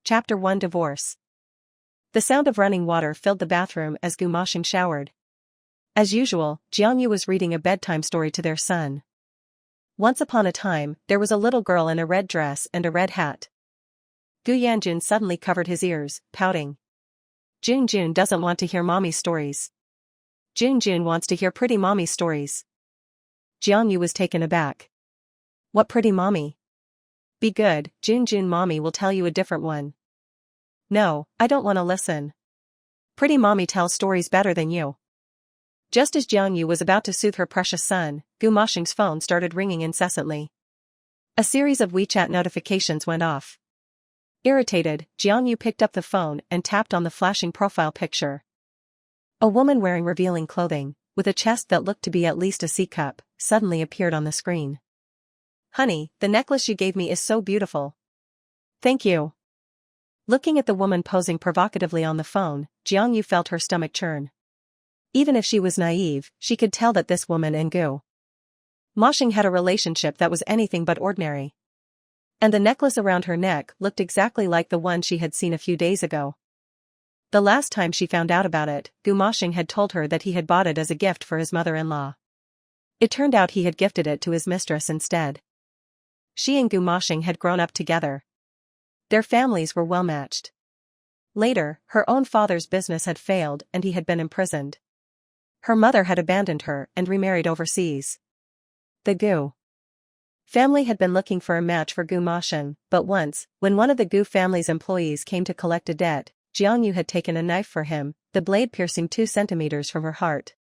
Chapter 1 Divorce. The sound of running water filled the bathroom as Gu Moshing showered. As usual, Jiang Yu was reading a bedtime story to their son. Once upon a time, there was a little girl in a red dress and a red hat. Gu Yanjun suddenly covered his ears, pouting. Junjun doesn't want to hear mommy's stories. Junjun wants to hear pretty mommy's stories. Jiang Yu was taken aback. What pretty mommy? Be good, Junjun mommy will tell you a different one. No, I don't want to listen. Pretty mommy tells stories better than you. Just as Jiang Yu was about to soothe her precious son, Gu Moshing's phone started ringing incessantly. A series of WeChat notifications went off. Irritated, Jiang Yu picked up the phone and tapped on the flashing profile picture. A woman wearing revealing clothing, with a chest that looked to be at least a C-cup, suddenly appeared on the screen. Honey, the necklace you gave me is so beautiful. Thank you. Looking at the woman posing provocatively on the phone, Jiang Yu felt her stomach churn. Even if she was naive, she could tell that this woman and Gu Moshing had a relationship that was anything but ordinary. And the necklace around her neck looked exactly like the one she had seen a few days ago. The last time she found out about it, Gu Moshing had told her that he had bought it as a gift for his mother-in-law. It turned out he had gifted it to his mistress instead. She and Gu Moshing had grown up together. Their families were well matched. Later, her own father's business had failed and he had been imprisoned. Her mother had abandoned her and remarried overseas. The Gu family had been looking for a match for Gu Moshing, but once, when one of the Gu family's employees came to collect a debt, Jiang Yu had taken a knife for him, the blade piercing 2 centimeters from her heart.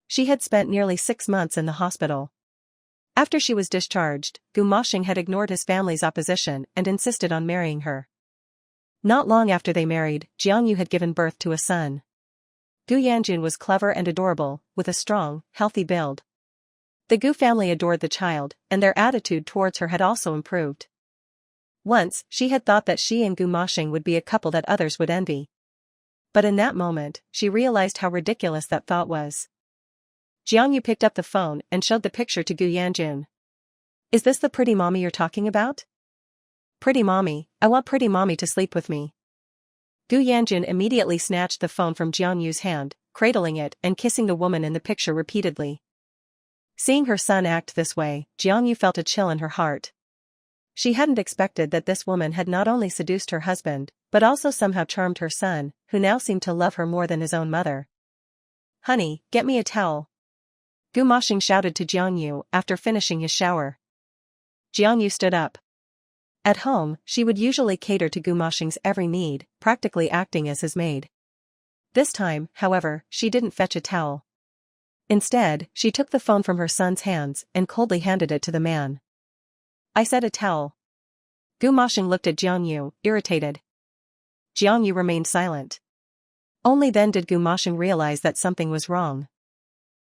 She had spent nearly 6 months in the hospital. After she was discharged, Gu Moshing had ignored his family's opposition and insisted on marrying her. Not long after they married, Jiang Yu had given birth to a son. Gu Yanjun was clever and adorable, with a strong, healthy build. The Gu family adored the child, and their attitude towards her had also improved. Once, she had thought that she and Gu Moshing would be a couple that others would envy. But in that moment, she realized how ridiculous that thought was. Jiang Yu picked up the phone and showed the picture to Gu Yanjun. Is this the pretty mommy you're talking about? Pretty mommy, I want pretty mommy to sleep with me. Gu Yanjun immediately snatched the phone from Jiang Yu's hand, cradling it and kissing the woman in the picture repeatedly. Seeing her son act this way, Jiang Yu felt a chill in her heart. She hadn't expected that this woman had not only seduced her husband, but also somehow charmed her son, who now seemed to love her more than his own mother. Honey, get me a towel. Gu Moshing shouted to Jiang Yu after finishing his shower. Jiang Yu stood up. At home, she would usually cater to Gu Moshing's every need, practically acting as his maid. This time, however, she didn't fetch a towel. Instead, she took the phone from her son's hands and coldly handed it to the man. I said a towel. Gu Moshing looked at Jiang Yu, irritated. Jiang Yu remained silent. Only then did Gu Moshing realize that something was wrong.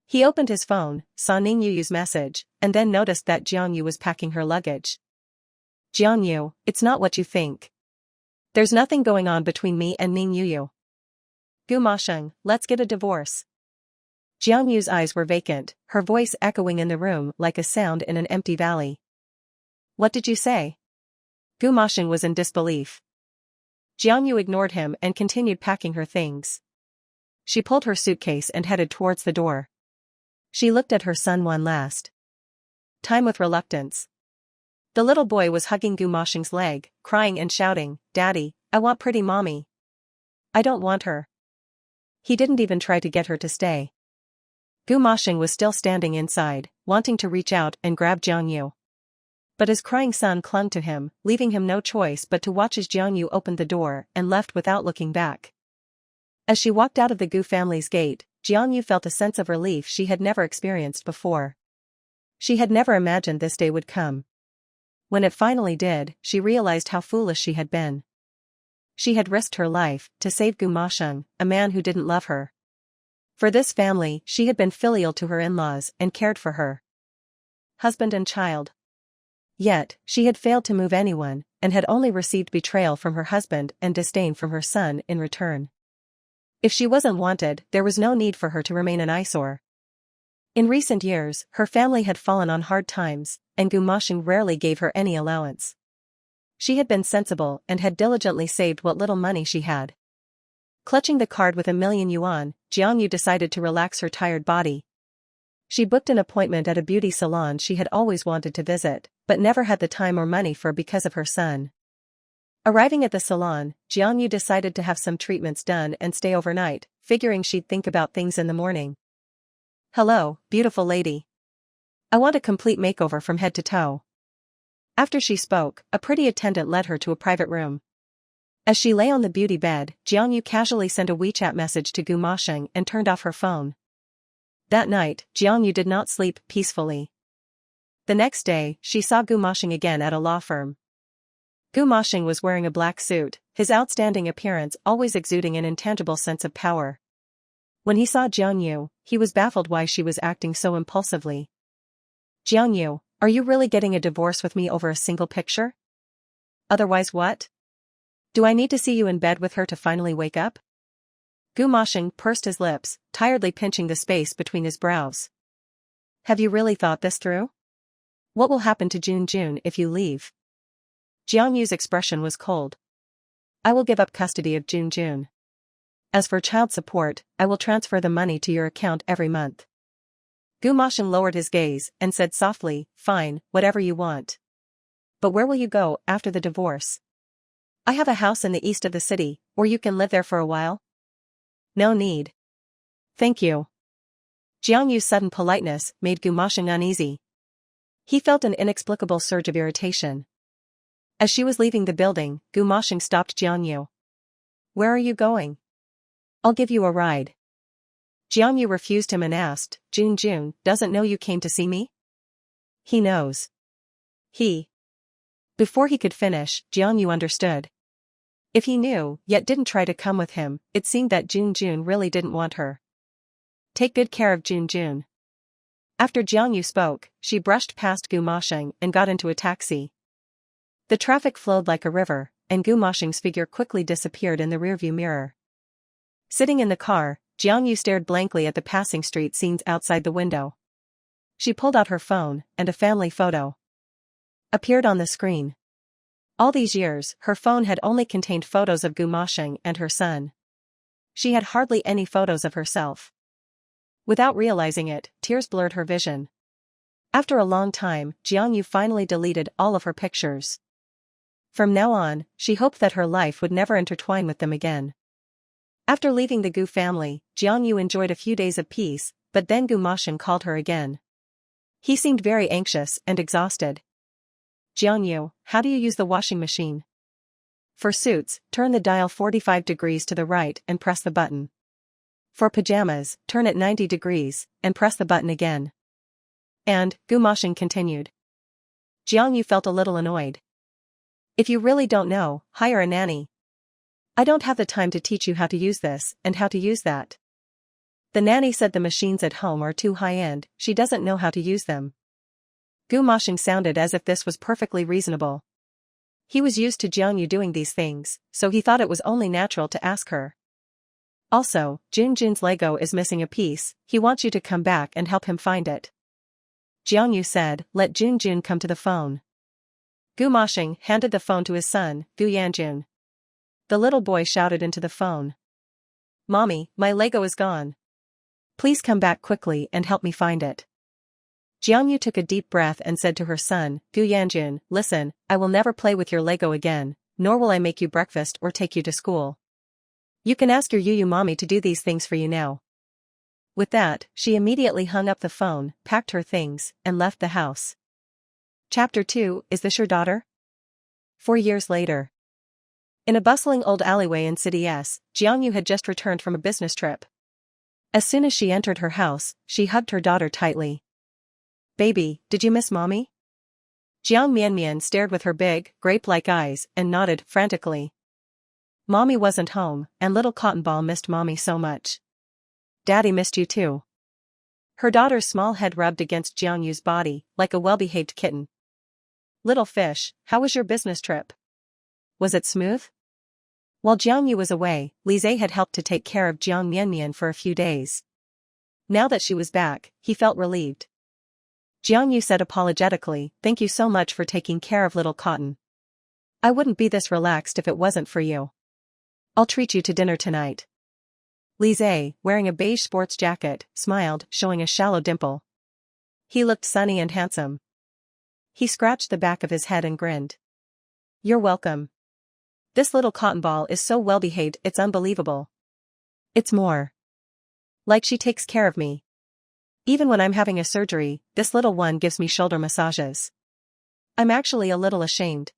He opened his phone, saw Ning Yu's message, and then noticed that Jiang Yu was packing her luggage. Jiang Yu, it's not what you think. There's nothing going on between me and Ning Yu. Gu Moshing, let's get a divorce. Jiang Yu's eyes were vacant, her voice echoing in the room like a sound in an empty valley. What did you say? Gu Moshing was in disbelief. Jiang Yu ignored him and continued packing her things. She pulled her suitcase and headed towards the door. She looked at her son one last time with reluctance. The little boy was hugging Gu Moshing's leg, crying and shouting, Daddy, I want pretty mommy. I don't want her. He didn't even try to get her to stay. Gu Moshing was still standing inside, wanting to reach out and grab Jiang Yu. But his crying son clung to him, leaving him no choice but to watch as Jiang Yu opened the door and left without looking back. As she walked out of the Gu family's gate, Jiang Yu felt a sense of relief she had never experienced before. She had never imagined this day would come. When it finally did, she realized how foolish she had been. She had risked her life to save Gu Moshing, a man who didn't love her. For this family, she had been filial to her in-laws and cared for her husband and child. Yet, she had failed to move anyone, and had only received betrayal from her husband and disdain from her son in return. If she wasn't wanted, there was no need for her to remain an eyesore. In recent years, her family had fallen on hard times, and Gu Moshing rarely gave her any allowance. She had been sensible and had diligently saved what little money she had. Clutching the card with 1,000,000 yuan, Jiang Yu decided to relax her tired body. She booked an appointment at a beauty salon she had always wanted to visit, but never had the time or money for because of her son. Arriving at the salon, Jiang Yu decided to have some treatments done and stay overnight, figuring she'd think about things in the morning. "Hello, beautiful lady. I want a complete makeover from head to toe." After she spoke, a pretty attendant led her to a private room. As she lay on the beauty bed, Jiang Yu casually sent a WeChat message to Gu Masheng and turned off her phone. That night, Jiang Yu did not sleep peacefully. The next day, she saw Gu Masheng again at a law firm. Gu Masheng was wearing a black suit, his outstanding appearance always exuding an intangible sense of power. When he saw Jiang Yu, he was baffled why she was acting so impulsively. "Jiang Yu, are you really getting a divorce with me over a single picture? Otherwise what? Do I need to see you in bed with her to finally wake up?" Gu Masheng pursed his lips, tiredly pinching the space between his brows. "Have you really thought this through? What will happen to Jun if you leave?" Jiang Yu's expression was cold. "I will give up custody of Jun. As for child support, I will transfer the money to your account every month." Gu Masheng lowered his gaze and said softly, "Fine, whatever you want. But where will you go after the divorce? I have a house in the east of the city, or you can live there for a while." "No need. Thank you." Jiang Yu's sudden politeness made Gu Masheng uneasy. He felt an inexplicable surge of irritation. As she was leaving the building, Gu Masheng stopped Jiang Yu. "Where are you going?" "I'll give you a ride." Jiang Yu refused him and asked, Jun doesn't know you came to see me?" "He knows." Before he could finish, Jiang Yu understood. If he knew, yet didn't try to come with him, it seemed that Jun really didn't want her. "Take good care of Jun." After Jiang Yu spoke, she brushed past Gu Masheng and got into a taxi. The traffic flowed like a river, and Gu Masheng's figure quickly disappeared in the rearview mirror. Sitting in the car, Jiang Yu stared blankly at the passing street scenes outside the window. She pulled out her phone, and a family photo appeared on the screen. All these years, her phone had only contained photos of Gu Masheng and her son. She had hardly any photos of herself. Without realizing it, tears blurred her vision. After a long time, Jiang Yu finally deleted all of her pictures. From now on, she hoped that her life would never intertwine with them again. After leaving the Gu family, Jiang Yu enjoyed a few days of peace, but then Gu Masheng called her again. He seemed very anxious and exhausted. "Jiang Yu, how do you use the washing machine?" "For suits, turn the dial 45 degrees to the right and press the button. For pajamas, turn it 90 degrees, and press the button again." And, Gu Masheng continued. Jiang Yu felt a little annoyed. "If you really don't know, hire a nanny. I don't have the time to teach you how to use this and how to use that." The nanny said the machines at home are too high-end, she doesn't know how to use them. Gu Masheng sounded as if this was perfectly reasonable. He was used to Jiang Yu doing these things, so he thought it was only natural to ask her. "Also, Jun's Lego is missing a piece, he wants you to come back and help him find it." Jiang Yu said, "Let Jun come to the phone." Gu Masheng handed the phone to his son, Gu Yanjun. The little boy shouted into the phone. "Mommy, my Lego is gone. Please come back quickly and help me find it." Jiang Yu took a deep breath and said to her son, Gu Yanjun, "Listen, I will never play with your Lego again, nor will I make you breakfast or take you to school. You can ask your Yu mommy to do these things for you now." With that, she immediately hung up the phone, packed her things, and left the house. Chapter 2, Is This Your Daughter? 4 years later. In a bustling old alleyway in City S, Jiang Yu had just returned from a business trip. As soon as she entered her house, she hugged her daughter tightly. "Baby, did you miss mommy?" Jiang Mianmian stared with her big, grape-like eyes and nodded frantically. Mommy wasn't home, and little Cotton Ball missed mommy so much. Daddy missed you too. Her daughter's small head rubbed against Jiang Yu's body, like a well-behaved kitten. "Little fish, how was your business trip? Was it smooth?" While Jiang Yu was away, Li Zhe had helped to take care of Jiang Mianmian for a few days. Now that she was back, he felt relieved. Jiang Yu said apologetically, "Thank you so much for taking care of little Cotton. I wouldn't be this relaxed if it wasn't for you. I'll treat you to dinner tonight. Lise, wearing a beige sports jacket, smiled, showing a shallow dimple. He looked sunny and handsome. He scratched the back of his head and grinned. You're welcome. This little cotton ball is so well behaved, it's unbelievable. It's more like she takes care of me. Even when I'm having a surgery, this little one gives me shoulder massages. I'm actually a little ashamed.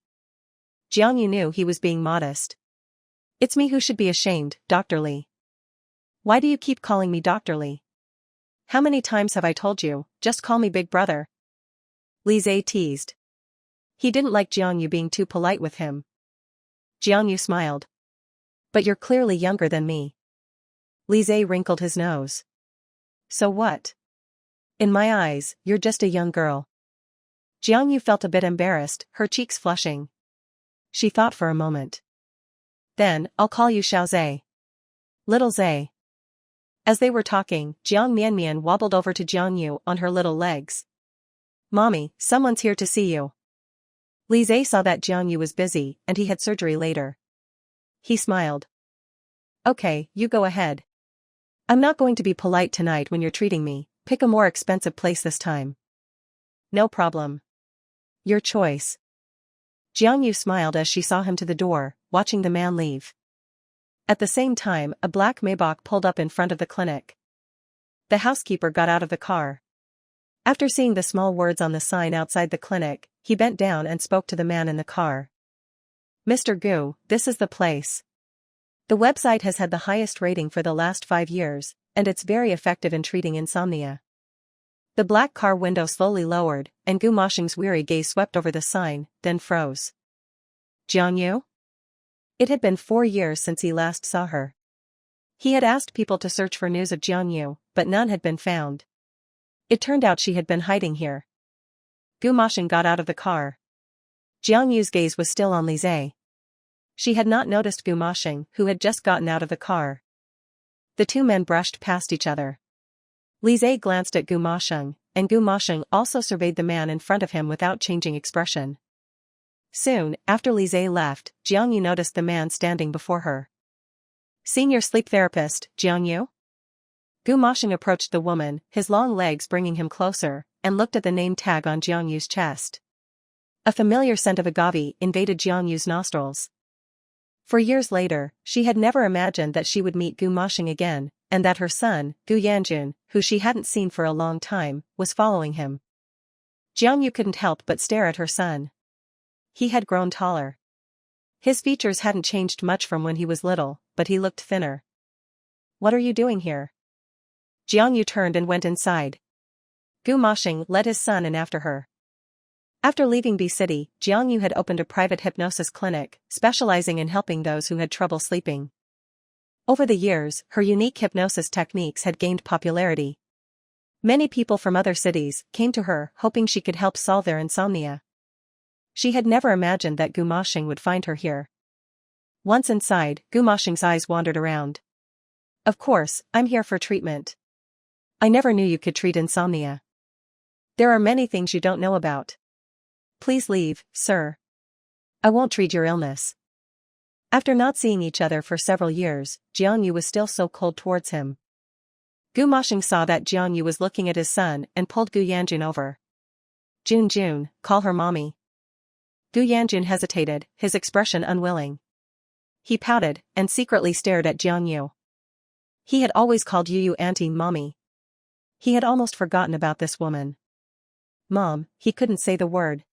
Jiang Yu knew he was being modest. It's me who should be ashamed, Dr. Lee. Why do you keep calling me Dr. Lee? How many times have I told you, just call me Big Brother? Lise teased. He didn't like Jiang Yu being too polite with him. Jiang Yu smiled. But you're clearly younger than me. Lise wrinkled his nose. So what? In my eyes, you're just a young girl. Jiang Yu felt a bit embarrassed, her cheeks flushing. She thought for a moment. Then, I'll call you Xiao Zhe. Little Zhe. As they were talking, Jiang Mianmian wobbled over to Jiang Yu on her little legs. Mommy, someone's here to see you. Lise saw that Jiang Yu was busy, and he had surgery later. He smiled. Okay, you go ahead. I'm not going to be polite tonight when you're treating me, pick a more expensive place this time. No problem. Your choice. Jiang Yu smiled as she saw him to the door, watching the man leave. At the same time, a black Maybach pulled up in front of the clinic. The housekeeper got out of the car. After seeing the small words on the sign outside the clinic, he bent down and spoke to the man in the car. Mr. Gu, this is the place. The website has had the highest rating for the last 5 years, and it's very effective in treating insomnia. The black car window slowly lowered, and Gu Moshing's weary gaze swept over the sign, then froze. Jiang Yu? It had been 4 years since he last saw her. He had asked people to search for news of Jiang Yu, but none had been found. It turned out she had been hiding here. Gu Moshing got out of the car. Jiang Yu's gaze was still on Lise. She had not noticed Gu Moshing, who had just gotten out of the car. The two men brushed past each other. Lise glanced at Gu Moshing, and Gu Moshing also surveyed the man in front of him without changing expression. Soon, after Lise left, Jiang Yu noticed the man standing before her. Senior sleep therapist, Jiang Yu? Gu Moshing approached the woman, his long legs bringing him closer, and looked at the name tag on Jiang Yu's chest. A familiar scent of agave invaded Jiang Yu's nostrils. For years later, she had never imagined that she would meet Gu Moshing again, and that her son, Gu Yanjun, who she hadn't seen for a long time, was following him. Jiang Yu couldn't help but stare at her son. He had grown taller. His features hadn't changed much from when he was little, but he looked thinner. What are you doing here? Jiang Yu turned and went inside. Gu Moshing led his son in after her. After leaving B City, Jiang Yu had opened a private hypnosis clinic, specializing in helping those who had trouble sleeping. Over the years, her unique hypnosis techniques had gained popularity. Many people from other cities came to her hoping she could help solve their insomnia. She had never imagined that Gu Moshing would find her here. Once inside, Gu Moshing's eyes wandered around. Of course, I'm here for treatment. I never knew you could treat insomnia. There are many things you don't know about. Please leave, sir. I won't treat your illness. After not seeing each other for several years, Jiang Yu was still so cold towards him. Gu Moshing saw that Jiang Yu was looking at his son and pulled Gu Yanjun over. Jun, call her mommy. Gu Yanjun hesitated, his expression unwilling. He pouted, and secretly stared at Jiang Yu. He had always called Yu auntie mommy. He had almost forgotten about this woman. Mom, he couldn't say the word.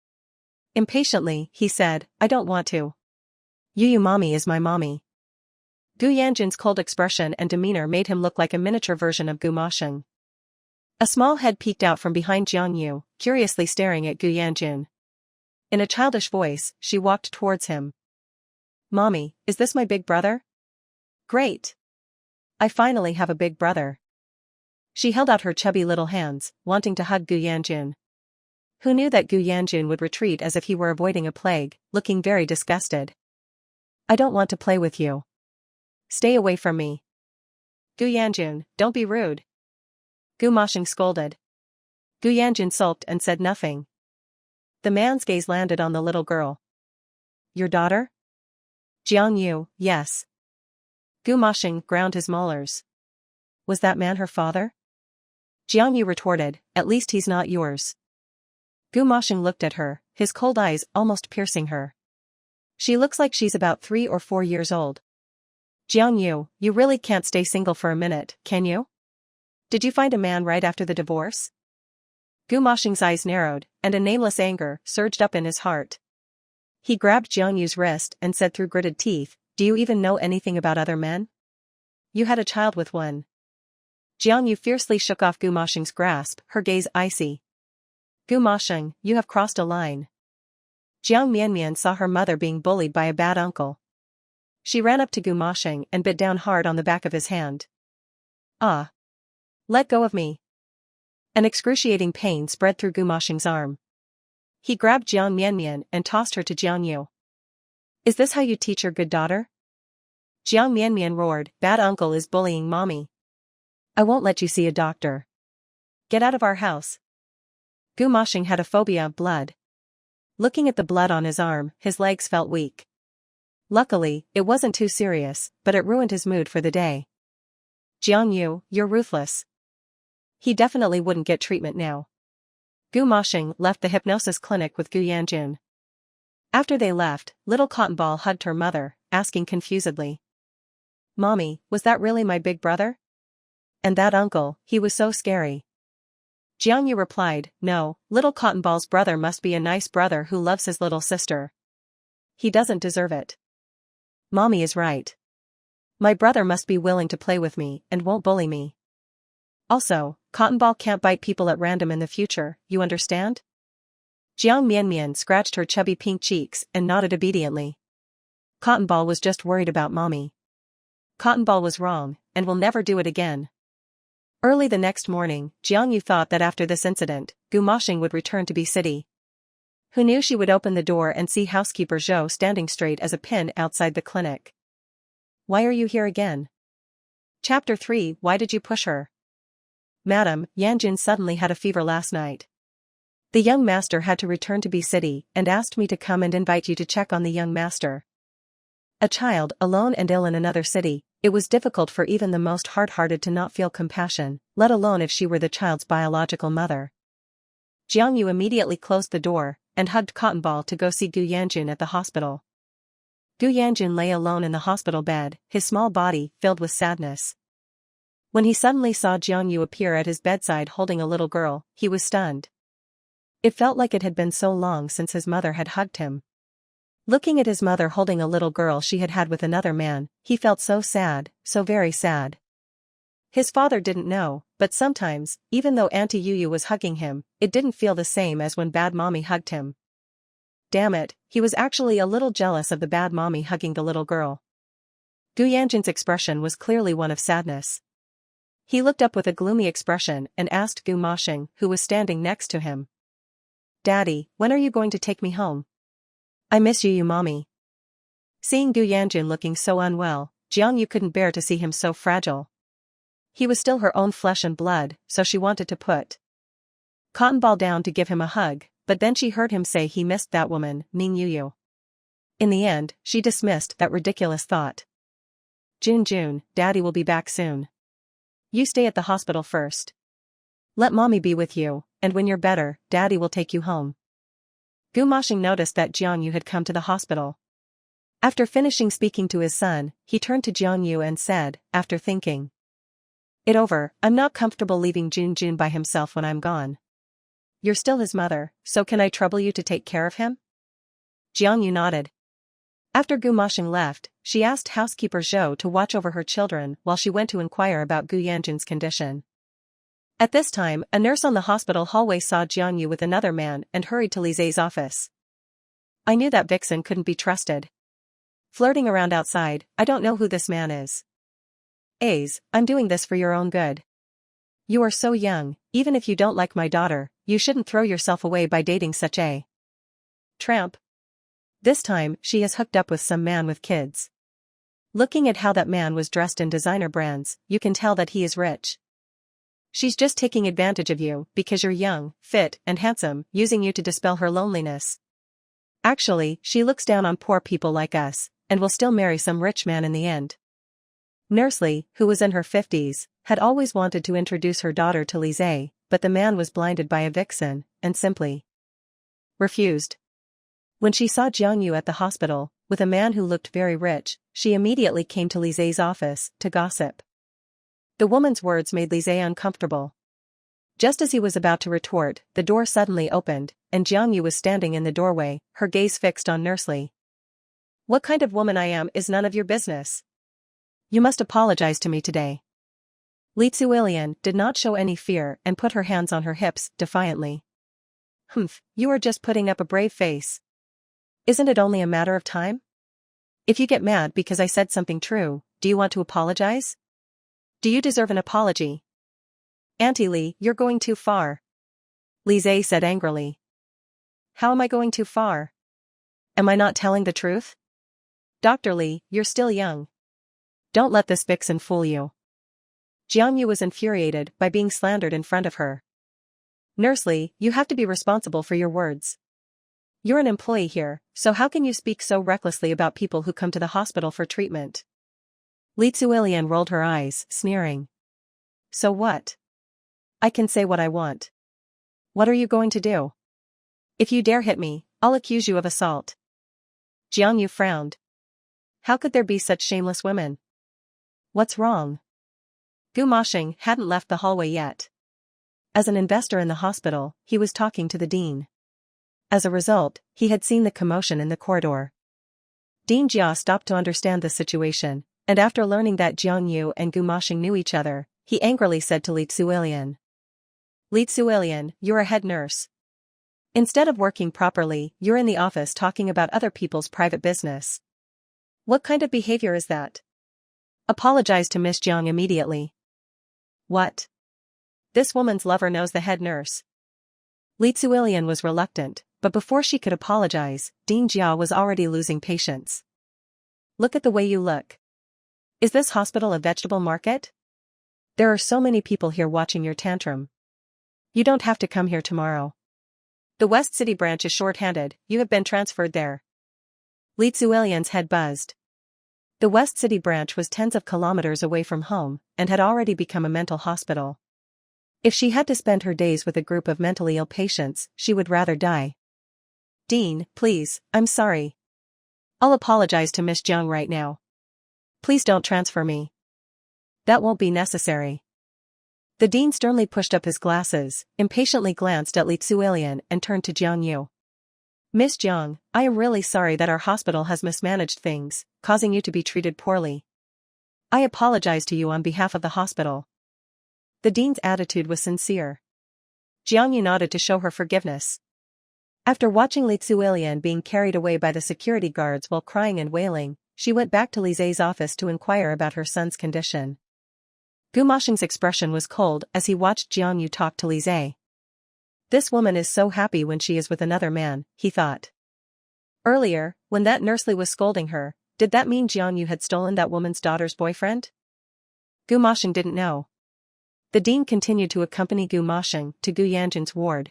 Impatiently, he said, I don't want to. Yu mommy is my mommy. Gu Yanjun's cold expression and demeanor made him look like a miniature version of Gu Moshing. A small head peeked out from behind Jiang Yu, curiously staring at Gu Yanjun. In a childish voice, she walked towards him. Mommy, is this my big brother? Great. I finally have a big brother. She held out her chubby little hands, wanting to hug Gu Yanjun. Who knew that Gu Yanjun would retreat as if he were avoiding a plague, looking very disgusted. I don't want to play with you. Stay away from me. Gu Yanjun, don't be rude. Gu Moshing scolded. Gu Yanjun sulked and said nothing. The man's gaze landed on the little girl. your daughter? Jiang Yu, yes. Gu Mashing ground his molars. Was that man her father? Jiang Yu retorted, at least he's not yours. Gu Mashing looked at her, his cold eyes almost piercing her. She looks like she's about 3 or 4 years old. Jiang Yu, you really can't stay single for a minute, can you? Did you find a man right after the divorce? Gu Mashing's eyes narrowed, and a nameless anger surged up in his heart. He grabbed Jiang Yu's wrist and said through gritted teeth, do you even know anything about other men? You had a child with one. Jiang Yu fiercely shook off Gu Mashing's grasp, her gaze icy. Gu Mashing, you have crossed a line. Jiang Mianmian saw her mother being bullied by a bad uncle. She ran up to Gu Mashing and bit down hard on the back of his hand. Ah! Let go of me. An excruciating pain spread through Gu Mashing's arm. He grabbed Jiang Mianmian and tossed her to Jiang Yu. Is this how you teach your good daughter? Jiang Mianmian roared, bad uncle is bullying mommy. I won't let you see a doctor. Get out of our house. Gu Mashing had a phobia of blood. Looking at the blood on his arm, his legs felt weak. Luckily, it wasn't too serious, but it ruined his mood for the day. Jiang Yu, you're ruthless. He definitely wouldn't get treatment now. Gu Mashing left the hypnosis clinic with Gu Yanjun. After they left, little Cotton Ball hugged her mother, asking confusedly. Mommy, was that really my big brother? And that uncle, he was so scary. Jiang Yu replied, no, little Cotton Ball's brother must be a nice brother who loves his little sister. He doesn't deserve it. Mommy is right. My brother must be willing to play with me and won't bully me. Also, Cotton Ball can't bite people at random in the future, you understand? Jiang Mianmian scratched her chubby pink cheeks and nodded obediently. Cotton Ball was just worried about mommy. Cotton Ball was wrong, and will never do it again. Early the next morning, Jiang Yu thought that after this incident, Gu Mashing would return to B City. Who knew she would open the door and see housekeeper Zhou standing straight as a pin outside the clinic. Why are you here again? Chapter 3, Why did you push her? Madam, Yanjun suddenly had a fever last night. The young master had to return to B City and asked me to come and invite you to check on the young master. A child, alone and ill in another city, it was difficult for even the most hard-hearted to not feel compassion, let alone if she were the child's biological mother. Jiang Yu immediately closed the door and hugged Cotton Ball to go see Gu Yanjun at the hospital. Gu Yanjun lay alone in the hospital bed, his small body filled with sadness. When he suddenly saw Jiang Yu appear at his bedside holding a little girl, he was stunned. It felt like it had been so long since his mother had hugged him. Looking at his mother holding a little girl she had had with another man, he felt so sad, so very sad. His father didn't know, but sometimes, even though Auntie Yu was hugging him, it didn't feel the same as when bad mommy hugged him. Damn it, he was actually a little jealous of the bad mommy hugging the little girl. Gu Yanjun's expression was clearly one of sadness. He looked up with a gloomy expression and asked Gu Mashing, who was standing next to him. Daddy, when are you going to take me home? I miss you, mommy. Seeing Gu Yanjun looking so unwell, Jiang Yu couldn't bear to see him so fragile. He was still her own flesh and blood, so she wanted to put Cotton Ball down to give him a hug, but then she heard him say he missed that woman, Ning Yu. In the end, she dismissed that ridiculous thought. Jun, Daddy will be back soon. You stay at the hospital first. Let mommy be with you, and when you're better, Daddy will take you home. Gu Mashing noticed that Jiang Yu had come to the hospital. After finishing speaking to his son, he turned to Jiang Yu and said, after thinking it over, I'm not comfortable leaving Jun by himself when I'm gone. You're still his mother, so can I trouble you to take care of him? Jiang Yu nodded. After Gu Mashing left, she asked housekeeper Zhou to watch over her children while she went to inquire about Gu Yanjun's condition. At this time, a nurse on the hospital hallway saw Jiang Yu with another man and hurried to Lise's office. I knew that vixen couldn't be trusted. Flirting around outside, I don't know who this man is. I'm doing this for your own good. You are so young, even if you don't like my daughter, you shouldn't throw yourself away by dating such a tramp. This time, she has hooked up with some man with kids. Looking at how that man was dressed in designer brands, you can tell that he is rich. She's just taking advantage of you because you're young, fit, and handsome, using you to dispel her loneliness. Actually, she looks down on poor people like us, and will still marry some rich man in the end. Nursely, who was in her 50s, had always wanted to introduce her daughter to Lise, but the man was blinded by a vixen, and simply refused. When she saw Jiang Yu at the hospital, with a man who looked very rich, she immediately came to Lise's office, to gossip. The woman's words made Lise uncomfortable. Just as he was about to retort, the door suddenly opened, and Jiang Yu was standing in the doorway, her gaze fixed on Nursely. What kind of woman I am is none of your business. You must apologize to me today. Li Tzuilian did not show any fear and put her hands on her hips, defiantly. Humph, you are just putting up a brave face. Isn't it only a matter of time? If you get mad because I said something true, do you want to apologize? Do you deserve an apology? Auntie Li, you're going too far. Lise said angrily. How am I going too far? Am I not telling the truth? Dr. Li, you're still young. Don't let this vixen fool you. Jiang Yu was infuriated by being slandered in front of her. Nursely, you have to be responsible for your words. You're an employee here, so how can you speak so recklessly about people who come to the hospital for treatment? Li Tzuilian rolled her eyes, sneering. So what? I can say what I want. What are you going to do? If you dare hit me, I'll accuse you of assault. Jiang Yu frowned. How could there be such shameless women? What's wrong? Gu Moshing hadn't left the hallway yet. As an investor in the hospital, he was talking to the dean. As a result, he had seen the commotion in the corridor. Dean Jia stopped to understand the situation, and after learning that Jiang Yu and Gu Moshing knew each other, he angrily said to Li Tzuilian. Li Tzuilian, you're a head nurse. Instead of working properly, you're in the office talking about other people's private business. What kind of behavior is that? Apologize to Miss Jiang immediately. What? This woman's lover knows the head nurse. Li Tzuilian was reluctant, but before she could apologize, Dean Jia was already losing patience. Look at the way you look. Is this hospital a vegetable market? There are so many people here watching your tantrum. You don't have to come here tomorrow. The West City branch is short-handed, you have been transferred there. Li Tzuilian's head buzzed. The West City branch was tens of kilometers away from home, and had already become a mental hospital. If she had to spend her days with a group of mentally ill patients, she would rather die. Dean, please, I'm sorry. I'll apologize to Miss Jiang right now. Please don't transfer me. That won't be necessary. The dean sternly pushed up his glasses, impatiently glanced at Li Tzuilian and turned to Jiang Yu. Miss Jiang, I am really sorry that our hospital has mismanaged things, causing you to be treated poorly. I apologize to you on behalf of the hospital. The dean's attitude was sincere. Jiang Yu nodded to show her forgiveness. After watching Li Tzuilian being carried away by the security guards while crying and wailing, she went back to Lise's office to inquire about her son's condition. Gu Moshing's expression was cold as he watched Jiang Yu talk to Lise. This woman is so happy when she is with another man, he thought. Earlier, when that Nursely was scolding her, did that mean Jiang Yu had stolen that woman's daughter's boyfriend? Gu Moshing didn't know. The dean continued to accompany Gu Moshing to Gu Yanjun's ward.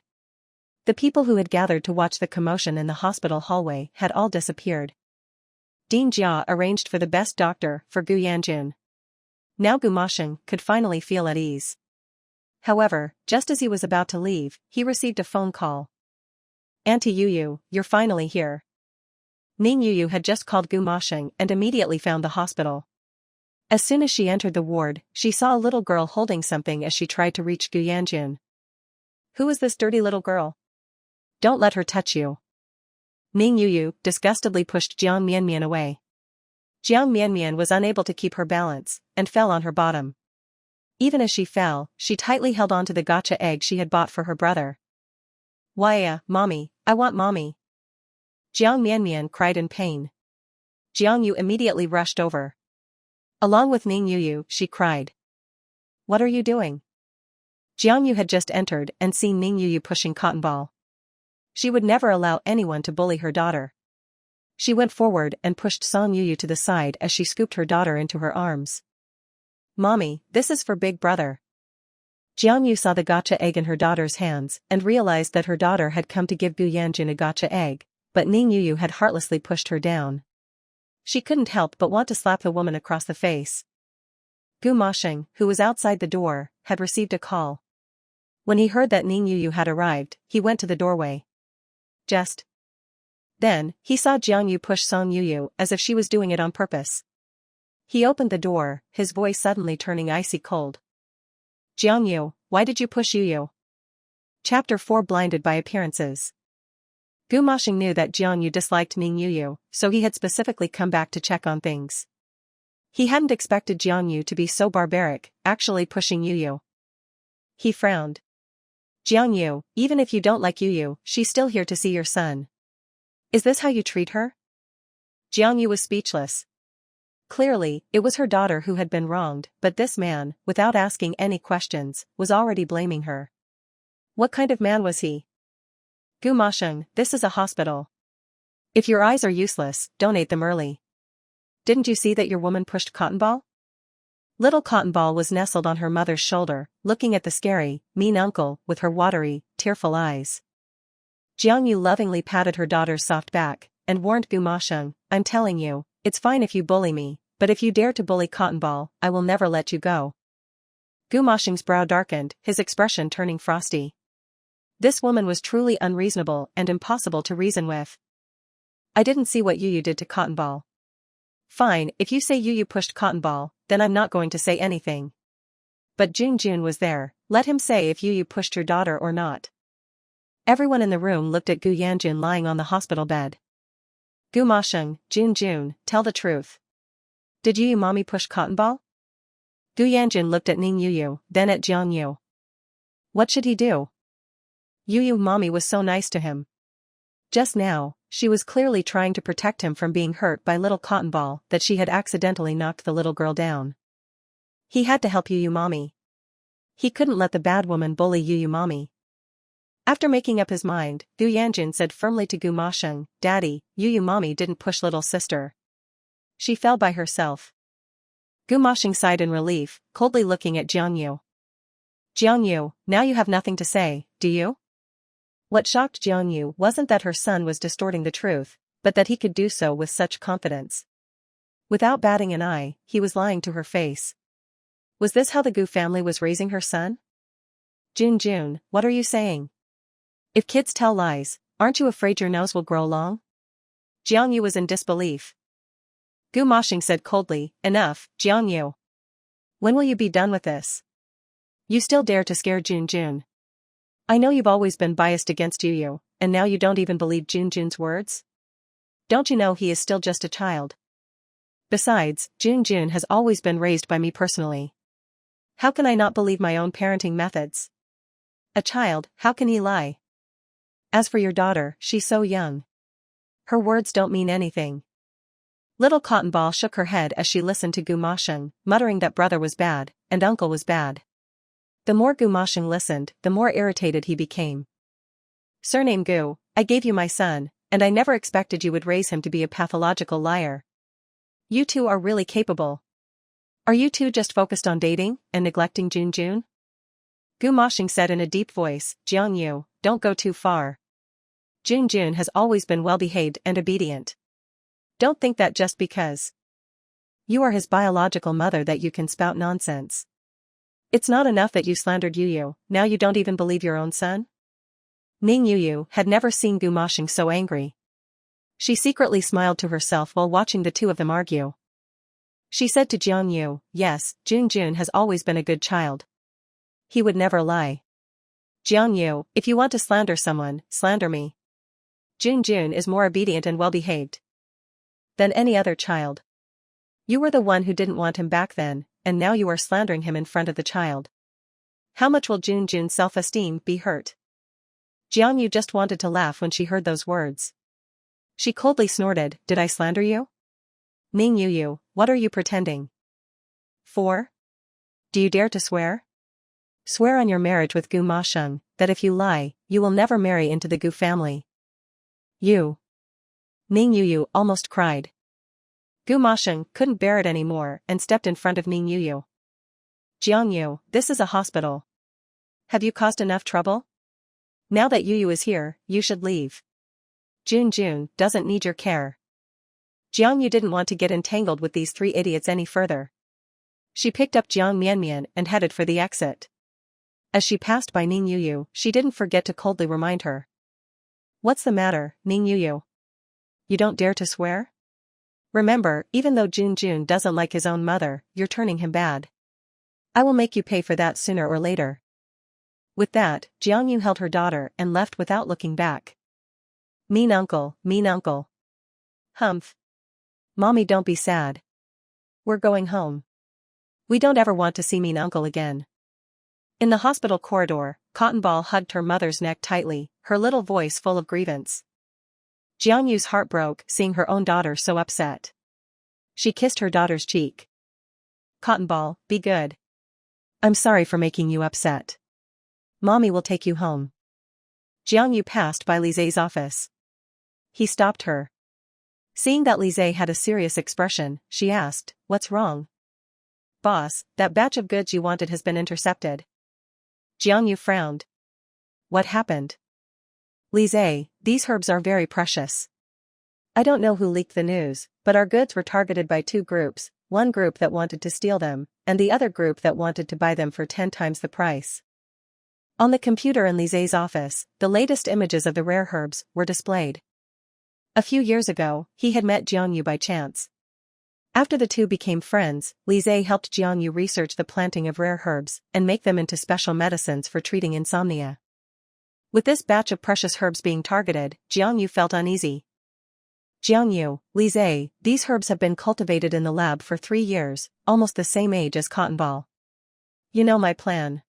The people who had gathered to watch the commotion in the hospital hallway had all disappeared. Dean Jia arranged for the best doctor for Gu Yanjun. Now Gu Moshing could finally feel at ease. However, just as he was about to leave, he received a phone call. Auntie Yu, you're finally here. Ning Yu had just called Gu Moshing and immediately found the hospital. As soon as she entered the ward, she saw a little girl holding something as she tried to reach Gu Yanjun. Who is this dirty little girl? Don't let her touch you. Ning Yu disgustedly pushed Jiang Mianmian away. Jiang Mianmian was unable to keep her balance, and fell on her bottom. Even as she fell, she tightly held on to the gacha egg she had bought for her brother. Why, mommy, I want mommy. Jiang Mianmian cried in pain. Jiang Yu immediately rushed over. Along with Ning Yu, she cried. What are you doing? Jiang Yu had just entered and seen Ning Yu pushing Cotton Ball. She would never allow anyone to bully her daughter. She went forward and pushed Song Yu to the side as she scooped her daughter into her arms. Mommy, this is for Big Brother. Jiang Yu saw the gacha egg in her daughter's hands and realized that her daughter had come to give Gu Yanjun a gacha egg, but Ning Yu had heartlessly pushed her down. She couldn't help but want to slap the woman across the face. Gu Mashing, who was outside the door, had received a call. When he heard that Ning Yu had arrived, he went to the doorway. Just then, he saw Jiang Yu push Song Yu as if she was doing it on purpose. He opened the door, his voice suddenly turning icy cold. Jiang Yu, why did you push Yu? Chapter 4 Blinded by Appearances. Gu Mashing knew that Jiang Yu disliked Ning Yu, so he had specifically come back to check on things. He hadn't expected Jiang Yu to be so barbaric, actually pushing Yu. He frowned. Jiang Yu, even if you don't like Yu, she's still here to see your son. Is this how you treat her? Jiang Yu was speechless. Clearly, it was her daughter who had been wronged, but this man, without asking any questions, was already blaming her. What kind of man was he? Gu Mashing, this is a hospital. If your eyes are useless, donate them early. Didn't you see that your woman pushed Cotton Ball? Little Cotton Ball was nestled on her mother's shoulder, looking at the scary, mean uncle with her watery, tearful eyes. Jiang Yu lovingly patted her daughter's soft back, and warned Gu Mashing, I'm telling you, it's fine if you bully me, but if you dare to bully Cotton Ball, I will never let you go. Gu Mashing's brow darkened, his expression turning frosty. This woman was truly unreasonable and impossible to reason with. I didn't see what Yu did to Cotton Ball. Fine, if you say Yu pushed Cotton Ball, then I'm not going to say anything. But Jun was there, let him say if Yu pushed your daughter or not. Everyone in the room looked at Gu Yanjun lying on the hospital bed. Gu Mashing, Jun, tell the truth. Did Yu mommy push Cotton Ball? Gu Yanjun looked at Ning Yu, then at Jiang Yu. What should he do? Yu mommy was so nice to him. Just now, she was clearly trying to protect him from being hurt by little Cotton Ball that she had accidentally knocked the little girl down. He had to help Yu mommy. He couldn't let the bad woman bully Yu mommy. After making up his mind, Gu Yanjun said firmly to Gu Mashing, Daddy, Yu mommy didn't push little sister. She fell by herself. Gu Mashing sighed in relief, coldly looking at Jiang Yu. Jiang Yu, now you have nothing to say, do you? What shocked Jiang Yu wasn't that her son was distorting the truth, but that he could do so with such confidence. Without batting an eye, he was lying to her face. Was this how the Gu family was raising her son? Jun, what are you saying? If kids tell lies, aren't you afraid your nose will grow long? Jiang Yu was in disbelief. Gu Mashing said coldly, Enough, Jiang Yu. When will you be done with this? You still dare to scare Jun. I know you've always been biased against Yu, and now you don't even believe Jun's words? Don't you know he is still just a child? Besides, Jun has always been raised by me personally. How can I not believe my own parenting methods? A child, how can he lie? As for your daughter, she's so young. Her words don't mean anything. Little Cotton Ball shook her head as she listened to Gu Mashing, muttering that brother was bad, and uncle was bad. The more Gu Mashing listened, the more irritated he became. Surname Gu, I gave you my son, and I never expected you would raise him to be a pathological liar. You two are really capable. Are you two just focused on dating, and neglecting Jun? Gu Mashing said in a deep voice, Jiang Yu, don't go too far. Jun has always been well-behaved and obedient. Don't think that just because you are his biological mother that you can spout nonsense. It's not enough that you slandered Yu, now you don't even believe your own son? Ning Yu had never seen Gu Mashing so angry. She secretly smiled to herself while watching the two of them argue. She said to Jiang Yu, yes, Jun has always been a good child. He would never lie. Jiang Yu, if you want to slander someone, slander me. Jun is more obedient and well-behaved than any other child. You were the one who didn't want him back then, and now you are slandering him in front of the child. How much will Jun's self-esteem be hurt? Jiang Yu just wanted to laugh when she heard those words. She coldly snorted, did I slander you? Ning Yu, what are you pretending for? Do you dare to swear? Swear on your marriage with Gu Mashing, that if you lie, you will never marry into the Gu family. You. Ning Yu almost cried. Gu Mashing couldn't bear it anymore and stepped in front of Ning Yu. Jiang Yu, this is a hospital. Have you caused enough trouble? Now that Yu is here, you should leave. Jun doesn't need your care. Jiang Yu didn't want to get entangled with these three idiots any further. She picked up Jiang Mianmian and headed for the exit. As she passed by Ning Yuyu, she didn't forget to coldly remind her. What's the matter, Ning Yuyu? You don't dare to swear? Remember, even though Jun doesn't like his own mother, you're turning him bad. I will make you pay for that sooner or later. With that, Jiang Yu held her daughter and left without looking back. Mean uncle, mean uncle. Humph. Mommy, don't be sad. We're going home. We don't ever want to see mean uncle again. In the hospital corridor, Cotton Ball hugged her mother's neck tightly, her little voice full of grievance. Jiang Yu's heart broke seeing her own daughter so upset. She kissed her daughter's cheek. Cotton Ball, be good. I'm sorry for making you upset. Mommy will take you home. Jiang Yu passed by Li Zai's office. He stopped her. Seeing that Li Zai had a serious expression, she asked, What's wrong? Boss, that batch of goods you wanted has been intercepted. Jiang Yu frowned. What happened? Li Zai, these herbs are very precious. I don't know who leaked the news, but our goods were targeted by two groups, one group that wanted to steal them, and the other group that wanted to buy them for 10 times the price. On the computer in Li Zai's office, the latest images of the rare herbs were displayed. A few years ago, he had met Jiang Yu by chance. After the two became friends, Li Zai helped Jiang Yu research the planting of rare herbs and make them into special medicines for treating insomnia. With this batch of precious herbs being targeted, Jiang Yu felt uneasy. Jiang Yu, Li Zai, these herbs have been cultivated in the lab for 3 years, almost the same age as Cotton Ball. You know my plan.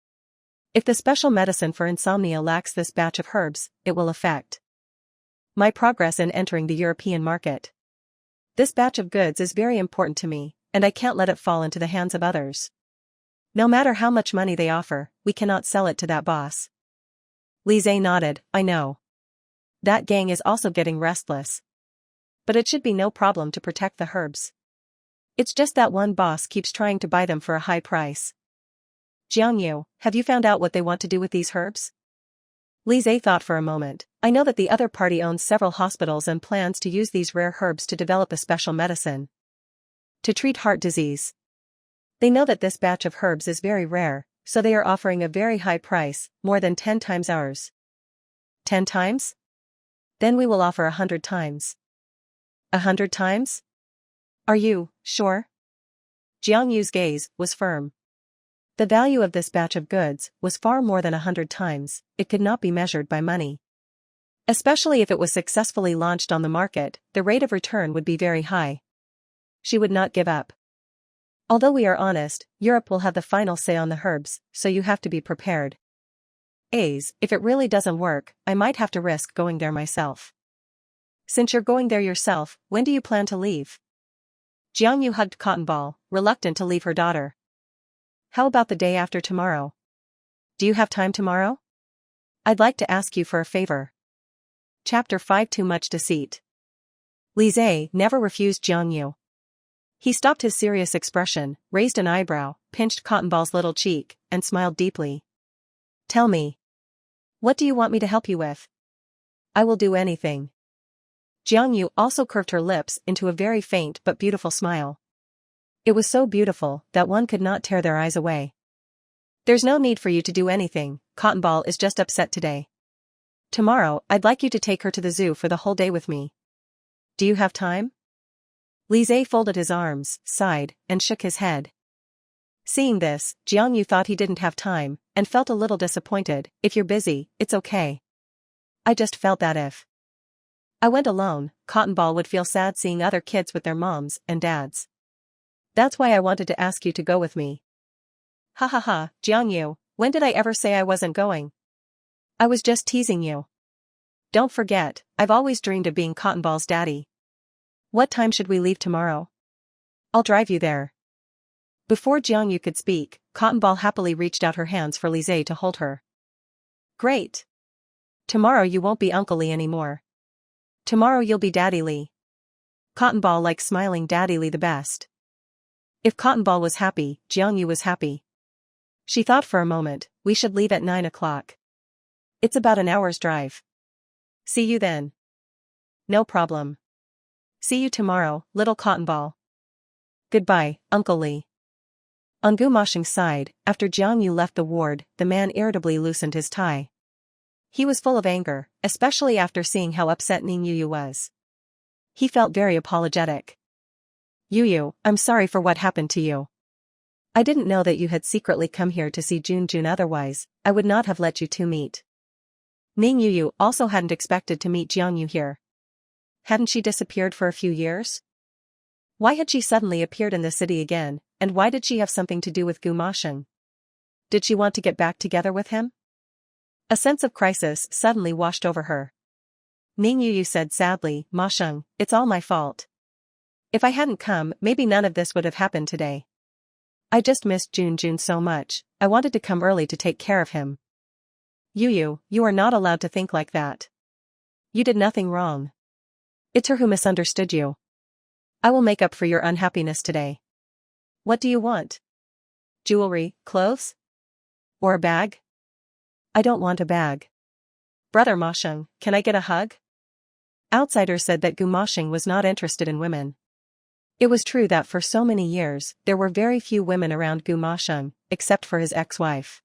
If the special medicine for insomnia lacks this batch of herbs, it will affect my progress in entering the European market. This batch of goods is very important to me, and I can't let it fall into the hands of others. No matter how much money they offer, we cannot sell it to that boss. Li Zai nodded, I know. That gang is also getting restless. But it should be no problem to protect the herbs. It's just that one boss keeps trying to buy them for a high price. Jiang Yu, have you found out what they want to do with these herbs? Li Zai thought for a moment. I know that the other party owns several hospitals and plans to use these rare herbs to develop a special medicine to treat heart disease. They know that this batch of herbs is very rare, so they are offering a very high price, more than 10 times ours. 10 times? Then we will offer 100 times. 100 times? Are you sure? Jiang Yu's gaze was firm. The value of this batch of goods was far more than 100 times, it could not be measured by money. Especially if it was successfully launched on the market, the rate of return would be very high. She would not give up. Although we are honest, Europe will have the final say on the herbs, so you have to be prepared. If it really doesn't work, I might have to risk going there myself. Since you're going there yourself, when do you plan to leave? Jiang Yu hugged Cotton Ball, reluctant to leave her daughter. How about the day after tomorrow? Do you have time tomorrow? I'd like to ask you for a favor. Chapter 5 Too Much Deceit. Li Zai never refused Jiang Yu. He stopped his serious expression, raised an eyebrow, pinched Cotton Ball's little cheek, and smiled deeply. Tell me. What do you want me to help you with? I will do anything. Jiang Yu also curved her lips into a very faint but beautiful smile. It was so beautiful that one could not tear their eyes away. There's no need for you to do anything, Cotton Ball is just upset today. Tomorrow, I'd like you to take her to the zoo for the whole day with me. Do you have time? Li Zai folded his arms, sighed, and shook his head. Seeing this, Jiang Yu thought he didn't have time, and felt a little disappointed. If you're busy, it's okay. I just felt that if I went alone, Cotton Ball would feel sad seeing other kids with their moms and dads. That's why I wanted to ask you to go with me. Ha ha ha, Jiang Yu, when did I ever say I wasn't going? I was just teasing you. Don't forget, I've always dreamed of being Cotton Ball's daddy. What time should we leave tomorrow? I'll drive you there. Before Jiang Yu could speak, Cotton Ball happily reached out her hands for Li Zai to hold her. Great. Tomorrow you won't be Uncle Li anymore. Tomorrow you'll be Daddy Li. Cotton Ball liked smiling Daddy Li the best. If Cotton Ball was happy, Jiang Yu was happy. She thought for a moment, we should leave at 9 o'clock. It's about an hour's drive. See you then. no problem. See you tomorrow, little cotton ball. Goodbye, Uncle Lee. On Gu Moshing's side, after Jiang Yu left the ward, the man irritably loosened his tie. He was full of anger, especially after seeing how upset Ning Yu was. He felt very apologetic. Yu, I'm sorry for what happened to you. I didn't know that you had secretly come here to see Jun, otherwise, I would not have let you two meet. Ning Yu also hadn't expected to meet Jiang Yu here. Hadn't she disappeared for a few years? Why had she suddenly appeared in the city again, and why did she have something to do with Gu Moshing? Did she want to get back together with him? A sense of crisis suddenly washed over her. Ning Yu said sadly, Moshing, it's all my fault. If I hadn't come, maybe none of this would have happened today. I just missed Jun so much, I wanted to come early to take care of him. Yu, you are not allowed to think like that. You did nothing wrong. It's her who misunderstood you. I will make up for your unhappiness today. What do you want? Jewelry, clothes? Or a bag? I don't want a bag. Brother Moshing, can I get a hug? Outsiders said that Gu Moshing was not interested in women. It was true that for so many years, there were very few women around Gu Moshing, except for his ex-wife.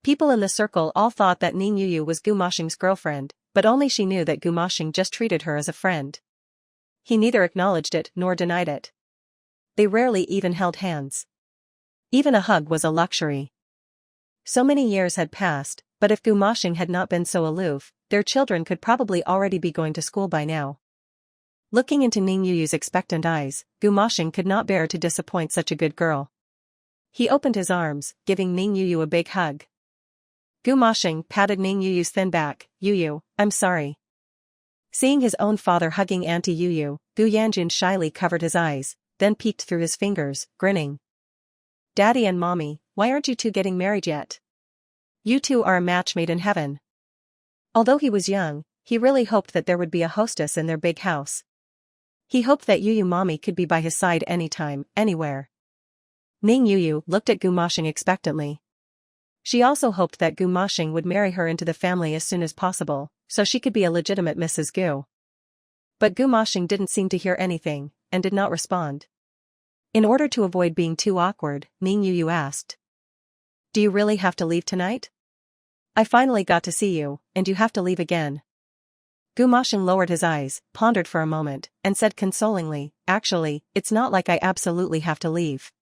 People in the circle all thought that Ning Yu was Gu Moshing's girlfriend, but only she knew that Gu Moshing just treated her as a friend. He neither acknowledged it nor denied it. They rarely even held hands. Even a hug was a luxury. So many years had passed, but if Gu Moshing had not been so aloof, their children could probably already be going to school by now. Looking into Ning Yu's expectant eyes, Gu Moshing could not bear to disappoint such a good girl. He opened his arms, giving Ning Yu a big hug. Gu Moshing patted Ning Yu's thin back. Yu, I'm sorry. Seeing his own father hugging Auntie Yu, Gu Yanjun shyly covered his eyes, then peeked through his fingers, grinning. Daddy and Mommy, why aren't you two getting married yet? You two are a match made in heaven. Although he was young, he really hoped that there would be a hostess in their big house. He hoped that Yu Mommy could be by his side anytime, anywhere. Ning Yu looked at Gu Moshing expectantly. She also hoped that Gu Moshing would marry her into the family as soon as possible, so she could be a legitimate Mrs. Gu. But Gu Moshing didn't seem to hear anything, and did not respond. In order to avoid being too awkward, Ning Yu asked. Do you really have to leave tonight? I finally got to see you, and you have to leave again. Gu Moshing lowered his eyes, pondered for a moment, and said consolingly, actually, it's not like I absolutely have to leave.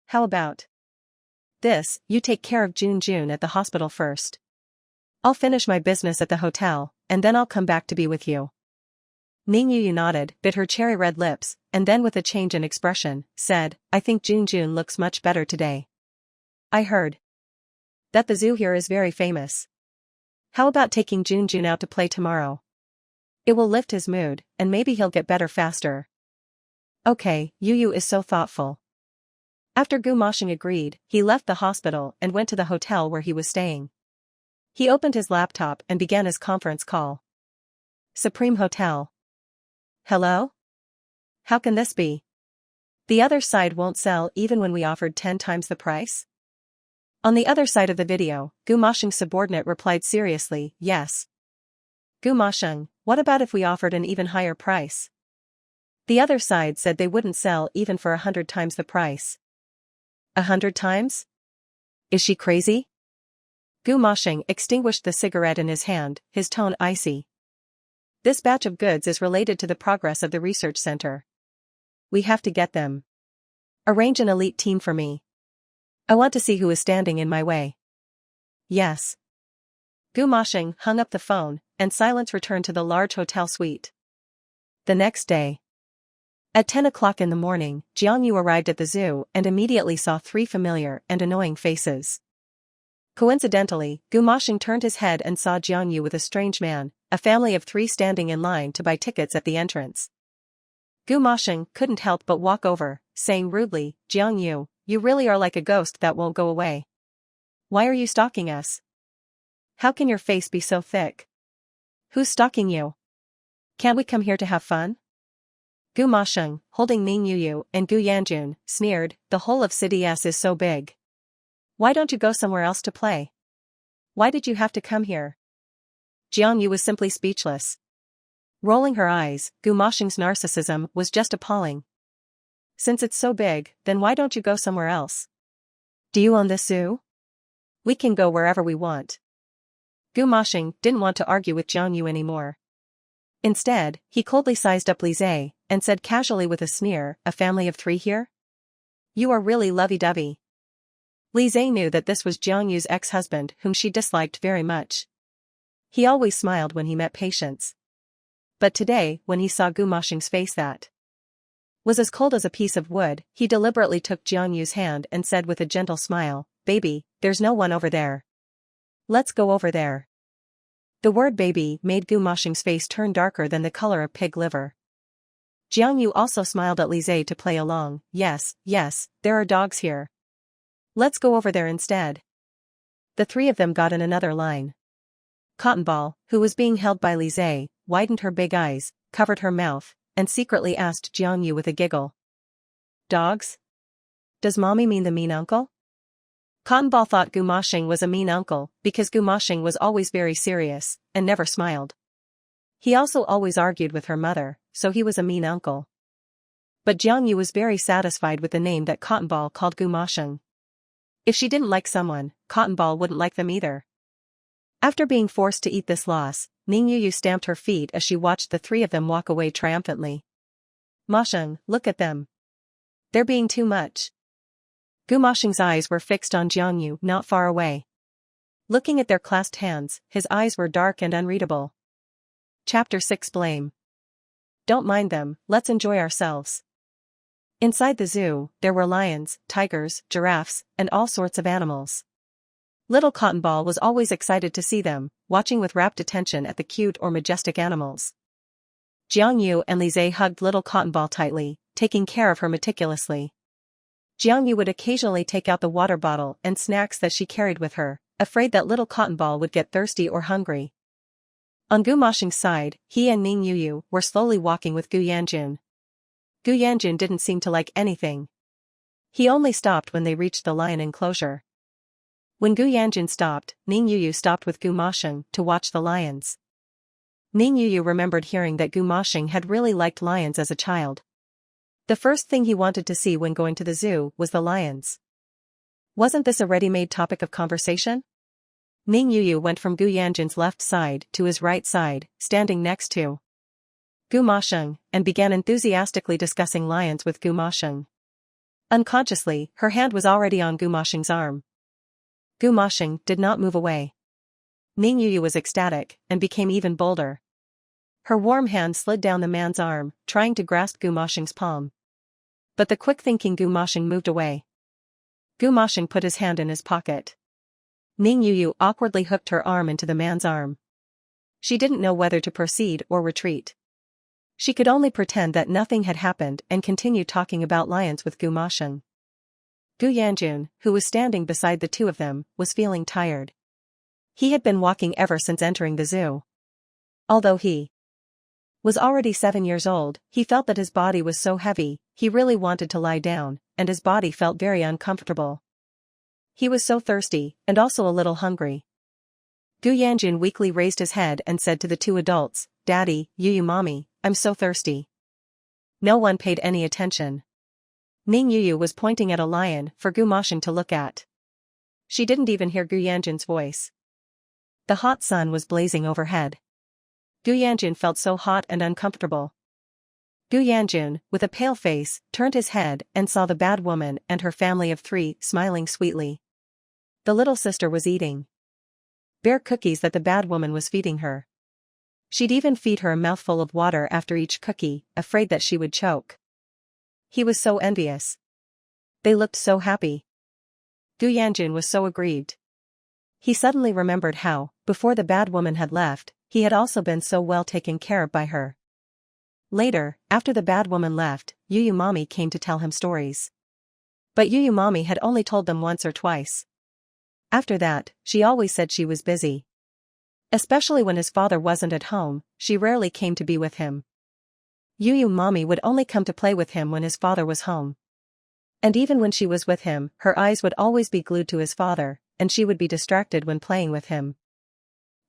How about this, you take care of Jun at the hospital first. I'll finish my business at the hotel, and then I'll come back to be with you. Ning Yu nodded, bit her cherry red lips, and then with a change in expression, said, I think Jun looks much better today. I heard that the zoo here is very famous. How about taking Jun out to play tomorrow? It will lift his mood, and maybe he'll get better faster. Okay, Yu is so thoughtful. After Gu Moshing agreed, he left the hospital and went to the hotel where he was staying. He opened his laptop and began his conference call. Supreme Hotel. Hello? How can this be? The other side won't sell even when we offered 10 times the price? On the other side of the video, Gu Moshing's subordinate replied seriously, yes. Gu Moshing, what about if we offered an even higher price? The other side said they wouldn't sell even for 100 times the price. 100 times? Is she crazy? Gu Moshing extinguished the cigarette in his hand, his tone icy. This batch of goods is related to the progress of the research center. We have to get them. Arrange an elite team for me. I want to see who is standing in my way. Yes. Gu Moshing hung up the phone, and silence returned to the large hotel suite. The next day. At 10 o'clock in the morning, Jiang Yu arrived at the zoo and immediately saw 3 familiar and annoying faces. Coincidentally, Gu Moshing turned his head and saw Jiang Yu with a strange man, a family of 3 standing in line to buy tickets at the entrance. Gu Moshing couldn't help but walk over, saying rudely, Jiang Yu, you really are like a ghost that won't go away. Why are you stalking us? How can your face be so thick? Who's stalking you? Can't we come here to have fun? Gu Moshing, holding Ning Yu and Gu Yanjun, sneered, the whole of City S is so big. Why don't you go somewhere else to play? Why did you have to come here? Jiang Yu was simply speechless. Rolling her eyes, Gu Moshing's narcissism was just appalling. Since it's so big, then why don't you go somewhere else? Do you own this zoo? We can go wherever we want. Gu Moshing didn't want to argue with Jiang Yu anymore. Instead, he coldly sized up Lise, and said casually with a sneer, a family of 3 here? You are really lovey-dovey. Lise knew that this was Jiang Yu's ex-husband whom she disliked very much. He always smiled when he met patients. But today, when he saw Gu Moshing's face that was as cold as a piece of wood, he deliberately took Jiang Yu's hand and said with a gentle smile, "Baby, there's no one over there. Let's go over there." The word baby made Gu Moshing's face turn darker than the color of pig liver. Jiang Yu also smiled at Lise to play along. Yes, there are dogs here. Let's go over there instead. The 3 of them got in another line. Cotton Ball, who was being held by Lise, widened her big eyes, covered her mouth, and secretly asked Jiang Yu with a giggle. Dogs? Does mommy mean the mean uncle? Cotton Ball thought Gu Moshing was a mean uncle because Gu Moshing was always very serious and never smiled. He also always argued with her mother, so he was a mean uncle. But Jiang Yu was very satisfied with the name that Cotton Ball called Gu Moshing. If she didn't like someone, Cotton Ball wouldn't like them either. After being forced to eat this loss, Ning Yu stamped her feet as she watched the 3 of them walk away triumphantly. Moshing, look at them. They're being too much. Gu Moshing's eyes were fixed on Jiang Yu not far away. Looking at their clasped hands, his eyes were dark and unreadable. Chapter 6 Blame. Don't mind them, let's enjoy ourselves. Inside the zoo, there were lions, tigers, giraffes, and all sorts of animals. Little Cotton Ball was always excited to see them, watching with rapt attention at the cute or majestic animals. Jiang Yu and Lise hugged Little Cotton Ball tightly, taking care of her meticulously. Jiang Yu would occasionally take out the water bottle and snacks that she carried with her, afraid that Little Cotton Ball would get thirsty or hungry. On Gu Moshing's side, he and Ning Yu were slowly walking with Gu Yanjun. Gu Yanjun didn't seem to like anything. He only stopped when they reached the lion enclosure. When Gu Yanjun stopped, Ning Yu stopped with Gu Moshing to watch the lions. Ning Yu remembered hearing that Gu Moshing had really liked lions as a child. The first thing he wanted to see when going to the zoo was the lions. Wasn't this a ready-made topic of conversation? Ning Yu went from Gu Yanjun's left side to his right side, standing next to Gu Moshing, and began enthusiastically discussing lions with Gu Moshing. Unconsciously, her hand was already on Gu Moshing's arm. Gu Moshing did not move away. Ning Yu was ecstatic, and became even bolder. Her warm hand slid down the man's arm, trying to grasp Gu Moshing's palm. But the quick-thinking Gu Moshing moved away. Gu Moshing put his hand in his pocket. Ning Yu awkwardly hooked her arm into the man's arm. She didn't know whether to proceed or retreat. She could only pretend that nothing had happened and continue talking about lions with Gu Moshing. Gu Yanjun, who was standing beside the 2 of them, was feeling tired. He had been walking ever since entering the zoo. Although he was already 7 years old, he felt that his body was so heavy, he really wanted to lie down, and his body felt very uncomfortable. He was so thirsty, and also a little hungry. Gu Yanjun weakly raised his head and said to the 2 adults, "Daddy, Yu Mommy, I'm so thirsty." No one paid any attention. Ning Yu was pointing at a lion for Gu Moshing to look at. She didn't even hear Gu Yanjun's voice. The hot sun was blazing overhead. Gu Yanjun felt so hot and uncomfortable. Gu Yanjun, with a pale face, turned his head and saw the bad woman and her family of 3 smiling sweetly. The little sister was eating bear cookies that the bad woman was feeding her. She'd even feed her a mouthful of water after each cookie, afraid that she would choke. He was so envious. They looked so happy. Gu Yanjun was so aggrieved. He suddenly remembered how, before the bad woman had left, he had also been so well taken care of by her. Later, after the bad woman left, Yu Mommy came to tell him stories. But Yu Mommy had only told them once or twice. After that, she always said she was busy. Especially when his father wasn't at home, she rarely came to be with him. Yu Mommy would only come to play with him when his father was home. And even when she was with him, her eyes would always be glued to his father, and she would be distracted when playing with him.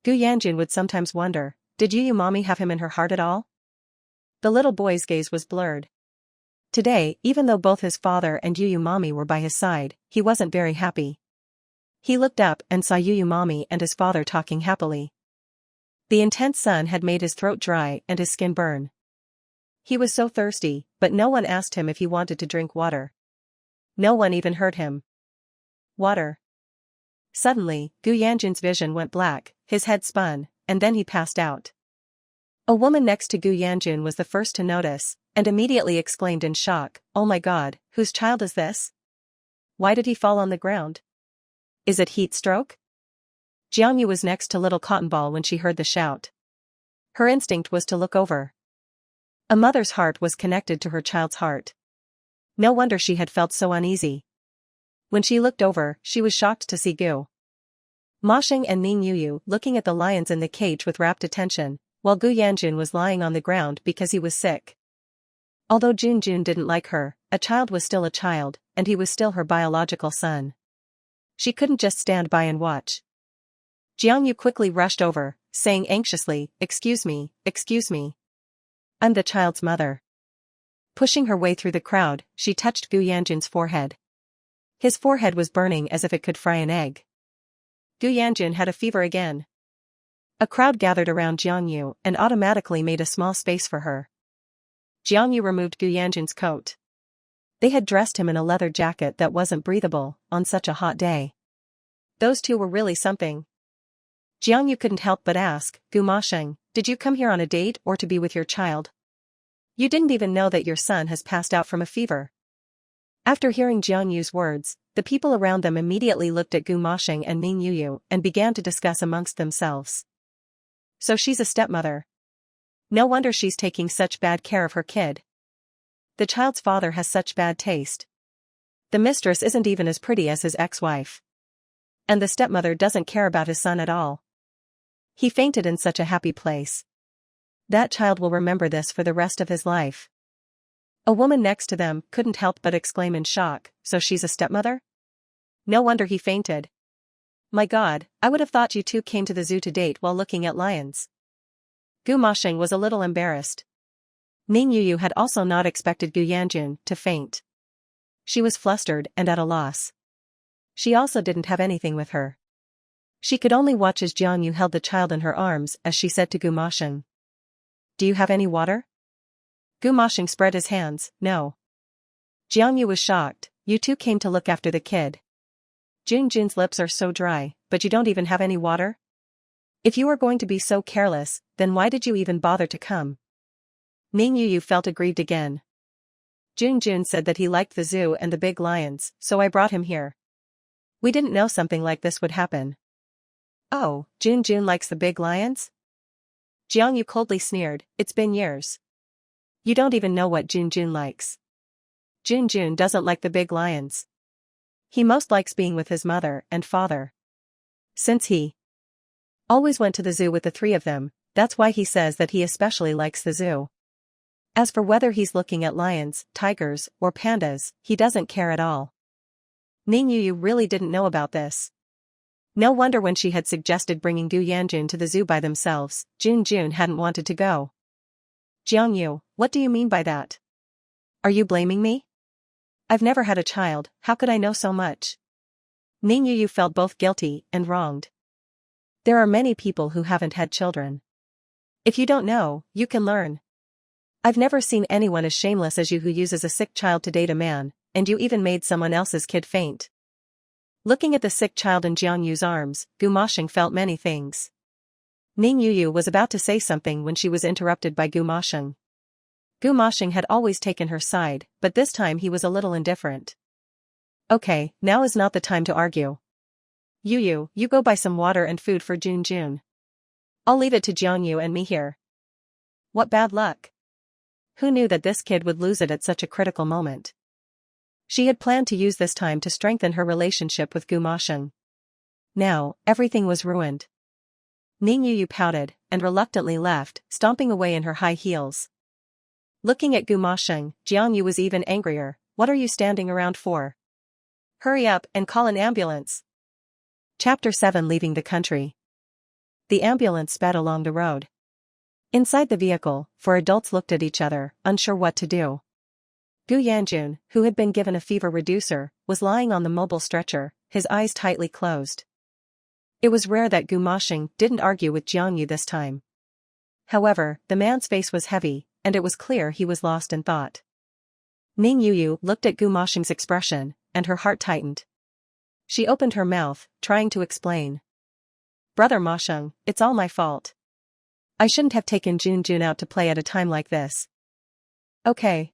Gu Yanjun would sometimes wonder, Did Yu mommy have him in her heart at all? The little boy's gaze was blurred. Today, even though both his father and Yu mommy were by his side, he wasn't very happy. He looked up and saw Yu mommy and his father talking happily. The intense sun had made his throat dry and his skin burn. He was so thirsty, but no one asked him if he wanted to drink water. No one even heard him. Water. Suddenly, Gu Yanjun's vision went black, his head spun, and then he passed out. A woman next to Gu Yanjun was the first to notice, and immediately exclaimed in shock, "Oh my God, whose child is this? Why did he fall on the ground? Is it heat stroke?" Jiang Yu was next to little Cotton Ball when she heard the shout. Her instinct was to look over. A mother's heart was connected to her child's heart. No wonder she had felt so uneasy. When she looked over, she was shocked to see Gu Moshing and Ning Yu looking at the lions in the cage with rapt attention, while Gu Yanjun was lying on the ground because he was sick. Although Junjun didn't like her, a child was still a child, and he was still her biological son. She couldn't just stand by and watch. Jiang Yu quickly rushed over, saying anxiously, excuse me. I'm the child's mother." Pushing her way through the crowd, she touched Gu Yanjun's forehead. His forehead was burning as if it could fry an egg. Gu Yanjun had a fever again. A crowd gathered around Jiang Yu and automatically made a small space for her. Jiang Yu removed Gu Yanjun's coat. They had dressed him in a leather jacket that wasn't breathable on such a hot day. Those two were really something. Jiang Yu couldn't help but ask, "Gu Mosheng, did you come here on a date or to be with your child? You didn't even know that your son has passed out from a fever." After hearing Jiang Yu's words, the people around them immediately looked at Gu Mosheng and Ning Yu and began to discuss amongst themselves. So she's a stepmother. No wonder she's taking such bad care of her kid. The child's father has such bad taste. The mistress isn't even as pretty as his ex-wife. And the stepmother doesn't care about his son at all. He fainted in such a happy place. That child will remember this for the rest of his life. A woman next to them couldn't help but exclaim in shock, "So she's a stepmother? No wonder he fainted. My God, I would have thought you two came to the zoo to date while looking at lions." Gu Mosheng was a little embarrassed. Ning Yu had also not expected Gu Yanjun to faint. She was flustered and at a loss. She also didn't have anything with her. She could only watch as Jiang Yu held the child in her arms as she said to Gu Mosheng, "Do you have any water?" Gu Mosheng spread his hands, "No." Jiang Yu was shocked. "You two came to look after the kid. Junjun's lips are so dry, but you don't even have any water? If you were going to be so careless, then why did you even bother to come?" Ning Yu felt aggrieved again. "Junjun said that he liked the zoo and the big lions, so I brought him here. We didn't know something like this would happen." "Oh, Junjun likes the big lions?" Jiang Yu coldly sneered, "It's been years. You don't even know what Junjun likes. Junjun doesn't like the big lions. He most likes being with his mother and father. Since he always went to the zoo with the three of them, that's why he says that he especially likes the zoo. As for whether he's looking at lions, tigers, or pandas, he doesn't care at all." Ning Yu really didn't know about this. No wonder when she had suggested bringing Gu Yanjun to the zoo by themselves, Junjun hadn't wanted to go. "Jiang Yu, what do you mean by that? Are you blaming me? I've never had a child, how could I know so much?" Ning Yu felt both guilty and wronged. There are many people who haven't had children. If you don't know, you can learn. I've never seen anyone as shameless as you who uses a sick child to date a man, and you even made someone else's kid faint. Looking at the sick child in Jiang Yu's arms, Gu Mosheng felt many things. Ning Yu was about to say something when she was interrupted by Gu Mosheng. Gu Mosheng had always taken her side, but this time he was a little indifferent. "Okay, now is not the time to argue. You go buy some water and food for Junjun. I'll leave it to Jiang Yu and me here." What bad luck. Who knew that this kid would lose it at such a critical moment? She had planned to use this time to strengthen her relationship with Gu Mosheng. Now, everything was ruined. Ning Yu pouted, and reluctantly left, stomping away in her high heels. Looking at Gu Mosheng, Jiang Yu was even angrier. "What are you standing around for? Hurry up and call an ambulance." Chapter 7 Leaving the country. The ambulance sped along the road. Inside the vehicle, four adults looked at each other, unsure what to do. Gu Yanjun, who had been given a fever reducer, was lying on the mobile stretcher, his eyes tightly closed. It was rare that Gu Moshing didn't argue with Jiang Yu this time. However, the man's face was heavy, and it was clear he was lost in thought. Ning Yu looked at Gu Moshing's expression, and her heart tightened. She opened her mouth, trying to explain. Brother Moshing, it's all my fault. I shouldn't have taken Jun out to play at a time like this. Okay.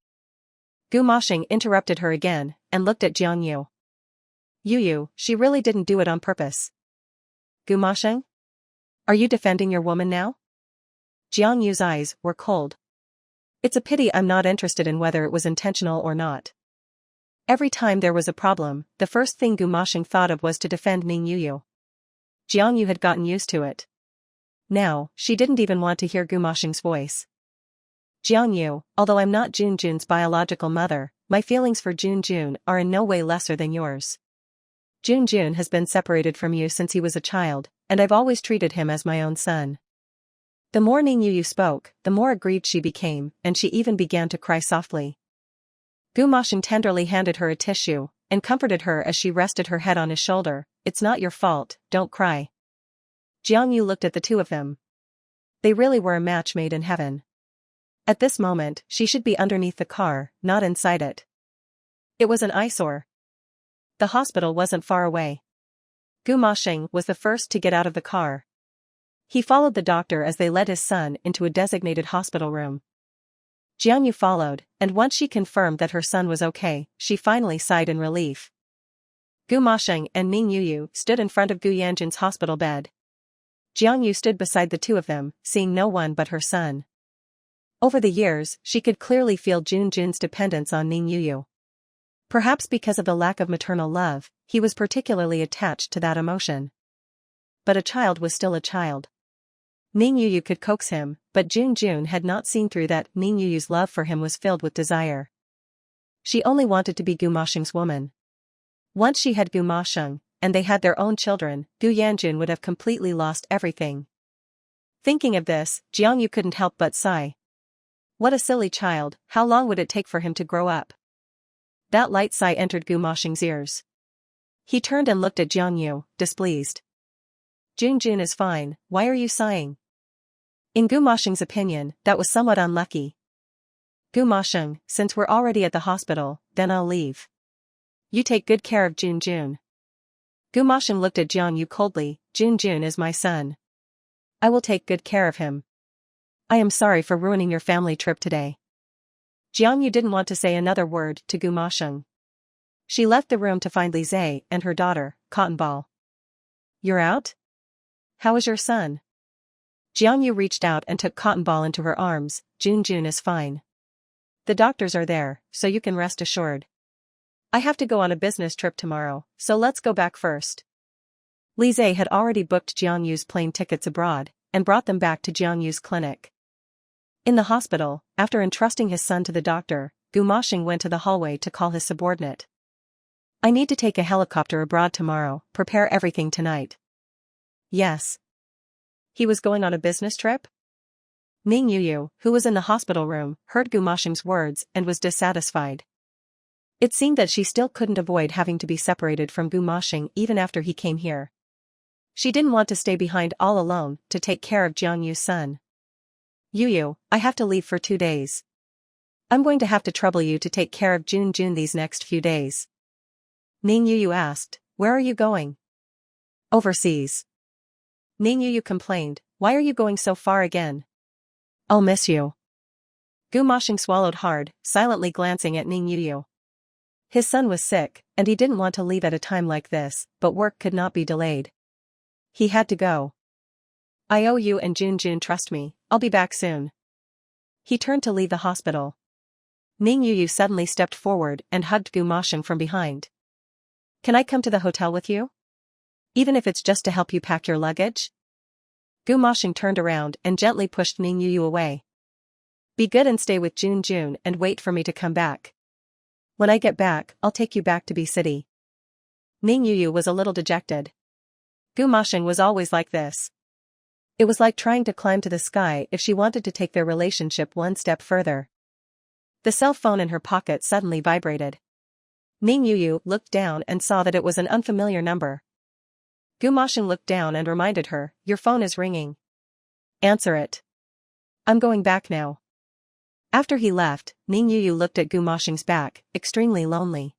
Gu Moshing interrupted her again, and looked at Jiang Yu. Yu, she really didn't do it on purpose. Gu Moshing? Are you defending your woman now? Jiang Yu's eyes were cold. It's a pity I'm not interested in whether it was intentional or not. Every time there was a problem, the first thing Gu Moshing thought of was to defend Ning Yu. Jiang Yu had gotten used to it. Now, she didn't even want to hear Gu Moshing's voice. Jiang Yu, although I'm not Jun's biological mother, my feelings for Jun are in no way lesser than yours. Jun has been separated from you since he was a child, and I've always treated him as my own son. The more Ning Yu spoke, the more aggrieved she became, and she even began to cry softly. Gu Moshing tenderly handed her a tissue, and comforted her as she rested her head on his shoulder. It's not your fault, don't cry. Jiang Yu looked at the two of them. They really were a match made in heaven. At this moment, she should be underneath the car, not inside it. It was an eyesore. The hospital wasn't far away. Gu Moshing was the first to get out of the car. He followed the doctor as they led his son into a designated hospital room. Jiang Yu followed, and once she confirmed that her son was okay, she finally sighed in relief. Gu Moshing and Ning Yu stood in front of Gu Yanjun's hospital bed. Jiang Yu stood beside the two of them, seeing no one but her son. Over the years, she could clearly feel Jun's dependence on Ning Yu. Perhaps because of the lack of maternal love, he was particularly attached to that emotion. But a child was still a child. Ning Yu could coax him, but Jun had not seen through that. Ning Yu's love for him was filled with desire. She only wanted to be Gu Moshing's woman. Once she had Gu Moshing, and they had their own children, Gu Yanjun would have completely lost everything. Thinking of this, Jiang Yu couldn't help but sigh. What a silly child, how long would it take for him to grow up? That light sigh entered Gu Moshing's ears. He turned and looked at Jiang Yu, displeased. Jun is fine, why are you sighing? In Gu Moshing's opinion, that was somewhat unlucky. Gu Moshing, since we're already at the hospital, then I'll leave. You take good care of Jun. Gu Moshing looked at Jiang Yu coldly. Jun is my son. I will take good care of him. I am sorry for ruining your family trip today. Jiang Yu didn't want to say another word to Gu Moshing. She left the room to find Li Zhe and her daughter, Cotton Ball. You're out? How is your son? Jiang Yu reached out and took Cotton Ball into her arms. Jun is fine. The doctors are there, so you can rest assured. I have to go on a business trip tomorrow, so let's go back first. Li Zhe had already booked Jiang Yu's plane tickets abroad, and brought them back to Jiang Yu's clinic. In the hospital, after entrusting his son to the doctor, Gu Moshing went to the hallway to call his subordinate. I need to take a helicopter abroad tomorrow, prepare everything tonight. Yes. He was going on a business trip? Ning Yu, who was in the hospital room, heard Gu Moshing's words and was dissatisfied. It seemed that she still couldn't avoid having to be separated from Gu Moshing even after he came here. She didn't want to stay behind all alone to take care of Jiang Yu's son. Yu, I have to leave for 2 days. I'm going to have to trouble you to take care of Jun these next few days. Ning Yu asked, where are you going? Overseas. Ning Yu complained, why are you going so far again? I'll miss you. Gu Moshing swallowed hard, silently glancing at Ning Yu. His son was sick, and he didn't want to leave at a time like this, but work could not be delayed. He had to go. I owe you and Jun trust me, I'll be back soon. He turned to leave the hospital. Ning Yu suddenly stepped forward and hugged Gu Moshing from behind. Can I come to the hotel with you? Even if it's just to help you pack your luggage? Gu Moshing turned around and gently pushed Ning Yu away. Be good and stay with Jun and wait for me to come back. When I get back, I'll take you back to B City. Ning Yu was a little dejected. Gu Moshing was always like this. It was like trying to climb to the sky if she wanted to take their relationship one step further. The cell phone in her pocket suddenly vibrated. Ning Yu looked down and saw that it was an unfamiliar number. Gu Mashing looked down and reminded her, "Your phone is ringing. Answer it. I'm going back now." After he left, Ning Yu looked at Gu Mashing's back, extremely lonely.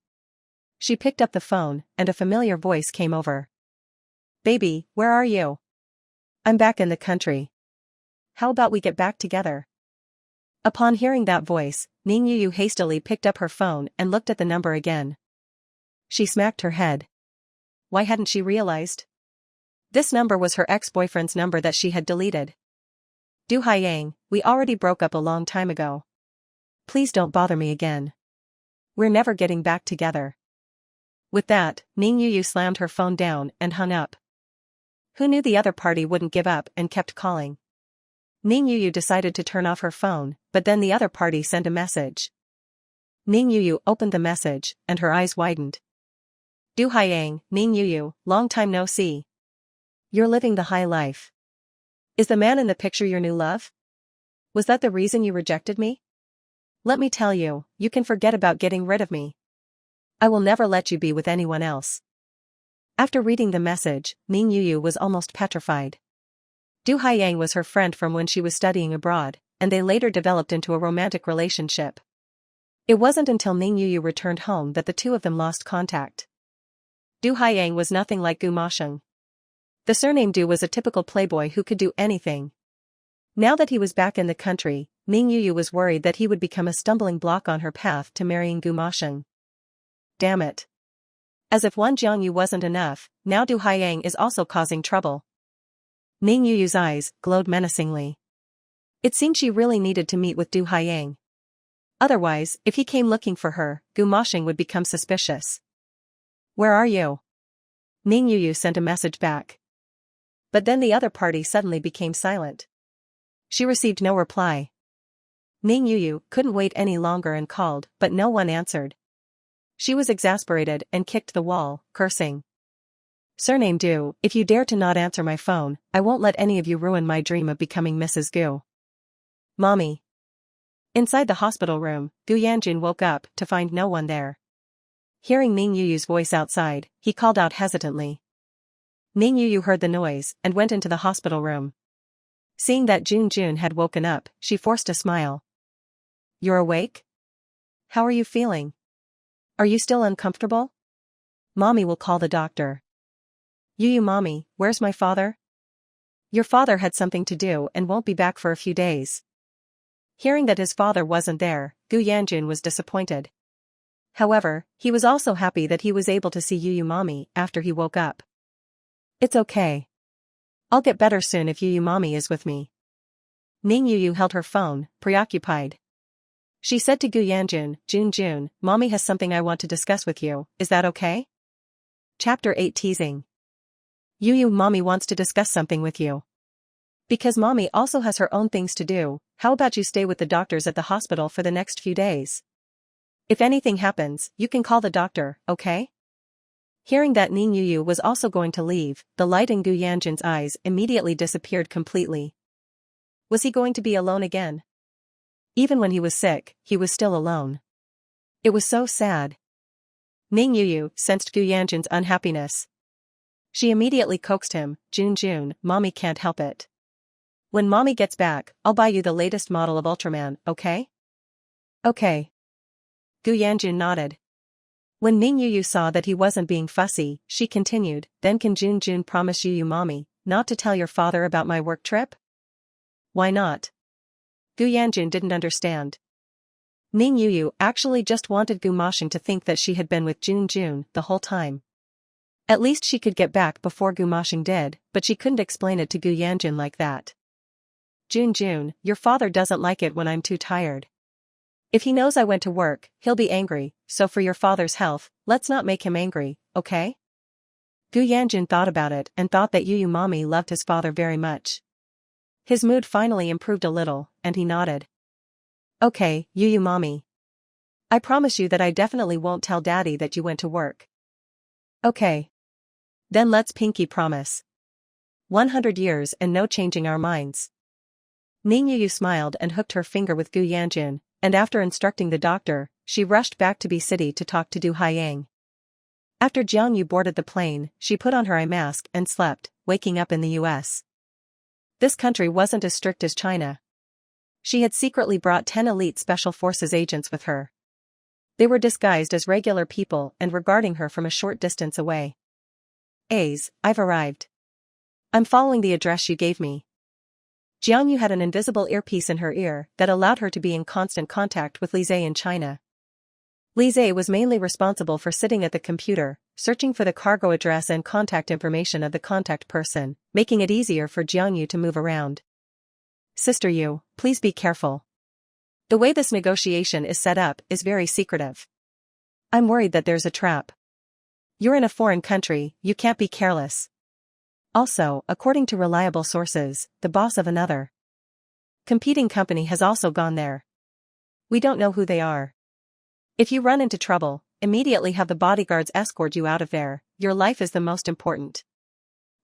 She picked up the phone, and a familiar voice came over. "Baby, where are you?" "I'm back in the country. How about we get back together?" Upon hearing that voice, Ning Yu hastily picked up her phone and looked at the number again. She smacked her head. Why hadn't she realized? This number was her ex-boyfriend's number that she had deleted. "Du Haiyang, we already broke up a long time ago. Please don't bother me again. We're never getting back together." With that, Ning Yu slammed her phone down and hung up. Who knew the other party wouldn't give up and kept calling? Ning Yu decided to turn off her phone, but then the other party sent a message. Ning Yu opened the message, and her eyes widened. "Du Haiyang, Ning Yu, long time no see. You're living the high life. Is the man in the picture your new love? Was that the reason you rejected me? Let me tell you, you can forget about getting rid of me. I will never let you be with anyone else." After reading the message, Ning Yu was almost petrified. Du Haiyang was her friend from when she was studying abroad, and they later developed into a romantic relationship. It wasn't until Ning Yu returned home that the two of them lost contact. Du Haiyang was nothing like Gu Masheng. The surname Du was a typical playboy who could do anything. Now that he was back in the country, Ning Yu was worried that he would become a stumbling block on her path to marrying Gu Masheng. Damn it. As if one Jiang Yu wasn't enough, now Du Haiyang is also causing trouble. Ning Yu's eyes glowed menacingly. It seemed she really needed to meet with Du Haiyang. Otherwise, if he came looking for her, Gu Masheng would become suspicious. "Where are you?" Ning Yu sent a message back. But then the other party suddenly became silent. She received no reply. Ning Yu couldn't wait any longer and called, but no one answered. She was exasperated and kicked the wall, cursing. "Surname Du, if you dare to not answer my phone, I won't let any of you ruin my dream of becoming Mrs. Gu." "Mommy." Inside the hospital room, Gu Yanjun woke up to find no one there. Hearing Ning Yu's voice outside, he called out hesitantly. Ning Yu heard the noise and went into the hospital room. Seeing that Jun had woken up, she forced a smile. "You're awake? How are you feeling? Are you still uncomfortable? Mommy will call the doctor." "Yu mommy, where's my father?" "Your father had something to do and won't be back for a few days." Hearing that his father wasn't there, Gu Yanjun was disappointed. However, he was also happy that he was able to see Yu mommy after he woke up. "It's okay. I'll get better soon if Yu mommy is with me." Ning Yu held her phone, preoccupied. She said to Gu Yanjun, Jun, "Mommy has something I want to discuss with you, is that okay?" Chapter 8 Teasing. Yu mommy wants to discuss something with you. Because mommy also has her own things to do, how about you stay with the doctors at the hospital for the next few days? If anything happens, you can call the doctor, okay? Hearing that Ning Yu was also going to leave, the light in Gu Yanjun's eyes immediately disappeared completely. Was he going to be alone again? Even when he was sick, he was still alone. It was so sad. Ning Yu sensed Gu Yanjun's unhappiness. She immediately coaxed him, Jun, mommy can't help it. When mommy gets back, I'll buy you the latest model of Ultraman, okay? Okay. Gu Yanjun nodded. When Ning Yu saw that he wasn't being fussy, she continued, "Then can Jun promise Yu mommy not to tell your father about my work trip?" "Why not?" Gu Yanjun didn't understand. Ning Yu actually just wanted Gu Mashing to think that she had been with Jun the whole time. At least she could get back before Gu Mashing did, but she couldn't explain it to Gu Yanjun like that. Jun, your father doesn't like it when I'm too tired. If he knows I went to work, he'll be angry, so for your father's health, let's not make him angry, okay?" Gu Yanjun thought about it and thought that Yu mommy loved his father very much. His mood finally improved a little, and he nodded. "Okay, Yu mommy. I promise you that I definitely won't tell daddy that you went to work." "Okay. Then let's pinky promise." 100 years and no changing our minds. Ning Yu smiled and hooked her finger with Gu Yanjun, and after instructing the doctor, she rushed back to B City to talk to Du Haiyang. After Jiang Yu boarded the plane, she put on her eye mask and slept, waking up in the US. This country wasn't as strict as China. She had secretly brought 10 elite special forces agents with her. They were disguised as regular people and were guarding her from a short distance away. I've arrived. I'm following the address you gave me. Jiang Yu had an invisible earpiece in her ear that allowed her to be in constant contact with Li Zhe in China. Li Zhe was mainly responsible for sitting at the computer, searching for the cargo address and contact information of the contact person, making it easier for Jiang Yu to move around. Sister Yu, please be careful. The way this negotiation is set up is very secretive. I'm worried that there's a trap. You're in a foreign country, you can't be careless. Also, according to reliable sources, the boss of another competing company has also gone there. We don't know who they are. If you run into trouble, immediately have the bodyguards escort you out of there. Your life is the most important.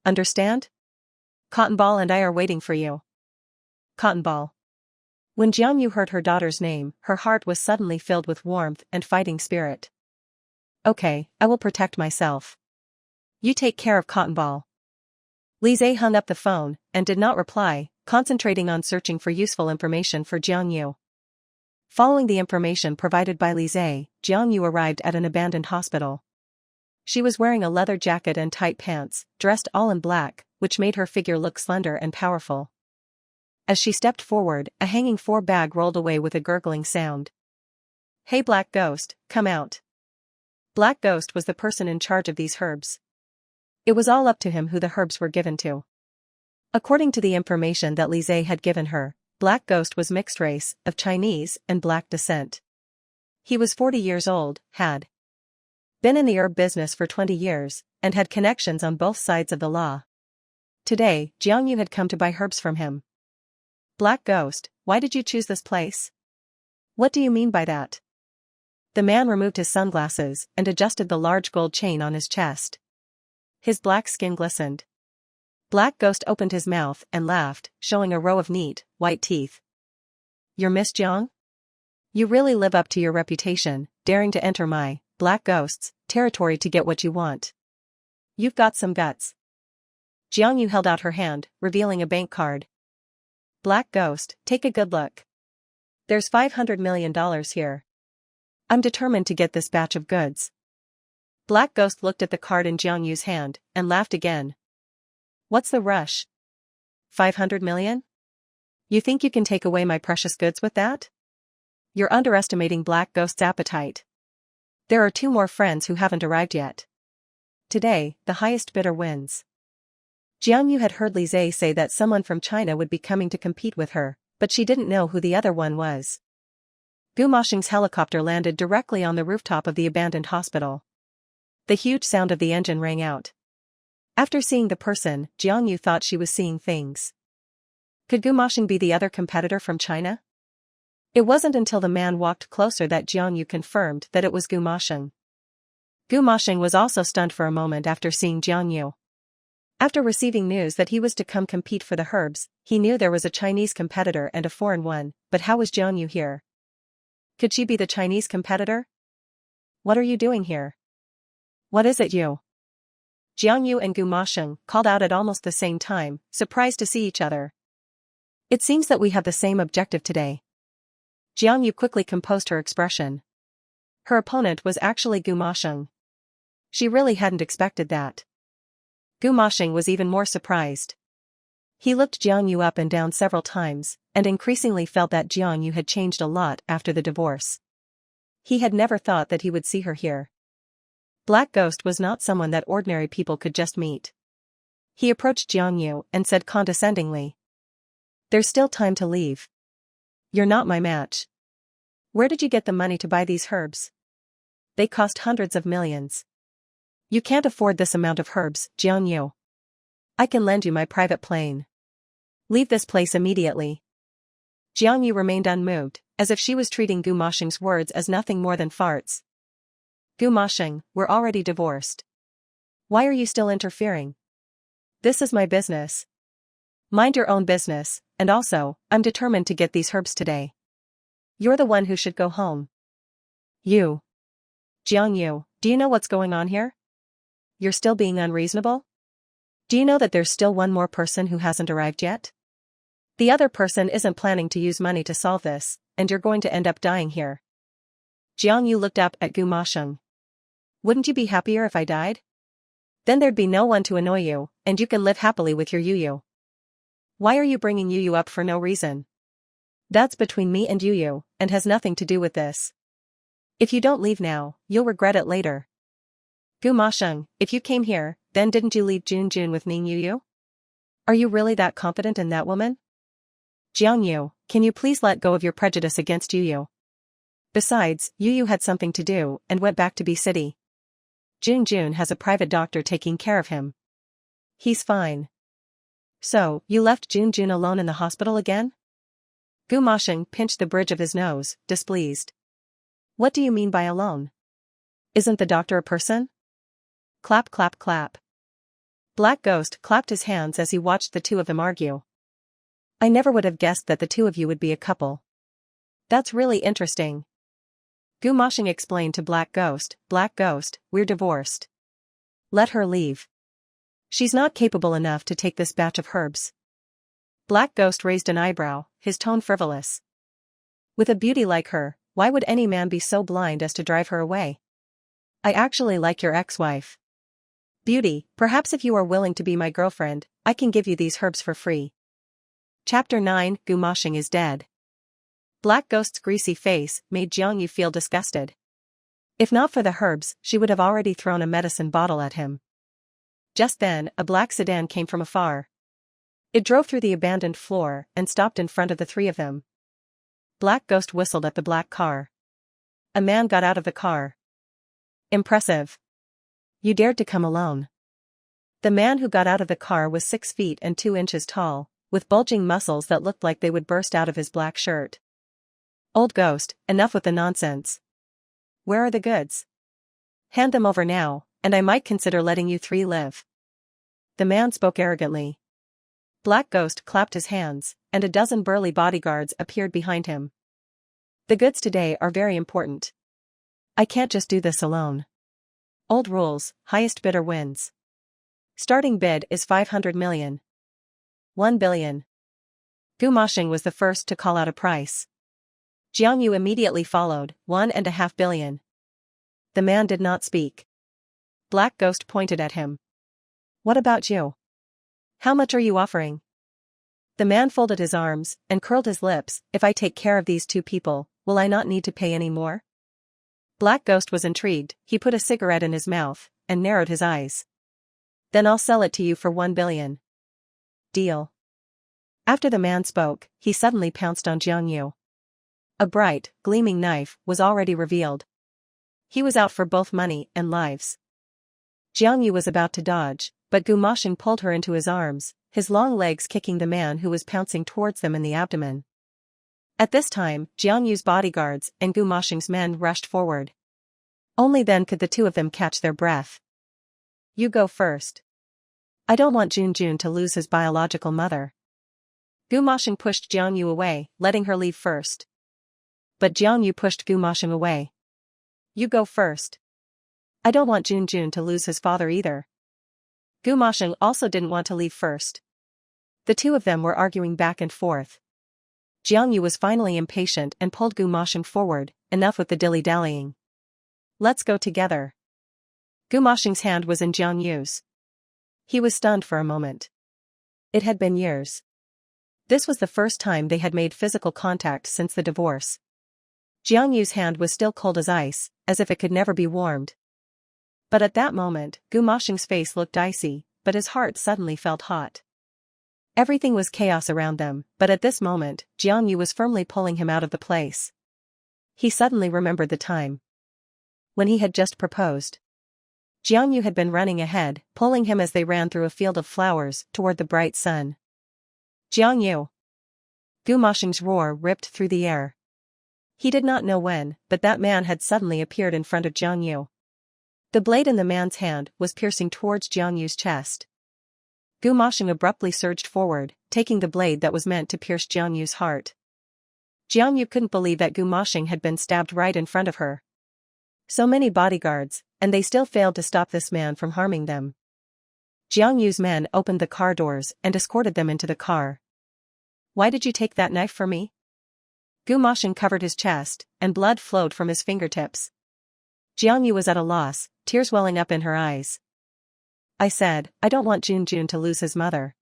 Understand? Cotton Ball and I are waiting for you. Cotton Ball. When Jiang Yu heard her daughter's name, her heart was suddenly filled with warmth and fighting spirit. Okay, I will protect myself. You take care of Cotton Ball. Li Zhe hung up the phone and did not reply, concentrating on searching for useful information for Jiang Yu. Following the information provided by Li Zhe, Jiang Yu arrived at an abandoned hospital. She was wearing a leather jacket and tight pants, dressed all in black, which made her figure look slender and powerful. As she stepped forward, a hanging 4 bag rolled away with a gurgling sound. Hey Black Ghost, come out. Black Ghost was the person in charge of these herbs. It was all up to him who the herbs were given to. According to the information that Li Zhe had given her, Black Ghost was mixed race, of Chinese and black descent. He was 40 years old, had been in the herb business for 20 years, and had connections on both sides of the law. Today, Jiang Yu had come to buy herbs from him. Black Ghost, why did you choose this place? What do you mean by that? The man removed his sunglasses and adjusted the large gold chain on his chest. His black skin glistened. Black Ghost opened his mouth and laughed, showing a row of neat, white teeth. You're Miss Jiang? You really live up to your reputation, daring to enter my, Black Ghost's, territory to get what you want. You've got some guts. Jiang Yu held out her hand, revealing a bank card. Black Ghost, take a good look. There's $500 million here. I'm determined to get this batch of goods. Black Ghost looked at the card in Jiang Yu's hand, and laughed again. What's the rush? 500 million? You think you can take away my precious goods with that? You're underestimating Black Ghost's appetite. There are 2 more friends who haven't arrived yet. Today, the highest bidder wins. Jiang Yu had heard Li Zhe say that someone from China would be coming to compete with her, but she didn't know who the other one was. Gu Moshing's helicopter landed directly on the rooftop of the abandoned hospital. The huge sound of the engine rang out. After seeing the person, Jiang Yu thought she was seeing things. Could Gu Moshing be the other competitor from China? It wasn't until the man walked closer that Jiang Yu confirmed that it was Gu Moshing. Gu Moshing was also stunned for a moment after seeing Jiang Yu. After receiving news that he was to come compete for the herbs, he knew there was a Chinese competitor and a foreign one, but how was Jiang Yu here? Could she be the Chinese competitor? What are you doing here? What is it you? Jiang Yu and Gu Moshing called out at almost the same time, surprised to see each other. It seems that we have the same objective today. Jiang Yu quickly composed her expression. Her opponent was actually Gu Moshing. She really hadn't expected that. Gu Moshing was even more surprised. He looked Jiang Yu up and down several times, and increasingly felt that Jiang Yu had changed a lot after the divorce. He had never thought that he would see her here. Black Ghost was not someone that ordinary people could just meet. He approached Jiang Yu and said condescendingly. There's still time to leave. You're not my match. Where did you get the money to buy these herbs? They cost hundreds of millions. You can't afford this amount of herbs, Jiang Yu. I can lend you my private plane. Leave this place immediately. Jiang Yu remained unmoved, as if she was treating Gu Moshing's words as nothing more than farts. Gu Moshing, we're already divorced. Why are you still interfering? This is my business. Mind your own business, and also, I'm determined to get these herbs today. You're the one who should go home. You. Jiang Yu, do you know what's going on here? You're still being unreasonable? Do you know that there's still one more person who hasn't arrived yet? The other person isn't planning to use money to solve this, and you're going to end up dying here. Jiang Yu looked up at Gu Masheng. Wouldn't you be happier if I died? Then there'd be no one to annoy you, and you can live happily with your Yu. Why are you bringing Yu up for no reason? That's between me and Yu, and has nothing to do with this. If you don't leave now, you'll regret it later. Gu Masheng, if you came here, then didn't you leave Jun with Ning Yu? Are you really that confident in that woman? Jiang Yu, can you please let go of your prejudice against Yu? Besides, Yu had something to do and went back to B City. Jun has a private doctor taking care of him. He's fine. So, you left Jun alone in the hospital again? Gu Masheng pinched the bridge of his nose, displeased. What do you mean by alone? Isn't the doctor a person? Clap clap clap. Black Ghost clapped his hands as he watched the two of them argue. I never would have guessed that the two of you would be a couple. That's really interesting. Gu Masheng explained to Black Ghost, we're divorced. Let her leave. She's not capable enough to take this batch of herbs. Black Ghost raised an eyebrow, his tone frivolous. With a beauty like her, why would any man be so blind as to drive her away? I actually like your ex-wife. Beauty, perhaps if you are willing to be my girlfriend, I can give you these herbs for free. Chapter 9, Gu Masheng is dead. Black Ghost's greasy face made Jiang Yu feel disgusted. If not for the herbs, she would have already thrown a medicine bottle at him. Just then, a black sedan came from afar. It drove through the abandoned floor and stopped in front of the three of them. Black Ghost whistled at the black car. A man got out of the car. Impressive. You dared to come alone. The man who got out of the car was 6 feet and 2 inches tall, with bulging muscles that looked like they would burst out of his black shirt. Old Ghost, enough with the nonsense. Where are the goods? Hand them over now, and I might consider letting you three live. The man spoke arrogantly. Black Ghost clapped his hands, and a dozen burly bodyguards appeared behind him. The goods today are very important. I can't just do this alone. Old rules, highest bidder wins. Starting bid is 500 million. 1 billion. Gu Masheng was the first to call out a price. Jiang Yu immediately followed, 1.5 billion. The man did not speak. Black Ghost pointed at him. What about you? How much are you offering? The man folded his arms and curled his lips. If I take care of these two people, will I not need to pay any more? Black Ghost was intrigued. He put a cigarette in his mouth and narrowed his eyes. Then I'll sell it to you for 1 billion. Deal. After the man spoke, he suddenly pounced on Jiang Yu. A bright, gleaming knife was already revealed. He was out for both money and lives. Jiang Yu was about to dodge, but Gu Masheng pulled her into his arms, his long legs kicking the man who was pouncing towards them in the abdomen. At this time, Jiang Yu's bodyguards and Gu Masheng's men rushed forward. Only then could the two of them catch their breath. You go first. I don't want Jun to lose his biological mother. Gu Masheng pushed Jiang Yu away, letting her leave first. But Jiang Yu pushed Gu Masheng away. You go first. I don't want Jun to lose his father either. Gu Masheng also didn't want to leave first. The two of them were arguing back and forth. Jiang Yu was finally impatient and pulled Gu Masheng forward. Enough with the dilly-dallying. Let's go together. Gu Masheng's hand was in Jiang Yu's. He was stunned for a moment. It had been years. This was the first time they had made physical contact since the divorce. Jiang Yu's hand was still cold as ice, as if it could never be warmed. But at that moment, Gu Masheng's face looked icy, but his heart suddenly felt hot. Everything was chaos around them, but at this moment, Jiang Yu was firmly pulling him out of the place. He suddenly remembered the time when he had just proposed. Jiang Yu had been running ahead, pulling him as they ran through a field of flowers toward the bright sun. Jiang Yu! Gu Masheng's roar ripped through the air. He did not know when, but that man had suddenly appeared in front of Jiang Yu. The blade in the man's hand was piercing towards Jiang Yu's chest. Gu Moshing abruptly surged forward, taking the blade that was meant to pierce Jiang Yu's heart. Jiang Yu couldn't believe that Gu Moshing had been stabbed right in front of her. So many bodyguards, and they still failed to stop this man from harming them. Jiang Yu's men opened the car doors and escorted them into the car. "Why did you take that knife for me?" Gu Moshing covered his chest, and blood flowed from his fingertips. Jiang Yu was at a loss, tears welling up in her eyes. "I said, I don't want Jun to lose his mother."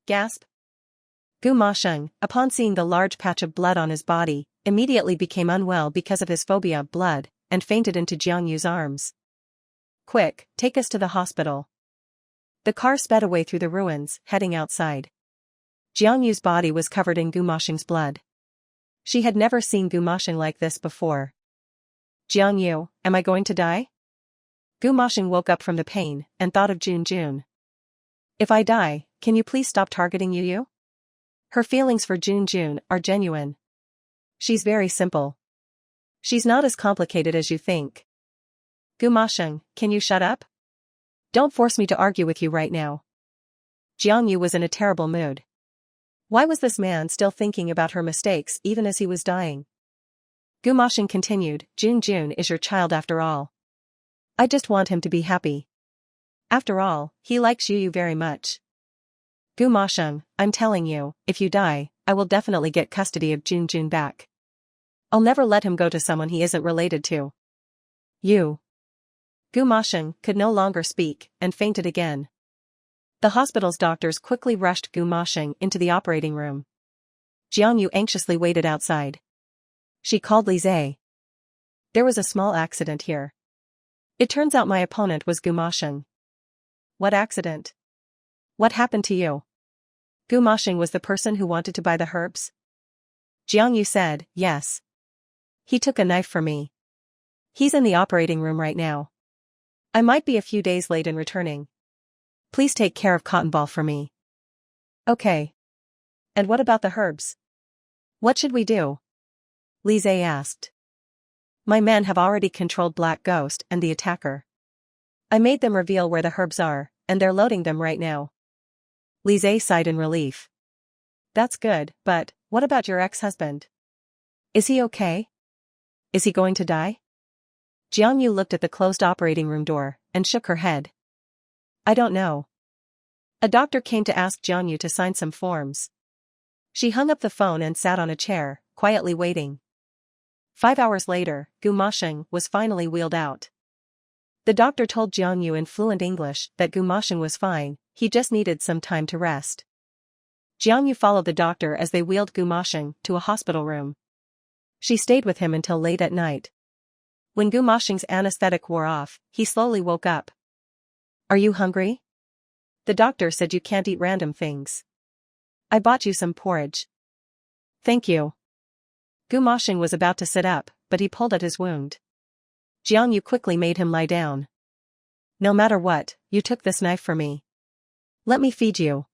Gasp. Gu Moshing, upon seeing the large patch of blood on his body, immediately became unwell because of his phobia of blood, and fainted into Jiang Yu's arms. "Quick, take us to the hospital." The car sped away through the ruins, heading outside. Jiang Yu's body was covered in Gu Moshing's blood. She had never seen Gu Moshing like this before. "Jiang Yu, am I going to die?" Gu Moshing woke up from the pain, and thought of Jun. "If I die, can you please stop targeting Yu? Her feelings for Jun are genuine. She's very simple. She's not as complicated as you think." "Gu Moshing, can you shut up? Don't force me to argue with you right now." Jiang Yu was in a terrible mood. Why was this man still thinking about her mistakes even as he was dying? Gu Moshing continued, Jun is your child after all. I just want him to be happy. After all, he likes Yu very much. Gu Moshing, I'm telling you, if you die, I will definitely get custody of Jun back. I'll never let him go to someone he isn't related to. You. Gu Moshing could no longer speak, and fainted again. The hospital's doctors quickly rushed Gu Moshing into the operating room. Jiang Yu anxiously waited outside. She called Li Zhe. There was a small accident here. It turns out my opponent was Gu Moshing. What accident? What happened to you? Gu Moshing was the person who wanted to buy the herbs? Jiang Yu said, yes. He took a knife for me. He's in the operating room right now. I might be a few days late in returning. Please take care of Cotton Ball for me. Okay. And what about the herbs? What should we do? Li Zhe asked. My men have already controlled Black Ghost and the attacker. I made them reveal where the herbs are, and they're loading them right now. Li Zhe sighed in relief. That's good, but what about your ex-husband? Is he okay? Is he going to die? Jiang Yu looked at the closed operating room door, and shook her head. I don't know. A doctor came to ask Jiang Yu to sign some forms. She hung up the phone and sat on a chair, quietly waiting. 5 hours later, Gu Moshing was finally wheeled out. The doctor told Jiang Yu in fluent English that Gu Moshing was fine, he just needed some time to rest. Jiang Yu followed the doctor as they wheeled Gu Moshing to a hospital room. She stayed with him until late at night. When Gu Moshing's anesthetic wore off, he slowly woke up. Are you hungry? The doctor said you can't eat random things. I bought you some porridge. Thank you. Gu Moshing was about to sit up, but he pulled at his wound. Jiang Yu quickly made him lie down. No matter what, you took this knife for me. Let me feed you.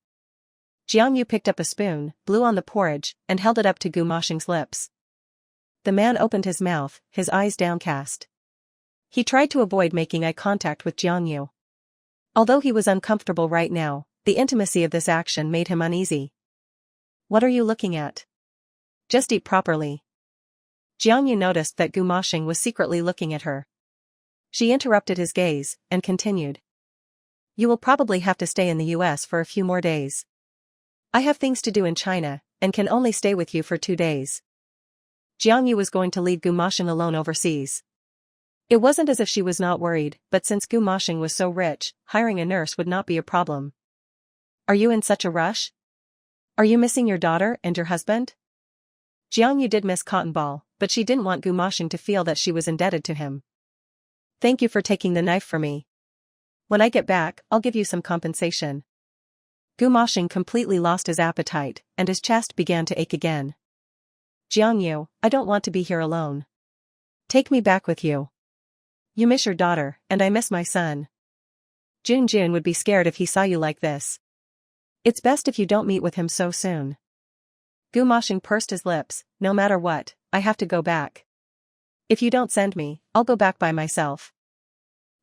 Jiang Yu picked up a spoon, blew on the porridge, and held it up to Gu Moshing's lips. The man opened his mouth, his eyes downcast. He tried to avoid making eye contact with Jiang Yu. Although he was uncomfortable right now, the intimacy of this action made him uneasy. What are you looking at? Just eat properly. Jiang Yu noticed that Gu Moshing was secretly looking at her. She interrupted his gaze, and continued. You will probably have to stay in the US for a few more days. I have things to do in China, and can only stay with you for 2 days. Jiang Yu was going to leave Gu Moshing alone overseas. It wasn't as if she was not worried, but since Gu Moshing was so rich, hiring a nurse would not be a problem. Are you in such a rush? Are you missing your daughter and your husband? Jiang Yu did miss Cotton Ball, but she didn't want Gu Moshing to feel that she was indebted to him. Thank you for taking the knife for me. When I get back, I'll give you some compensation. Gu Moshing completely lost his appetite, and his chest began to ache again. Jiang Yu, I don't want to be here alone. Take me back with you. You miss your daughter, and I miss my son. Jun would be scared if he saw you like this. It's best if you don't meet with him so soon. Gu Moshing pursed his lips, no matter what, I have to go back. If you don't send me, I'll go back by myself.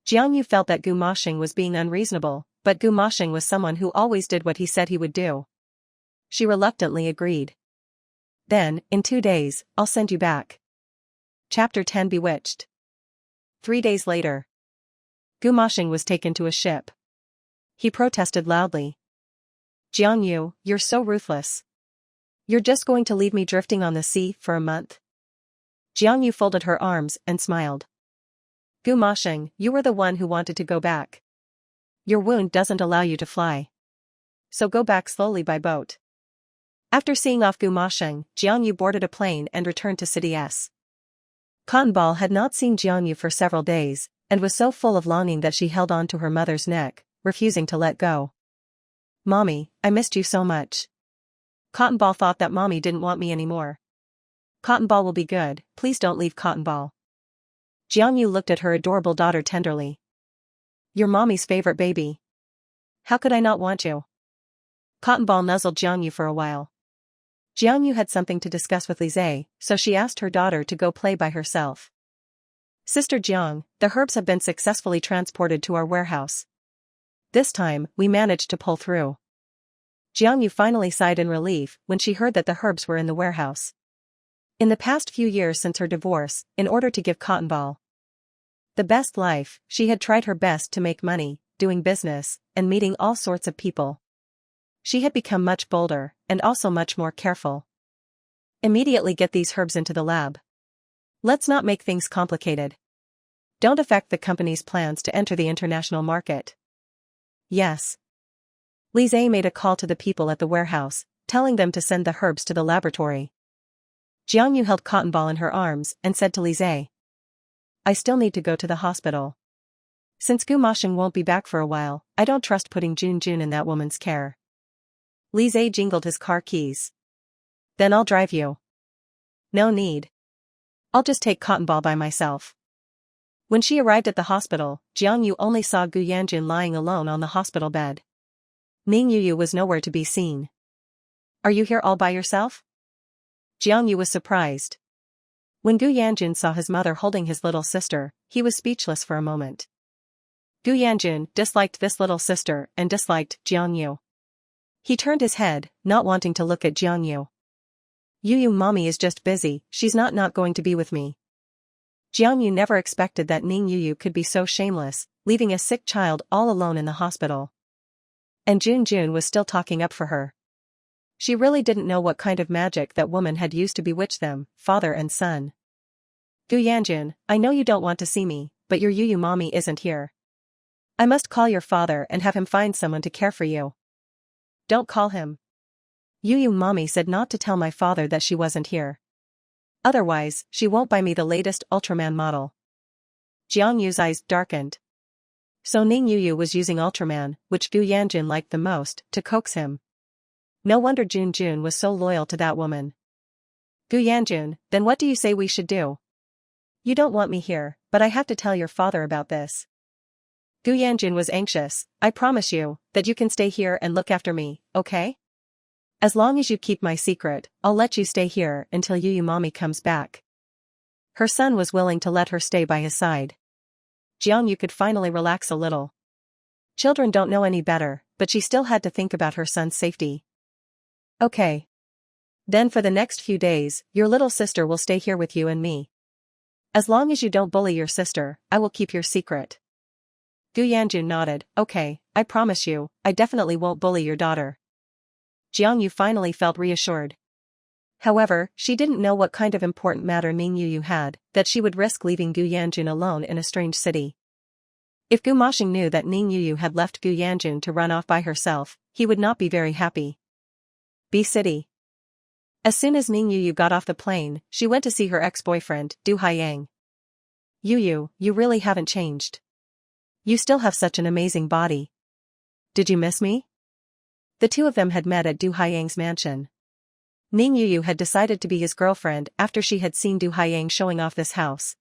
Jiang Yu felt that Gu Moshing was being unreasonable, but Gu Mashing was someone who always did what he said he would do. She reluctantly agreed. Then, in 2 days, I'll send you back. Chapter 10 Bewitched. 3 days later. Gu Mashing was taken to a ship. He protested loudly. Jiang Yu, you're so ruthless. You're just going to leave me drifting on the sea for a month? Jiang Yu folded her arms and smiled. Gu Mashing, you were the one who wanted to go back. Your wound doesn't allow you to fly. So go back slowly by boat. After seeing off Gu Mashing, Jiang Yu boarded a plane and returned to City S. Cotton Ball had not seen Jiang Yu for several days, and was so full of longing that she held on to her mother's neck, refusing to let go. Mommy, I missed you so much. Cotton Ball thought that Mommy didn't want me anymore. Cotton Ball will be good, please don't leave Cotton Ball. Jiang Yu looked at her adorable daughter tenderly. You're Mommy's favorite baby. How could I not want you? Cotton Ball nuzzled Jiang Yu for a while. Jiang Yu had something to discuss with Lise, so she asked her daughter to go play by herself. Sister Jiang, the herbs have been successfully transported to our warehouse. This time, we managed to pull through. Jiang Yu finally sighed in relief when she heard that the herbs were in the warehouse. In the past few years since her divorce, in order to give Cotton Ball the best life, she had tried her best to make money, doing business, and meeting all sorts of people. She had become much bolder, and also much more careful. Immediately get these herbs into the lab. Let's not make things complicated. Don't affect the company's plans to enter the international market. Yes. Lise made a call to the people at the warehouse, telling them to send the herbs to the laboratory. Jiang Yu held Cotton Ball in her arms and said to Lise, I still need to go to the hospital. Since Gu Mashing won't be back for a while, I don't trust putting Jun Jun in that woman's care. Lise jingled his car keys. Then I'll drive you. No need. I'll just take Cotton Ball by myself. When she arrived at the hospital, Jiang Yu only saw Gu Yanjun lying alone on the hospital bed. Ning Yuyu was nowhere to be seen. Are you here all by yourself? Jiang Yu was surprised. When Gu Yanjun saw his mother holding his little sister, he was speechless for a moment. Gu Yanjun disliked this little sister and disliked Jiang Yu. He turned his head, not wanting to look at Jiang Yu. Yu mommy is just busy, she's not going to be with me. Jiang Yu never expected that Ning Yuyu could be so shameless, leaving a sick child all alone in the hospital. And Jun Jun was still talking up for her. She really didn't know what kind of magic that woman had used to bewitch them, father and son. Gu Yanjun, I know you don't want to see me, but your Yuyu mommy isn't here. I must call your father and have him find someone to care for you. Don't call him. Yuyu mommy said not to tell my father that she wasn't here. Otherwise, she won't buy me the latest Ultraman model. Jiang Yu's eyes darkened. So Ning Yuyu was using Ultraman, which Gu Yanjun liked the most, to coax him. No wonder Jun Jun was so loyal to that woman. Gu Yanjun, then what do you say we should do? You don't want me here, but I have to tell your father about this. Gu Yanjun was anxious. I promise you, that you can stay here and look after me, okay? As long as you keep my secret, I'll let you stay here until Yuyu mommy comes back. Her son was willing to let her stay by his side. Jiang Yu could finally relax a little. Children don't know any better, but she still had to think about her son's safety. Okay. Then for the next few days, your little sister will stay here with you and me. As long as you don't bully your sister, I will keep your secret. Gu Yanjun nodded, okay, I promise you, I definitely won't bully your daughter. Jiang Yu finally felt reassured. However, she didn't know what kind of important matter Ning Yuyu had, that she would risk leaving Gu Yanjun alone in a strange city. If Gu Mashing knew that Ning Yuyu had left Gu Yanjun to run off by herself, he would not be very happy. B City. As soon as Ning Yuyu got off the plane, she went to see her ex-boyfriend, Du Haiyang. Yuyu, you really haven't changed. You still have such an amazing body. Did you miss me? The two of them had met at Du Haiyang's mansion. Ning Yuyu had decided to be his girlfriend after she had seen Du Haiyang showing off this house.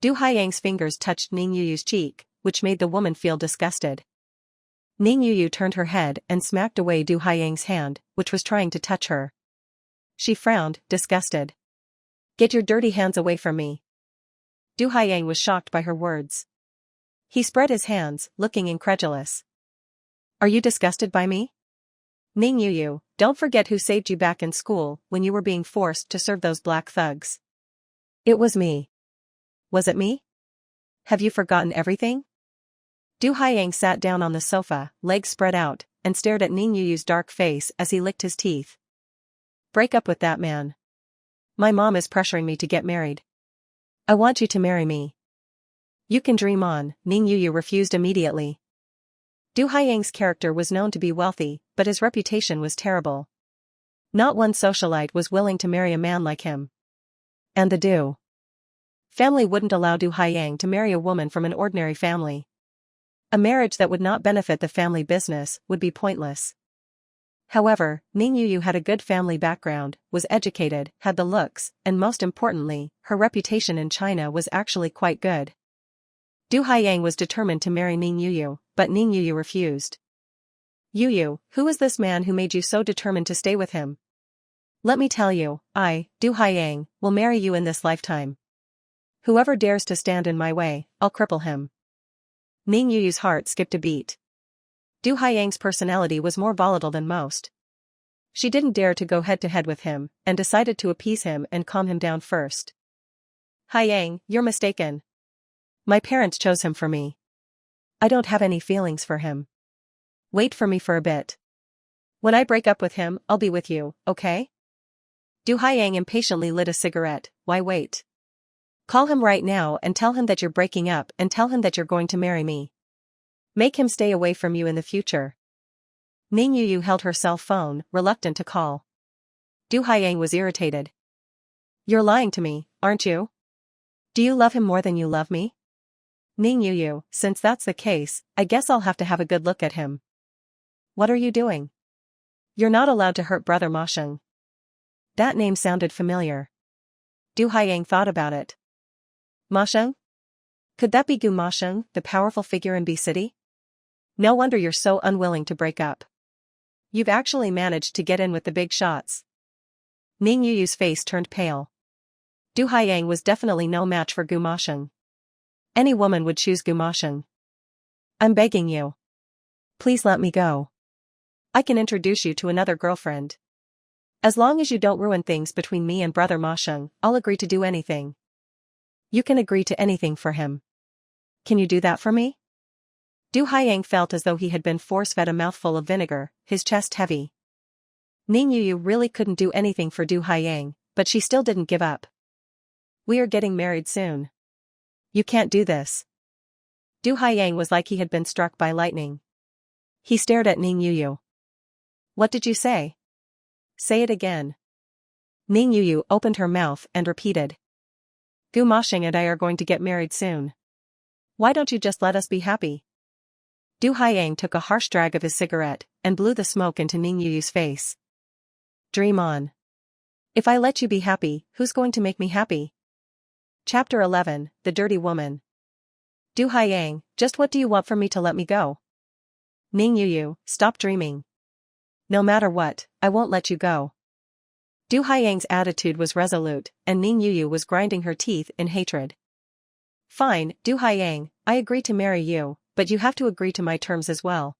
Du Haiyang's fingers touched Ning Yuyu's cheek, which made the woman feel disgusted. Ning Yuyu turned her head and smacked away Du Haiyang's hand, which was trying to touch her. She frowned, disgusted. Get your dirty hands away from me. Du Haiyang was shocked by her words. He spread his hands, looking incredulous. Are you disgusted by me? Ning Yu, don't forget who saved you back in school when you were being forced to serve those black thugs. It was me. Was it me? Have you forgotten everything? Du Haiyang sat down on the sofa, legs spread out, and stared at Ning Yu's dark face as he licked his teeth. Break up with that man. My mom is pressuring me to get married. I want you to marry me. You can dream on, Ning Yu refused immediately. Du Haiyang's character was known to be wealthy, but his reputation was terrible. Not one socialite was willing to marry a man like him. And the Du family wouldn't allow Du Haiyang to marry a woman from an ordinary family. A marriage that would not benefit the family business would be pointless. However, Ning Yu had a good family background, was educated, had the looks, and most importantly, her reputation in China was actually quite good. Du Haiyang was determined to marry Ning Yu, but Ning Yu refused. Yu, who is this man who made you so determined to stay with him? Let me tell you, I, Du Haiyang, will marry you in this lifetime. Whoever dares to stand in my way, I'll cripple him. Ning Yu's heart skipped a beat. Du Haiyang's personality was more volatile than most. She didn't dare to go head-to-head with him, and decided to appease him and calm him down first. Haiyang, you're mistaken. My parents chose him for me. I don't have any feelings for him. Wait for me for a bit. When I break up with him, I'll be with you, okay? Du Haiyang impatiently lit a cigarette. Why wait? Call him right now and tell him that you're breaking up and tell him that you're going to marry me. Make him stay away from you in the future. Ning Yu held her cell phone, reluctant to call. Du Haiyang was irritated. You're lying to me, aren't you? Do you love him more than you love me? Ning Yu, since that's the case, I guess I'll have to have a good look at him. What are you doing? You're not allowed to hurt Brother Ma Sheng. That name sounded familiar. Du Haiyang thought about it. Ma Sheng? Could that be Gu Ma Sheng, the powerful figure in B City? No wonder you're so unwilling to break up. You've actually managed to get in with the big shots. Ning Yu's face turned pale. Du Haiyang was definitely no match for Gu Ma Sheng. Any woman would choose Gu Ma Sheng. I'm begging you. Please let me go. I can introduce you to another girlfriend. As long as you don't ruin things between me and Brother Ma Sheng, I'll agree to do anything. You can agree to anything for him. Can you do that for me? Du Haiyang felt as though he had been force-fed a mouthful of vinegar, his chest heavy. Ning Yu really couldn't do anything for Du Haiyang, but she still didn't give up. We are getting married soon. You can't do this. Du Haiyang was like he had been struck by lightning. He stared at Ning Yu. What did you say? Say it again. Ning Yu opened her mouth and repeated. Gu Ma Sheng and I are going to get married soon. Why don't you just let us be happy? Du Haiyang took a harsh drag of his cigarette and blew the smoke into Ning Yu's face. Dream on. If I let you be happy, who's going to make me happy? Chapter 11, The Dirty Woman. Du Haiyang, just what do you want from me to let me go? Ning Yu, stop dreaming. No matter what, I won't let you go. Du Haiyang's attitude was resolute, and Ning Yu was grinding her teeth in hatred. Fine, Du Haiyang, I agree to marry you, but you have to agree to my terms as well.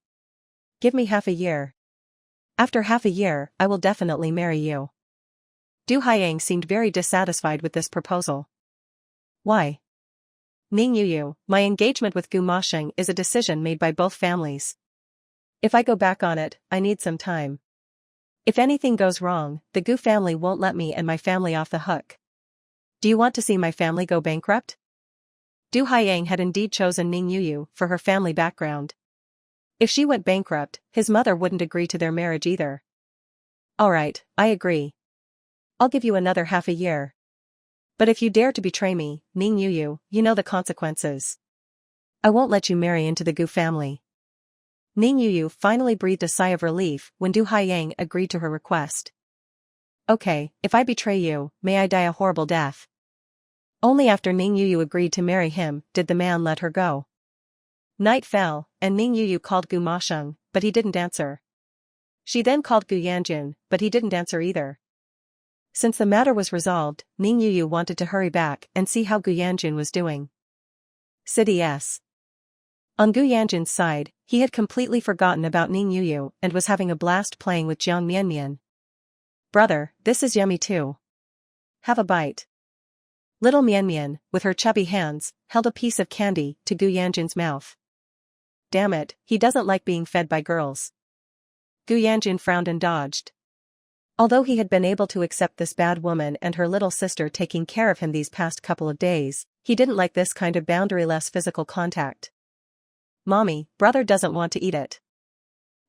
Give me half a year. After half a year, I will definitely marry you. Du Haiyang seemed very dissatisfied with this proposal. Why? Ning Yu, my engagement with Gu Ma Sheng is a decision made by both families. If I go back on it, I need some time. If anything goes wrong, the Gu family won't let me and my family off the hook. Do you want to see my family go bankrupt? Du Haiyang had indeed chosen Ning Yu for her family background. If she went bankrupt, his mother wouldn't agree to their marriage either. Alright, I agree. I'll give you another half a year. But if you dare to betray me, Ning Yu, you know the consequences. I won't let you marry into the Gu family. Ning Yu finally breathed a sigh of relief when Du Haiyang agreed to her request. Okay, if I betray you, may I die a horrible death. Only after Ning Yu agreed to marry him did the man let her go. Night fell, and Ning Yu called Gu Ma Sheng, but he didn't answer. She then called Gu Yanjun, but he didn't answer either. Since the matter was resolved, Ning Yu wanted to hurry back and see how Gu Yanjun was doing. City S. On Gu Yanjin's side, he had completely forgotten about Ning Yu and was having a blast playing with Jiang Mianmian. "Brother, this is yummy too. Have a bite." Little Mianmian, with her chubby hands, held a piece of candy to Gu Yanjin's mouth. Damn it, he doesn't like being fed by girls. Gu Yanjin frowned and dodged. Although he had been able to accept this bad woman and her little sister taking care of him these past couple of days, he didn't like this kind of boundaryless physical contact. "Mommy, brother doesn't want to eat it."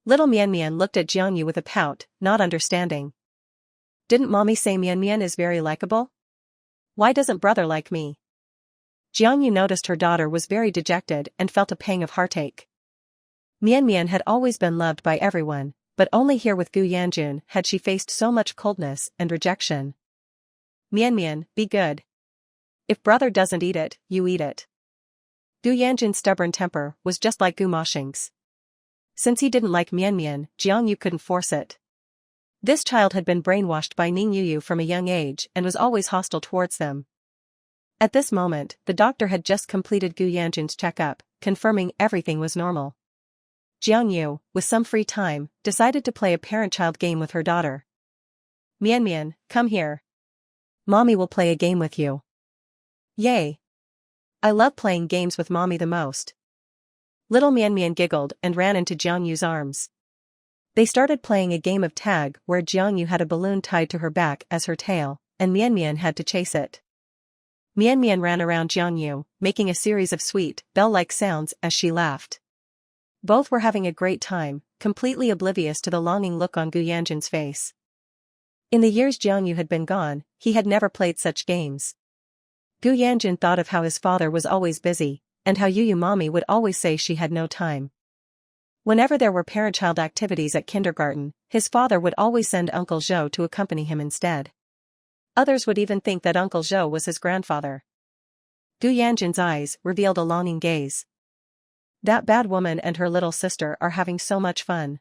Little Mianmian looked at Jiang Yu with a pout, not understanding. "Didn't mommy say Mianmian is very likable? Why doesn't brother like me?" Jiang Yu noticed her daughter was very dejected and felt a pang of heartache. Mianmian had always been loved by everyone, but only here with Gu Yanjun had she faced so much coldness and rejection. "Mianmian, be good. If brother doesn't eat it, you eat it." Gu Yanjin's stubborn temper was just like Gu Moshing's. Since he didn't like Mianmian, Jiang Yu couldn't force it. This child had been brainwashed by Ning Yu from a young age and was always hostile towards them. At this moment, the doctor had just completed Gu Yanjin's checkup, confirming everything was normal. Jiang Yu, with some free time, decided to play a parent-child game with her daughter. "Mianmian, come here. Mommy will play a game with you." "Yay. I love playing games with mommy the most." Little Mianmian giggled and ran into Jiang Yu's arms. They started playing a game of tag where Jiang Yu had a balloon tied to her back as her tail, and Mianmian had to chase it. Mianmian ran around Jiang Yu, making a series of sweet, bell-like sounds as she laughed. Both were having a great time, completely oblivious to the longing look on Gu Yanjin's face. In the years Jiang Yu had been gone, he had never played such games. Gu Yanjin thought of how his father was always busy, and how Yu mommy would always say she had no time. Whenever there were parent-child activities at kindergarten, his father would always send Uncle Zhou to accompany him instead. Others would even think that Uncle Zhou was his grandfather. Gu Yanjin's eyes revealed a longing gaze. That bad woman and her little sister are having so much fun.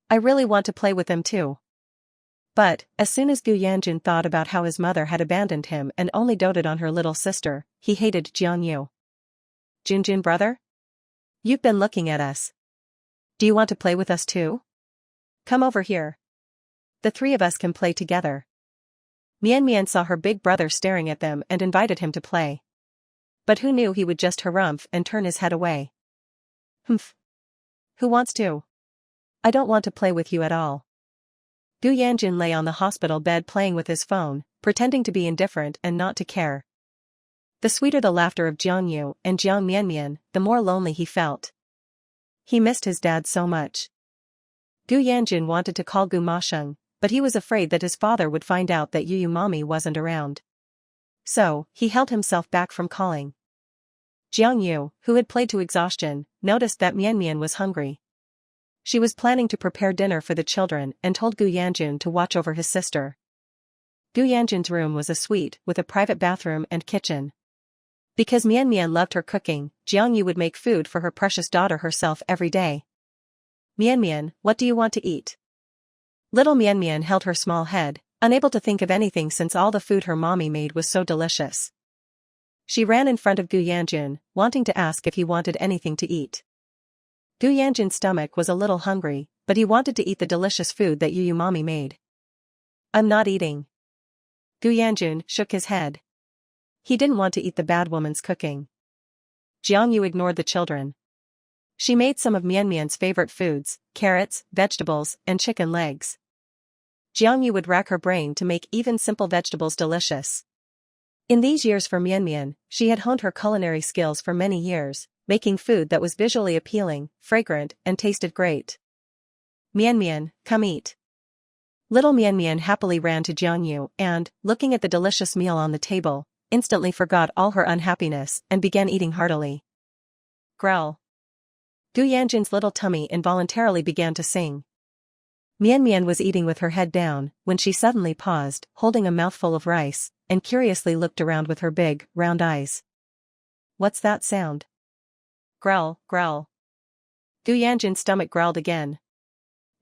I really want to play with them too. But, as soon as Gu Yanjin thought about how his mother had abandoned him and only doted on her little sister, he hated Jiang Yu. "Junjun brother? You've been looking at us. Do you want to play with us too? Come over here. The three of us can play together." Mianmian saw her big brother staring at them and invited him to play. But who knew he would just harumph and turn his head away. "Humph. Who wants to? I don't want to play with you at all." Gu Yanjin lay on the hospital bed playing with his phone, pretending to be indifferent and not to care. The sweeter the laughter of Jiang Yu and Jiang Mianmian, the more lonely he felt. He missed his dad so much. Gu Yanjin wanted to call Gu Mosheng, but he was afraid that his father would find out that Yu mommy wasn't around. So, he held himself back from calling. Jiang Yu, who had played to exhaustion, noticed that Mianmian was hungry. She was planning to prepare dinner for the children and told Gu Yanjin to watch over his sister. Gu Yanjin's room was a suite with a private bathroom and kitchen. Because Mianmian loved her cooking, Jiang Yu would make food for her precious daughter herself every day. "Mianmian, what do you want to eat?" Little Mianmian held her small head, unable to think of anything since all the food her mommy made was so delicious. She ran in front of Gu Yanjin, wanting to ask if he wanted anything to eat. Gu Yanjin's stomach was a little hungry, but he wanted to eat the delicious food that Yu mommy made. "I'm not eating." Gu Yanjin shook his head. He didn't want to eat the bad woman's cooking. Jiang Yu ignored the children. She made some of Mianmian's favorite foods, carrots, vegetables, and chicken legs. Jiang Yu would rack her brain to make even simple vegetables delicious. In these years for Mianmian, she had honed her culinary skills for many years, making food that was visually appealing, fragrant, and tasted great. "Mianmian, come eat." Little Mianmian happily ran to Jiang Yu and, looking at the delicious meal on the table, instantly forgot all her unhappiness and began eating heartily. Growl. Gu Yanjin's little tummy involuntarily began to sing. Mianmian was eating with her head down, when she suddenly paused, holding a mouthful of rice, and curiously looked around with her big, round eyes. "What's that sound?" Growl, growl. Gu Yanjin's stomach growled again.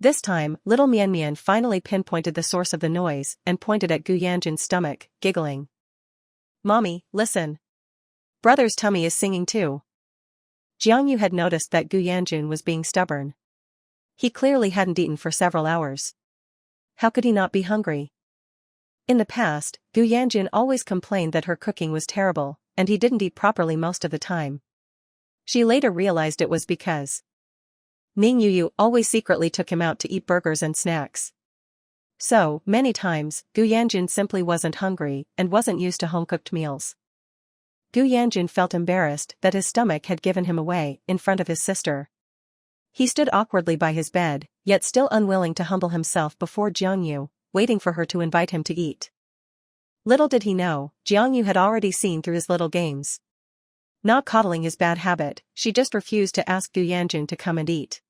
This time, little Mianmian finally pinpointed the source of the noise and pointed at Gu Yanjin's stomach, giggling. "Mommy, listen. Brother's tummy is singing too." Jiang Yu had noticed that Gu Yanjun was being stubborn. He clearly hadn't eaten for several hours. How could he not be hungry? In the past, Gu Yanjun always complained that her cooking was terrible, and he didn't eat properly most of the time. She later realized it was because Ning Yu always secretly took him out to eat burgers and snacks. So, many times, Gu Yanjun simply wasn't hungry and wasn't used to home-cooked meals. Gu Yanjun felt embarrassed that his stomach had given him away in front of his sister. He stood awkwardly by his bed, yet still unwilling to humble himself before Jiang Yu, waiting for her to invite him to eat. Little did he know, Jiang Yu had already seen through his little games. Not coddling his bad habit, she just refused to ask Gu Yanjun to come and eat.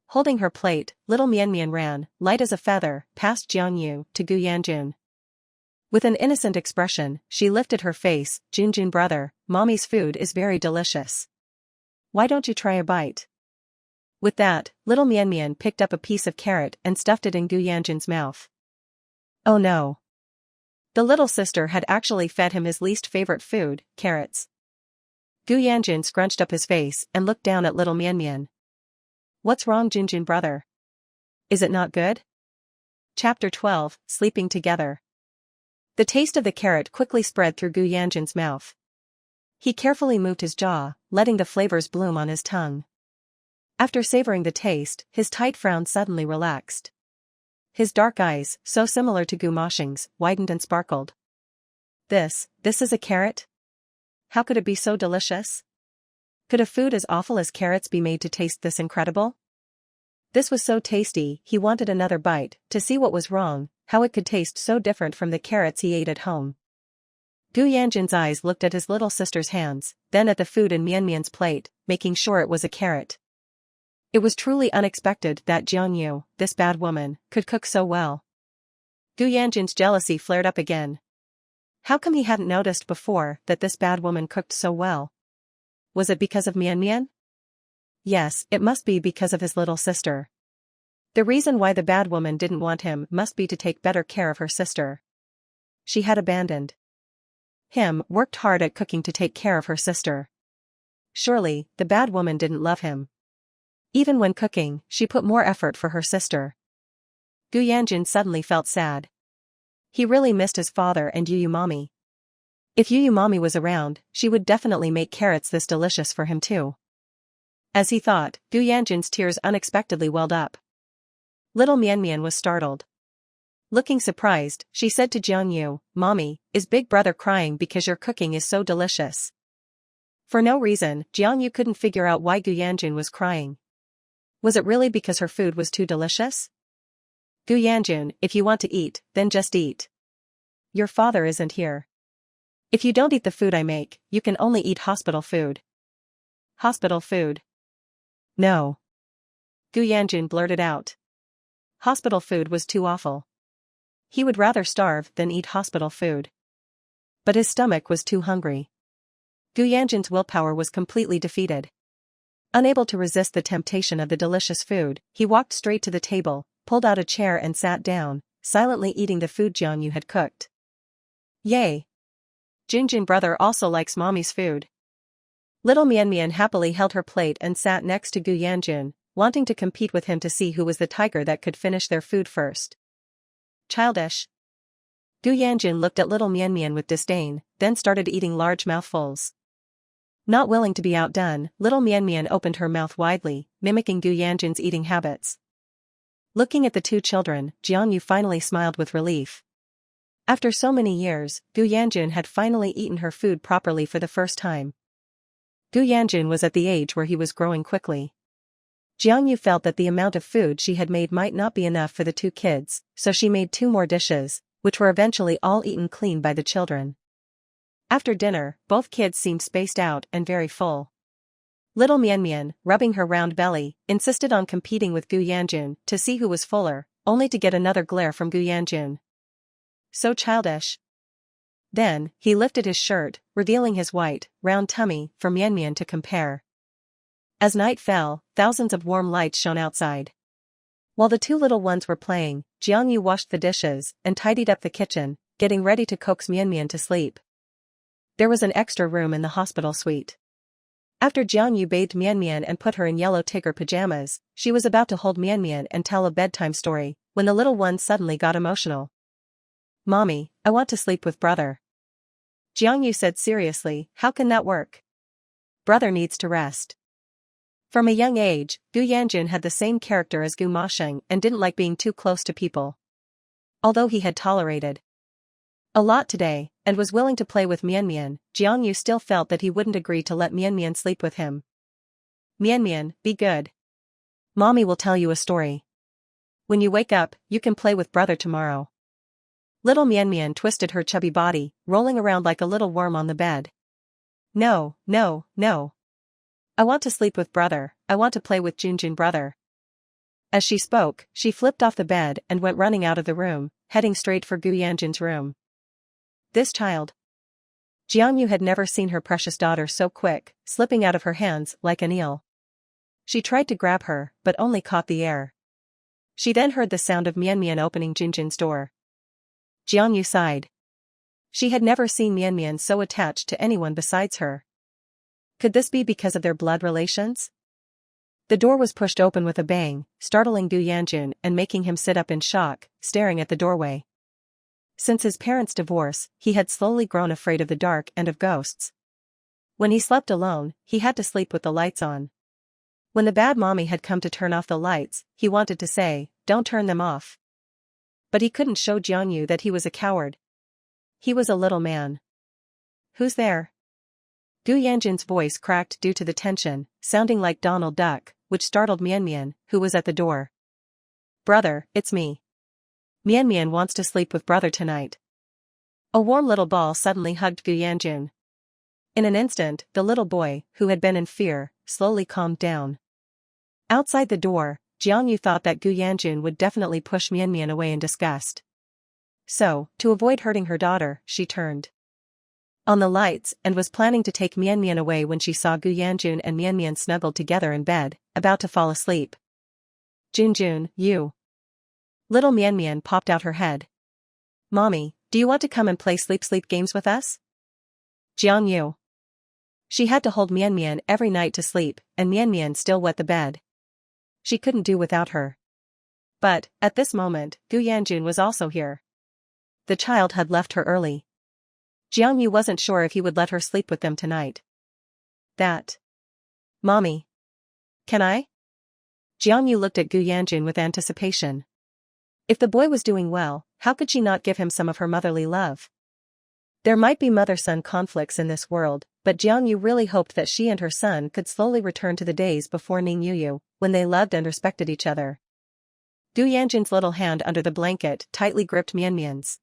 Holding her plate, little Mian Mian ran, light as a feather, past Jiang Yu to Gu Yanjun. With an innocent expression, she lifted her face. Junjun brother, mommy's food is very delicious. Why don't you try a bite? With that, little Mian Mian picked up a piece of carrot and stuffed it in Gu Yanjun's mouth. Oh no. The little sister had actually fed him his least favorite food, carrots. Gu Yanjun scrunched up his face and looked down at little Mian Mian. What's wrong, Junjun brother? Is it not good? Chapter 12, Sleeping Together. The taste of the carrot quickly spread through Gu Yanjun's mouth. He carefully moved his jaw, letting the flavors bloom on his tongue. After savoring the taste, his tight frown suddenly relaxed. His dark eyes, so similar to Gu Moshing's, widened and sparkled. This is a carrot? How could it be so delicious? Could a food as awful as carrots be made to taste this incredible? This was so tasty, he wanted another bite, to see what was wrong, how it could taste so different from the carrots he ate at home. Gu Yanjun's eyes looked at his little sister's hands, then at the food in Mian Mian's plate, making sure it was a carrot. It was truly unexpected that Jiang Yu, this bad woman, could cook so well. Gu Yanjun's jealousy flared up again. How come he hadn't noticed before that this bad woman cooked so well? Was it because of Mian Mian? Yes, it must be because of his little sister. The reason why the bad woman didn't want him must be to take better care of her sister. She had abandoned him, worked hard at cooking to take care of her sister. Surely, the bad woman didn't love him. Even when cooking, she put more effort for her sister. Gu Yanjun suddenly felt sad. He really missed his father and Yu mommy. If Yu mommy was around, she would definitely make carrots this delicious for him too. As he thought, Gu Yanjun's tears unexpectedly welled up. Little Mian Mian was startled. Looking surprised, she said to Jiang Yu, "Mommy, is big brother crying because your cooking is so delicious?" For no reason, Jiang Yu couldn't figure out why Gu Yanjun was crying. Was it really because her food was too delicious? Gu Yanjun, if you want to eat, then just eat. Your father isn't here. If you don't eat the food I make, you can only eat hospital food. Hospital food? No. Gu Yanjun blurted out. Hospital food was too awful. He would rather starve than eat hospital food. But his stomach was too hungry. Gu Yanjun's willpower was completely defeated. Unable to resist the temptation of the delicious food, he walked straight to the table, pulled out a chair and sat down, silently eating the food Jiang Yu had cooked. Yay! Junjun brother also likes mommy's food. Little Mian Mian happily held her plate and sat next to Gu Yanjun, wanting to compete with him to see who was the tiger that could finish their food first. Childish. Gu Yanjun looked at little Mian Mian with disdain, then started eating large mouthfuls. Not willing to be outdone, little Mian Mian opened her mouth widely, mimicking Gu Yanjun's eating habits. Looking at the two children, Jiang Yu finally smiled with relief. After so many years, Gu Yanjun had finally eaten her food properly for the first time. Gu Yanjun was at the age where he was growing quickly. Jiang Yu felt that the amount of food she had made might not be enough for the two kids, so she made 2 more dishes, which were eventually all eaten clean by the children. After dinner, both kids seemed spaced out and very full. Little Mian Mian, rubbing her round belly, insisted on competing with Gu Yanjun to see who was fuller, only to get another glare from Gu Yanjun. So childish. Then, he lifted his shirt, revealing his white, round tummy for Mian Mian to compare. As night fell, thousands of warm lights shone outside. While the 2 little ones were playing, Jiang Yu washed the dishes and tidied up the kitchen, getting ready to coax Mian Mian to sleep. There was an extra room in the hospital suite. After Jiang Yu bathed Mian Mian and put her in yellow tiger pajamas, she was about to hold Mian Mian and tell a bedtime story, when the little one suddenly got emotional. "Mommy, I want to sleep with brother." Jiang Yu said seriously, "How can that work? Brother needs to rest." From a young age, Gu Yanjun had the same character as Gu Masheng and didn't like being too close to people. Although he had tolerated a lot today, and was willing to play with Mian Mian, Jiang Yu still felt that he wouldn't agree to let Mian Mian sleep with him. "Mian Mian, be good. Mommy will tell you a story. When you wake up, you can play with brother tomorrow." Little Mian Mian twisted her chubby body, rolling around like a little worm on the bed. "No, no, no. I want to sleep with brother, I want to play with Junjun brother." As she spoke, she flipped off the bed and went running out of the room, heading straight for Gu Yanjun's room. This child. Jiang Yu had never seen her precious daughter so quick, slipping out of her hands like an eel. She tried to grab her, but only caught the air. She then heard the sound of Mian Mian opening Junjun's door. Jiang Yu sighed. She had never seen Mian Mian so attached to anyone besides her. Could this be because of their blood relations? The door was pushed open with a bang, startling Gu Yanjun and making him sit up in shock, staring at the doorway. Since his parents' divorce, he had slowly grown afraid of the dark and of ghosts. When he slept alone, he had to sleep with the lights on. When the bad mommy had come to turn off the lights, he wanted to say, "Don't turn them off." But he couldn't show Jiang Yu that he was a coward. He was a little man. "Who's there?" Gu Yanjun's voice cracked due to the tension, sounding like Donald Duck, which startled Mian Mian, who was at the door. "Brother, it's me. Mian Mian wants to sleep with brother tonight." A warm little ball suddenly hugged Gu Yanjun. In an instant, the little boy, who had been in fear, slowly calmed down. Outside the door, Jiang Yu thought that Gu Yanjun would definitely push Mian Mian away in disgust. So, to avoid hurting her daughter, she turned on the lights and was planning to take Mian Mian away when she saw Gu Yanjun and Mian Mian snuggled together in bed, about to fall asleep. "Junjun, you." Little Mian Mian popped out her head. "Mommy, do you want to come and play sleep games with us?" Jiang Yu. She had to hold Mian Mian every night to sleep, and Mian Mian still wet the bed. She couldn't do without her. But, at this moment, Gu Yanjun was also here. The child had left her early. Jiang Yu wasn't sure if he would let her sleep with them tonight. "That. Mommy. Can I?" Jiang Yu looked at Gu Yanjun with anticipation. If the boy was doing well, how could she not give him some of her motherly love? There might be mother-son conflicts in this world, but Jiang Yu really hoped that she and her son could slowly return to the days before Ning Yu, when they loved and respected each other. Gu Yanjun's little hand under the blanket tightly gripped Mian Mian's.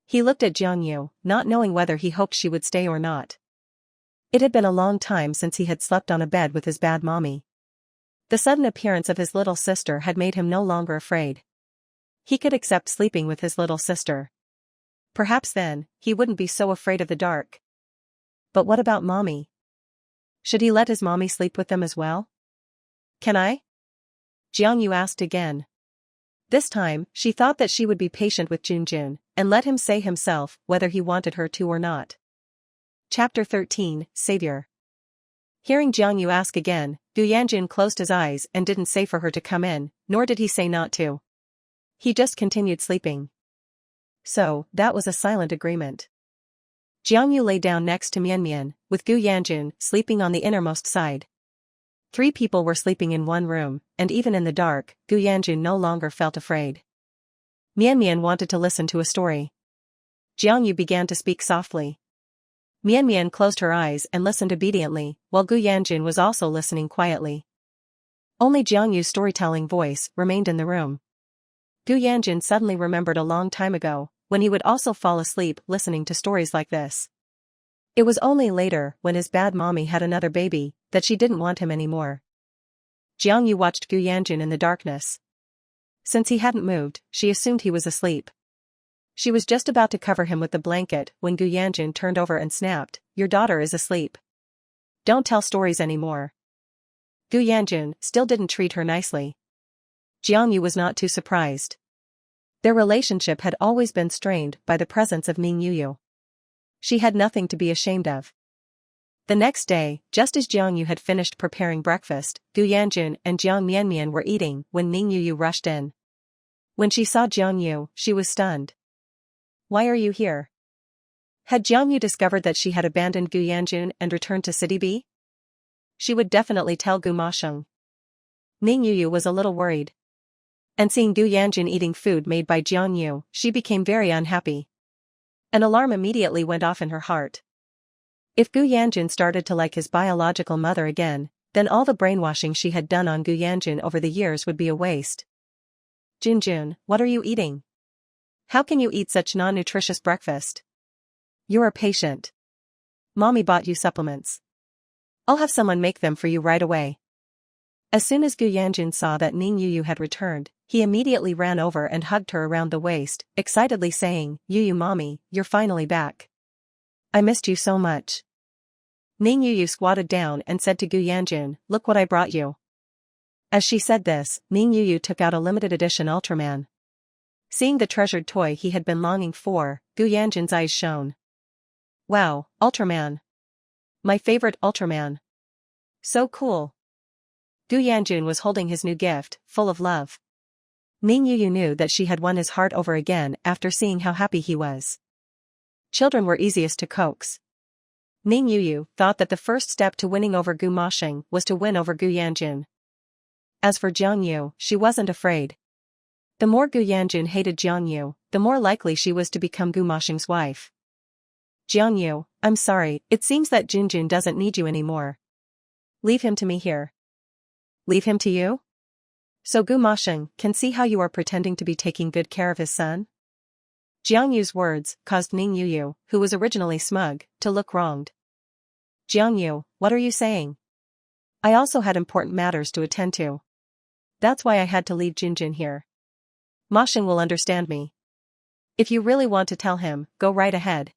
He looked at Jiang Yu, not knowing whether he hoped she would stay or not. It had been a long time since he had slept on a bed with his bad mommy. The sudden appearance of his little sister had made him no longer afraid. He could accept sleeping with his little sister. Perhaps then, he wouldn't be so afraid of the dark. But what about mommy? Should he let his mommy sleep with them as well? "Can I?" Jiang Yu asked again. This time, she thought that she would be patient with Junjun, and let him say himself whether he wanted her to or not. Chapter 13, Savior. Hearing Jiang Yu ask again, Gu Yanjun closed his eyes and didn't say for her to come in, nor did he say not to. He just continued sleeping. So, that was a silent agreement. Jiang Yu lay down next to Mian Mian, with Gu Yanjun sleeping on the innermost side. 3 people were sleeping in one room, and even in the dark, Gu Yanjun no longer felt afraid. Mian Mian wanted to listen to a story. Jiang Yu began to speak softly. Mian Mian closed her eyes and listened obediently, while Gu Yanjun was also listening quietly. Only Jiang Yu's storytelling voice remained in the room. Gu Yanjun suddenly remembered a long time ago, when he would also fall asleep listening to stories like this. It was only later, when his bad mommy had another baby, that she didn't want him anymore. Jiang Yu watched Gu Yanjun in the darkness. Since he hadn't moved, she assumed he was asleep. She was just about to cover him with the blanket when Gu Yanjun turned over and snapped, "Your daughter is asleep. Don't tell stories anymore." Gu Yanjun still didn't treat her nicely. Jiang Yu was not too surprised. Their relationship had always been strained by the presence of Ning Yu. She had nothing to be ashamed of. The next day, just as Jiang Yu had finished preparing breakfast, Gu Yanjun and Jiang Mianmian were eating when Ning Yuyu rushed in. When she saw Jiang Yu, she was stunned. "Why are you here?" Had Jiang Yu discovered that she had abandoned Gu Yanjun and returned to City B? She would definitely tell Gu Masheng. Ning Yuyu was a little worried. And seeing Gu Yanjun eating food made by Jiang Yu, she became very unhappy. An alarm immediately went off in her heart. If Gu Yanjun started to like his biological mother again, then all the brainwashing she had done on Gu Yanjun over the years would be a waste. "Junjun, what are you eating? How can you eat such non-nutritious breakfast? You're a patient. Mommy bought you supplements. I'll have someone make them for you right away." As soon as Gu Yanjun saw that Ning Yuyu had returned, he immediately ran over and hugged her around the waist, excitedly saying, "Yuyu mommy, you're finally back. I missed you so much." Ning Yuyu squatted down and said to Gu Yanjun, "Look what I brought you." As she said this, Ning Yuyu took out a limited edition Ultraman. Seeing the treasured toy he had been longing for, Gu Yanjun's eyes shone. "Wow, Ultraman. My favorite Ultraman. So cool." Gu Yanjun was holding his new gift, full of love. Ning Yuyu knew that she had won his heart over again after seeing how happy he was. Children were easiest to coax. Ning Yuyu thought that the first step to winning over Gu Masheng was to win over Gu Yanjun. As for Jiang Yu, she wasn't afraid. The more Gu Yanjun hated Jiang Yu, the more likely she was to become Gu Masheng's wife. "Jiang Yu, I'm sorry, it seems that Junjun doesn't need you anymore. Leave him to me here." "Leave him to you? So Gu Masheng can see how you are pretending to be taking good care of his son?" Jiang Yu's words caused Ning Yuyu, who was originally smug, to look wronged. "Jiang Yu, what are you saying? I also had important matters to attend to. That's why I had to leave Junjun here. Masheng will understand me. If you really want to tell him, go right ahead."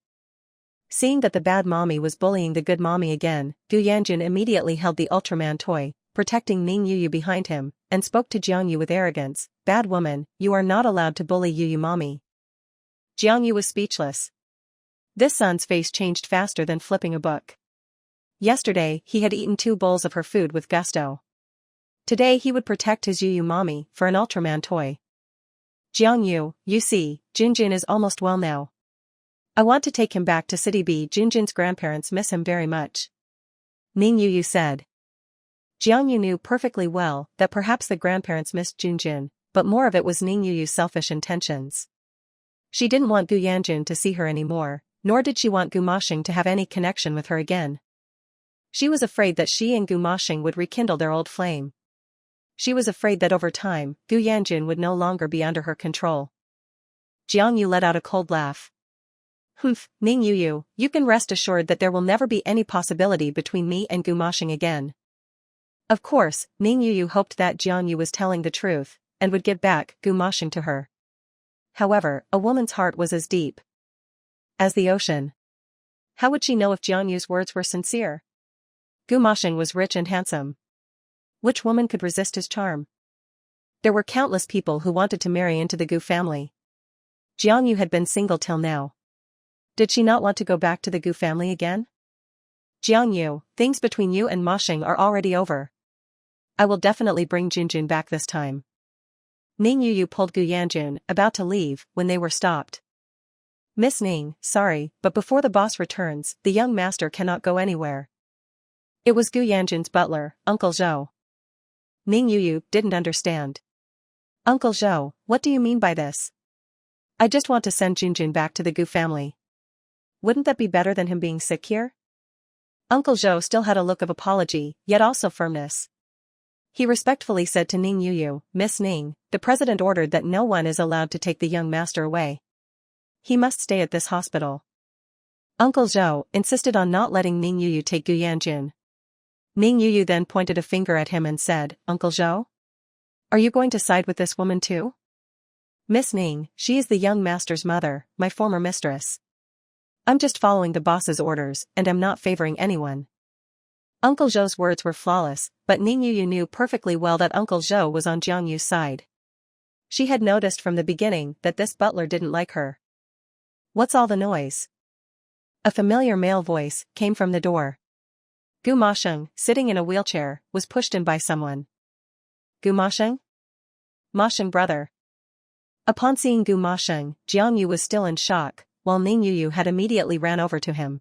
Seeing that the bad mommy was bullying the good mommy again, Gu Yanjun immediately held the Ultraman toy, protecting Ning Yuyu behind him, and spoke to Jiang Yu with arrogance, "Bad woman, you are not allowed to bully Yuyu mommy." Jiang Yu was speechless. This son's face changed faster than flipping a book. Yesterday, he had eaten 2 bowls of her food with gusto. Today he would protect his Yuyu mommy for an Ultraman toy. "Jiang Yu, you see, Junjun is almost well now. I want to take him back to City B. Junjun's grandparents miss him very much," Ning Yuyu said. Jiang Yu knew perfectly well that perhaps the grandparents missed Junjun, but more of it was Ning Yuyu's selfish intentions. She didn't want Gu Yanjun to see her anymore, nor did she want Gu Masheng to have any connection with her again. She was afraid that she and Gu Masheng would rekindle their old flame. She was afraid that over time, Gu Yanjun would no longer be under her control. Jiang Yu let out a cold laugh. "Humph, Ning Yuyu, you can rest assured that there will never be any possibility between me and Gu Masheng again." Of course, Ning Yuyu hoped that Jiang Yu was telling the truth, and would give back Gu Masheng to her. However, a woman's heart was as deep as the ocean. How would she know if Jiang Yu's words were sincere? Gu Masheng was rich and handsome. Which woman could resist his charm? There were countless people who wanted to marry into the Gu family. Jiang Yu had been single till now. Did she not want to go back to the Gu family again? "Jiang Yu, things between you and Masheng are already over. I will definitely bring Junjun back this time." Ning Yuyu pulled Gu Yanjun, about to leave, when they were stopped. "Miss Ning, sorry, but before the boss returns, the young master cannot go anywhere." It was Gu Yanjun's butler, Uncle Zhou. Ning Yuyu didn't understand. "Uncle Zhou, what do you mean by this?" "I just want to send Junjun back to the Gu family." "Wouldn't that be better than him being sick here?" Uncle Zhou still had a look of apology, yet also firmness. He respectfully said to Ning Yuyu, "Miss Ning, the president ordered that no one is allowed to take the young master away. He must stay at this hospital." Uncle Zhou insisted on not letting Ning Yuyu take Gu Yanjun. Ning Yuyu then pointed a finger at him and said, "Uncle Zhou? Are you going to side with this woman too?" "Miss Ning, she is the young master's mother, my former mistress. I'm just following the boss's orders and am not favoring anyone." Uncle Zhou's words were flawless, but Ning Yuyu knew perfectly well that Uncle Zhou was on Jiang Yu's side. She had noticed from the beginning that this butler didn't like her. "What's all the noise?" A familiar male voice came from the door. Gu Masheng, sitting in a wheelchair, was pushed in by someone. Gu Masheng? Masheng brother. Upon seeing Gu Masheng, Jiang Yu was still in shock, while Ning Yu had immediately ran over to him.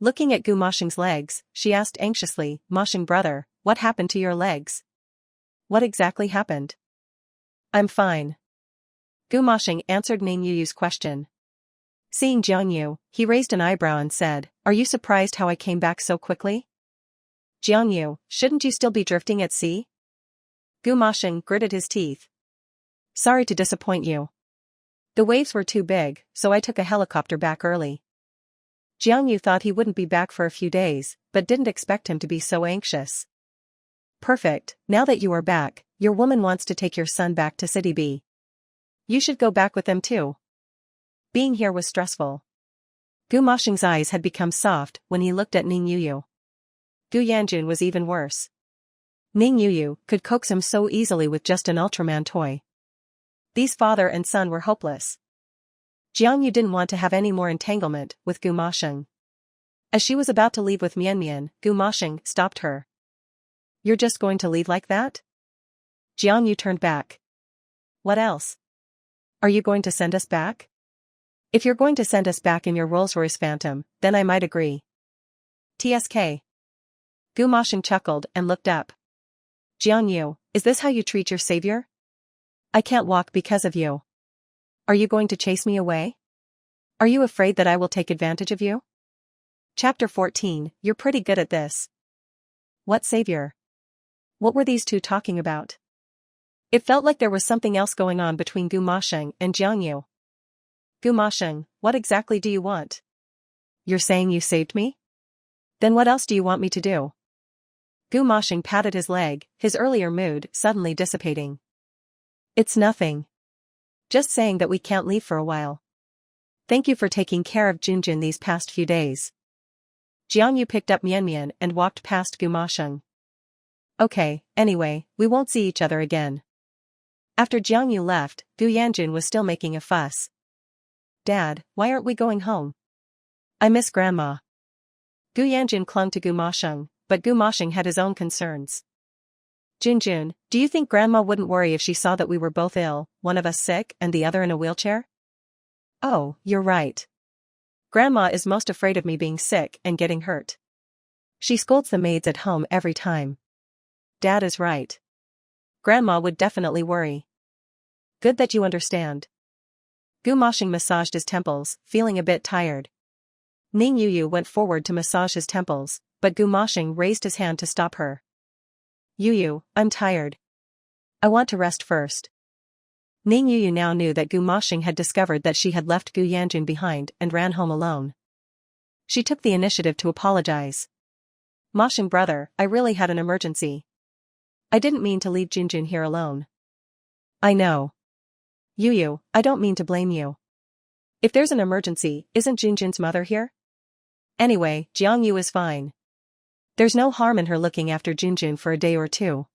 Looking at Gu Masheng's legs, she asked anxiously, Masheng brother, what happened to your legs? What exactly happened? I'm fine. Gu Masheng answered Ning Yu's question. Seeing Jiang Yu, he raised an eyebrow and said, Are you surprised how I came back so quickly? Jiang Yu, shouldn't you still be drifting at sea? Gu Masheng gritted his teeth. Sorry to disappoint you. The waves were too big, so I took a helicopter back early. Jiang Yu thought he wouldn't be back for a few days, but didn't expect him to be so anxious. Perfect, now that you are back, your woman wants to take your son back to City B. You should go back with them too. Being here was stressful. Gu Masheng's eyes had become soft when he looked at Ning Yu. Gu Yanjun was even worse. Ning Yu could coax him so easily with just an Ultraman toy. These father and son were hopeless. Jiang Yu didn't want to have any more entanglement with Gu Masheng. As she was about to leave with Mian Mian, Gu Masheng stopped her. You're just going to leave like that? Jiang Yu turned back. What else? Are you going to send us back? If you're going to send us back in your Rolls-Royce Phantom, then I might agree. TSK. Gu Masheng chuckled and looked up. Jiang Yu, is this how you treat your savior? I can't walk because of you. Are you going to chase me away? Are you afraid that I will take advantage of you? Chapter 14, You're pretty good at this. What savior? What were these two talking about? It felt like there was something else going on between Gu Masheng and Jiang Yu. Gu Masheng, what exactly do you want? You're saying you saved me? Then what else do you want me to do? Gu Masheng patted his leg, his earlier mood suddenly dissipating. It's nothing. Just saying that we can't leave for a while. Thank you for taking care of Junjun these past few days. Jiang Yu picked up Mian Mian and walked past Gu Masheng. Okay, anyway, we won't see each other again. After Jiang Yu left, Gu Yanjun was still making a fuss. Dad, why aren't we going home? I miss Grandma. Gu Yanjun clung to Gu Masheng, but Gu Masheng had his own concerns. Junjun, do you think Grandma wouldn't worry if she saw that we were both ill, one of us sick and the other in a wheelchair? Oh, you're right. Grandma is most afraid of me being sick and getting hurt. She scolds the maids at home every time. Dad is right. Grandma would definitely worry. Good that you understand. Gu Masheng massaged his temples, feeling a bit tired. Ning Yu went forward to massage his temples, but Gu Masheng raised his hand to stop her. Yu, I'm tired. I want to rest first. Ning Yu now knew that Gu Masheng had discovered that she had left Gu Yanjun behind and ran home alone. She took the initiative to apologize. Masheng brother, I really had an emergency. I didn't mean to leave Junjun here alone. I know. Yu, I don't mean to blame you. If there's an emergency, isn't Junjun's mother here? Anyway, Jiang Yu is fine. There's no harm in her looking after Junjun for a day or two.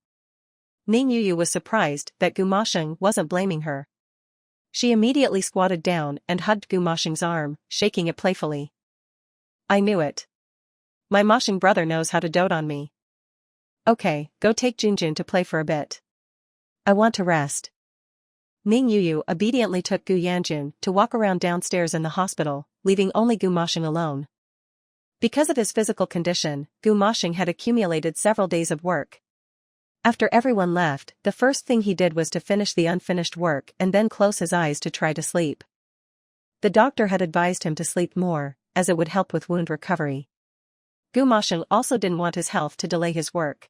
Ning Yu was surprised that Gu Masheng wasn't blaming her. She immediately squatted down and hugged Gu Masheng's arm, shaking it playfully. I knew it. My Masheng brother knows how to dote on me. Okay, go take Junjun to play for a bit. I want to rest. Ning Yu obediently took Gu Yanjun to walk around downstairs in the hospital, leaving only Gu Masheng alone. Because of his physical condition, Gu Masheng had accumulated several days of work. After everyone left, the first thing he did was to finish the unfinished work and then close his eyes to try to sleep. The doctor had advised him to sleep more, as it would help with wound recovery. Gu Masheng also didn't want his health to delay his work.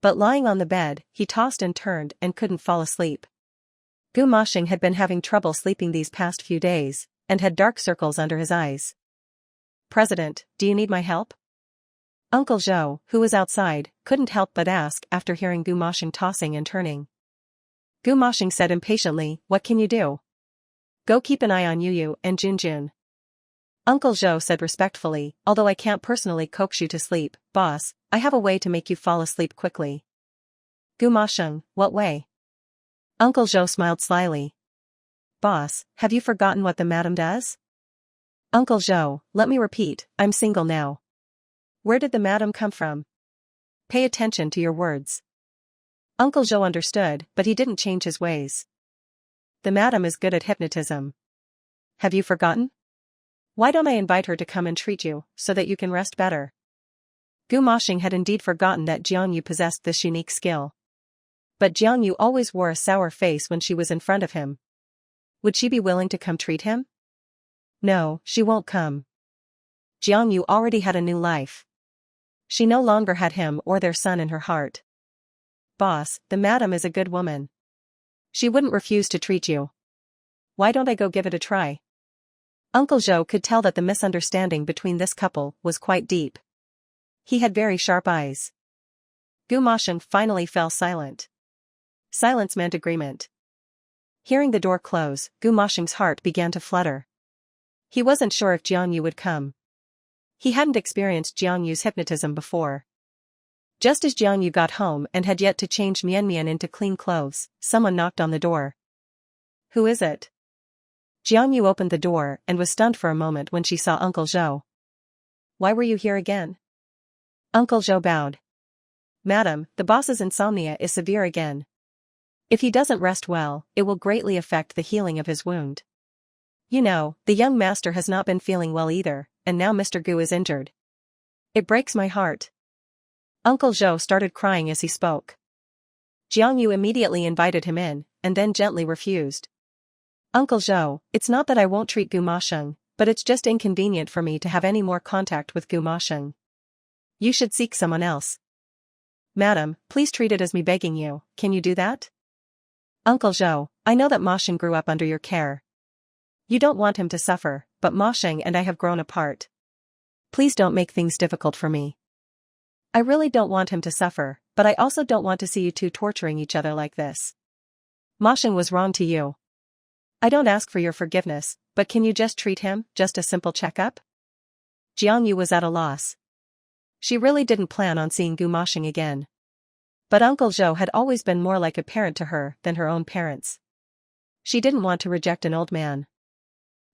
But lying on the bed, he tossed and turned and couldn't fall asleep. Gu Masheng had been having trouble sleeping these past few days, and had dark circles under his eyes. President, do you need my help? Uncle Zhou, who was outside, couldn't help but ask after hearing Gu Masheng tossing and turning. Gu Masheng said impatiently, what can you do? Go keep an eye on Yu and Junjun. Uncle Zhou said respectfully, although I can't personally coax you to sleep, boss, I have a way to make you fall asleep quickly. Gu Masheng, what way? Uncle Zhou smiled slyly. Boss, have you forgotten what the madam does? Uncle Zhou, let me repeat, I'm single now. Where did the madam come from? Pay attention to your words. Uncle Zhou understood, but he didn't change his ways. The madam is good at hypnotism. Have you forgotten? Why don't I invite her to come and treat you, so that you can rest better? Gu Moshing had indeed forgotten that Jiang Yu possessed this unique skill. But Jiang Yu always wore a sour face when she was in front of him. Would she be willing to come treat him? No, she won't come. Jiang Yu already had a new life. She no longer had him or their son in her heart. Boss, the madam is a good woman. She wouldn't refuse to treat you. Why don't I go give it a try? Uncle Zhou could tell that the misunderstanding between this couple was quite deep. He had very sharp eyes. Gu Moshing finally fell silent. Silence meant agreement. Hearing the door close, Gu Moshing's heart began to flutter. He wasn't sure if Jiang Yu would come. He hadn't experienced Jiang Yu's hypnotism before. Just as Jiang Yu got home and had yet to change Mian Mian into clean clothes, someone knocked on the door. Who is it? Jiang Yu opened the door and was stunned for a moment when she saw Uncle Zhou. Why were you here again? Uncle Zhou bowed. Madam, the boss's insomnia is severe again. If he doesn't rest well, it will greatly affect the healing of his wound. You know, the young master has not been feeling well either, and now Mr. Gu is injured. It breaks my heart. Uncle Zhou started crying as he spoke. Jiang Yu immediately invited him in, and then gently refused. Uncle Zhou, it's not that I won't treat Gu Moshing, but it's just inconvenient for me to have any more contact with Gu Moshing. You should seek someone else. Madam, please treat it as me begging you, can you do that? Uncle Zhou, I know that Moshing grew up under your care. You don't want him to suffer, but Moshing and I have grown apart. Please don't make things difficult for me. I really don't want him to suffer, but I also don't want to see you two torturing each other like this. Moshing was wrong to you. I don't ask for your forgiveness, but can you just treat him, just a simple checkup? Jiang Yu was at a loss. She really didn't plan on seeing Gu Moshing again. But Uncle Zhou had always been more like a parent to her than her own parents. She didn't want to reject an old man.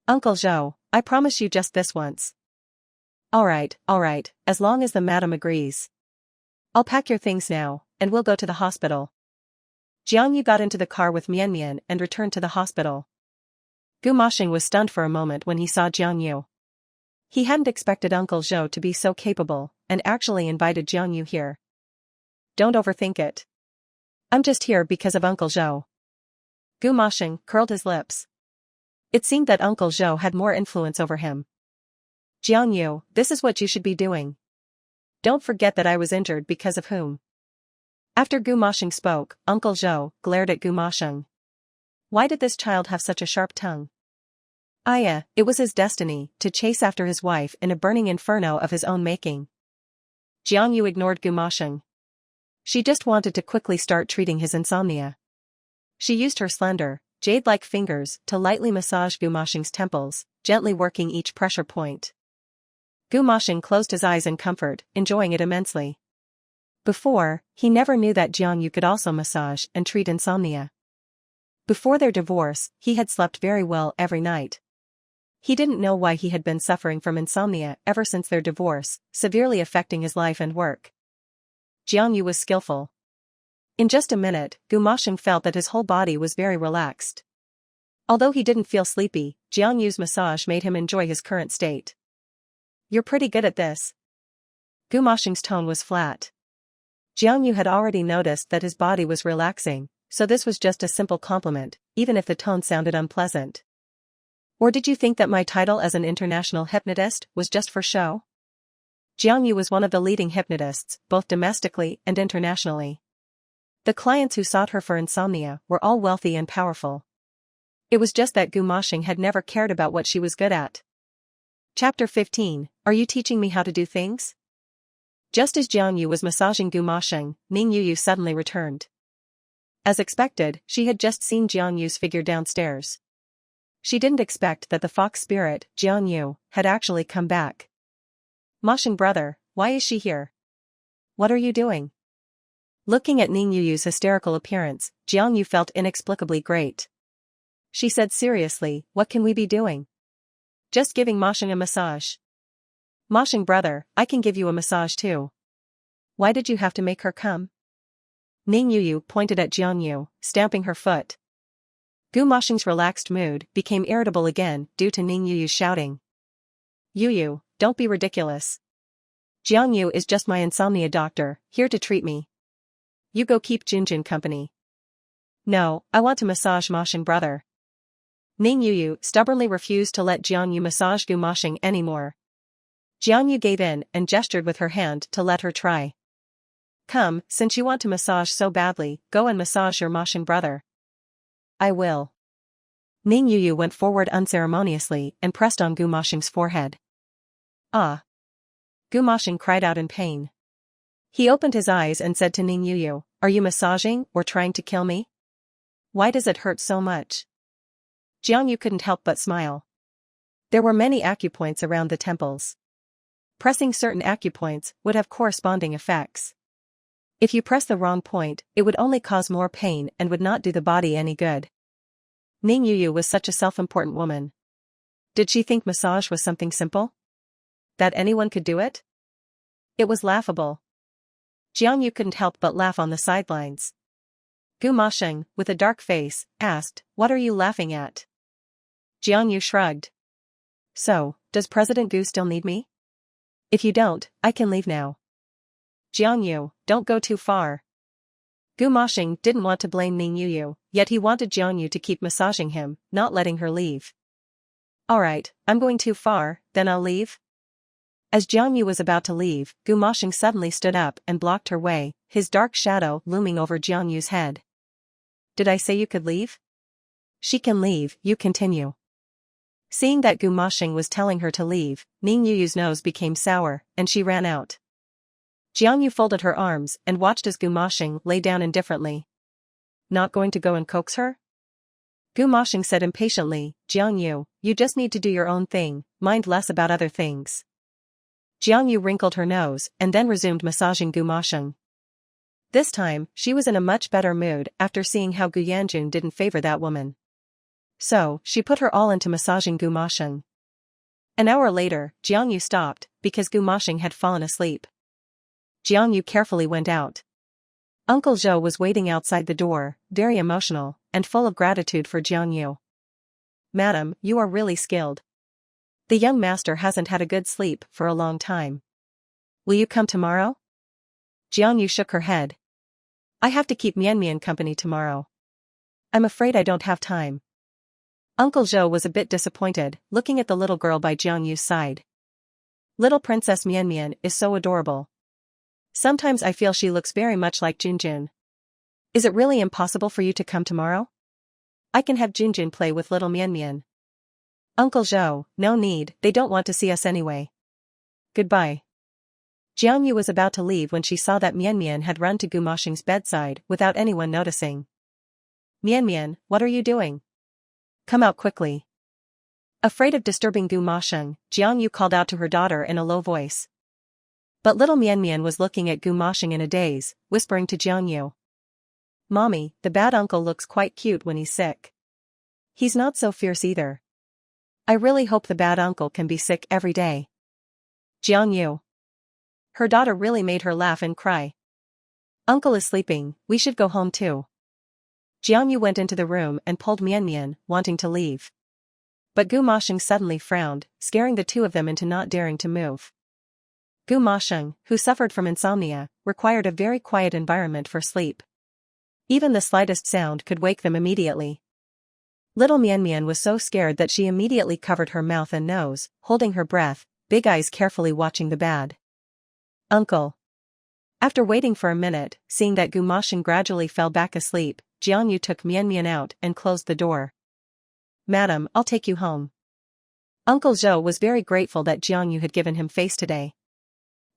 Uncle Zhou, I promise you just this once. All right, as long as the madam agrees. I'll pack your things now, and we'll go to the hospital. Jiang Yu got into the car with Mian Mian and returned to the hospital. Gu Moshing was stunned for a moment when he saw Jiang Yu. He hadn't expected Uncle Zhou to be so capable, and actually invited Jiang Yu here. Don't overthink it. I'm just here because of Uncle Zhou. Gu Moshing curled his lips. It seemed that Uncle Zhou had more influence over him. Jiang Yu, this is what you should be doing. Don't forget that I was injured because of whom. After Gu Moshing spoke, Uncle Zhou glared at Gu Moshing. Why did this child have such a sharp tongue? It was his destiny to chase after his wife in a burning inferno of his own making. Jiang Yu ignored Gu Moshing. She just wanted to quickly start treating his insomnia. She used her slender, jade-like fingers to lightly massage Gu Moshing's temples, gently working each pressure point. Gu Moshing closed his eyes in comfort, enjoying it immensely. Before, he never knew that Jiang Yu could also massage and treat insomnia. Before their divorce, he had slept very well every night. He didn't know why he had been suffering from insomnia ever since their divorce, severely affecting his life and work. Jiang Yu was skillful. In just a minute, Gu Moshing felt that his whole body was very relaxed. Although he didn't feel sleepy, Jiang Yu's massage made him enjoy his current state. You're pretty good at this. Gu Moshing's tone was flat. Jiang Yu had already noticed that his body was relaxing, so this was just a simple compliment, even if the tone sounded unpleasant. Or did you think that my title as an international hypnotist was just for show? Jiang Yu was one of the leading hypnotists, both domestically and internationally. The clients who sought her for insomnia were all wealthy and powerful. It was just that Gu Moshing had never cared about what she was good at. Chapter 15, Are you teaching me how to do things? Just as Jiang Yu was massaging Gu Moshing, Ning Yu suddenly returned. As expected, she had just seen Jiang Yu's figure downstairs. She didn't expect that the fox spirit, Jiang Yu, had actually come back. Moshing brother, why is she here? What are you doing? Looking at Ning Yu's hysterical appearance, Jiang Yu felt inexplicably great. She said seriously, what can we be doing? Just giving Moshing a massage. Moshing brother, I can give you a massage too. Why did you have to make her come? Ning Yu pointed at Jiang Yu, stamping her foot. Gu Moshing's relaxed mood became irritable again due to Ning Yu's shouting. Yu, don't be ridiculous. Jiang Yu is just my insomnia doctor, here to treat me. You go keep Jinjin company. No, I want to massage Moshing brother. Ning Yu stubbornly refused to let Jiang Yu massage Gu Moshing anymore. Jiang Yu gave in and gestured with her hand to let her try. Come, since you want to massage so badly, go and massage your Moshing brother. I will. Ning Yu went forward unceremoniously and pressed on Gu Moshing's forehead. Ah! Gu Moshing cried out in pain. He opened his eyes and said to Ning Yu, are you massaging or trying to kill me? Why does it hurt so much? Jiang Yu couldn't help but smile. There were many acupoints around the temples. Pressing certain acupoints would have corresponding effects. If you press the wrong point, it would only cause more pain and would not do the body any good. Ning Yu was such a self-important woman. Did she think massage was something simple? That anyone could do it? It was laughable. Jiang Yu couldn't help but laugh on the sidelines. Gu Moshing, with a dark face, asked, what are you laughing at? Jiang Yu shrugged. So, does President Gu still need me? If you don't, I can leave now. Jiang Yu, don't go too far. Gu Moshing didn't want to blame Ning Yu, yet he wanted Jiang Yu to keep massaging him, not letting her leave. Alright, I'm going too far, then I'll leave. As Jiang Yu was about to leave, Gu Moshing suddenly stood up and blocked her way, his dark shadow looming over Jiang Yu's head. Did I say you could leave? She can leave, you continue. Seeing that Gu Moshing was telling her to leave, Ning Yu's nose became sour, and she ran out. Jiang Yu folded her arms and watched as Gu Moshing lay down indifferently. Not going to go and coax her? Gu Moshing said impatiently, Jiang Yu, you just need to do your own thing, mind less about other things. Jiang Yu wrinkled her nose and then resumed massaging Gu Moshing. This time, she was in a much better mood after seeing how Gu Yanjun didn't favor that woman. So, she put her all into massaging Gu Moshing. An hour later, Jiang Yu stopped, because Gu Moshing had fallen asleep. Jiang Yu carefully went out. Uncle Zhou was waiting outside the door, very emotional, and full of gratitude for Jiang Yu. Madam, you are really skilled. The young master hasn't had a good sleep for a long time. Will you come tomorrow? Jiang Yu shook her head. I have to keep Mian company tomorrow. I'm afraid I don't have time. Uncle Zhou was a bit disappointed, looking at the little girl by Jiang Yu's side. Little Princess Mian is so adorable. Sometimes I feel she looks very much like Jinjin. Is it really impossible for you to come tomorrow? I can have Jinjin play with little Mian. Uncle Zhou, no need, they don't want to see us anyway. Goodbye. Jiang Yu was about to leave when she saw that Mian had run to Gu Moshing's bedside without anyone noticing. Mian, what are you doing? Come out quickly. Afraid of disturbing Gu Moshing, Jiang Yu called out to her daughter in a low voice. But little Mian was looking at Gu Moshing in a daze, whispering to Jiang Yu. Mommy, the bad uncle looks quite cute when he's sick. He's not so fierce either. I really hope the bad uncle can be sick every day. Jiang Yu. Her daughter really made her laugh and cry. Uncle is sleeping, we should go home too. Jiang Yu went into the room and pulled Mian, wanting to leave. But Gu Moshing suddenly frowned, scaring the two of them into not daring to move. Gu Moshing, who suffered from insomnia, required a very quiet environment for sleep. Even the slightest sound could wake them immediately. Little Mian was so scared that she immediately covered her mouth and nose, holding her breath, big eyes carefully watching the bad uncle. After waiting for a minute, seeing that Gu Moshing gradually fell back asleep, Jiang Yu took Mian out and closed the door. Madam, I'll take you home. Uncle Zhou was very grateful that Jiang Yu had given him face today.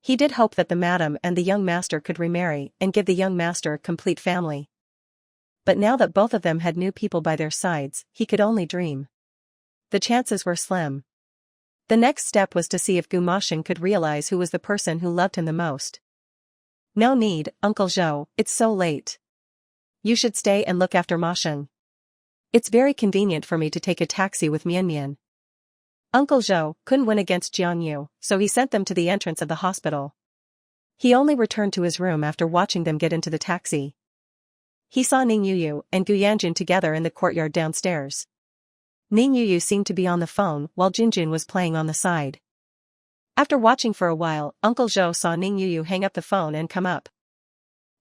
He did hope that the madam and the young master could remarry and give the young master a complete family. But now that both of them had new people by their sides, he could only dream. The chances were slim. The next step was to see if Gu Moshing could realize who was the person who loved him the most. No need, Uncle Zhou, it's so late. You should stay and look after Moshing. It's very convenient for me to take a taxi with Mian. Uncle Zhou couldn't win against Jiang Yu, so he sent them to the entrance of the hospital. He only returned to his room after watching them get into the taxi. He saw Ning Yuyu and Gu Yanjun together in the courtyard downstairs. Ning Yuyu seemed to be on the phone while Jinjun was playing on the side. After watching for a while, Uncle Zhou saw Ning Yuyu hang up the phone and come up.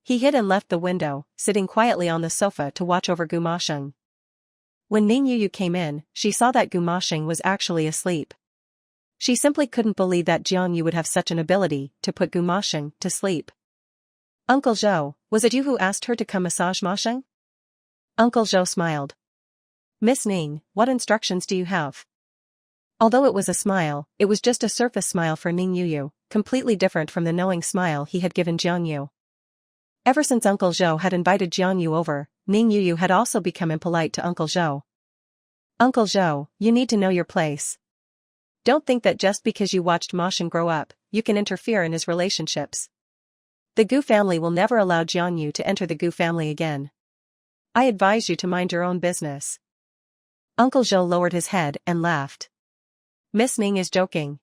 He hid and left the window, sitting quietly on the sofa to watch over Gu Masheng. When Ning Yuyu came in, she saw that Gu Masheng was actually asleep. She simply couldn't believe that Jiang Yu would have such an ability to put Gu Masheng to sleep. Uncle Zhou, was it you who asked her to come massage Masheng? Uncle Zhou smiled. Miss Ning, what instructions do you have? Although it was a smile, it was just a surface smile for Ning Yuyu, completely different from the knowing smile he had given Jiang Yu. Ever since Uncle Zhou had invited Jiang Yu over, Ning Yuyu had also become impolite to Uncle Zhou. Uncle Zhou, you need to know your place. Don't think that just because you watched Masheng grow up, you can interfere in his relationships. The Gu family will never allow Jiang Yu to enter the Gu family again. I advise you to mind your own business. Uncle Zhou lowered his head and laughed. Miss Ning is joking.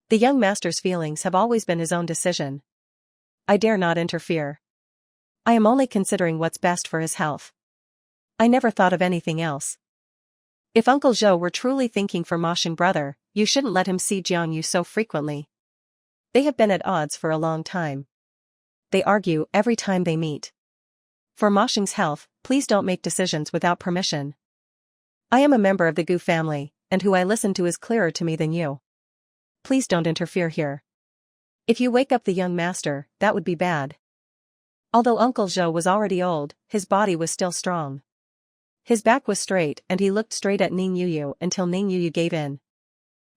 The young master's feelings have always been his own decision. I dare not interfere. I am only considering what's best for his health. I never thought of anything else. If Uncle Zhou were truly thinking for Masheng brother, you shouldn't let him see Jiang Yu so frequently. They have been at odds for a long time. They argue every time they meet. For Masheng's health, please don't make decisions without permission. I am a member of the Gu family, and who I listen to is clearer to me than you. Please don't interfere here. If you wake up the young master, that would be bad. Although Uncle Zhou was already old, his body was still strong. His back was straight and he looked straight at Ning Yuyu until Ning Yuyu gave in.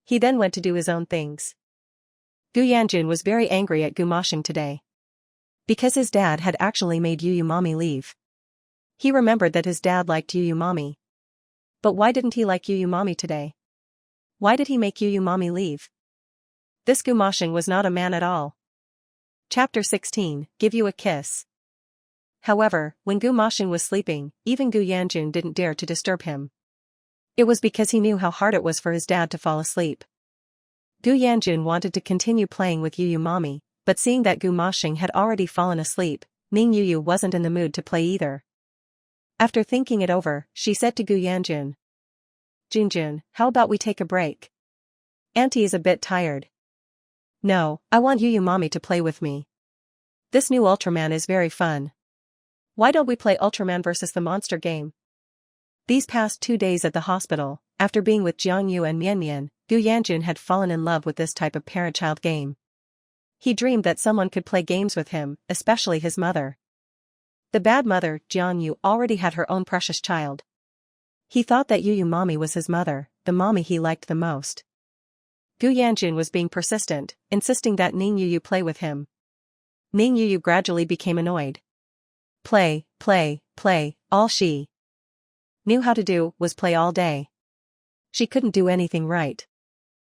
He then went to do his own things. Gu Yanjun was very angry at Gu Masheng today. Because his dad had actually made Yuyu mommy leave. He remembered that his dad liked Yuyu mommy. But why didn't he like Yuyu mommy today? Why did he make Yuyu mommy leave? This Gu Masheng was not a man at all. Chapter 16, Give You a Kiss. However, when Gu Masheng was sleeping, even Gu Yanjun didn't dare to disturb him. It was because he knew how hard it was for his dad to fall asleep. Gu Yanjun wanted to continue playing with Yuyu mommy, but seeing that Gu Masheng had already fallen asleep, Ning Yuyu wasn't in the mood to play either. After thinking it over, she said to Gu Yanjun. Junjun, how about we take a break? Auntie is a bit tired. No, I want Yuyu mommy to play with me. This new Ultraman is very fun. Why don't we play Ultraman vs. the monster game? These past 2 days at the hospital, after being with Jiang Yu and Mian Mian, Gu Yanjun had fallen in love with this type of parent-child game. He dreamed that someone could play games with him, especially his mother. The bad mother, Jiang Yu, already had her own precious child. He thought that Yuyu mommy was his mother, the mommy he liked the most. Gu Yanjun was being persistent, insisting that Ning Yuyu play with him. Ning Yuyu gradually became annoyed. Play, play, play, all she knew how to do was play all day. She couldn't do anything right.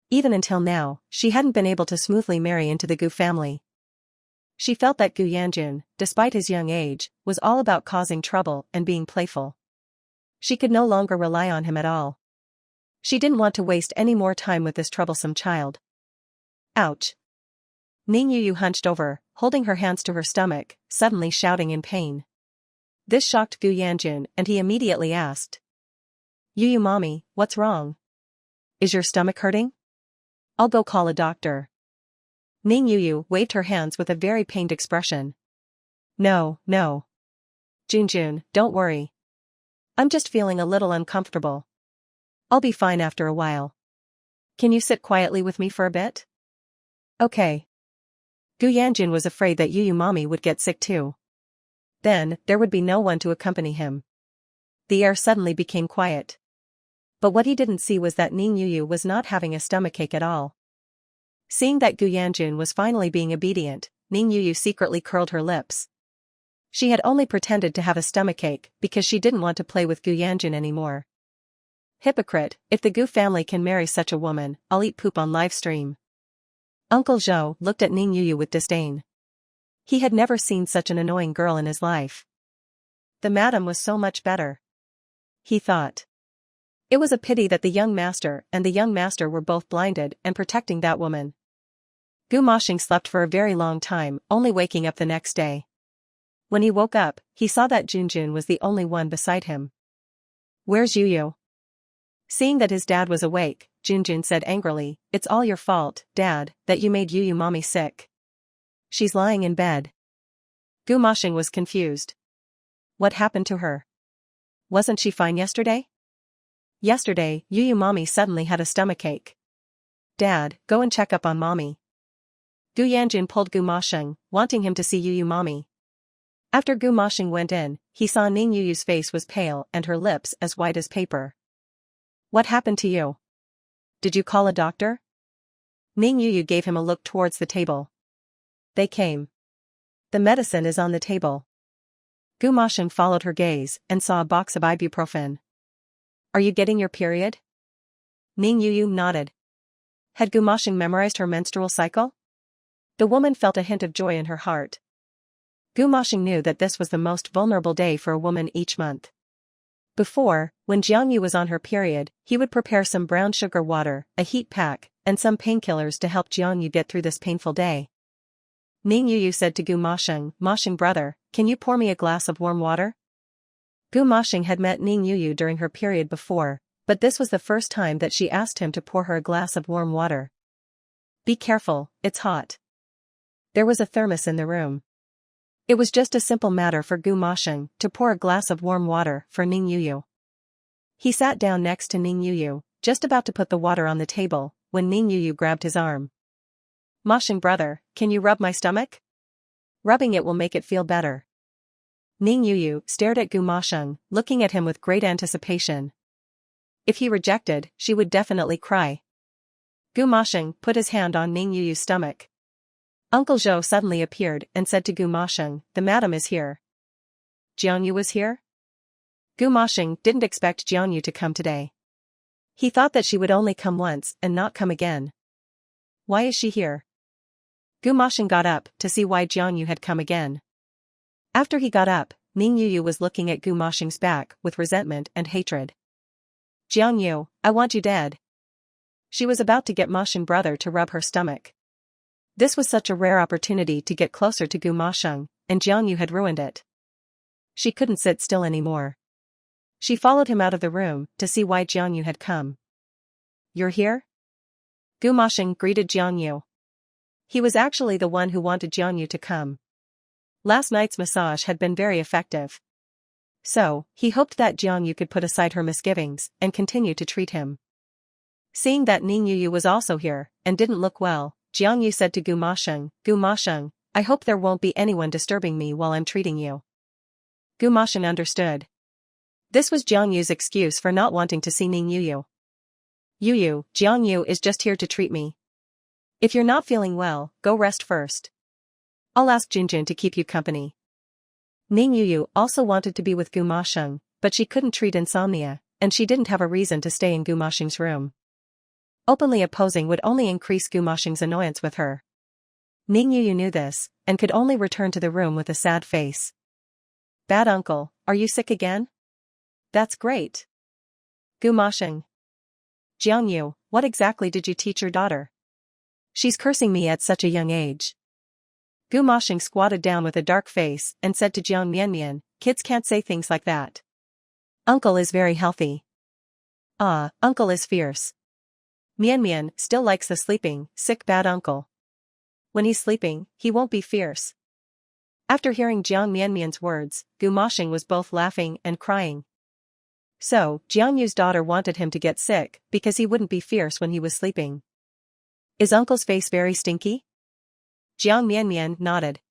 Even until now, she hadn't been able to smoothly marry into the Gu family. She felt that Gu Yanjun, despite his young age, was all about causing trouble and being playful. She could no longer rely on him at all. She didn't want to waste any more time with this troublesome child. Ouch. Ning Yuyu hunched over, holding her hands to her stomach, suddenly shouting in pain. This shocked Gu Yanjun and he immediately asked. Yuyu mommy, what's wrong? Is your stomach hurting? I'll go call a doctor. Ning Yuyu waved her hands with a very pained expression. No, no. Junjun, don't worry. I'm just feeling a little uncomfortable. I'll be fine after a while. Can you sit quietly with me for a bit? Okay. Gu Yanjun was afraid that Yuyu mommy would get sick too. Then, there would be no one to accompany him. The air suddenly became quiet. But what he didn't see was that Ning Yuyu was not having a stomachache at all. Seeing that Gu Yanjun was finally being obedient, Ning Yuyu secretly curled her lips. She had only pretended to have a stomachache because she didn't want to play with Gu Yanjun anymore. Hypocrite, if the Gu family can marry such a woman, I'll eat poop on live stream. Uncle Zhou looked at Ning Yuyu with disdain. He had never seen such an annoying girl in his life. The madam was so much better. He thought. It was a pity that the young master and the young master were both blinded and protecting that woman. Gu Moshing slept for a very long time, only waking up the next day. When he woke up, he saw that Junjun was the only one beside him. "Where's Yu?" Seeing that his dad was awake, Junjun said angrily, "It's all your fault, Dad, that you made Yu mommy sick. She's lying in bed." Gu Moshing was confused. What happened to her? Wasn't she fine yesterday? Yesterday, Yu mommy suddenly had a stomachache. "Dad, go and check up on mommy." Gu Yanjun pulled Gu Moshing, wanting him to see Yu mommy. After Gu Moshing went in, he saw Ning Yu's face was pale and her lips as white as paper. "What happened to you? Did you call a doctor?" Ning Yu gave him a look towards the table. They came. "The medicine is on the table." Gu Moshing followed her gaze and saw a box of ibuprofen. "Are you getting your period?" Ning Yu nodded. Had Gu Moshing memorized her menstrual cycle? The woman felt a hint of joy in her heart. Gu Moshing knew that this was the most vulnerable day for a woman each month. Before, when Jiang Yu was on her period, he would prepare some brown sugar water, a heat pack, and some painkillers to help Jiang Yu get through this painful day. Ning Yu said to Gu Moshing, "Moshing brother, can you pour me a glass of warm water?" Gu Moshing had met Ning Yu during her period before, but this was the first time that she asked him to pour her a glass of warm water. "Be careful, it's hot." There was a thermos in the room. It was just a simple matter for Gu Moshing to pour a glass of warm water for Ning Yu. He sat down next to Ning Yu, just about to put the water on the table, when Ning Yu grabbed his arm. "Moshing brother, can you rub my stomach? Rubbing it will make it feel better." Ning Yu stared at Gu Moshing, looking at him with great anticipation. If he rejected, she would definitely cry. Gu Moshing put his hand on Ning Yu's stomach. Uncle Zhou suddenly appeared and said to Gu Moshing, "The madam is here." Jiang Yu was here? Gu Moshing didn't expect Jiang Yu to come today. He thought that she would only come once and not come again. Why is she here? Gu Moshing got up to see why Jiang Yu had come again. After he got up, Ning Yu was looking at Gu Moshing's back with resentment and hatred. "Jiang Yu, I want you dead." She was about to get Moshing brother to rub her stomach. This was such a rare opportunity to get closer to Gu Moshing, and Jiang Yu had ruined it. She couldn't sit still anymore. She followed him out of the room to see why Jiang Yu had come. "You're here?" Gu Moshing greeted Jiang Yu. He was actually the one who wanted Jiang Yu to come. Last night's massage had been very effective. So, he hoped that Jiang Yu could put aside her misgivings and continue to treat him. Seeing that Ning Yu was also here, and didn't look well, Jiang Yu said to Gu Moshing, "I hope there won't be anyone disturbing me while I'm treating you." Gu Moshing understood. This was Jiang Yu's excuse for not wanting to see Ning Yu. Jiang Yu is just here to treat me. If you're not feeling well, go rest first. I'll ask Junjun to keep you company. Ning Yu also wanted to be with Gu Moshing, but she couldn't treat insomnia, and she didn't have a reason to stay in Gu Moshing's room. Openly opposing would only increase Gu Moshing's annoyance with her. Ning Yu knew this, and could only return to the room with a sad face. "Bad uncle, are you sick again?" "That's great." Gu Moshing. "Jiang Yu, what exactly did you teach your daughter? She's cursing me at such a young age." Gu Moshing squatted down with a dark face and said to Jiang Mianmian, "Kids can't say things like that. Uncle is very healthy." "Ah, uncle is fierce. Mianmian still likes the sleeping, sick bad uncle. When he's sleeping, he won't be fierce." After hearing Jiang Mianmian's words, Gu Moshing was both laughing and crying. So, Jiang Yu's daughter wanted him to get sick because he wouldn't be fierce when he was sleeping. "Is uncle's face very stinky?" Jiang Mianmian nodded.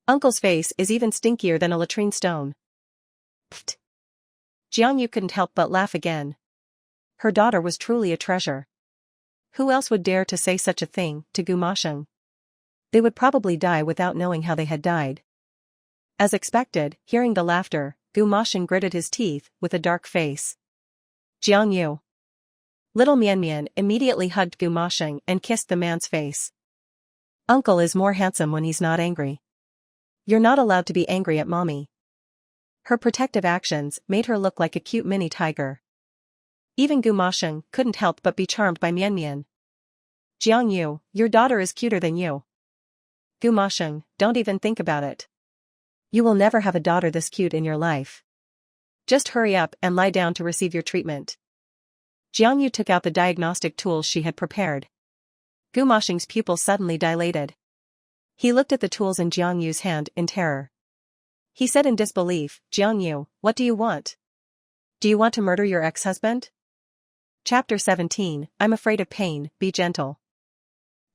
"Uncle's face is even stinkier than a latrine stone." Pfft. Jiang Yu couldn't help but laugh again. Her daughter was truly a treasure. Who else would dare to say such a thing to Gu Moshing? They would probably die without knowing how they had died. As expected, hearing the laughter, Gu Moshing gritted his teeth with a dark face. "Jiang Yu." Little Mianmian immediately hugged Gu Moshing and kissed the man's face. "Uncle is more handsome when he's not angry. You're not allowed to be angry at mommy." Her protective actions made her look like a cute mini tiger. Even Gu Masheng couldn't help but be charmed by Mian Mian. Jiang Yu, your daughter is cuter than you. Gu Masheng, don't even think about it. You will never have a daughter this cute in your life. Just hurry up and lie down to receive your treatment. Jiang Yu took out the diagnostic tools she had prepared. Gu Masheng's pupils suddenly dilated. He looked at the tools in Jiang Yu's hand in terror. He said in disbelief, Jiang Yu, what do you want? Do you want to murder your ex-husband? Chapter 17, I'm afraid of pain, be gentle.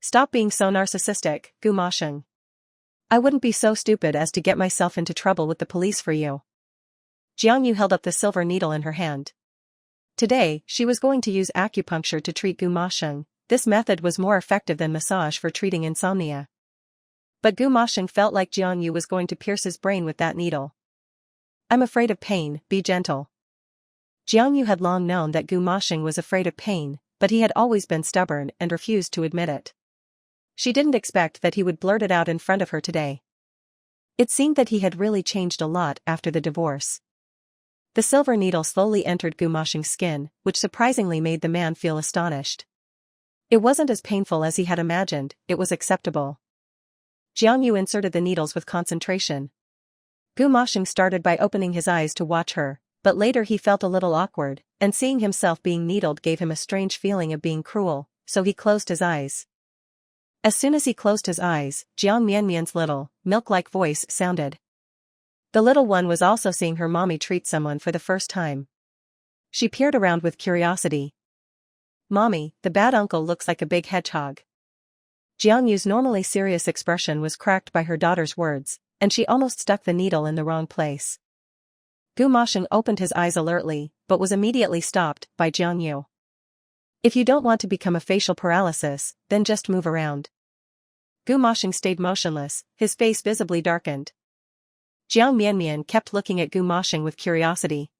Stop being so narcissistic, Gu Masheng. I wouldn't be so stupid as to get myself into trouble with the police for you. Jiang Yu held up the silver needle in her hand. Today, she was going to use acupuncture to treat Gu Masheng. This method was more effective than massage for treating insomnia. But Gu Masheng felt like Jiang Yu was going to pierce his brain with that needle. I'm afraid of pain, be gentle. Jiang Yu had long known that Gu Masheng was afraid of pain, but he had always been stubborn and refused to admit it. She didn't expect that he would blurt it out in front of her today. It seemed that he had really changed a lot after the divorce. The silver needle slowly entered Gu Masheng's skin, which surprisingly made the man feel astonished. It wasn't as painful as he had imagined, it was acceptable. Jiang Yu inserted the needles with concentration. Gu Masheng started by opening his eyes to watch her, but later he felt a little awkward, and seeing himself being needled gave him a strange feeling of being cruel, so he closed his eyes. As soon as he closed his eyes, Jiang Mianmian's little, milk-like voice sounded. The little one was also seeing her mommy treat someone for the first time. She peered around with curiosity. Mommy, the bad uncle looks like a big hedgehog. Jiang Yu's normally serious expression was cracked by her daughter's words, and she almost stuck the needle in the wrong place. Gu Masheng opened his eyes alertly, but was immediately stopped by Jiang Yu. If you don't want to become a facial paralysis, then just move around. Gu Masheng stayed motionless, his face visibly darkened. Jiang Mianmian kept looking at Gu Masheng with curiosity.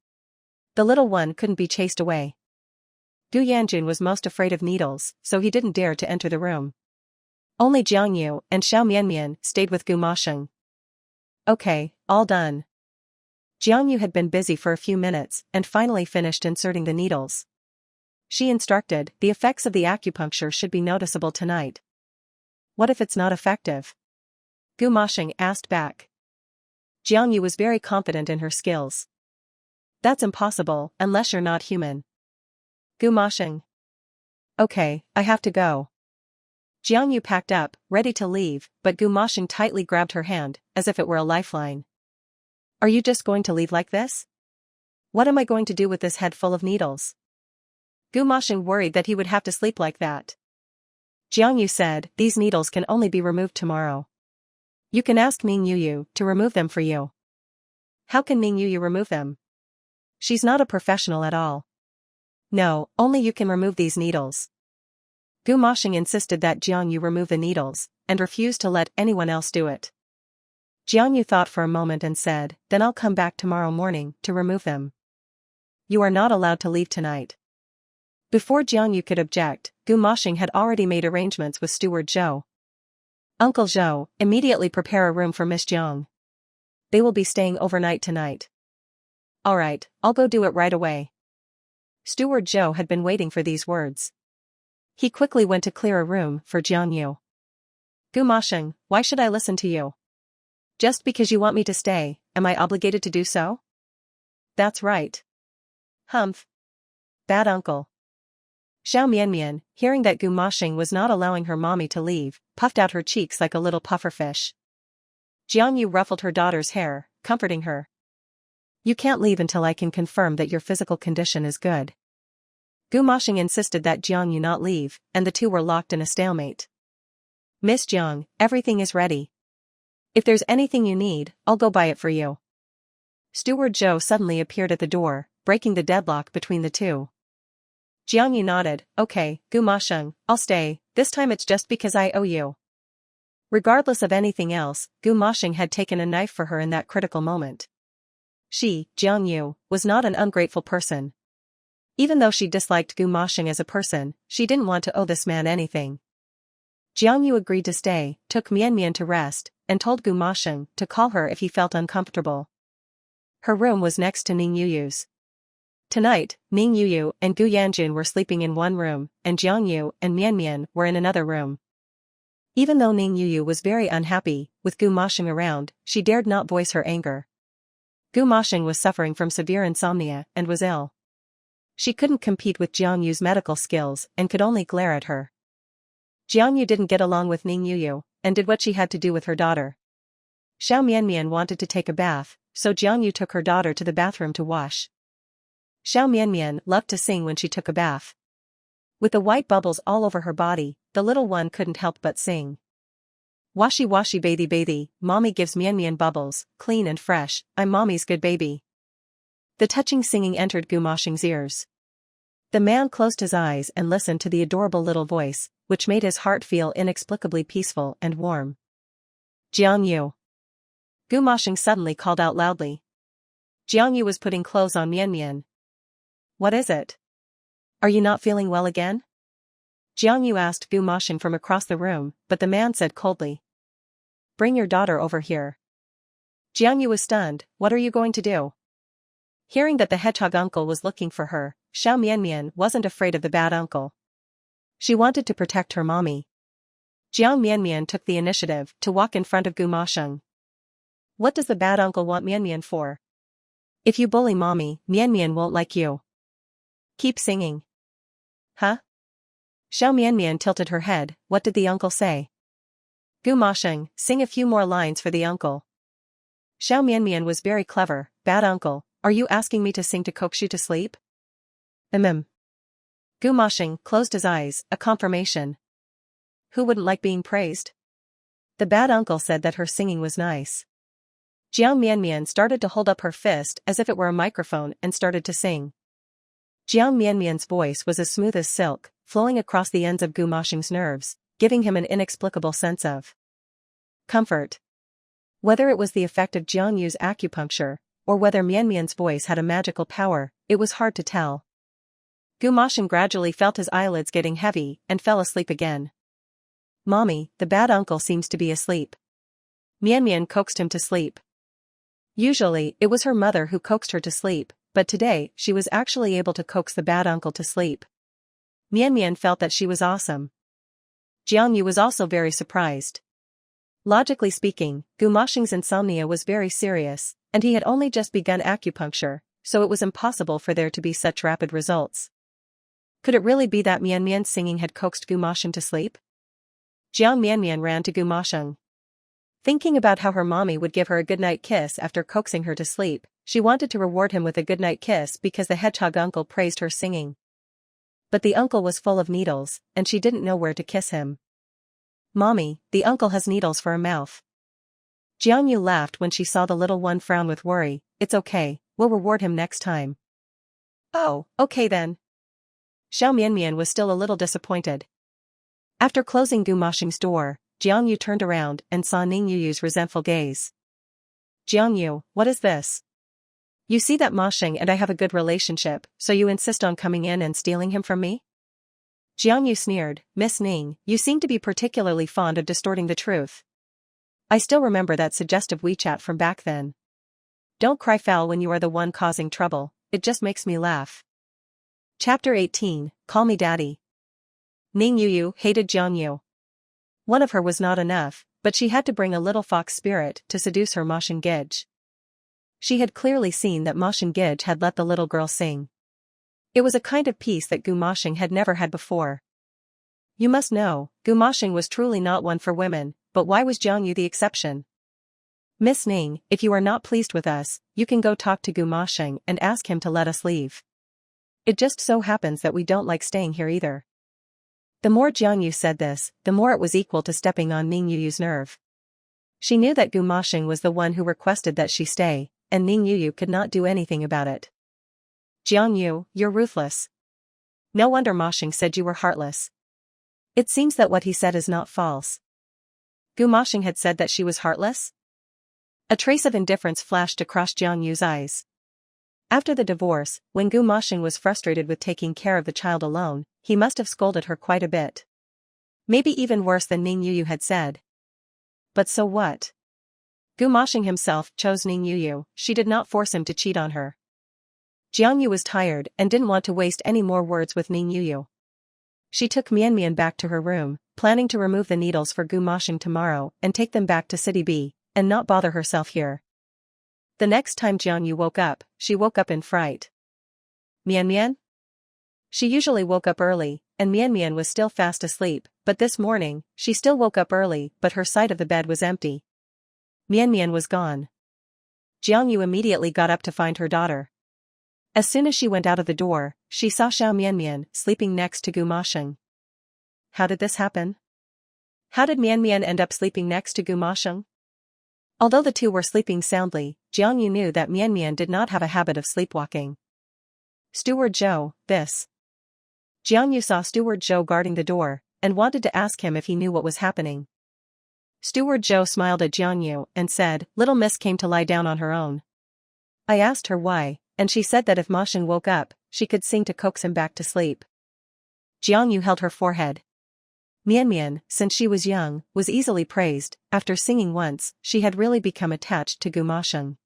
The little one couldn't be chased away. Gu Yanjun was most afraid of needles, so he didn't dare to enter the room. Only Jiang Yu and Xiao Mianmian stayed with Gu Masheng. Okay, all done. Jiang Yu had been busy for a few minutes and finally finished inserting the needles. She instructed, the effects of the acupuncture should be noticeable tonight. What if it's not effective? Gu Masheng asked back. Jiang Yu was very confident in her skills. That's impossible, unless you're not human. Gu Masheng. Okay, I have to go. Jiang Yu packed up, ready to leave, but Gu Masheng tightly grabbed her hand, as if it were a lifeline. Are you just going to leave like this? What am I going to do with this head full of needles? Gu Masheng worried that he would have to sleep like that. Jiang Yu said, these needles can only be removed tomorrow. You can ask Ming Yu to remove them for you. How can Ming Yu remove them? She's not a professional at all. No, only you can remove these needles. Gu Masheng insisted that Jiang Yu remove the needles, and refused to let anyone else do it. Jiang Yu thought for a moment and said, then I'll come back tomorrow morning to remove them. You are not allowed to leave tonight. Before Jiang Yu could object, Gu Masheng had already made arrangements with Steward Zhou. Uncle Zhou, immediately prepare a room for Miss Jiang. They will be staying overnight tonight. Alright, I'll go do it right away. Steward Zhou had been waiting for these words. He quickly went to clear a room for Jiang Yu. Gu Masheng, why should I listen to you? Just because you want me to stay, am I obligated to do so? That's right. Humph. Bad uncle. Xiao Mianmian, hearing that Gu Masheng was not allowing her mommy to leave, puffed out her cheeks like a little pufferfish. Jiang Yu ruffled her daughter's hair, comforting her. You can't leave until I can confirm that your physical condition is good. Gu Masheng insisted that Jiang Yu not leave, and the two were locked in a stalemate. Miss Jiang, everything is ready. If there's anything you need, I'll go buy it for you. Steward Zhou suddenly appeared at the door, breaking the deadlock between the two. Jiang Yu nodded, okay, Gu Masheng, I'll stay, this time it's just because I owe you. Regardless of anything else, Gu Masheng had taken a knife for her in that critical moment. She, Jiang Yu, was not an ungrateful person. Even though she disliked Gu Masheng as a person, she didn't want to owe this man anything. Jiang Yu agreed to stay, took Mianmian to rest, and told Gu Masheng to call her if he felt uncomfortable. Her room was next to Ning Yuyu's. Tonight, Ning Yu and Gu Yanjun were sleeping in one room, and Jiang Yu and Mian were in another room. Even though Ning Yu was very unhappy with Gu Moshing around, she dared not voice her anger. Gu Moshing was suffering from severe insomnia and was ill. She couldn't compete with Jiang Yu's medical skills and could only glare at her. Jiang Yu didn't get along with Ning Yu and did what she had to do with her daughter. Xiao Mian wanted to take a bath, so Jiang Yu took her daughter to the bathroom to wash. Xiao Mian loved to sing when she took a bath. With the white bubbles all over her body, the little one couldn't help but sing. Washi washi bathy, mommy gives Mian bubbles, clean and fresh, I'm mommy's good baby. The touching singing entered Gu Moshing's ears. The man closed his eyes and listened to the adorable little voice, which made his heart feel inexplicably peaceful and warm. Jiang Yu. Gu Moshing suddenly called out loudly. Jiang Yu was putting clothes on Mian. What is it? Are you not feeling well again? Jiang Yu asked Gu Moshing from across the room, but the man said coldly. Bring your daughter over here. Jiang Yu was stunned. What are you going to do? Hearing that the hedgehog uncle was looking for her, Xiao Mian wasn't afraid of the bad uncle. She wanted to protect her mommy. Jiang Mian took the initiative to walk in front of Gu Moshing. What does the bad uncle want Mian for? If you bully mommy, Mian won't like you. Keep singing. Huh? Xiao Mian tilted her head. What did the uncle say? Gu Moshing, sing a few more lines for the uncle. Xiao Mian was very clever. Bad uncle, are you asking me to sing to coax you to sleep? Gu Moshing closed his eyes, a confirmation. Who wouldn't like being praised? The bad uncle said that her singing was nice. Jiang Mian started to hold up her fist as if it were a microphone and started to sing. Jiang Mian's voice was as smooth as silk, flowing across the ends of Gu Moshing's nerves, giving him an inexplicable sense of comfort. Whether it was the effect of Jiang Yu's acupuncture, or whether Mian's voice had a magical power, it was hard to tell. Gu Moshing gradually felt his eyelids getting heavy and fell asleep again. Mommy, the bad uncle seems to be asleep. Mian coaxed him to sleep. Usually, it was her mother who coaxed her to sleep, but today, she was actually able to coax the bad uncle to sleep. Mian felt that she was awesome. Jiang Yu was also very surprised. Logically speaking, Gu Moshing's insomnia was very serious, and he had only just begun acupuncture, so it was impossible for there to be such rapid results. Could it really be that Mian's singing had coaxed Gu Moshing to sleep? Jiang Mian ran to Gu Moshing. Thinking about how her mommy would give her a goodnight kiss after coaxing her to sleep, she wanted to reward him with a goodnight kiss because the hedgehog uncle praised her singing. But the uncle was full of needles, and she didn't know where to kiss him. Mommy, the uncle has needles for a mouth. Jiang Yu laughed when she saw the little one frown with worry. It's okay, we'll reward him next time. Oh, okay then. Xiao Mian was still a little disappointed. After closing Gu Moshing's door, Jiang Yu turned around and saw Ning Yu's resentful gaze. Jiang Yu, what is this? You see that Moshing and I have a good relationship, so you insist on coming in and stealing him from me? Jiang Yu sneered. Miss Ning, you seem to be particularly fond of distorting the truth. I still remember that suggestive WeChat from back then. Don't cry foul when you are the one causing trouble, it just makes me laugh. Chapter 18, Call Me Daddy. Ning Yu hated Jiang Yu. One of her was not enough, but she had to bring a little fox spirit to seduce her Moshing Gij. She had clearly seen that Moshing Gij had let the little girl sing. It was a kind of peace that Gu Moshing had never had before. You must know, Gu Moshing was truly not one for women, but why was Jiang Yu the exception? Miss Ning, if you are not pleased with us, you can go talk to Gu Moshing and ask him to let us leave. It just so happens that we don't like staying here either. The more Jiang Yu said this, the more it was equal to stepping on Ning Yu's nerve. She knew that Gu Moshing was the one who requested that she stay, and Ning Yu could not do anything about it. Jiang Yu, you're ruthless. No wonder Moshing said you were heartless. It seems that what he said is not false. Gu Moshing had said that she was heartless? A trace of indifference flashed across Jiang Yu's eyes. After the divorce, when Gu Moshing was frustrated with taking care of the child alone, he must have scolded her quite a bit. Maybe even worse than Ning Yu had said. But so what? Gu Moshing himself chose Ning Yu, she did not force him to cheat on her. Jiang Yu was tired and didn't want to waste any more words with Ning Yu. She took Mian Mian back to her room, planning to remove the needles for Gumashing tomorrow and take them back to City B, and not bother herself here. The next time Jiang Yu woke up, she woke up in fright. Mian Mian? She usually woke up early, and Mian Mian was still fast asleep, but this morning, she still woke up early, but her side of the bed was empty. Mian Mian was gone. Jiang Yu immediately got up to find her daughter. As soon as she went out of the door, she saw Xiao Mian Mian sleeping next to Gumasheng. How did this happen? How did Mian Mian end up sleeping next to Gumasheng? Although the two were sleeping soundly, Jiang Yu knew that Mian Mian did not have a habit of sleepwalking. Steward Zhou, this. Jiang Yu saw Steward Zhou guarding the door, and wanted to ask him if he knew what was happening. Steward Zhou smiled at Jiang Yu and said, "Little miss came to lie down on her own. I asked her why, and she said that if Ma Sheng woke up, she could sing to coax him back to sleep." Jiang Yu held her forehead. Mian Mian, since she was young, was easily praised. After singing once, she had really become attached to Gumasheng.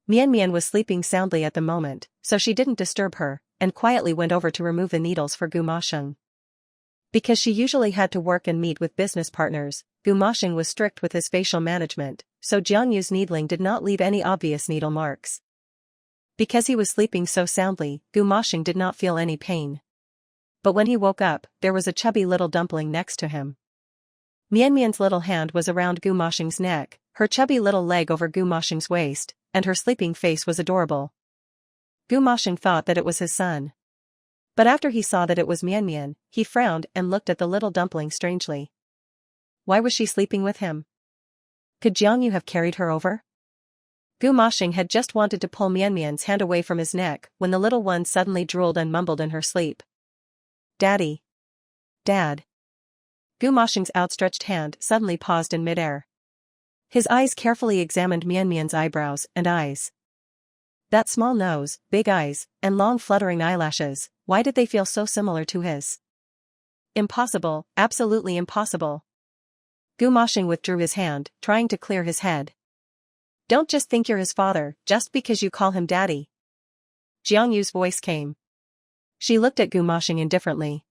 Mian Mian was sleeping soundly at the moment, so she didn't disturb her, and quietly went over to remove the needles for Gumasheng. Because she usually had to work and meet with business partners, Gumasheng was strict with his facial management, so Jiang Yu's needling did not leave any obvious needle marks. Because he was sleeping so soundly, Gumasheng did not feel any pain. But when he woke up, there was a chubby little dumpling next to him. Mian Mian's little hand was around Gumasheng's neck, her chubby little leg over Gumasheng's waist, and her sleeping face was adorable. Gumasheng thought that it was his son. But after he saw that it was Mian Mian, he frowned and looked at the little dumpling strangely. Why was she sleeping with him? Could Jiang Yu have carried her over? Gumasheng had just wanted to pull Mian Mian's hand away from his neck when the little one suddenly drooled and mumbled in her sleep. "Daddy. Dad." Gumasheng's outstretched hand suddenly paused in midair. His eyes carefully examined Mian Mian's eyebrows and eyes. That small nose, big eyes, and long fluttering eyelashes, why did they feel so similar to his? Impossible, absolutely impossible. Gumasheng withdrew his hand, trying to clear his head. "Don't just think you're his father, just because you call him daddy." Jiang Yu's voice came. She looked at Gumasheng indifferently.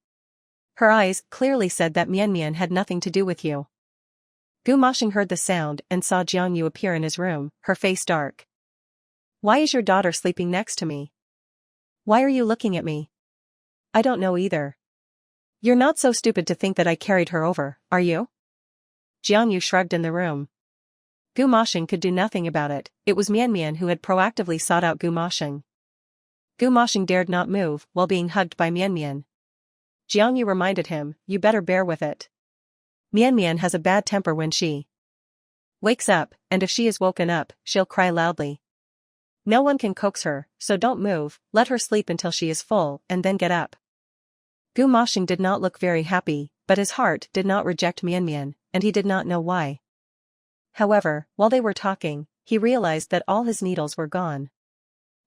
Her eyes clearly said that Mian Mian had nothing to do with you. Gumasheng heard the sound and saw Jiang Yu appear in his room, her face dark. "Why is your daughter sleeping next to me? Why are you looking at me?" "I don't know either." "You're not so stupid to think that I carried her over, are you?" Jiang Yu shrugged in the room. Gumasheng could do nothing about it, it was Mian Mian who had proactively sought out Gumasheng. Gumasheng dared not move while being hugged by Mian Mian. Jiang Yu reminded him, "You better bear with it. Mian Mian has a bad temper when she wakes up, and if she is woken up, she'll cry loudly. No one can coax her, so don't move, let her sleep until she is full, and then get up." Gumasheng did not look very happy, but his heart did not reject Mian Mian, and he did not know why. However, while they were talking, he realized that all his needles were gone.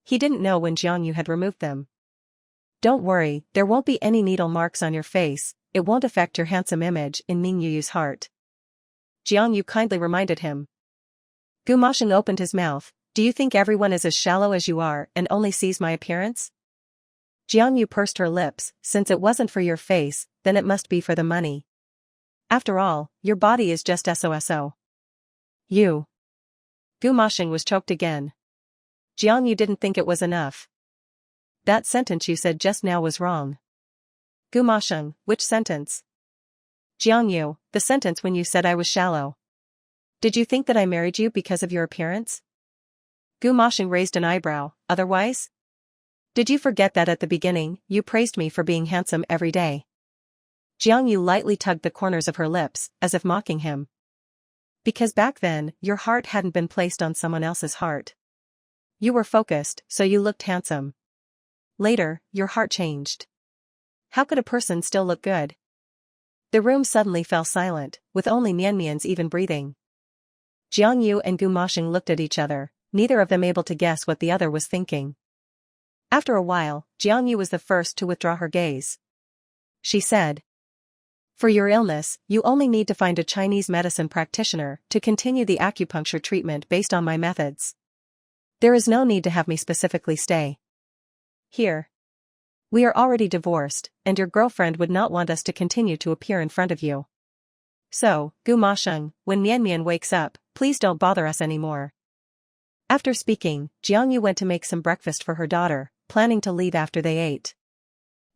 He didn't know when Jiang Yu had removed them. "Don't worry, there won't be any needle marks on your face, it won't affect your handsome image in Ning Yu's heart," Jiang Yu kindly reminded him. Gumasheng opened his mouth. "Do you think everyone is as shallow as you are and only sees my appearance?" Jiang Yu pursed her lips, "Since it wasn't for your face, then it must be for the money. After all, your body is just SOSO. You." Gumasheng was choked again. Jiang Yu didn't think it was enough. "That sentence you said just now was wrong." Gumasheng, which sentence? Jiang Yu, the sentence when you said I was shallow. Did you think that I married you because of your appearance? Gumasheng raised an eyebrow, otherwise? Did you forget that at the beginning, you praised me for being handsome every day? Jiang Yu lightly tugged the corners of her lips, as if mocking him. Because back then, your heart hadn't been placed on someone else's heart. You were focused, so you looked handsome. Later, your heart changed. How could a person still look good? The room suddenly fell silent, with only Mian Mian's even breathing. Jiang Yu and Gumasheng looked at each other, neither of them able to guess what the other was thinking. After a while, Jiang Yu was the first to withdraw her gaze. She said, "For your illness, you only need to find a Chinese medicine practitioner to continue the acupuncture treatment based on my methods. There is no need to have me specifically stay." Here. We are already divorced, and your girlfriend would not want us to continue to appear in front of you. So, Gu Masheng, when Mian Mian wakes up, please don't bother us anymore. After speaking, Jiang Yu went to make some breakfast for her daughter, planning to leave after they ate.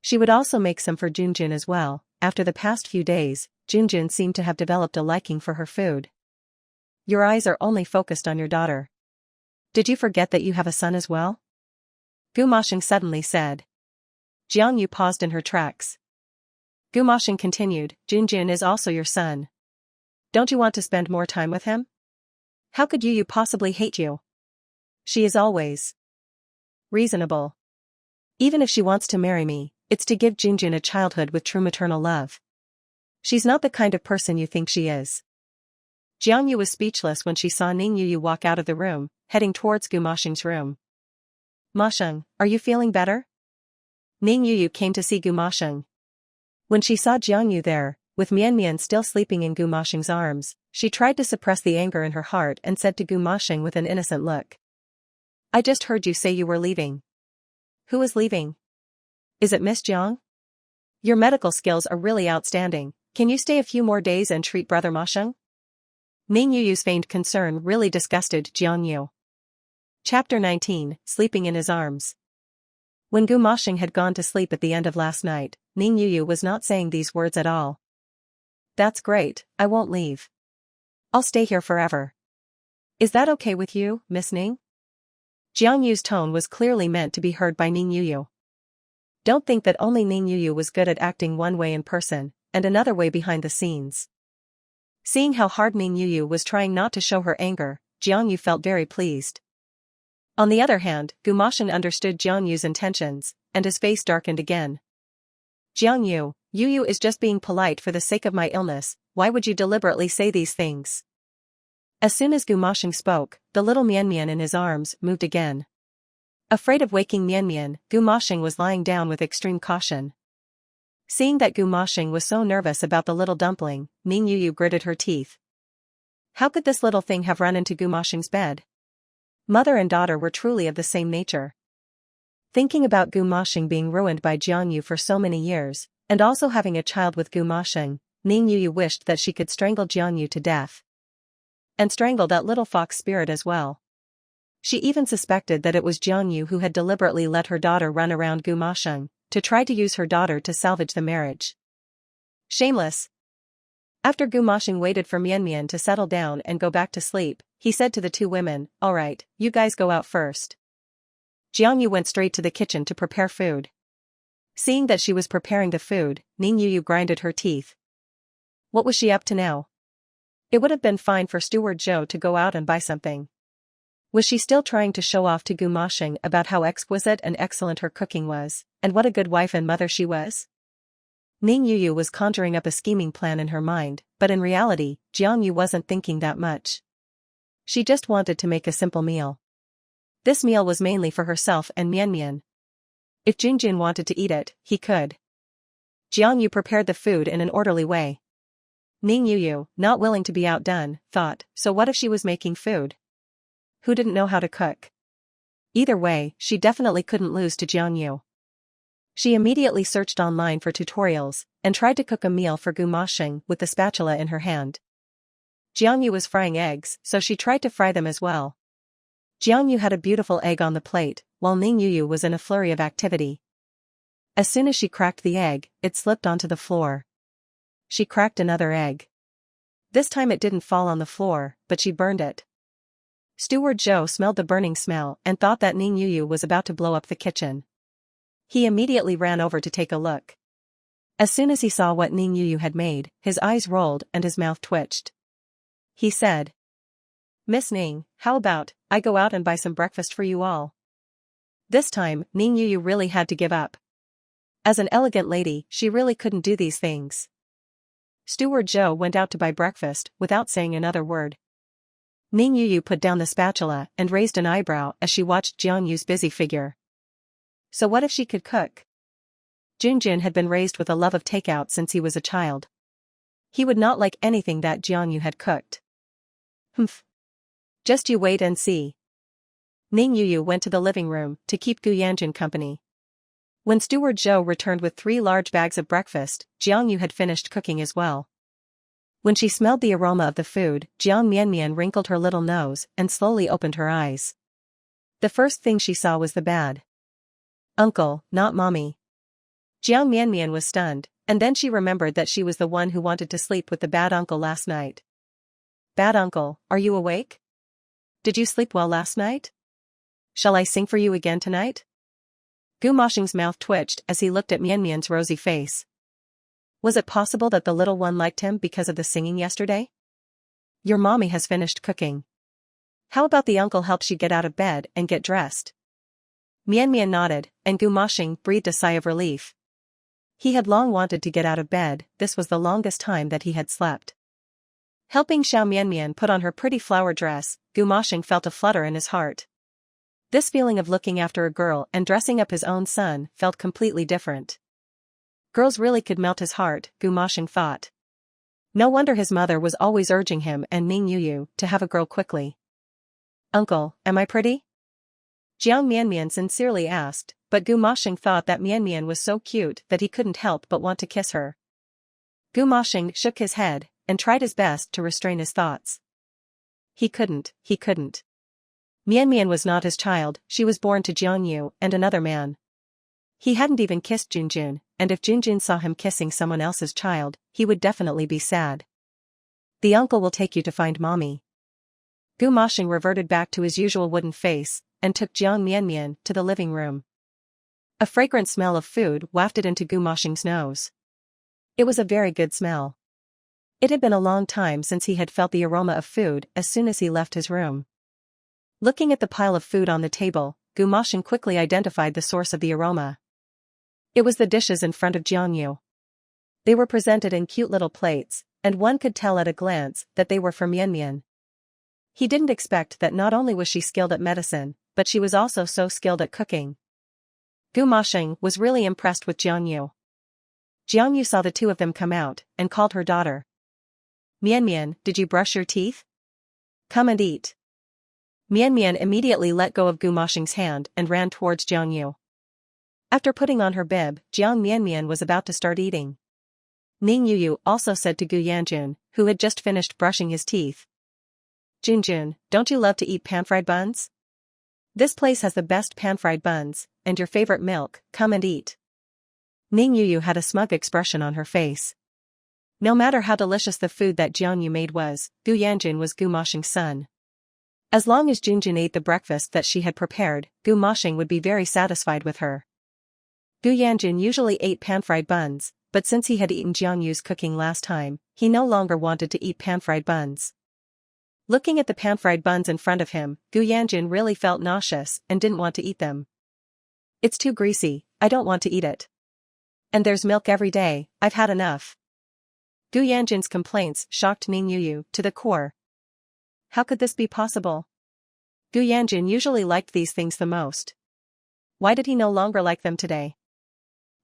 She would also make some for Junjun as well. After the past few days, Junjun seemed to have developed a liking for her food. Your eyes are only focused on your daughter. Did you forget that you have a son as well? Gu Masheng suddenly said. Jiang Yu paused in her tracks. Gu Masheng continued, Junjun is also your son. Don't you want to spend more time with him? How could Yu possibly hate you? She is always reasonable. Even if she wants to marry me, it's to give Junjun a childhood with true maternal love. She's not the kind of person you think she is. Jiang Yu was speechless when she saw Ning Yu walk out of the room, heading towards Gu Masheng's room. Masheng, are you feeling better? Ning Yu came to see Gu Masheng. When she saw Jiang Yu there, with Mian Mian still sleeping in Gu Masheng's arms, she tried to suppress the anger in her heart and said to Gu Masheng with an innocent look. I just heard you say you were leaving. Who is leaving? Is it Miss Jiang? Your medical skills are really outstanding. Can you stay a few more days and treat Brother Masheng? Ning Yu's feigned concern really disgusted Jiang Yu. Chapter 19, Sleeping in His Arms. When Gu Masheng had gone to sleep at the end of last night, Ning Yu was not saying these words at all. That's great, I won't leave. I'll stay here forever. Is that okay with you, Miss Ning? Jiang Yu's tone was clearly meant to be heard by Ning Yu. Don't think that only Ning Yu was good at acting one way in person, and another way behind the scenes. Seeing how hard Ning Yu was trying not to show her anger, Jiang Yu felt very pleased. On the other hand, Gu Masheng understood Jiang Yu's intentions, and his face darkened again. Jiang Yu is just being polite for the sake of my illness, why would you deliberately say these things? As soon as Gu Masheng spoke, the little Mian Mian in his arms moved again. Afraid of waking Mian Mian, Gu Masheng was lying down with extreme caution. Seeing that Gu Masheng was so nervous about the little dumpling, Ning Yu gritted her teeth. How could this little thing have run into Gu Masheng's bed? Mother and daughter were truly of the same nature. Thinking about Gu Masheng being ruined by Jiang Yu for so many years, and also having a child with Gu Masheng, Ning Yu wished that she could strangle Jiang Yu to death. And strangle that little fox spirit as well. She even suspected that it was Jiang Yu who had deliberately let her daughter run around Gu Masheng, to try to use her daughter to salvage the marriage. Shameless. After Gu Masheng waited for Mian Mian to settle down and go back to sleep, he said to the two women, alright, you guys go out first. Jiang Yu went straight to the kitchen to prepare food. Seeing that she was preparing the food, Ning Yu grinded her teeth. What was she up to now? It would have been fine for Steward Zhou to go out and buy something. Was she still trying to show off to Gu Masheng about how exquisite and excellent her cooking was, and what a good wife and mother she was? Ning Yu was conjuring up a scheming plan in her mind, but in reality, Jiang Yu wasn't thinking that much. She just wanted to make a simple meal. This meal was mainly for herself and Mian Mian. If Junjun wanted to eat it, he could. Jiang Yu prepared the food in an orderly way. Ning Yu, not willing to be outdone, thought, so what if she was making food? Who didn't know how to cook? Either way, she definitely couldn't lose to Jiang Yu. She immediately searched online for tutorials, and tried to cook a meal for Gu Masheng with the spatula in her hand. Jiang Yu was frying eggs, so she tried to fry them as well. Jiang Yu had a beautiful egg on the plate, while Ning Yu was in a flurry of activity. As soon as she cracked the egg, it slipped onto the floor. She cracked another egg. This time it didn't fall on the floor, but she burned it. Steward Zhou smelled the burning smell and thought that Ning Yu was about to blow up the kitchen. He immediately ran over to take a look. As soon as he saw what Ning Yu had made, his eyes rolled and his mouth twitched. He said, Miss Ning, how about, I go out and buy some breakfast for you all? This time, Ning Yu really had to give up. As an elegant lady, she really couldn't do these things. Steward Zhou went out to buy breakfast, without saying another word. Ning Yu put down the spatula and raised an eyebrow as she watched Jiang Yu's busy figure. So what if she could cook? Junjun had been raised with a love of takeout since he was a child. He would not like anything that Jiang Yu had cooked. Humph. Just you wait and see. Ning Yu went to the living room to keep Gu Yanjun company. When Steward Zhou returned with 3 large bags of breakfast, Jiang Yu had finished cooking as well. When she smelled the aroma of the food, Jiang Mianmian wrinkled her little nose and slowly opened her eyes. The first thing she saw was the bad uncle, not mommy. Jiang Mianmian was stunned, and then she remembered that she was the one who wanted to sleep with the bad uncle last night. Bad uncle, are you awake? Did you sleep well last night? Shall I sing for you again tonight? Gu Moshing's mouth twitched as he looked at Mianmian's rosy face. Was it possible that the little one liked him because of the singing yesterday? Your mommy has finished cooking. How about the uncle helps you get out of bed and get dressed? Mianmian nodded, and Gu Moshing breathed a sigh of relief. He had long wanted to get out of bed, this was the longest time that he had slept. Helping Xiao Mianmian put on her pretty flower dress, Gu Moshing felt a flutter in his heart. This feeling of looking after a girl and dressing up his own son felt completely different. Girls really could melt his heart, Gu Moshing thought. No wonder his mother was always urging him and Ning Yu to have a girl quickly. Uncle, am I pretty? Jiang Mianmian sincerely asked, but Gu Moshing thought that Mianmian was so cute that he couldn't help but want to kiss her. Gu Moshing shook his head and tried his best to restrain his thoughts. He couldn't. Mianmian was not his child, she was born to Jiang Yu and another man. He hadn't even kissed Junjun, and if Junjun saw him kissing someone else's child, he would definitely be sad. The uncle will take you to find mommy. Gu Moshing reverted back to his usual wooden face, and took Jiang Mianmian to the living room. A fragrant smell of food wafted into Gu Moshing's nose. It was a very good smell. It had been a long time since he had felt the aroma of food as soon as he left his room. Looking at the pile of food on the table, Gu Moshing quickly identified the source of the aroma. It was the dishes in front of Jiang Yu. They were presented in cute little plates, and one could tell at a glance that they were for Mianmian. He didn't expect that not only was she skilled at medicine, but she was also so skilled at cooking. Gu Moshing was really impressed with Jiang Yu. Jiang Yu saw the two of them come out, and called her daughter. Mianmian, did you brush your teeth? Come and eat. Mianmian immediately let go of Gu Moshing's hand and ran towards Jiang Yu. After putting on her bib, Jiang Mianmian was about to start eating. Ning Yu also said to Gu Yanjun, who had just finished brushing his teeth. Junjun, don't you love to eat pan-fried buns? This place has the best pan-fried buns, and your favorite milk, come and eat. Ning Yu had a smug expression on her face. No matter how delicious the food that Jiang Yu made was, Gu Yanjun was Gu Moshing's son. As long as Junjun ate the breakfast that she had prepared, Gu Moshing would be very satisfied with her. Gu Yanjun usually ate pan-fried buns, but since he had eaten Jiang Yu's cooking last time, he no longer wanted to eat pan-fried buns. Looking at the pan-fried buns in front of him, Gu Yanjun really felt nauseous and didn't want to eat them. It's too greasy, I don't want to eat it. And there's milk every day, I've had enough. Gu Yanjun's complaints shocked Ning Yu to the core. How could this be possible? Gu Yanjun usually liked these things the most. Why did he no longer like them today?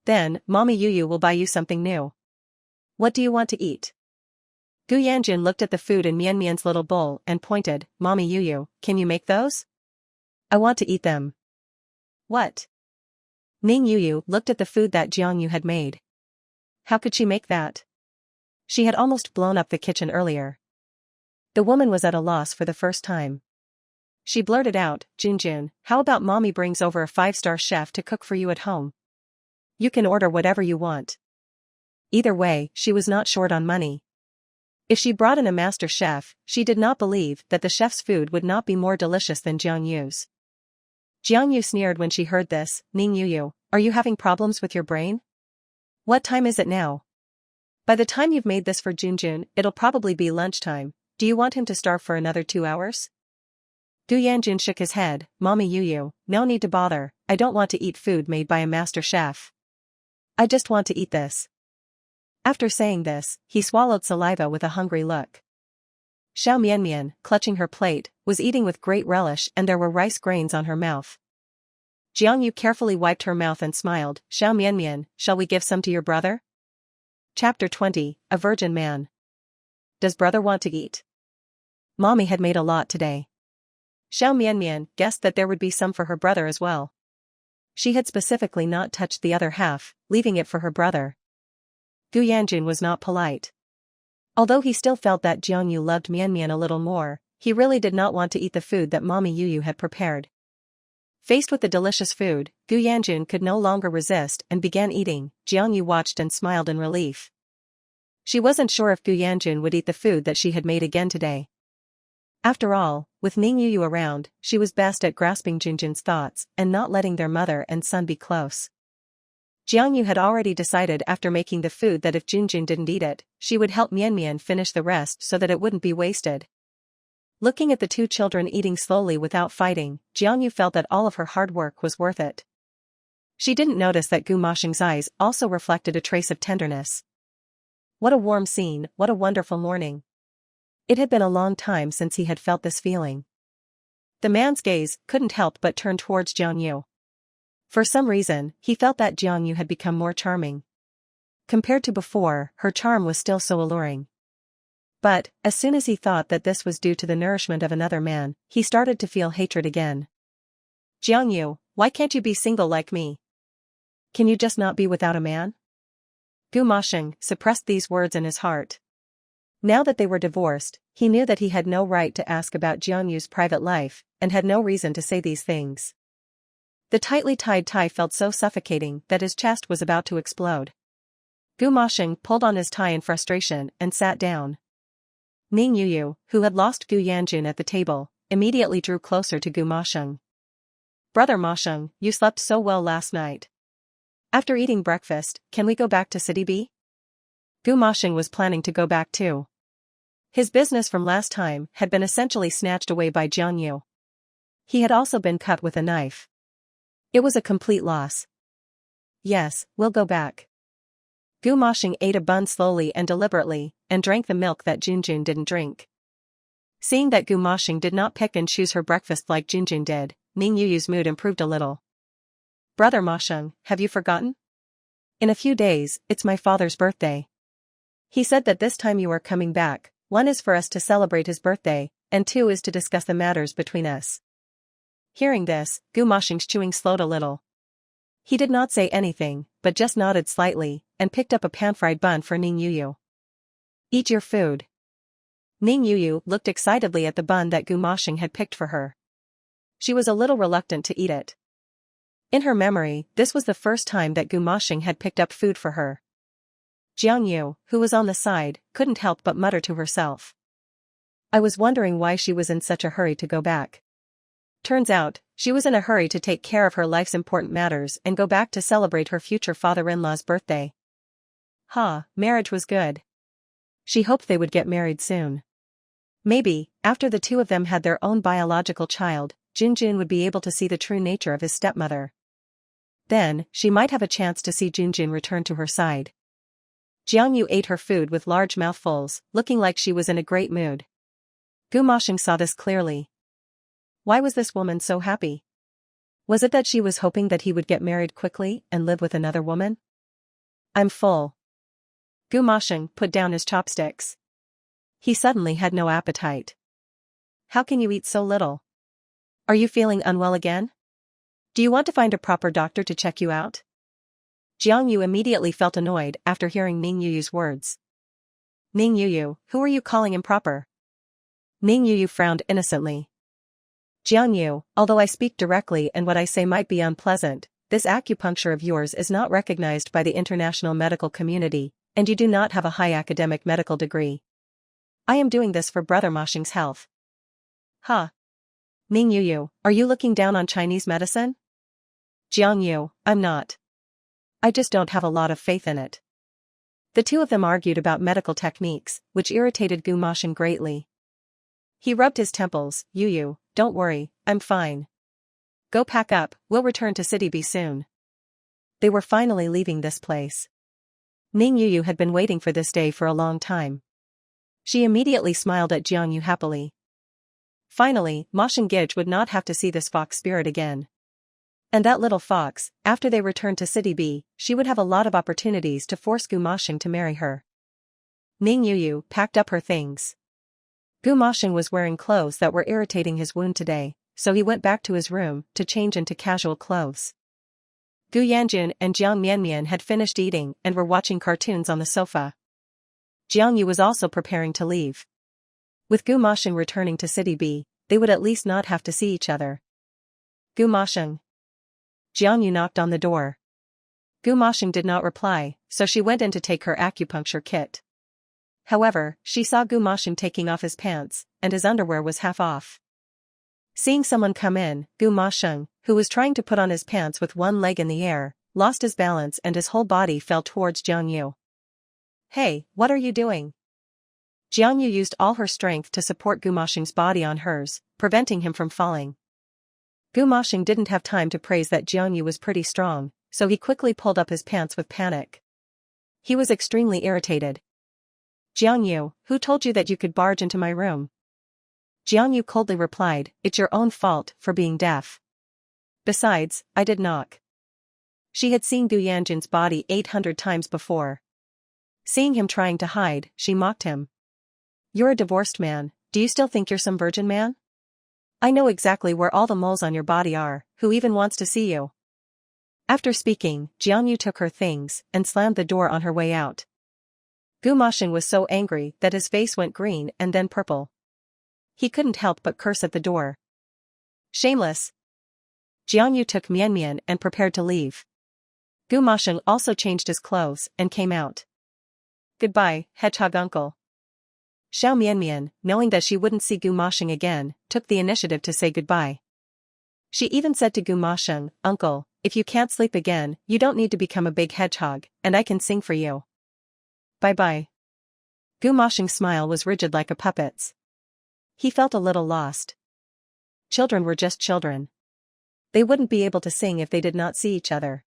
Then, Mommy Yu will buy you something new. What do you want to eat? Gu Yanjun looked at the food in Mianmian's little bowl and pointed, Mommy Yu, can you make those? I want to eat them. What? Ning Yu looked at the food that Jiang Yu had made. How could she make that? She had almost blown up the kitchen earlier. The woman was at a loss for the first time. She blurted out, Junjun, how about Mommy brings over a 5-star chef to cook for you at home? You can order whatever you want. Either way, she was not short on money. If she brought in a master chef, she did not believe that the chef's food would not be more delicious than Jiang Yu's. Jiang Yu sneered when she heard this. Ning Yu, are you having problems with your brain? What time is it now? By the time you've made this for Junjun, it'll probably be lunchtime. Do you want him to starve for another 2 hours? Gu Yanjun shook his head. Mommy Yu, no need to bother, I don't want to eat food made by a master chef. I just want to eat this. After saying this, he swallowed saliva with a hungry look. Xiao Mianmian, clutching her plate, was eating with great relish and there were rice grains on her mouth. Jiang Yu carefully wiped her mouth and smiled. Xiao Mianmian, shall we give some to your brother? Chapter 20, A Virgin Man. Does brother want to eat? Mommy had made a lot today. Xiao Mianmian guessed that there would be some for her brother as well. She had specifically not touched the other half, leaving it for her brother. Gu Yanjun was not polite. Although he still felt that Jiang Yu loved Mian Mian a little more, he really did not want to eat the food that Mommy Yu Yu had prepared. Faced with the delicious food, Gu Yanjun could no longer resist and began eating. Jiang Yu watched and smiled in relief. She wasn't sure if Gu Yanjun would eat the food that she had made again today. After all, with Ning Yu Yu around, she was best at grasping Junjun's thoughts and not letting their mother and son be close. Jiang Yu had already decided after making the food that if Junjun didn't eat it, she would help Mian Mian finish the rest so that it wouldn't be wasted. Looking at the two children eating slowly without fighting, Jiang Yu felt that all of her hard work was worth it. She didn't notice that Gu Moshing's eyes also reflected a trace of tenderness. What a warm scene, what a wonderful morning. It had been a long time since he had felt this feeling. The man's gaze couldn't help but turn towards Jiang Yu. For some reason, he felt that Jiang Yu had become more charming. Compared to before, her charm was still so alluring. But, as soon as he thought that this was due to the nourishment of another man, he started to feel hatred again. Jiang Yu, why can't you be single like me? Can you just not be without a man? Gu Moshing suppressed these words in his heart. Now that they were divorced, he knew that he had no right to ask about Jiang Yu's private life, and had no reason to say these things. The tightly tied tie felt so suffocating that his chest was about to explode. Gu Moshing pulled on his tie in frustration and sat down. Ning Yu Yu, who had lost Gu Yanjun at the table, immediately drew closer to Gu Moshing. Brother Moshing, you slept so well last night. After eating breakfast, can we go back to City B? Gu Moshing was planning to go back too. His business from last time had been essentially snatched away by Jiang Yu. He had also been cut with a knife. It was a complete loss. Yes, we'll go back. Gu Moshing ate a bun slowly and deliberately, and drank the milk that Junjun didn't drink. Seeing that Gu Moshing did not pick and choose her breakfast like Junjun did, Ning Yu Yu's mood improved a little. Brother Moshing, have you forgotten? In a few days, it's my father's birthday. He said that this time you are coming back, 1 is for us to celebrate his birthday, and 2 is to discuss the matters between us. Hearing this, Gu Moshing's chewing slowed a little. He did not say anything, but just nodded slightly, and picked up a pan-fried bun for Ning Yu Yu. Eat your food. Ning Yu Yu looked excitedly at the bun that Gu Moshing had picked for her. She was a little reluctant to eat it. In her memory, this was the first time that Gu Moshing had picked up food for her. Jiang Yu, who was on the side, couldn't help but mutter to herself. I was wondering why she was in such a hurry to go back. Turns out, she was in a hurry to take care of her life's important matters and go back to celebrate her future father-in-law's birthday. Marriage was good. She hoped they would get married soon. Maybe, after the two of them had their own biological child, Junjun would be able to see the true nature of his stepmother. Then, she might have a chance to see Junjun return to her side. Jiang Yu ate her food with large mouthfuls, looking like she was in a great mood. Gu Moshing saw this clearly. Why was this woman so happy? Was it that she was hoping that he would get married quickly and live with another woman? I'm full. Gu Moshing put down his chopsticks. He suddenly had no appetite. How can you eat so little? Are you feeling unwell again? Do you want to find a proper doctor to check you out? Jiang Yu immediately felt annoyed after hearing Ning Yu Yu's words. Ning Yu Yu, who are you calling improper? Ning Yu Yu frowned innocently. Jiang Yu, although I speak directly and what I say might be unpleasant, this acupuncture of yours is not recognized by the international medical community, and you do not have a high academic medical degree. I am doing this for Brother Moshing's health. Ning Yu Yu, are you looking down on Chinese medicine? Jiang Yu, I'm not. I just don't have a lot of faith in it. The two of them argued about medical techniques, which irritated Gu Moshing greatly. He rubbed his temples. Yu Yu, don't worry, I'm fine. Go pack up, we'll return to City B soon. They were finally leaving this place. Ning Yu Yu had been waiting for this day for a long time. She immediately smiled at Jiang Yu happily. Finally, Moshing Gij would not have to see this fox spirit again. And that little fox, after they returned to City B, she would have a lot of opportunities to force Gu Moshing to marry her. Ning Yu Yu packed up her things. Gu Moshing was wearing clothes that were irritating his wound today, so he went back to his room to change into casual clothes. Gu Yanjun and Jiang Mianmian had finished eating and were watching cartoons on the sofa. Jiang Yu was also preparing to leave. With Gu Masheng returning to City B, they would at least not have to see each other. Gu Masheng. Jiang Yu knocked on the door. Gu Masheng did not reply, so she went in to take her acupuncture kit. However, she saw Gu Masheng taking off his pants, and his underwear was half off. Seeing someone come in, Gu Masheng, who was trying to put on his pants with one leg in the air, lost his balance and his whole body fell towards Jiang Yu. "Hey, what are you doing?" Jiang Yu used all her strength to support Gu Masheng's body on hers, preventing him from falling. Gu Masheng didn't have time to praise that Jiang Yu was pretty strong, so he quickly pulled up his pants with panic. He was extremely irritated. "Jiang Yu, who told you that you could barge into my room?" Jiang Yu coldly replied, "It's your own fault for being deaf. Besides, I did knock." She had seen Gu Yanjun's body 800 times before. Seeing him trying to hide, she mocked him. "You're a divorced man, do you still think you're some virgin man? I know exactly where all the moles on your body are, who even wants to see you?" After speaking, Jiang Yu took her things and slammed the door on her way out. Gu Masheng was so angry that his face went green and then purple. He couldn't help but curse at the door. "Shameless!" Jiang Yu took Mianmian and prepared to leave. Gu Masheng also changed his clothes and came out. "Goodbye, hedgehog uncle." Xiao Mianmian, knowing that she wouldn't see Gu Masheng again, took the initiative to say goodbye. She even said to Gu Masheng, "Uncle, if you can't sleep again, you don't need to become a big hedgehog, and I can sing for you. Bye-bye." Gu Masheng's smile was rigid like a puppet's. He felt a little lost. Children were just children. They wouldn't be able to sing if they did not see each other.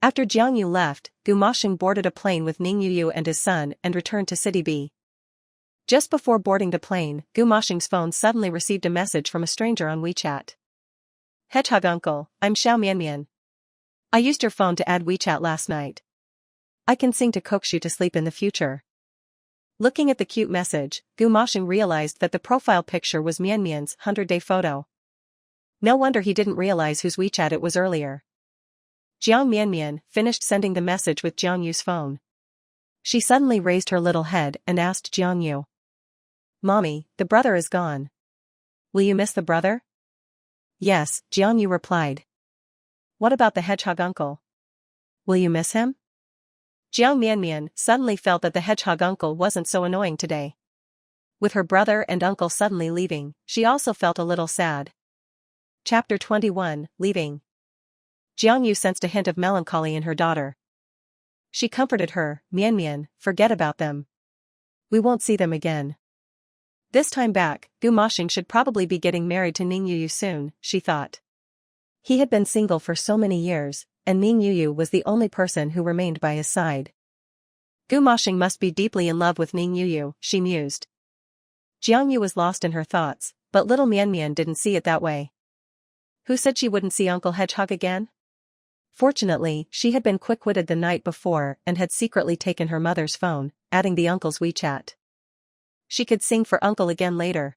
After Jiang Yu left, Gu Masheng boarded a plane with Ning Yu and his son and returned to City B. Just before boarding the plane, Gu Masheng's phone suddenly received a message from a stranger on WeChat. "Hedgehog uncle, I'm Xiao Mianmian. I used your phone to add WeChat last night. I can sing to coax you to sleep in the future." Looking at the cute message, Gu Masheng realized that the profile picture was Mianmian's 100-day photo. No wonder he didn't realize whose WeChat it was earlier. Jiang Mianmian finished sending the message with Jiang Yu's phone. She suddenly raised her little head and asked Jiang Yu. "Mommy, the brother is gone. Will you miss the brother?" "Yes," Jiang Yu replied. "What about the hedgehog uncle? Will you miss him?" Jiang Mianmian suddenly felt that the hedgehog uncle wasn't so annoying today. With her brother and uncle suddenly leaving, she also felt a little sad. Chapter 21, Leaving. Jiang Yu sensed a hint of melancholy in her daughter. She comforted her, "Mianmian, forget about them. We won't see them again." This time back, Gu Masheng should probably be getting married to Ning Yu soon, she thought. He had been single for so many years, and Ning Yu was the only person who remained by his side. Gu Masheng must be deeply in love with Ning Yu, she mused. Jiang Yu was lost in her thoughts, but little Mianmian didn't see it that way. Who said she wouldn't see Uncle Hedgehog again? Fortunately, she had been quick-witted the night before and had secretly taken her mother's phone, adding the uncle's WeChat. She could sing for Uncle again later.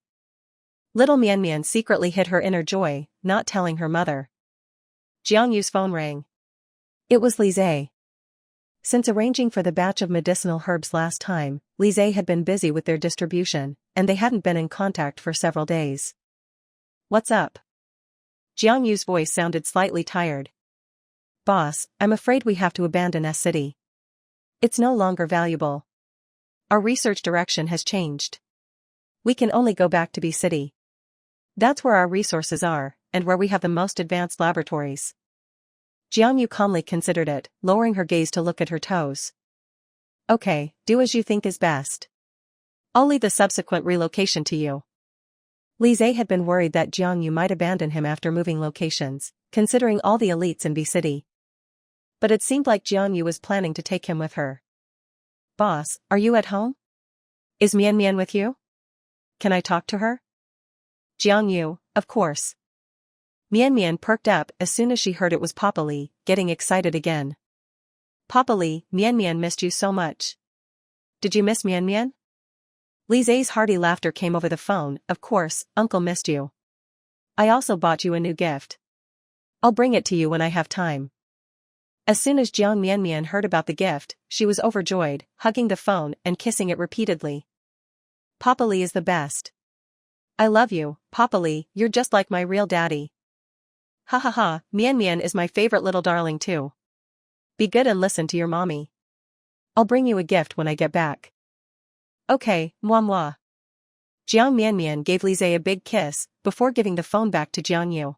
Little Mianmian secretly hid her inner joy, not telling her mother. Jiang Yu's phone rang. It was Lise. Since arranging for the batch of medicinal herbs last time, Lise had been busy with their distribution, and they hadn't been in contact for several days. "What's up?" Jiang Yu's voice sounded slightly tired. "Boss, I'm afraid we have to abandon S City. It's no longer valuable. Our research direction has changed. We can only go back to B City. That's where our resources are, and where we have the most advanced laboratories." Jiang Yu calmly considered it, lowering her gaze to look at her toes. "Okay, do as you think is best. I'll leave the subsequent relocation to you." Lise had been worried that Jiang Yu might abandon him after moving locations, considering all the elites in B City. But it seemed like Jiang Yu was planning to take him with her. "Boss, are you at home? Is Mianmian with you? Can I talk to her?" Jiang Yu, of course. Mianmian perked up as soon as she heard it was Papa Li, getting excited again. "Papa Li, Mianmian missed you so much. Did you miss Mianmian?" Lise's hearty laughter came over the phone. "Of course, Uncle missed you. I also bought you a new gift. I'll bring it to you when I have time." As soon as Jiang Mianmian heard about the gift, she was overjoyed, hugging the phone and kissing it repeatedly. Papa Lee is the best. I love you, Papa Lee, you're just like my real daddy. Ha ha ha, Mianmian is my favorite little darling too. Be good and listen to your mommy. I'll bring you a gift when I get back. Okay, moi moi. Jiang Mianmian gave Lise a big kiss, before giving the phone back to Jiang Yu.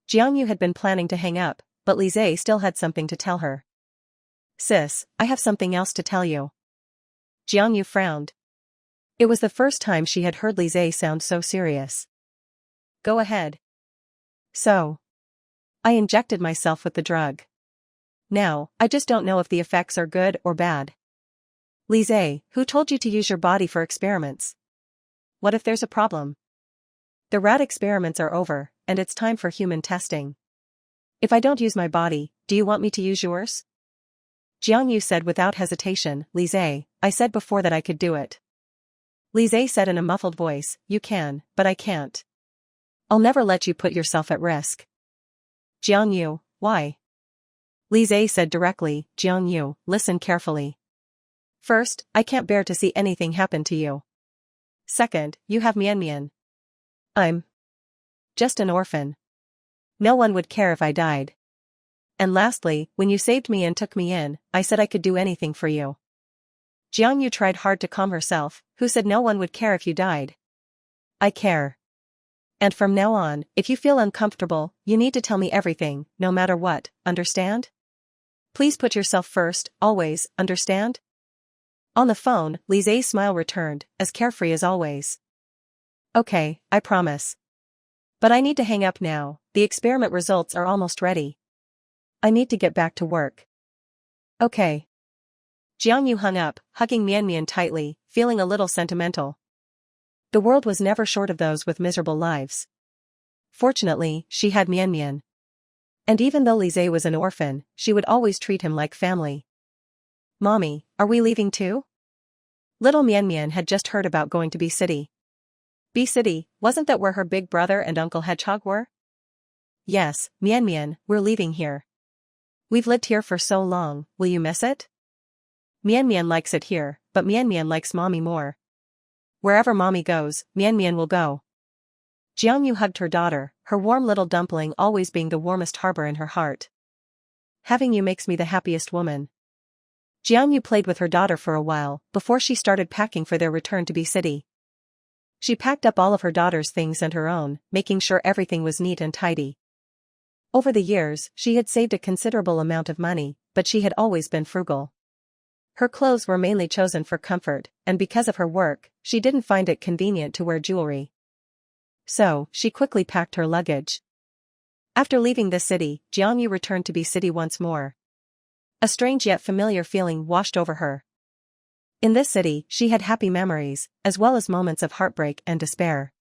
Jiang Yu had been planning to hang up, but Lise still had something to tell her. Sis, I have something else to tell you. Jiang Yu frowned. It was the first time she had heard Lise sound so serious. Go ahead. So. I injected myself with the drug. Now, I just don't know if the effects are good or bad. Lise, who told you to use your body for experiments? What if there's a problem? The rat experiments are over, and it's time for human testing. If I don't use my body, do you want me to use yours? Jiang Yu said without hesitation, Lise, I said before that I could do it. Lise said in a muffled voice, you can, but I can't. I'll never let you put yourself at risk. Jiang Yu, why? Lise said directly, Jiang Yu, listen carefully. First, I can't bear to see anything happen to you. Second, you have Mianmian. I'm just an orphan. No one would care if I died. And lastly, when you saved me and took me in, I said I could do anything for you. Jiang Yu tried hard to calm herself, who said no one would care if you died. I care. And from now on, if you feel uncomfortable, you need to tell me everything, no matter what, understand? Please put yourself first, always, understand? On the phone, Lise's smile returned, as carefree as always. Okay, I promise. But I need to hang up now, the experiment results are almost ready. I need to get back to work. Okay. Jiang Yu hung up, hugging Mianmian tightly, feeling a little sentimental. The world was never short of those with miserable lives. Fortunately, she had Mianmian. And even though Lise was an orphan, she would always treat him like family. Mommy, are we leaving too? Little Mianmian had just heard about going to B-City. B-City, wasn't that where her big brother and Uncle Hedgehog were? Yes, Mianmian, we're leaving here. We've lived here for so long, will you miss it? Mianmian likes it here, but Mianmian likes Mommy more. Wherever Mommy goes, Mianmian will go. Jiang Yu hugged her daughter, her warm little dumpling always being the warmest harbor in her heart. Having you makes me the happiest woman. Jiang Yu played with her daughter for a while, before she started packing for their return to B-City. She packed up all of her daughter's things and her own, making sure everything was neat and tidy. Over the years, she had saved a considerable amount of money, but she had always been frugal. Her clothes were mainly chosen for comfort, and because of her work, she didn't find it convenient to wear jewelry. So, she quickly packed her luggage. After leaving the city, Jiang Yu returned to B-City once more. A strange yet familiar feeling washed over her. In this city, she had happy memories, as well as moments of heartbreak and despair.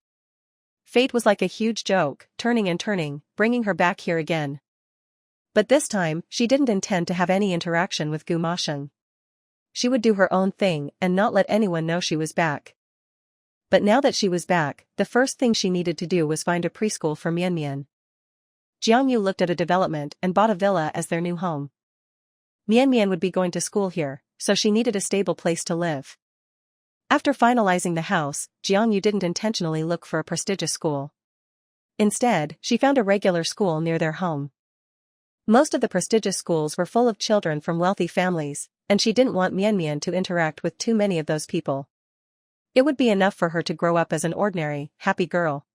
Fate was like a huge joke, turning and turning, bringing her back here again. But this time, she didn't intend to have any interaction with Gu Masheng. She would do her own thing and not let anyone know she was back. But now that she was back, the first thing she needed to do was find a preschool for Mianmian. Jiang Yu looked at a development and bought a villa as their new home. Mianmian would be going to school here, so she needed a stable place to live. After finalizing the house, Jiang Yu didn't intentionally look for a prestigious school. Instead, she found a regular school near their home. Most of the prestigious schools were full of children from wealthy families, and she didn't want Mianmian to interact with too many of those people. It would be enough for her to grow up as an ordinary, happy girl.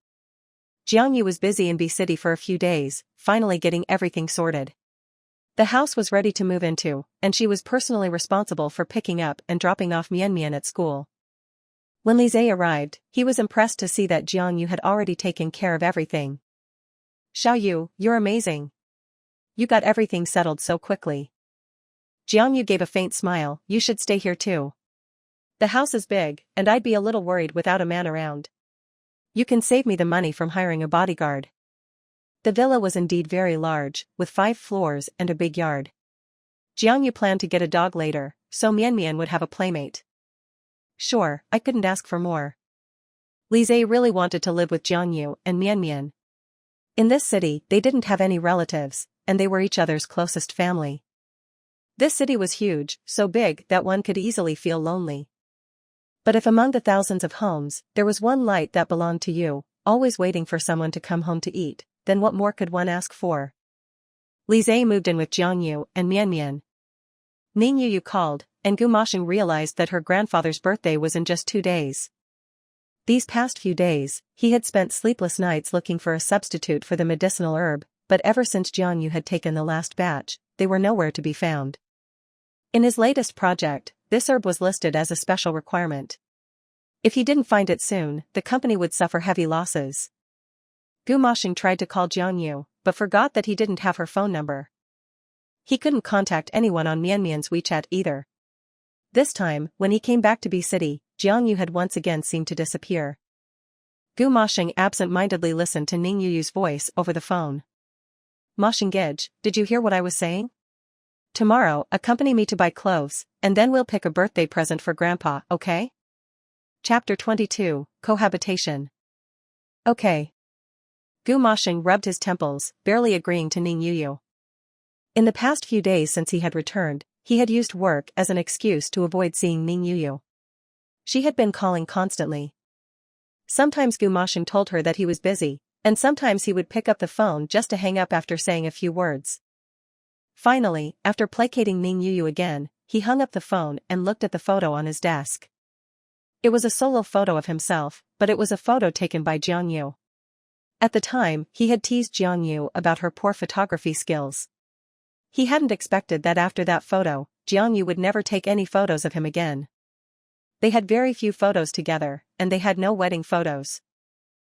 Jiang Yu was busy in B-City for a few days, finally getting everything sorted. The house was ready to move into, and she was personally responsible for picking up and dropping off Mianmian at school. When Lise arrived, he was impressed to see that Jiang Yu had already taken care of everything. Xiao Yu, you're amazing. You got everything settled so quickly. Jiang Yu gave a faint smile, you should stay here too. The house is big, and I'd be a little worried without a man around. You can save me the money from hiring a bodyguard. The villa was indeed very large, with 5 floors and a big yard. Jiang Yu planned to get a dog later, so Mianmian would have a playmate. Sure, I couldn't ask for more. Lise really wanted to live with Jiang Yu and Mianmian. In this city, they didn't have any relatives, and they were each other's closest family. This city was huge, so big that one could easily feel lonely. But if among the thousands of homes, there was one light that belonged to you, always waiting for someone to come home to eat, then what more could one ask for? Li Zhe moved in with Jiang Yu and Mian Mian. Ning Yu called, and Gu Mashing realized that her grandfather's birthday was in just 2 days. These past few days, he had spent sleepless nights looking for a substitute for the medicinal herb, but ever since Jiang Yu had taken the last batch, they were nowhere to be found. In his latest project, this herb was listed as a special requirement. If he didn't find it soon, the company would suffer heavy losses. Gu Mashing tried to call Jiang Yu, but forgot that he didn't have her phone number. He couldn't contact anyone on Mian Mian's WeChat either. This time, when he came back to B City, Jiang Yu had once again seemed to disappear. Gu Mashing absent-mindedly listened to Ning Yu's voice over the phone. "Mashing Gij, did you hear what I was saying? Tomorrow, accompany me to buy clothes, and then we'll pick a birthday present for Grandpa, okay?" Chapter 22, Cohabitation. Okay. Gu Mashing rubbed his temples, barely agreeing to Ning Yu. In the past few days since he had returned, he had used work as an excuse to avoid seeing Ning Yu. She had been calling constantly. Sometimes Gu Mashing told her that he was busy, and sometimes he would pick up the phone just to hang up after saying a few words. Finally, after placating Ning Yu again, he hung up the phone and looked at the photo on his desk. It was a solo photo of himself, but it was a photo taken by Jiang Yu. At the time, he had teased Jiang Yu about her poor photography skills. He hadn't expected that after that photo, Jiang Yu would never take any photos of him again. They had very few photos together, and they had no wedding photos.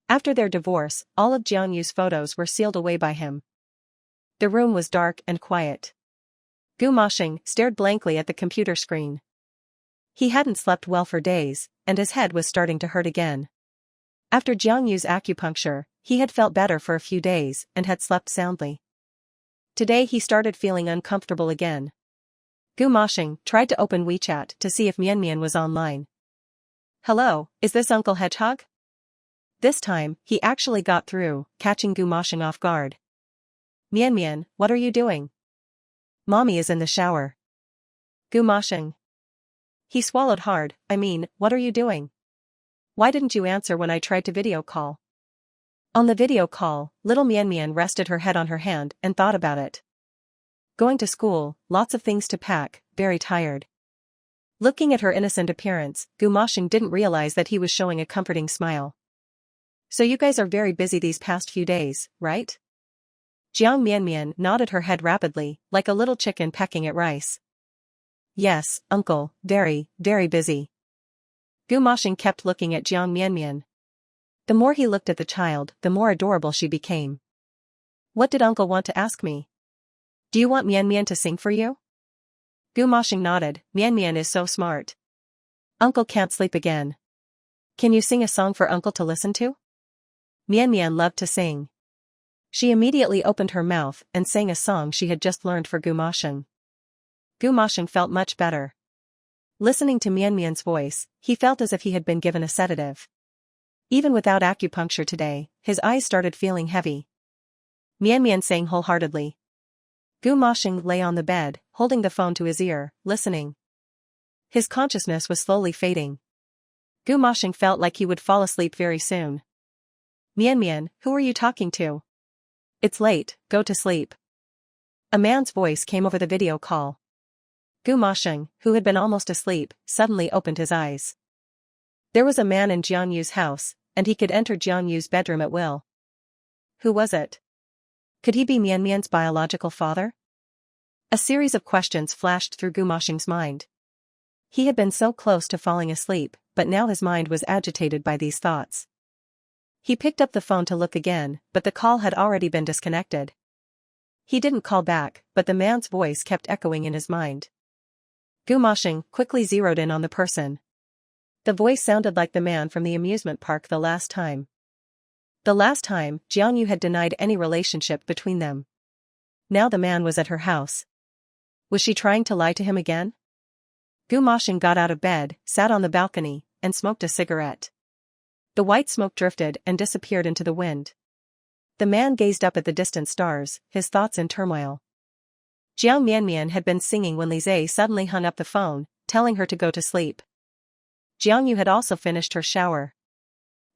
After their divorce, all of Jiang Yu's photos were sealed away by him. The room was dark and quiet. Gu Mashing stared blankly at the computer screen. He hadn't slept well for days, and his head was starting to hurt again. After Jiang Yu's acupuncture, he had felt better for a few days and had slept soundly. Today he started feeling uncomfortable again. Gu Mashing tried to open WeChat to see if Mian Mian was online. "Hello, is this Uncle Hedgehog?" This time, he actually got through, catching Gu Mashing off guard. "Mian Mian, what are you doing?" "Mommy is in the shower." Gu Mashing. He swallowed hard. What are you doing? Why didn't you answer when I tried to video call?" On the video call, little Mian Mian rested her head on her hand and thought about it. Going to school, lots of things to pack, very tired. Looking at her innocent appearance, Gu Mashing didn't realize that he was showing a comforting smile. "So you guys are very busy these past few days, right?" Jiang Mian Mian nodded her head rapidly, like a little chicken pecking at rice. "Yes, uncle, very, very busy." Gu Mashing kept looking at Jiang Mian Mian. The more he looked at the child, the more adorable she became. "What did uncle want to ask me? Do you want Mian Mian to sing for you?" Gu Mashing nodded. "Mian Mian is so smart. Uncle can't sleep again. Can you sing a song for uncle to listen to?" Mian Mian loved to sing. She immediately opened her mouth and sang a song she had just learned for Gu Mashing. Gu Mashing felt much better. Listening to Mian Mian's voice, he felt as if he had been given a sedative. Even without acupuncture today, his eyes started feeling heavy. Mian Mian sang wholeheartedly. Gu Mashing lay on the bed, holding the phone to his ear, listening. His consciousness was slowly fading. Gu Mashing felt like he would fall asleep very soon. "Mian Mian, who are you talking to? It's late, go to sleep." A man's voice came over the video call. Gu Mashing, who had been almost asleep, suddenly opened his eyes. There was a man in Jiang Yu's house, and he could enter Jiang Yu's bedroom at will. Who was it? Could he be Mian Mian's biological father? A series of questions flashed through Gu Mashing's mind. He had been so close to falling asleep, but now his mind was agitated by these thoughts. He picked up the phone to look again, but the call had already been disconnected. He didn't call back, but the man's voice kept echoing in his mind. Gu Mashing quickly zeroed in on the person. The voice sounded like the man from the amusement park the last time. The last time, Jiang Yu had denied any relationship between them. Now the man was at her house. Was she trying to lie to him again? Gu Mashing got out of bed, sat on the balcony, and smoked a cigarette. The white smoke drifted and disappeared into the wind. The man gazed up at the distant stars, his thoughts in turmoil. Jiang Mianmian had been singing when Li Zhe suddenly hung up the phone, telling her to go to sleep. Jiang Yu had also finished her shower.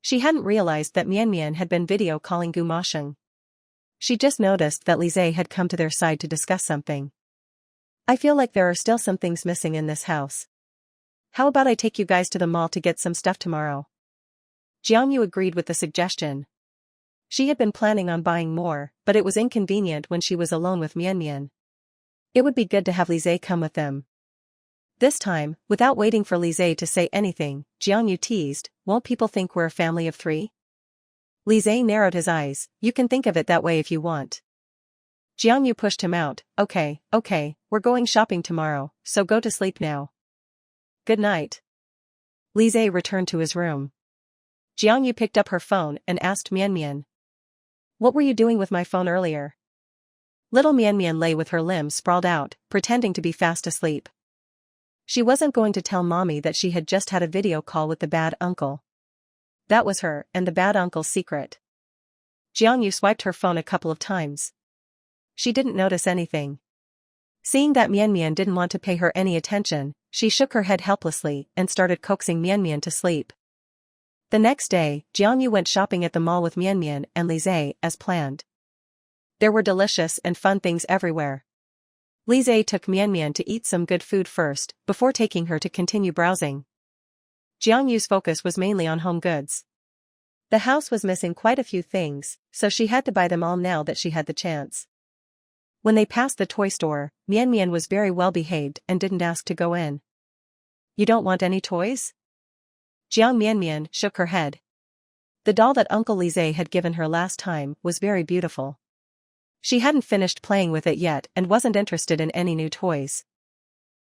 She hadn't realized that Mianmian had been video calling Gu Masheng. She just noticed that Li Zhe had come to their side to discuss something. I feel like there are still some things missing in this house. How about I take you guys to the mall to get some stuff tomorrow? Jiang Yu agreed with the suggestion. She had been planning on buying more, but it was inconvenient when she was alone with Mianmian. It would be good to have Li Zhe come with them. This time, without waiting for Li Zhe to say anything, Jiang Yu teased, won't people think we're a family of three? Li Zhe narrowed his eyes, you can think of it that way if you want. Jiang Yu pushed him out, okay, we're going shopping tomorrow, so go to sleep now. Good night. Li Zhe returned to his room. Jiang Yu picked up her phone and asked Mianmian. What were you doing with my phone earlier? Little Mianmian lay with her limbs sprawled out, pretending to be fast asleep. She wasn't going to tell mommy that she had just had a video call with the bad uncle. That was her and the bad uncle's secret. Jiang Yu swiped her phone a couple of times. She didn't notice anything. Seeing that Mianmian didn't want to pay her any attention, she shook her head helplessly and started coaxing Mianmian to sleep. The next day, Jiang Yu went shopping at the mall with Mianmian and Li Zhe as planned. There were delicious and fun things everywhere. Li Zhe took Mianmian to eat some good food first, before taking her to continue browsing. Jiang Yu's focus was mainly on home goods. The house was missing quite a few things, so she had to buy them all now that she had the chance. When they passed the toy store, Mianmian was very well behaved and didn't ask to go in. You don't want any toys? Jiang Mianmian shook her head. The doll that Uncle Li Zhe had given her last time was very beautiful. She hadn't finished playing with it yet and wasn't interested in any new toys.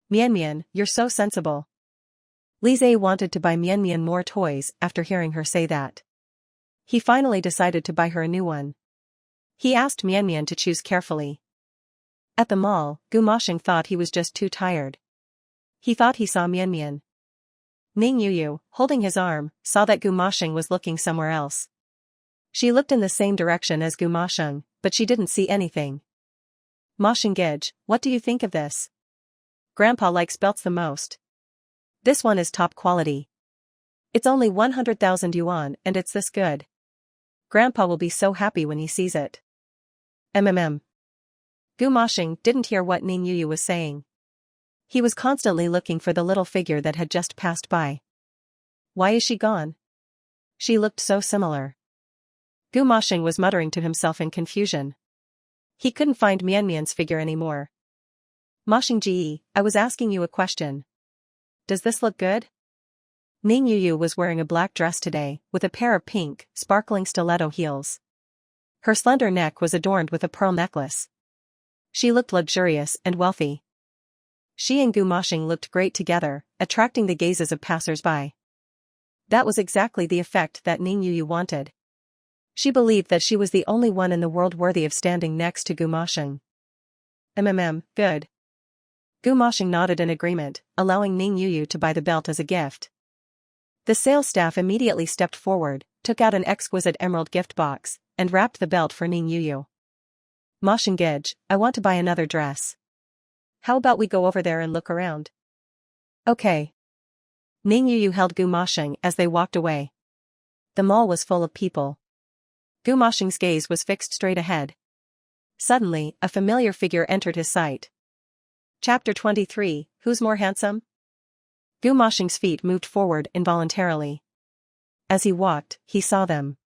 Mianmian, you're so sensible. Li Zhe wanted to buy Mianmian more toys after hearing her say that. He finally decided to buy her a new one. He asked Mianmian to choose carefully. At the mall, Gu Masheng thought he was just too tired. He thought he saw Mianmian. Ning Yu, holding his arm, saw that Gu Masheng was looking somewhere else. She looked in the same direction as Gu Masheng, but she didn't see anything. Masheng-gij, what do you think of this? Grandpa likes belts the most. This one is top quality. It's only 100,000 yuan and it's this good. Grandpa will be so happy when he sees it. Gu Masheng didn't hear what Ning Yu was saying. He was constantly looking for the little figure that had just passed by. Why is she gone? She looked so similar. Gu Masheng was muttering to himself in confusion. He couldn't find Mianmian's figure anymore. Masheng-ji, I was asking you a question. Does this look good? Ning Yu was wearing a black dress today, with a pair of pink, sparkling stiletto heels. Her slender neck was adorned with a pearl necklace. She looked luxurious and wealthy. She and Gu Masheng looked great together, attracting the gazes of passers-by. That was exactly the effect that Ning Yu wanted. She believed that she was the only one in the world worthy of standing next to Gu Masheng. Good. Gu Masheng nodded in agreement, allowing Ning Yu to buy the belt as a gift. The sales staff immediately stepped forward, took out an exquisite emerald gift box, and wrapped the belt for Ning Yu. Masheng-gij, I want to buy another dress. How about we go over there and look around? Okay. Ning Yu held Gu Masheng as they walked away. The mall was full of people. Gu Masheng's gaze was fixed straight ahead. Suddenly, a familiar figure entered his sight. Chapter 23, Who's More Handsome? Gu Masheng's feet moved forward involuntarily. As he walked, he saw them.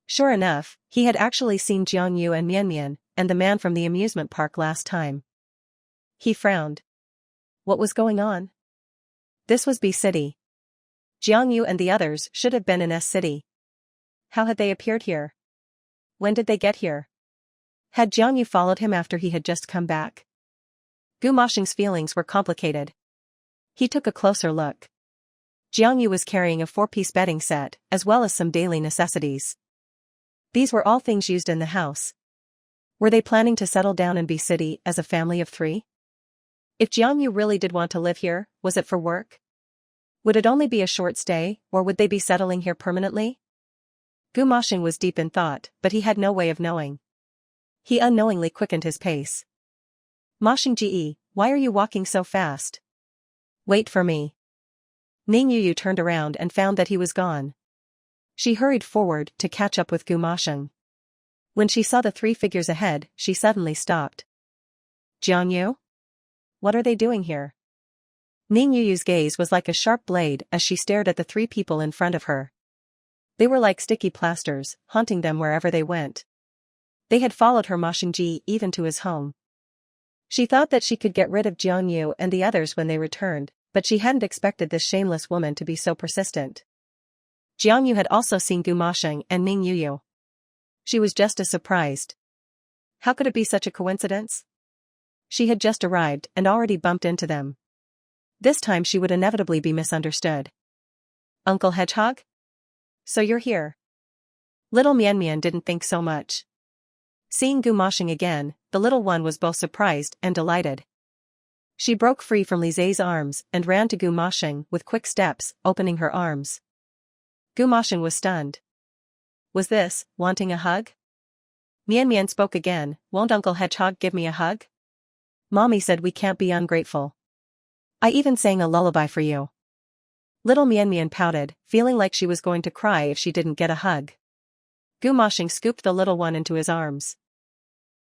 Sure enough, he had actually seen Jiang Yu and Mianmian, and the man from the amusement park last time. He frowned. What was going on? This was B City. Jiang Yu and the others should have been in S City. How had they appeared here? When did they get here? Had Jiang Yu followed him after he had just come back? Gu Masheng's feelings were complicated. He took a closer look. Jiang Yu was carrying a 4-piece bedding set, as well as some daily necessities. These were all things used in the house. Were they planning to settle down in B City as a family of 3? If Jiang Yu really did want to live here, was it for work? Would it only be a short stay, or would they be settling here permanently? Gu Moshing was deep in thought, but he had no way of knowing. He unknowingly quickened his pace. Moshing Ge, why are you walking so fast? Wait for me. Ning Yu turned around and found that he was gone. She hurried forward to catch up with Gu Moshing. When she saw the three figures ahead, she suddenly stopped. Jiang Yu? What are they doing here? Ning Yu's gaze was like a sharp blade as she stared at the three people in front of her. They were like sticky plasters, haunting them wherever they went. They had followed her Moshing Ji even to his home. She thought that she could get rid of Jiang Yu and the others when they returned, but she hadn't expected this shameless woman to be so persistent. Jiang Yu had also seen Gu Moshing and Ning Yu. She was just as surprised. How could it be such a coincidence? She had just arrived and already bumped into them. This time she would inevitably be misunderstood. Uncle Hedgehog? So you're here. Little Mian didn't think so much. Seeing Gu Moshing again, the little one was both surprised and delighted. She broke free from Li Zai's arms and ran to Gu Moshing with quick steps, opening her arms. Gu Moshing was stunned. Was this, wanting a hug? Mian spoke again, won't Uncle Hedgehog give me a hug? Mommy said we can't be ungrateful. I even sang a lullaby for you. Little Mian pouted, feeling like she was going to cry if she didn't get a hug. Gu Moshing scooped the little one into his arms.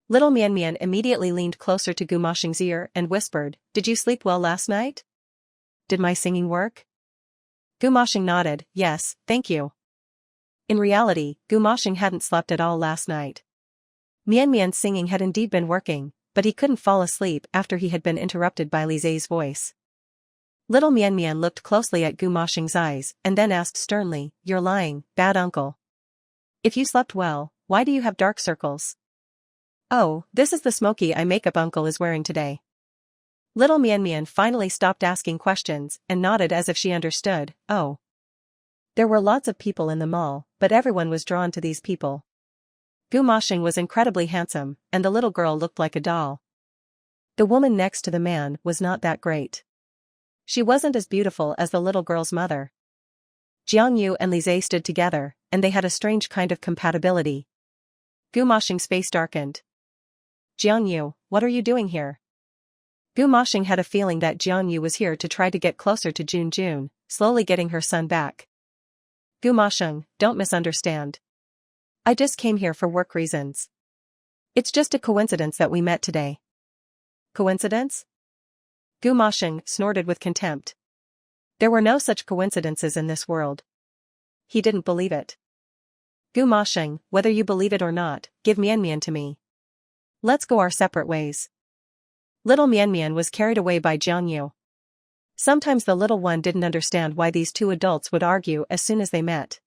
Little Mian immediately leaned closer to Gu Moshing's ear and whispered, "Did you sleep well last night? Did my singing work?" Gu Moshing nodded, "Yes, thank you." In reality, Gu Moshing hadn't slept at all last night. Mian's singing had indeed been working, but he couldn't fall asleep after he had been interrupted by Li Zai's voice. Little Mian looked closely at Gu Moshing's eyes and then asked sternly, "You're lying, bad uncle. If you slept well, why do you have dark circles?" "Oh, this is the smoky eye makeup uncle is wearing today." Little Mian finally stopped asking questions and nodded as if she understood. Oh. There were lots of people in the mall, but everyone was drawn to these people. Gu Moshing was incredibly handsome, and the little girl looked like a doll. The woman next to the man was not that great. She wasn't as beautiful as the little girl's mother. Jiang Yu and Li Zai stood together, and they had a strange kind of compatibility. Gu Moshing's face darkened. "Jiang Yu, what are you doing here?" Gu Moshing had a feeling that Jiang Yu was here to try to get closer to Jun, slowly getting her son back. "Gu Moshing, don't misunderstand. I just came here for work reasons. It's just a coincidence that we met today." Coincidence? Gu Moshing snorted with contempt. There were no such coincidences in this world. He didn't believe it. "Gu Moshing, whether you believe it or not, give Mian to me. Let's go our separate ways." Little Mian was carried away by Jiang Yu. Sometimes the little one didn't understand why these two adults would argue as soon as they met.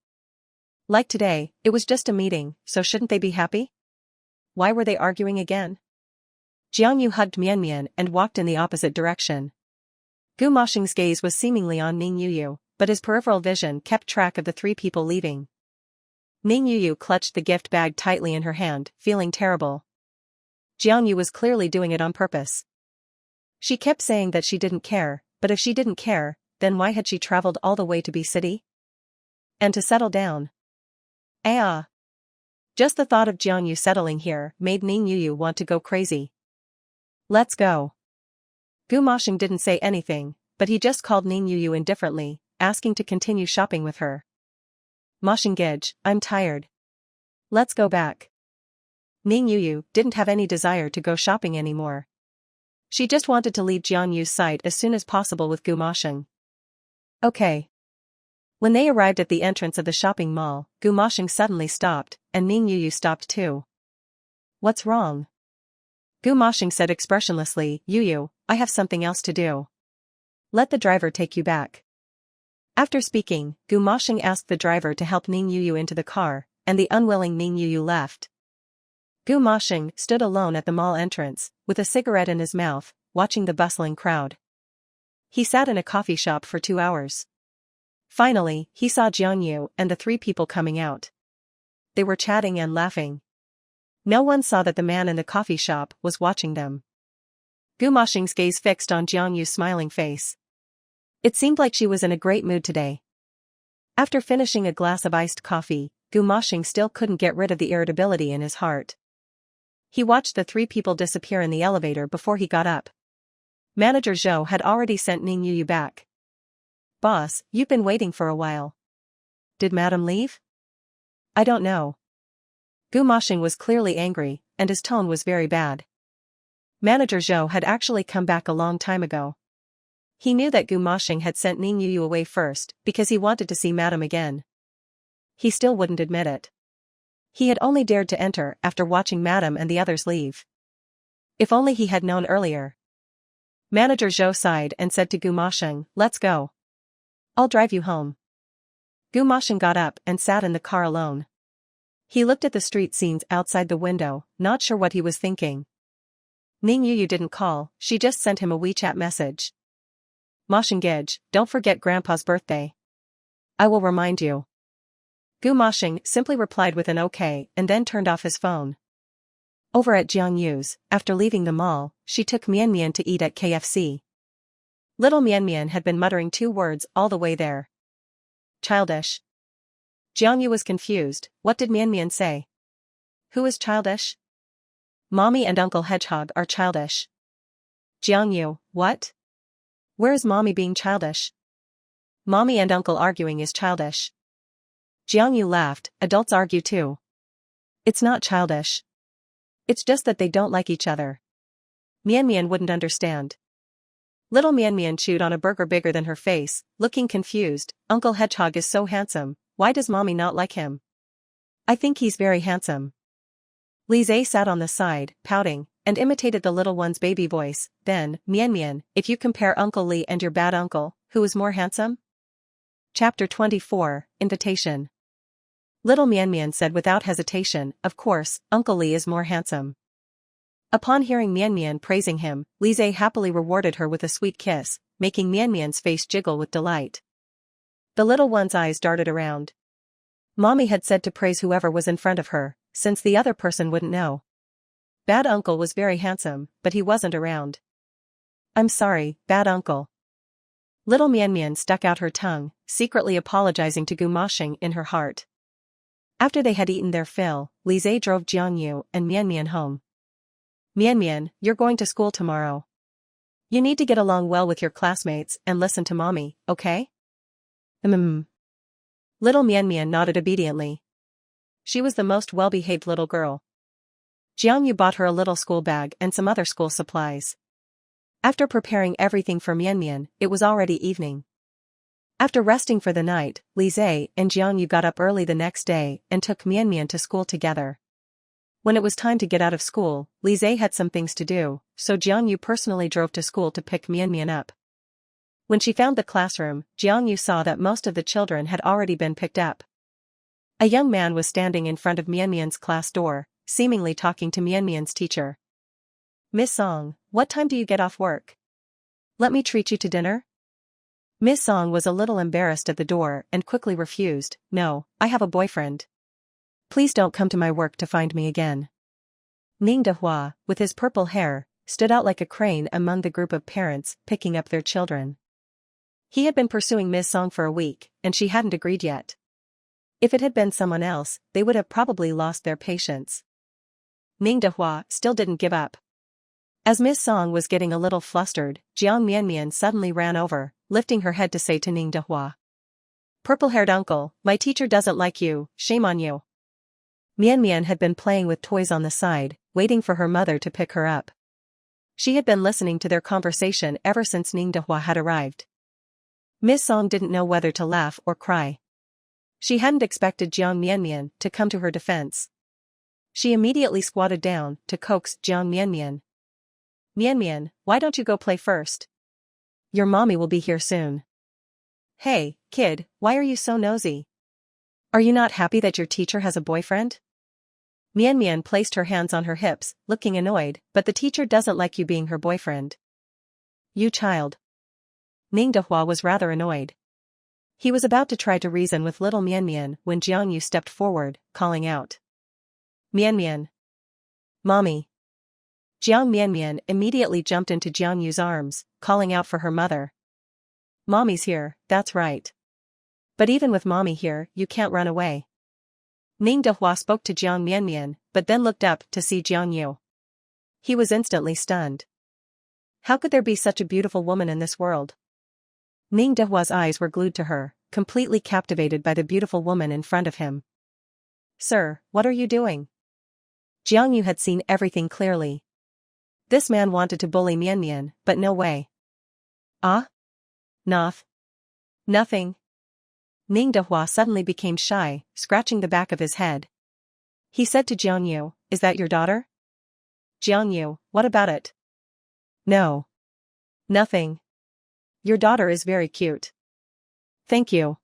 Like today, it was just a meeting, so shouldn't they be happy? Why were they arguing again? Jiang Yu hugged Mian and walked in the opposite direction. Gu Moshing's gaze was seemingly on Ning Yu, but his peripheral vision kept track of the three people leaving. Ning Yu clutched the gift bag tightly in her hand, feeling terrible. Jiang Yu was clearly doing it on purpose. She kept saying that she didn't care, but if she didn't care, then why had she traveled all the way to B City? And to settle down? Just the thought of Jiang Yu settling here made Ning Yu want to go crazy. "Let's go." Gu Moshing didn't say anything, but he just called Ning Yu indifferently, asking to continue shopping with her. "Moshing Gij, I'm tired. Let's go back." Ning Yu didn't have any desire to go shopping anymore. She just wanted to leave Jiang Yu's sight as soon as possible with Gu Moshing. Okay. When they arrived at the entrance of the shopping mall, Gu Moshing suddenly stopped, and Ning Yu stopped too. "What's wrong?" Gu Moshing said expressionlessly, Yu, I have something else to do. Let the driver take you back." After speaking, Gu Moshing asked the driver to help Ning Yu into the car, and the unwilling Ning Yu left. Gu Moshing stood alone at the mall entrance, with a cigarette in his mouth, watching the bustling crowd. He sat in a coffee shop for 2 hours. Finally, he saw Jiang Yu and the three people coming out. They were chatting and laughing. No one saw that the man in the coffee shop was watching them. Gu Moshing's gaze fixed on Jiang Yu's smiling face. It seemed like she was in a great mood today. After finishing a glass of iced coffee, Gu Moshing still couldn't get rid of the irritability in his heart. He watched the three people disappear in the elevator before he got up. Manager Zhou had already sent Ning Yu back. "Boss, you've been waiting for a while. Did Madam leave?" "I don't know." Gu Moshing was clearly angry, and his tone was very bad. Manager Zhou had actually come back a long time ago. He knew that Gu Moshing had sent Ning Yu away first because he wanted to see Madam again. He still wouldn't admit it. He had only dared to enter after watching Madam and the others leave. If only he had known earlier. Manager Zhou sighed and said to Gu Moshing, "Let's go. I'll drive you home." Gu Moshing got up and sat in the car alone. He looked at the street scenes outside the window, not sure what he was thinking. Ning Yu didn't call, she just sent him a WeChat message. "Moshing Gij, don't forget Grandpa's birthday. I will remind you." Gu Moshing simply replied with an okay and then turned off his phone. Over at Jiang Yu's, after leaving the mall, she took Mian Mian to eat at KFC. Little Mian Mian had been muttering 2 words all the way there. "Childish." Jiang Yu was confused. What did Mian Mian say? Who is childish? Mommy and Uncle Hedgehog are childish. Jiang Yu, what? Where is Mommy being childish? Mommy and Uncle arguing is childish. Jiang Yu laughed, adults argue too. It's not childish. It's just that they don't like each other. Mian Mian wouldn't understand. Little Mian Mian chewed on a burger bigger than her face, looking confused. Uncle Hedgehog is so handsome, why does Mommy not like him? I think he's very handsome. Li Zai sat on the side, pouting, and imitated the little one's baby voice. Then, Mian Mian, if you compare Uncle Li and your bad uncle, who is more handsome? Chapter 24, Invitation. Little Mian Mian said without hesitation, of course, Uncle Li is more handsome. Upon hearing Mian Mian praising him, Li Zai happily rewarded her with a sweet kiss, making Mian Mian's face jiggle with delight. The little one's eyes darted around. Mommy had said to praise whoever was in front of her, since the other person wouldn't know. Bad uncle was very handsome, but he wasn't around. I'm sorry, bad uncle. Little Mian Mian stuck out her tongue, secretly apologizing to Gu Moshing in her heart. After they had eaten their fill, Li Zai drove Jiang Yu and Mian Mian home. Mian Mian, you're going to school tomorrow. You need to get along well with your classmates and listen to Mommy, okay? Little Mian Mian nodded obediently. She was the most well-behaved little girl. Jiang Yu bought her a little school bag and some other school supplies. After preparing everything for Mian Mian, it was already evening. After resting for the night, Li Zai and Jiang Yu got up early the next day and took Mian Mian to school together. When it was time to get out of school, Li Zai had some things to do, so Jiang Yu personally drove to school to pick Mian Mian up. When she found the classroom, Jiang Yu saw that most of the children had already been picked up. A young man was standing in front of Mian Mian's class door, seemingly talking to Mian Mian's teacher. Miss Song, what time do you get off work? Let me treat you to dinner? Miss Song was a little embarrassed at the door and quickly refused. No, I have a boyfriend. Please don't come to my work to find me again. Ning Dehua, with his purple hair, stood out like a crane among the group of parents picking up their children. He had been pursuing Miss Song for a week, and she hadn't agreed yet. If it had been someone else, they would have probably lost their patience. Ning Dehua still didn't give up. As Miss Song was getting a little flustered, Jiang Mian Mian suddenly ran over, lifting her head to say to Ning Dehua. Purple-haired uncle, my teacher doesn't like you, shame on you. Mian Mian had been playing with toys on the side, waiting for her mother to pick her up. She had been listening to their conversation ever since Ning Dehua had arrived. Miss Song didn't know whether to laugh or cry. She hadn't expected Jiang Mian Mian to come to her defense. She immediately squatted down to coax Jiang Mian Mian. Mian Mian, why don't you go play first? Your mommy will be here soon. Hey, kid, why are you so nosy? Are you not happy that your teacher has a boyfriend? Mian Mian placed her hands on her hips, looking annoyed, but the teacher doesn't like you being her boyfriend. You child. Ning Dehua was rather annoyed. He was about to try to reason with little Mian Mian when Jiang Yu stepped forward, calling out. Mian Mian. Mommy. Jiang Mian Mian immediately jumped into Jiang Yu's arms, calling out for her mother. Mommy's here, that's right. But even with Mommy here, you can't run away. Ning Dehua spoke to Jiang Mianmian, but then looked up to see Jiang Yu. He was instantly stunned. How could there be such a beautiful woman in this world? Ning Dehua's eyes were glued to her, completely captivated by the beautiful woman in front of him. Sir, what are you doing? Jiang Yu had seen everything clearly. This man wanted to bully Mianmian, but no way. Ah? Nothing. Ning Dehua suddenly became shy, scratching the back of his head. He said to Jiang Yu, "Is that your daughter?" Jiang Yu, what about it? No. Nothing. Your daughter is very cute. Thank you.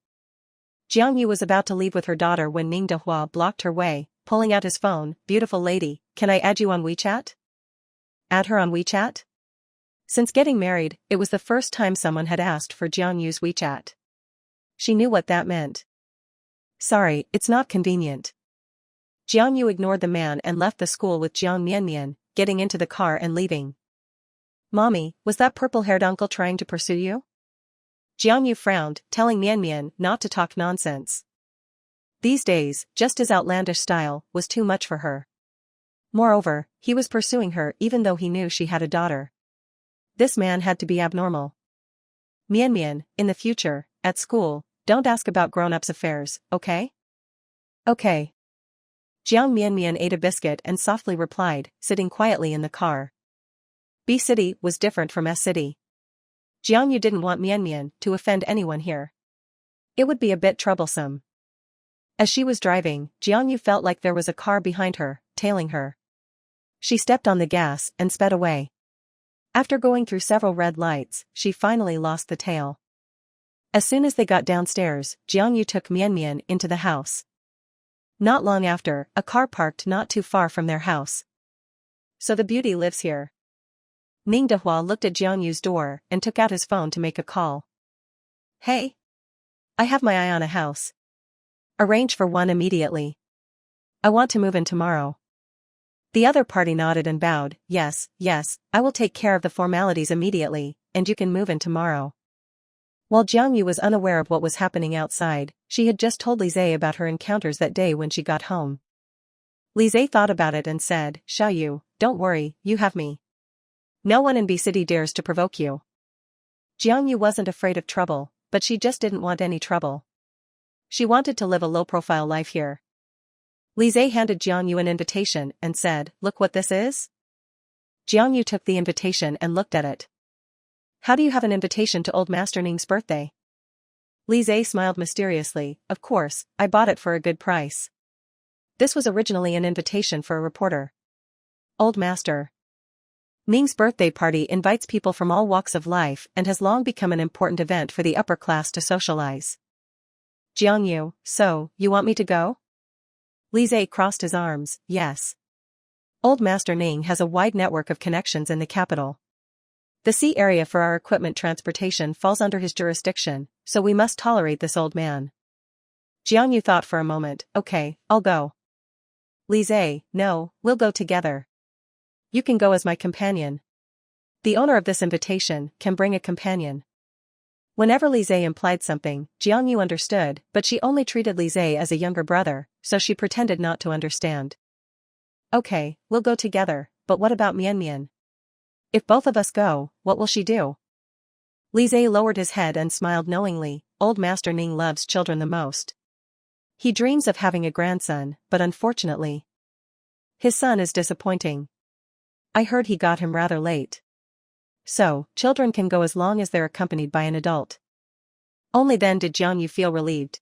Jiang Yu was about to leave with her daughter when Ning Dehua blocked her way, pulling out his phone. Beautiful lady, can I add you on WeChat? Add her on WeChat? Since getting married, it was the first time someone had asked for Jiang Yu's WeChat. She knew what that meant. Sorry, it's not convenient. Jiang Yu ignored the man and left the school with Jiang Mianmian, getting into the car and leaving. Mommy, was that purple-haired uncle trying to pursue you? Jiang Yu frowned, telling Mianmian not to talk nonsense. These days, just his outlandish style was too much for her. Moreover, he was pursuing her even though he knew she had a daughter. This man had to be abnormal. Mianmian, in the future, at school, don't ask about grown-ups' affairs, okay? Okay. Jiang Mianmian ate a biscuit and softly replied, sitting quietly in the car. B City was different from S City. Jiang Yu didn't want Mianmian to offend anyone here. It would be a bit troublesome. As she was driving, Jiang Yu felt like there was a car behind her, tailing her. She stepped on the gas and sped away. After going through several red lights, she finally lost the tail. As soon as they got downstairs, Jiang Yu took Mianmian into the house. Not long after, a car parked not too far from their house. So the beauty lives here. Ning Dehua looked at Jiang Yu's door and took out his phone to make a call. Hey. I have my eye on a house. Arrange for one immediately. I want to move in tomorrow. The other party nodded and bowed. Yes, I will take care of the formalities immediately, and you can move in tomorrow. While Jiang Yu was unaware of what was happening outside, she had just told Li Zhe about her encounters that day when she got home. Li Zhe thought about it and said, Xiao Yu, don't worry, you have me. No one in B City dares to provoke you. Jiang Yu wasn't afraid of trouble, but she just didn't want any trouble. She wanted to live a low-profile life here. Li Zhe handed Jiang Yu an invitation and said, look what this is? Jiang Yu took the invitation and looked at it. How do you have an invitation to old Master Ning's birthday? Li Zhe smiled mysteriously. Of course, I bought it for a good price. This was originally an invitation for a reporter. Old Master Ning's birthday party invites people from all walks of life and has long become an important event for the upper class to socialize. Jiang Yu, so, you want me to go? Li Zhe crossed his arms. Yes. Old Master Ning has a wide network of connections in the capital. The sea area for our equipment transportation falls under his jurisdiction, so we must tolerate this old man. Jiang Yu thought for a moment. Okay, I'll go. Li Zhe, no, we'll go together. You can go as my companion. The owner of this invitation can bring a companion. Whenever Li Zhe implied something, Jiang Yu understood, but she only treated Li Zhe as a younger brother, so she pretended not to understand. Okay, we'll go together, but what about Mianmian? If both of us go, what will she do? Li Zhe lowered his head and smiled knowingly. Old Master Ning loves children the most. He dreams of having a grandson, but unfortunately, his son is disappointing. I heard he got him rather late. So, children can go as long as they're accompanied by an adult. Only then did Jiang Yu feel relieved.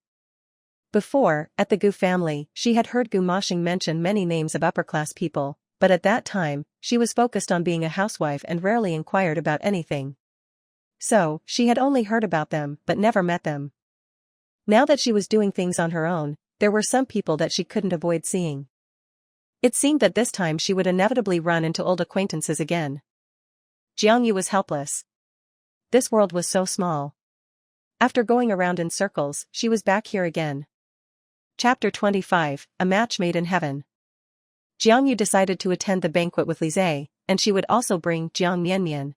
Before, at the Gu family, she had heard Gu Moshing mention many names of upper-class people, but at that time, she was focused on being a housewife and rarely inquired about anything. So, she had only heard about them but never met them. Now that she was doing things on her own, there were some people that she couldn't avoid seeing. It seemed that this time she would inevitably run into old acquaintances again. Jiang Yu was helpless. This world was so small. After going around in circles, she was back here again. Chapter 25, A Match Made in Heaven. Jiang Yu decided to attend the banquet with Li Zhe, and she would also bring Jiang Mianmian.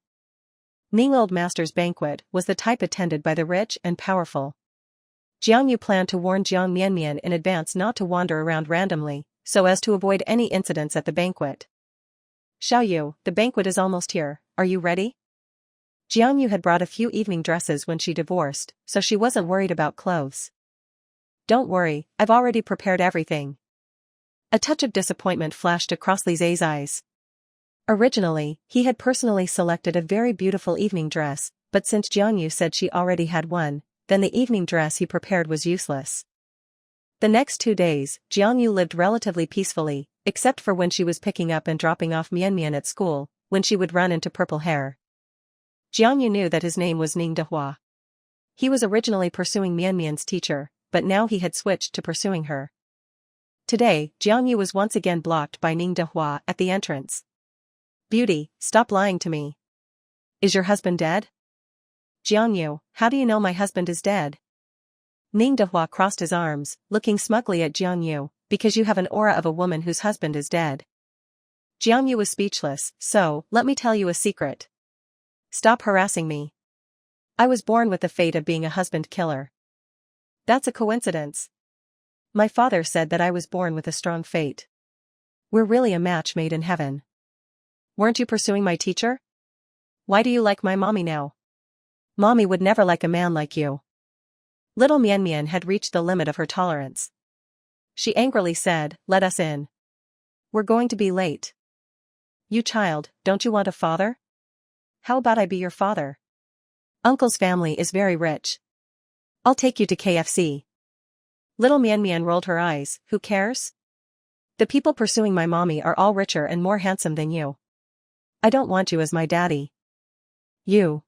Ning Old Master's banquet was the type attended by the rich and powerful. Jiang Yu planned to warn Jiang Mianmian in advance not to wander around randomly, so as to avoid any incidents at the banquet. Xiao Yu, the banquet is almost here, are you ready? Jiang Yu had brought a few evening dresses when she divorced, so she wasn't worried about clothes. Don't worry, I've already prepared everything. A touch of disappointment flashed across Li Zai's eyes. Originally, he had personally selected a very beautiful evening dress, but since Jiang Yu said she already had one, then the evening dress he prepared was useless. The next 2 days, Jiang Yu lived relatively peacefully, except for when she was picking up and dropping off Mianmian at school, when she would run into purple hair. Jiang Yu knew that his name was Ning Dehua. He was originally pursuing Mianmian's teacher, but now he had switched to pursuing her. Today, Jiang Yu was once again blocked by Ning Dehua at the entrance. Beauty, stop lying to me. Is your husband dead? Jiang Yu, how do you know my husband is dead? Ning Dehua crossed his arms, looking smugly at Jiang Yu, because you have an aura of a woman whose husband is dead. Jiang Yu was speechless, so, let me tell you a secret. Stop harassing me. I was born with the fate of being a husband killer. That's a coincidence. My father said that I was born with a strong fate. We're really a match made in heaven. Weren't you pursuing my teacher? Why do you like my mommy now? Mommy would never like a man like you. Little Mianmian had reached the limit of her tolerance. She angrily said, let us in. We're going to be late. You child, don't you want a father? How about I be your father? Uncle's family is very rich. I'll take you to KFC. Little Mianmian rolled her eyes, who cares? The people pursuing my mommy are all richer and more handsome than you. I don't want you as my daddy. You.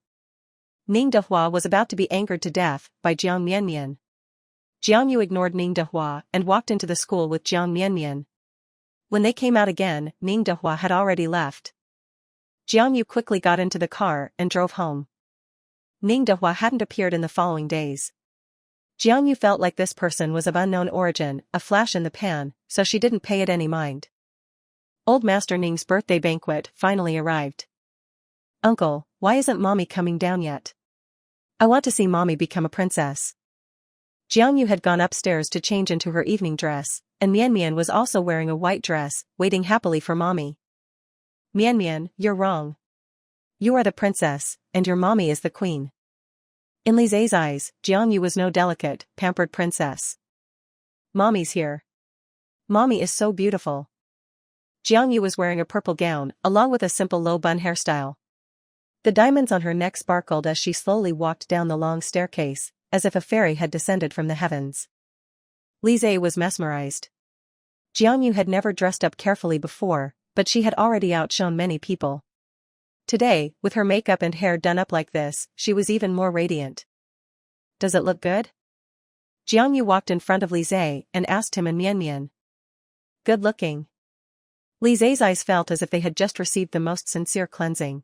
Ning Dehua was about to be angered to death by Jiang Mianmian. Jiang Yu ignored Ning Dehua and walked into the school with Jiang Mianmian. When they came out again, Ning Dehua had already left. Jiang Yu quickly got into the car and drove home. Ning Dehua hadn't appeared in the following days. Jiang Yu felt like this person was of unknown origin, a flash in the pan, so she didn't pay it any mind. Old Master Ning's birthday banquet finally arrived. Uncle, why isn't mommy coming down yet? I want to see mommy become a princess. Jiang Yu had gone upstairs to change into her evening dress, and Mianmian was also wearing a white dress, waiting happily for mommy. Mianmian, you're wrong. You are the princess, and your mommy is the queen. In Li Zai's eyes, Jiang Yu was no delicate, pampered princess. Mommy's here. Mommy is so beautiful. Jiang Yu was wearing a purple gown, along with a simple low bun hairstyle. The diamonds on her neck sparkled as she slowly walked down the long staircase, as if a fairy had descended from the heavens. Li Zai was mesmerized. Jiang Yu had never dressed up carefully before, but she had already outshone many people. Today, with her makeup and hair done up like this, she was even more radiant. Does it look good? Jiang Yu walked in front of Li Zai and asked him in Mianmian. Good looking. Li Zai's eyes felt as if they had just received the most sincere cleansing.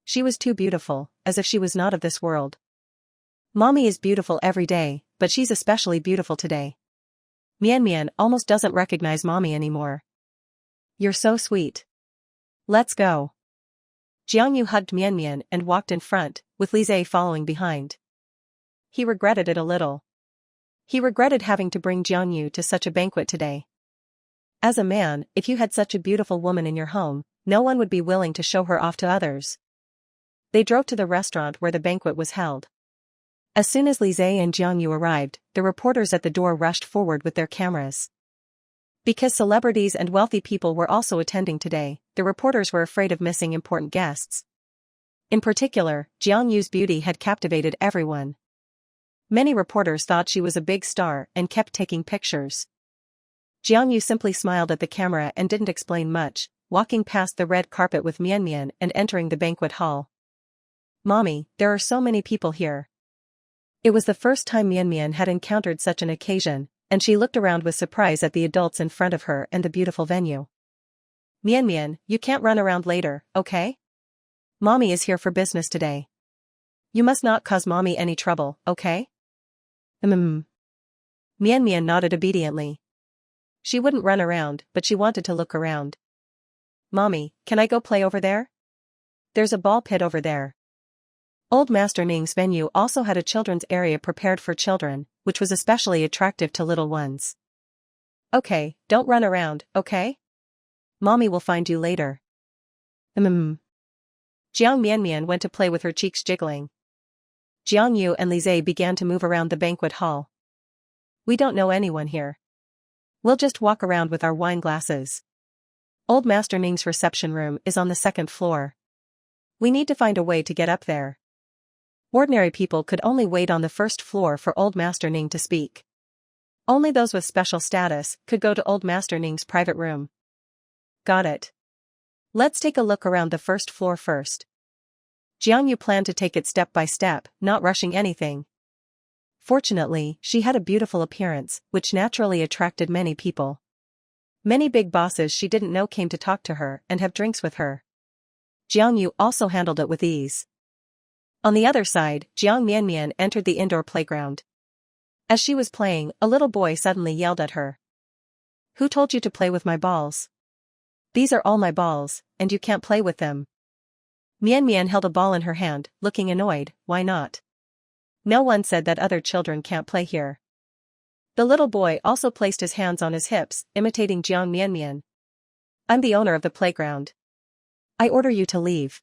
She was too beautiful, as if she was not of this world. Mommy is beautiful every day, but she's especially beautiful today. Mianmian almost doesn't recognize mommy anymore. You're so sweet. Let's go. Jiang Yu hugged Mianmian and walked in front, with Li Zai following behind. He regretted it a little. He regretted having to bring Jiang Yu to such a banquet today. As a man, if you had such a beautiful woman in your home, no one would be willing to show her off to others. They drove to the restaurant where the banquet was held. As soon as Li Zai and Jiang Yu arrived, the reporters at the door rushed forward with their cameras. Because celebrities and wealthy people were also attending today, the reporters were afraid of missing important guests. In particular, Jiang Yu's beauty had captivated everyone. Many reporters thought she was a big star and kept taking pictures. Jiang Yu simply smiled at the camera and didn't explain much, walking past the red carpet with Mianmian and entering the banquet hall. Mommy, there are so many people here. It was the first time Mianmian had encountered such an occasion, and she looked around with surprise at the adults in front of her and the beautiful venue. Mianmian, you can't run around later, okay? Mommy is here for business today. You must not cause mommy any trouble, okay? Mianmian nodded obediently. She wouldn't run around, but she wanted to look around. Mommy, can I go play over there? There's a ball pit over there. Old Master Ning's venue also had a children's area prepared for children, which was especially attractive to little ones. Okay, don't run around, okay? Mommy will find you later. Jiang Mianmian went to play with her cheeks jiggling. Jiang Yu and Lizzie began to move around the banquet hall. We don't know anyone here. We'll just walk around with our wine glasses. Old Master Ning's reception room is on the second floor. We need to find a way to get up there. Ordinary people could only wait on the first floor for Old Master Ning to speak. Only those with special status could go to Old Master Ning's private room. Got it. Let's take a look around the first floor first. Jiang Yu planned to take it step by step, not rushing anything. Fortunately, she had a beautiful appearance, which naturally attracted many people. Many big bosses she didn't know came to talk to her and have drinks with her. Jiang Yu also handled it with ease. On the other side, Jiang Mianmian entered the indoor playground. As she was playing, a little boy suddenly yelled at her. Who told you to play with my balls? These are all my balls, and you can't play with them. Mianmian held a ball in her hand, looking annoyed. Why not? No one said that other children can't play here. The little boy also placed his hands on his hips, imitating Jiang Mianmian. I'm the owner of the playground. I order you to leave.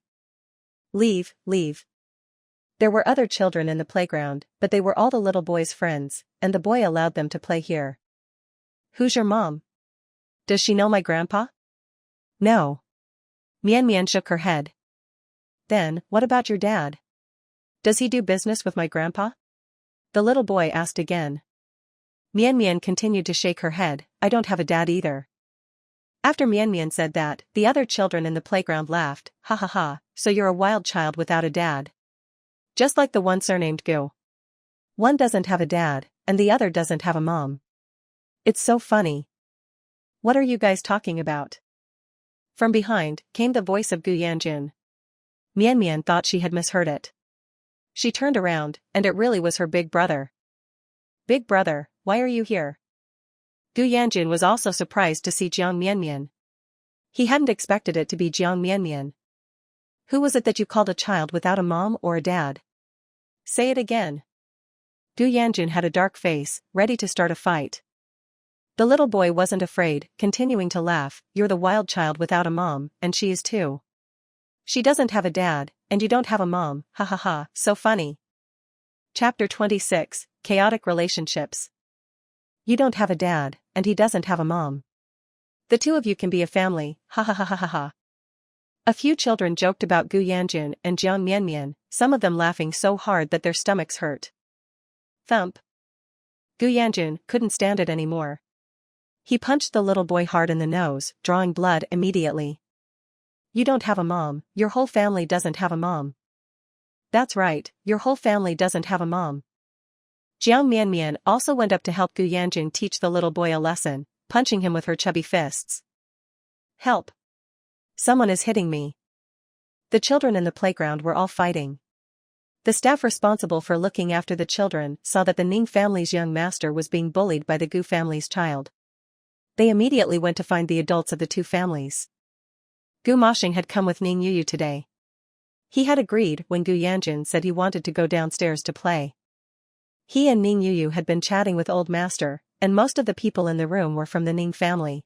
Leave, leave. There were other children in the playground, but they were all the little boy's friends, and the boy allowed them to play here. Who's your mom? Does she know my grandpa? No. Mianmian shook her head. Then, what about your dad? Does he do business with my grandpa? The little boy asked again. Mianmian continued to shake her head. I don't have a dad either. After Mianmian said that, the other children in the playground laughed. Ha ha ha, so you're a wild child without a dad. Just like the one surnamed Gu. One doesn't have a dad, and the other doesn't have a mom. It's so funny. What are you guys talking about? From behind came the voice of Gu Yanjun. Mianmian thought she had misheard it. She turned around, and it really was her big brother. Big brother, why are you here? Gu Yanjun was also surprised to see Jiang Mianmian. He hadn't expected it to be Jiang Mianmian. Who was it that you called a child without a mom or a dad? Say it again. Gu Yanjun had a dark face, ready to start a fight. The little boy wasn't afraid, continuing to laugh. You're the wild child without a mom, and she is too. She doesn't have a dad, and you don't have a mom, ha ha ha, so funny. Chapter 26, Chaotic Relationships. You don't have a dad, and he doesn't have a mom. The two of you can be a family, ha ha ha ha ha ha. A few children joked about Gu Yanjun and Jiang Mianmian, some of them laughing so hard that their stomachs hurt. Thump. Gu Yanjun couldn't stand it anymore. He punched the little boy hard in the nose, drawing blood immediately. You don't have a mom, your whole family doesn't have a mom. That's right, your whole family doesn't have a mom. Jiang Mianmian also went up to help Gu Yanjun teach the little boy a lesson, punching him with her chubby fists. Help! Someone is hitting me. The children in the playground were all fighting. The staff responsible for looking after the children saw that the Ning family's young master was being bullied by the Gu family's child. They immediately went to find the adults of the two families. Gu Moshing had come with Ning Yu today. He had agreed when Gu Yanjun said he wanted to go downstairs to play. He and Ning Yu had been chatting with Old Master, and most of the people in the room were from the Ning family.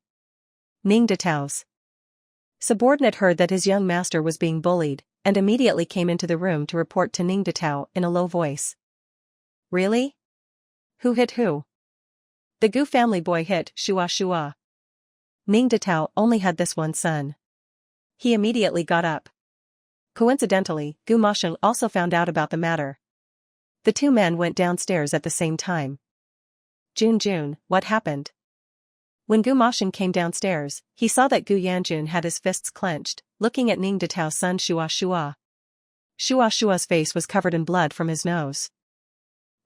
Ning Detao's subordinate heard that his young master was being bullied, and immediately came into the room to report to Ning Detao in a low voice. Really? Who hit who? The Gu family boy hit Shua Shua. Ning Detao only had this one son. He immediately got up. Coincidentally, Gu Mosheng also found out about the matter. The two men went downstairs at the same time. Jun, what happened? When Gu Mosheng came downstairs, he saw that Gu Yanjun had his fists clenched, looking at Ning Detao's son Shua Shua. Shua Shua's face was covered in blood from his nose.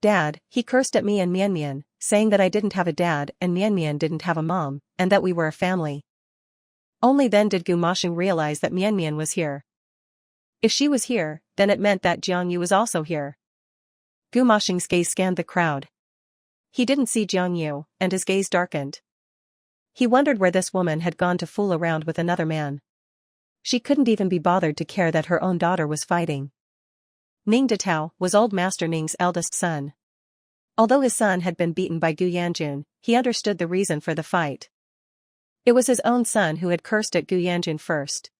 Dad, he cursed at me and Mianmian, saying that I didn't have a dad and Mianmian didn't have a mom, and that we were a family. Only then did Gu Mosheng realize that Mianmian was here. If she was here, then it meant that Jiang Yu was also here. Gu Mosheng's gaze scanned the crowd. He didn't see Jiang Yu, and his gaze darkened. He wondered where this woman had gone to fool around with another man. She couldn't even be bothered to care that her own daughter was fighting. Ning Detao was Old Master Ning's eldest son. Although his son had been beaten by Gu Yanjun, he understood the reason for the fight. It was his own son who had cursed at Gu Yanjun first.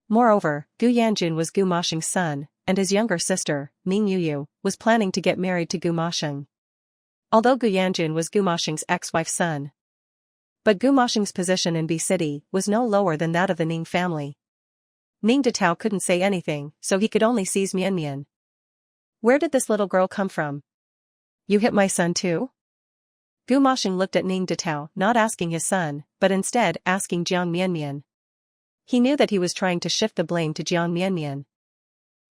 Moreover, Gu Yanjun was Gu Moshing's son, and his younger sister, Ning Yu, was planning to get married to Gu Moshing. Although Gu Yanjun was Gu Moshing's ex-wife's son. But Gu Moshing's position in B City was no lower than that of the Ning family. Ning Detao couldn't say anything, so he could only seize Mian Mian. Where did this little girl come from? You hit my son too? Gu Moshing looked at Ning Detao, not asking his son, but instead asking Jiang Mian. He knew that he was trying to shift the blame to Jiang Mian.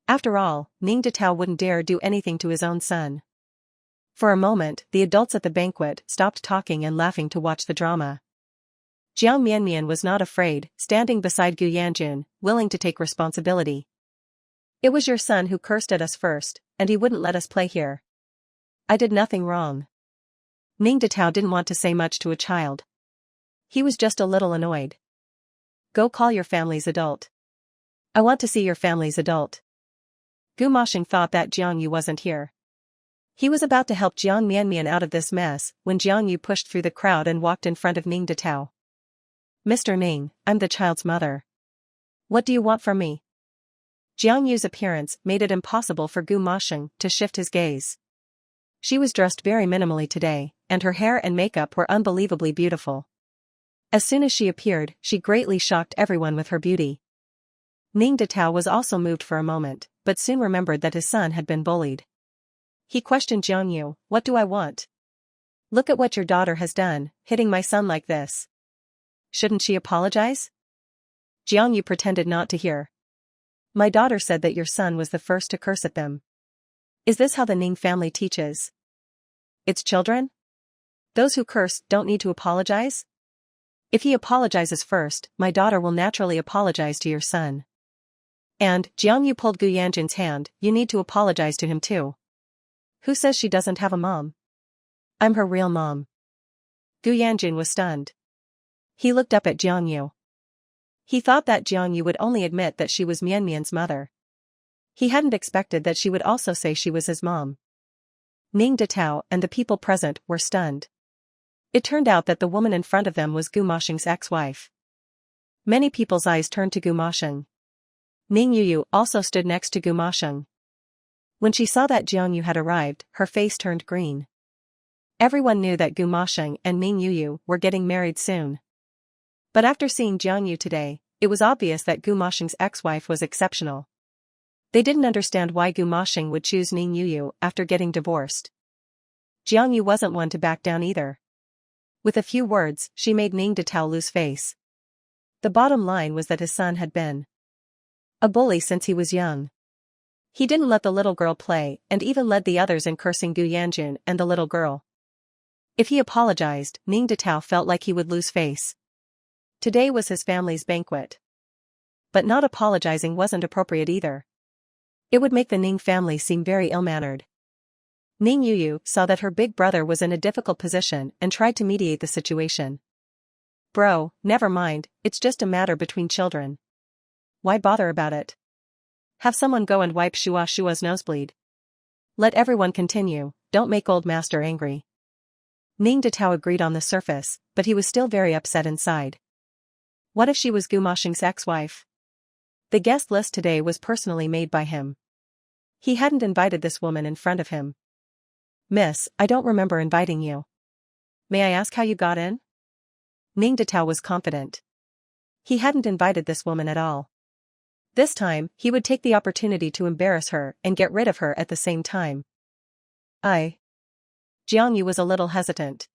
After all, Ning Detao wouldn't dare do anything to his own son. For a moment, the adults at the banquet stopped talking and laughing to watch the drama. Jiang Mian was not afraid, standing beside Gu Yanjun, willing to take responsibility. It was your son who cursed at us first, and he wouldn't let us play here. I did nothing wrong. Ning Detao didn't want to say much to a child. He was just a little annoyed. Go call your family's adult. I want to see your family's adult. Gu Moshing thought that Jiang Yu wasn't here. He was about to help Jiang Mian out of this mess when Jiang Yu pushed through the crowd and walked in front of Ning Detao. Mr. Ning, I'm the child's mother. What do you want from me? Jiang Yu's appearance made it impossible for Gu Moshing to shift his gaze. She was dressed very minimally today, and her hair and makeup were unbelievably beautiful. As soon as she appeared, she greatly shocked everyone with her beauty. Ning Detao was also moved for a moment, but soon remembered that his son had been bullied. He questioned Jiang Yu, what do I want? Look at what your daughter has done, hitting my son like this. Shouldn't she apologize? Jiang Yu pretended not to hear. My daughter said that your son was the first to curse at them. Is this how the Ning family teaches? Its children? Those who curse don't need to apologize? If he apologizes first, my daughter will naturally apologize to your son. And, Jiang Yu pulled Gu Yanjun's hand, you need to apologize to him too. Who says she doesn't have a mom? I'm her real mom. Gu Yanjun was stunned. He looked up at Jiang Yu. He thought that Jiang Yu would only admit that she was Mian Mian's mother. He hadn't expected that she would also say she was his mom. Ning Detao and the people present were stunned. It turned out that the woman in front of them was Gu Moshing's ex-wife. Many people's eyes turned to Gu Moshing. Ning Yu also stood next to Gu Moshing. When she saw that Jiang Yu had arrived, her face turned green. Everyone knew that Gu Moshing and Ning Yu were getting married soon. But after seeing Jiang Yu today, it was obvious that Gu Moshing's ex-wife was exceptional. They didn't understand why Gu Moshing would choose Ning Yu after getting divorced. Jiang Yu wasn't one to back down either. With a few words, she made Ning Detao lose face. The bottom line was that his son had been a bully since he was young. He didn't let the little girl play and even led the others in cursing Gu Yanjun and the little girl. If he apologized, Ning Detao felt like he would lose face. Today was his family's banquet. But not apologizing wasn't appropriate either. It would make the Ning family seem very ill-mannered. Ning Yu saw that her big brother was in a difficult position and tried to mediate the situation. Bro, never mind, it's just a matter between children. Why bother about it? Have someone go and wipe Shua's nosebleed. Let everyone continue, don't make old master angry. Ning Detao agreed on the surface, but he was still very upset inside. What if she was Gu Moshing's ex-wife? The guest list today was personally made by him. He hadn't invited this woman in front of him. Miss, I don't remember inviting you. May I ask how you got in? Ning Detao was confident. He hadn't invited this woman at all. This time, he would take the opportunity to embarrass her and get rid of her at the same time. Jiang Yu was a little hesitant.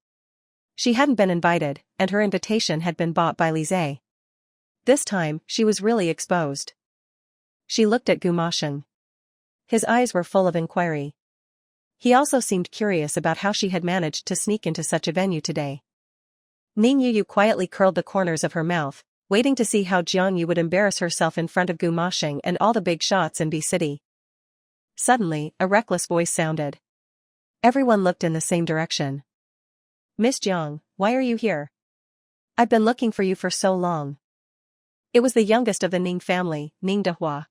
She hadn't been invited, and her invitation had been bought by Lise. This time, she was really exposed. She looked at Gu Moshing. His eyes were full of inquiry. He also seemed curious about how she had managed to sneak into such a venue today. Ning Yu quietly curled the corners of her mouth, waiting to see how Jiang Yu would embarrass herself in front of Gu Moshing and all the big shots in B City. Suddenly, a reckless voice sounded. Everyone looked in the same direction. Miss Jiang, why are you here? I've been looking for you for so long. It was the youngest of the Ning family, Ning Dehua.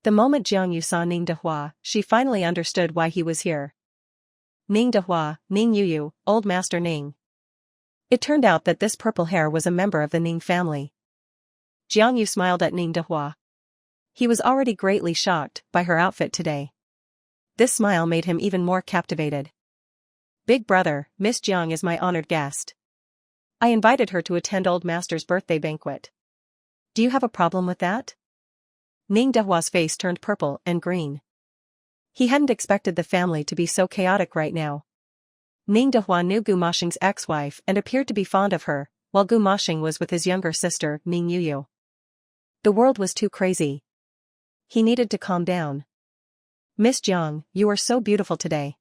The moment Jiang Yu saw Ning Dehua, she finally understood why he was here. Ning Dehua, Ning Yu, Old Master Ning. It turned out that this purple hair was a member of the Ning family. Jiang Yu smiled at Ning Dehua. He was already greatly shocked by her outfit today. This smile made him even more captivated. Big brother, Miss Jiang is my honored guest. I invited her to attend Old Master's birthday banquet. Do you have a problem with that? Ning Dehua's face turned purple and green. He hadn't expected the family to be so chaotic right now. Ning Dehua knew Gu Mashing's ex-wife and appeared to be fond of her, while Gu Mashing was with his younger sister, Ning Yu. The world was too crazy. He needed to calm down. Miss Jiang, you are so beautiful today.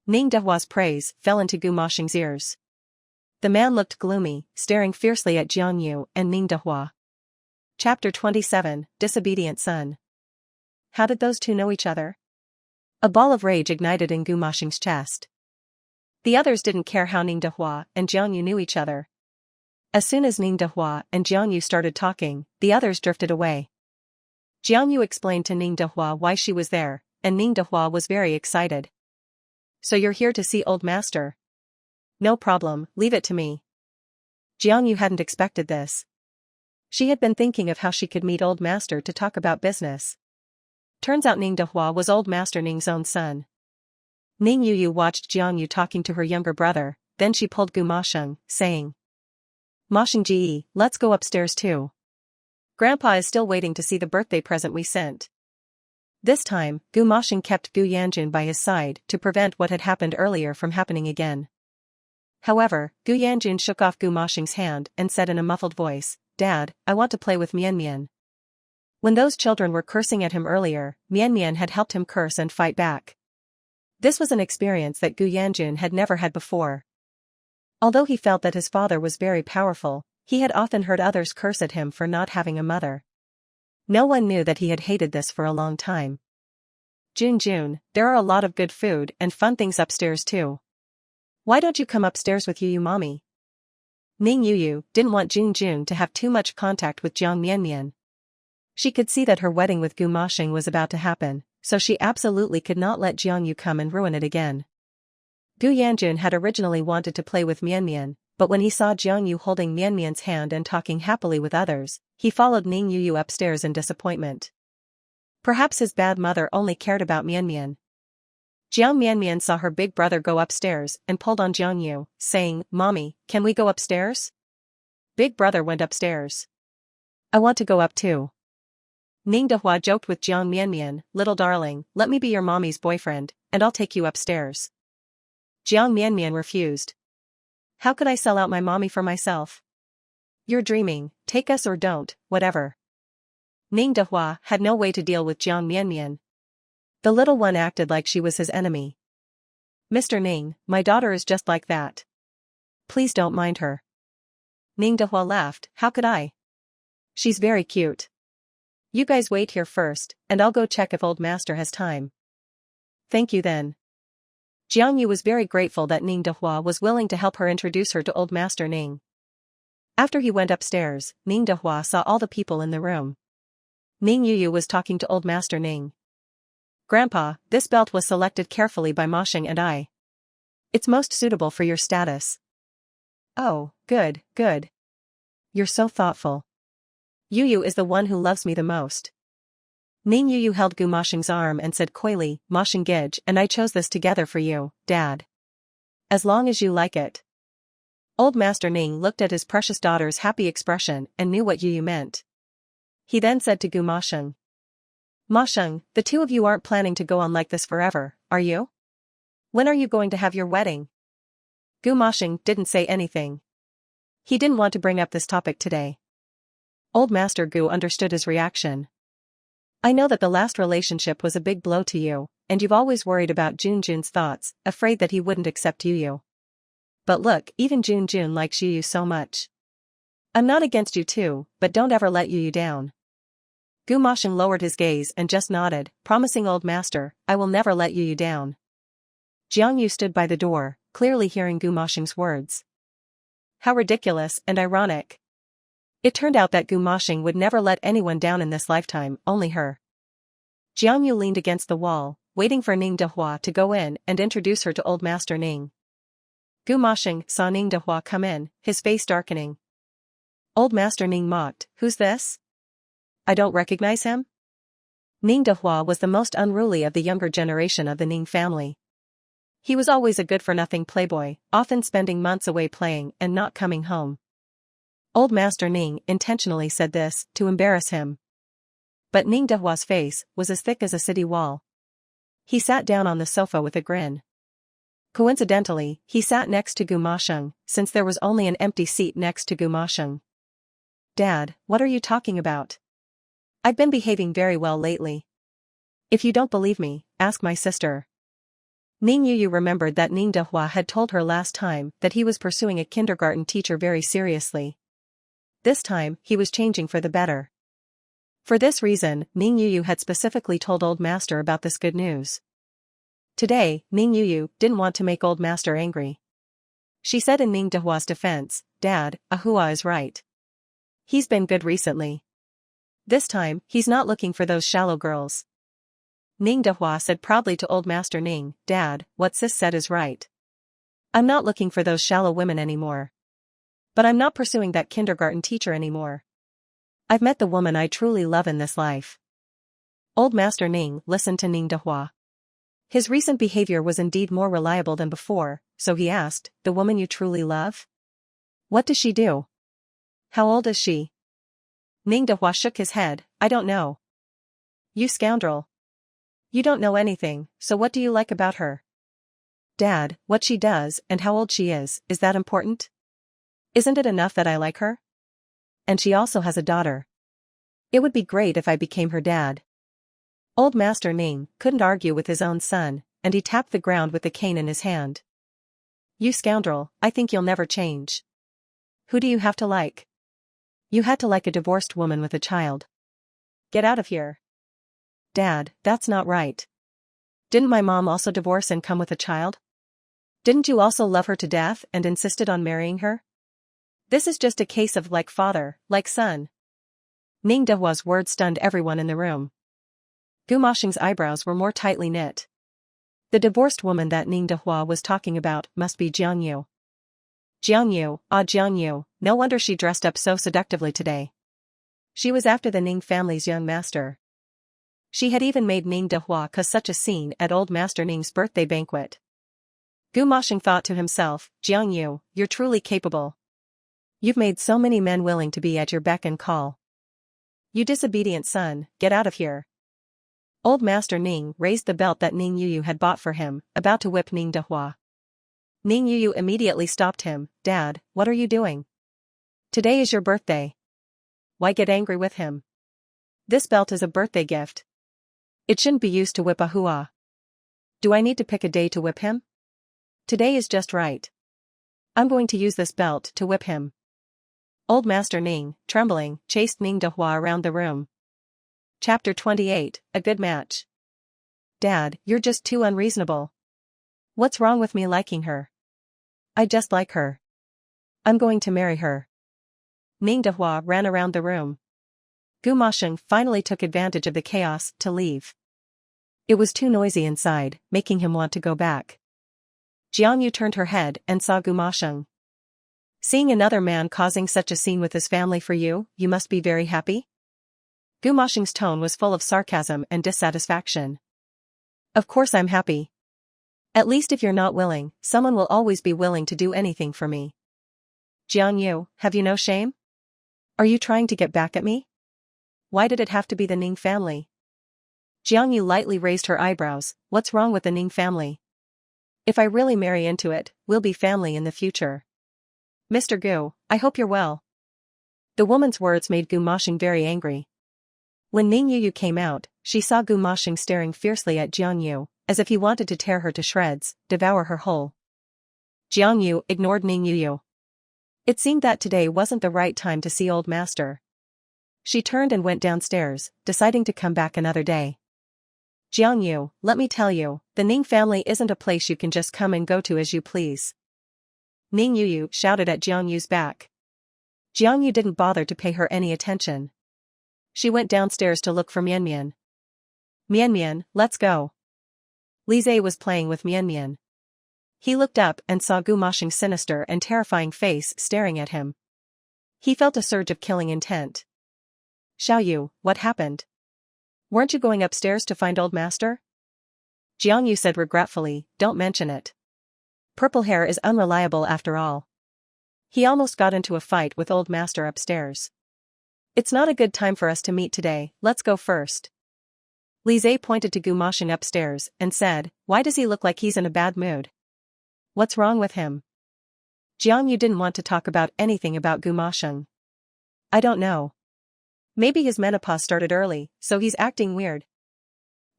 Ning Dehua's praise fell into Gu Mashing's ears. The man looked gloomy, staring fiercely at Jiang Yu and Ning Dehua. Chapter 27, Disobedient Son. How did those two know each other? A ball of rage ignited in Gu Mashing's chest. The others didn't care how Ning Dehua and Jiang Yu knew each other. As soon as Ning Dehua and Jiang Yu started talking, the others drifted away. Jiang Yu explained to Ning Dehua why she was there, and Ning Dehua was very excited. So you're here to see Old Master? No problem, leave it to me. Jiang Yu hadn't expected this. She had been thinking of how she could meet Old Master to talk about business. Turns out Ning Dehua was Old Master Ning's own son. Ning Yu watched Jiang Yu talking to her younger brother, then she pulled Gu Mashing, saying, Mashing Ji, let's go upstairs too. Grandpa is still waiting to see the birthday present we sent. This time, Gu Mashing kept Gu Yanjun by his side to prevent what had happened earlier from happening again. However, Gu Yanjun shook off Gu Mashing's hand and said in a muffled voice, Dad, I want to play with Mian Mian. When those children were cursing at him earlier, Mian Mian had helped him curse and fight back. This was an experience that Gu Yanjun had never had before. Although he felt that his father was very powerful, he had often heard others curse at him for not having a mother. No one knew that he had hated this for a long time. Jun, there are a lot of good food and fun things upstairs too. Why don't you come upstairs with Yu mommy? Ning Yu didn't want Jun to have too much contact with Jiang Mian. She could see that her wedding with Gu Mashing was about to happen, so she absolutely could not let Jiang Yu come and ruin it again. Gu Yanjun had originally wanted to play with Mian, but when he saw Jiang Yu holding Mian's hand and talking happily with others, he followed Ning Yu upstairs in disappointment. Perhaps his bad mother only cared about Mian. Jiang Mian saw her big brother go upstairs and pulled on Jiang Yu, saying, Mommy, can we go upstairs? Big brother went upstairs. I want to go up too. Ning Dehua joked with Jiang Mian, little darling, let me be your mommy's boyfriend, and I'll take you upstairs. Jiang Mian refused. How could I sell out my mommy for myself? You're dreaming, take us or don't, whatever. Ning Dehua had no way to deal with Jiang Mian. The little one acted like she was his enemy. Mr. Ning, my daughter is just like that. Please don't mind her. Ning Dehua laughed, how could I? She's very cute. You guys wait here first, and I'll go check if Old Master has time. Thank you then. Jiang Yu was very grateful that Ning Dehua was willing to help her introduce her to Old Master Ning. After he went upstairs, Ning Dehua saw all the people in the room. Ning Yu was talking to Old Master Ning. Grandpa, this belt was selected carefully by Mashing and I. It's most suitable for your status. Oh, good. You're so thoughtful. Yu is the one who loves me the most. Ning Yu held Gu Mashing's arm and said coyly, Mashing Gij and I chose this together for you, Dad. As long as you like it. Old Master Ning looked at his precious daughter's happy expression and knew what Yu meant. He then said to Gu Mashing. Mashing, the two of you aren't planning to go on like this forever, are you? When are you going to have your wedding? Gu Mashing didn't say anything. He didn't want to bring up this topic today. Old Master Gu understood his reaction. I know that the last relationship was a big blow to you, and you've always worried about Jun's thoughts, afraid that he wouldn't accept Yu. But look, even Jun likes Yu so much. I'm not against you too, but don't ever let Yu down. Gu Mashing lowered his gaze and just nodded, promising Old Master, I will never let Yu down. Jiang Yu stood by the door, clearly hearing Gu Mashing's words. How ridiculous and ironic. It turned out that Gu Mashing would never let anyone down in this lifetime, only her. Jiang Yu leaned against the wall, waiting for Ning Dehua to go in and introduce her to Old Master Ning. Gu Mashing saw Ning Dehua come in, his face darkening. Old Master Ning mocked, "Who's this? I don't recognize him?" Ning Dehua was the most unruly of the younger generation of the Ning family. He was always a good-for-nothing playboy, often spending months away playing and not coming home. Old Master Ning intentionally said this to embarrass him. But Ning Dehua's face was as thick as a city wall. He sat down on the sofa with a grin. Coincidentally, he sat next to Gu Masheng, since there was only an empty seat next to Gu Masheng. "Dad, what are you talking about? I've been behaving very well lately. If you don't believe me, ask my sister." Ning Yu remembered that Ning Dehua had told her last time that he was pursuing a kindergarten teacher very seriously. This time, he was changing for the better. For this reason, Ning Yu had specifically told Old Master about this good news. Today, Ning Yu didn't want to make Old Master angry. She said in Ning Dehua's defense, "Dad, Ahua is right. He's been good recently. This time, he's not looking for those shallow girls." Ning Dehua said proudly to Old Master Ning, "Dad, what sis said is right. I'm not looking for those shallow women anymore. But I'm not pursuing that kindergarten teacher anymore. I've met the woman I truly love in this life." Old Master Ning listened to Ning Dehua. His recent behavior was indeed more reliable than before, so he asked, "The woman you truly love? What does she do? How old is she?" Ning Dehua shook his head, "I don't know." "You scoundrel. You don't know anything, so what do you like about her?" "Dad, what she does and how old she is that important? Isn't it enough that I like her? And she also has a daughter. It would be great if I became her dad." Old Master Ning couldn't argue with his own son, and he tapped the ground with the cane in his hand. "You scoundrel, I think you'll never change. Who do you have to like? You had to like a divorced woman with a child. Get out of here." "Dad, that's not right. Didn't my mom also divorce and come with a child? Didn't you also love her to death and insisted on marrying her? This is just a case of like father, like son." Ning Dehua's words stunned everyone in the room. Gu Mashing's eyebrows were more tightly knit. The divorced woman that Ning Dehua was talking about must be Jiang Yu. Jiang Yu, Jiang Yu, no wonder she dressed up so seductively today. She was after the Ning family's young master. She had even made Ning Dehua cause such a scene at Old Master Ning's birthday banquet. Gu Mashing thought to himself, "Jiang Yu, you're truly capable. You've made so many men willing to be at your beck and call. You disobedient son, get out of here." Old Master Ning raised the belt that Ning Yu had bought for him, about to whip Ning Dehua. Ning Yu immediately stopped him, "Dad, what are you doing? Today is your birthday. Why get angry with him? This belt is a birthday gift. It shouldn't be used to whip Ahua. Do I need to pick a day to whip him? Today is just right. I'm going to use this belt to whip him." Old Master Ning, trembling, chased Ning Dehua around the room. Chapter 28, A Good Match. "Dad, you're just too unreasonable. What's wrong with me liking her? I just like her. I'm going to marry her." Ning Dehua ran around the room. Gu Masheng finally took advantage of the chaos to leave. It was too noisy inside, making him want to go back. Jiang Yu turned her head and saw Gu Masheng. "Seeing another man causing such a scene with his family for you, you must be very happy?" Gu Masheng's tone was full of sarcasm and dissatisfaction. "Of course I'm happy. At least if you're not willing, someone will always be willing to do anything for me. Jiang Yu, have you no shame? Are you trying to get back at me? Why did it have to be the Ning family?" Jiang Yu lightly raised her eyebrows. "What's wrong with the Ning family? If I really marry into it, we'll be family in the future. Mr. Gu, I hope you're well." The woman's words made Gu Masheng very angry. When Ning Yu came out, she saw Gu Masheng staring fiercely at Jiang Yu, as if he wanted to tear her to shreds, devour her whole. Jiang Yu ignored Ning Yu. It seemed that today wasn't the right time to see Old Master. She turned and went downstairs, deciding to come back another day. "Jiang Yu, let me tell you, the Ning family isn't a place you can just come and go to as you please." Ning Yu shouted at Jiang Yu's back. Jiang Yu didn't bother to pay her any attention. She went downstairs to look for Mian Mian. "Mian Mian, let's go." Lise was playing with Mian Mian. He looked up and saw Gu Moshing's sinister and terrifying face staring at him. He felt a surge of killing intent. Xiao Yu, what happened? Weren't you going upstairs to find old master? Jiang Yu said regretfully, don't mention it. Purple hair is unreliable after all. He almost got into a fight with old master upstairs. It's not a good time for us to meet today, let's go first. Lise pointed to Gu Moshing upstairs and said, why does he look like he's in a bad mood? What's wrong with him? Jiang Yu didn't want to talk about anything about Gu Moshing. I don't know. Maybe his menopause started early, so he's acting weird.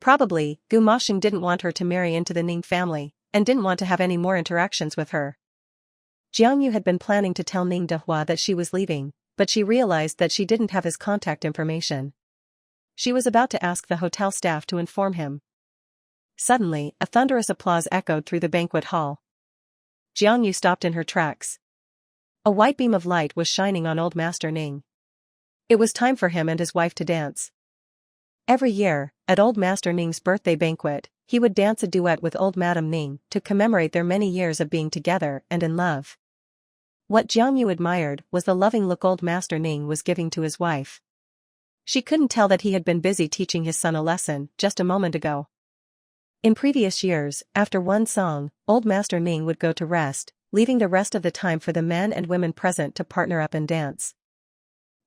Probably, Gu Moshing didn't want her to marry into the Ning family, and didn't want to have any more interactions with her. Jiang Yu had been planning to tell Ning Dehua that she was leaving, but she realized that she didn't have his contact information. She was about to ask the hotel staff to inform him. Suddenly, a thunderous applause echoed through the banquet hall. Jiang Yu stopped in her tracks. A white beam of light was shining on old Master Ning. It was time for him and his wife to dance. Every year, at old Master Ning's birthday banquet, he would dance a duet with old Madame Ning to commemorate their many years of being together and in love. What Jiang Yu admired was the loving look old Master Ning was giving to his wife. She couldn't tell that he had been busy teaching his son a lesson just a moment ago. In previous years, after one song, old Master Ning would go to rest, leaving the rest of the time for the men and women present to partner up and dance.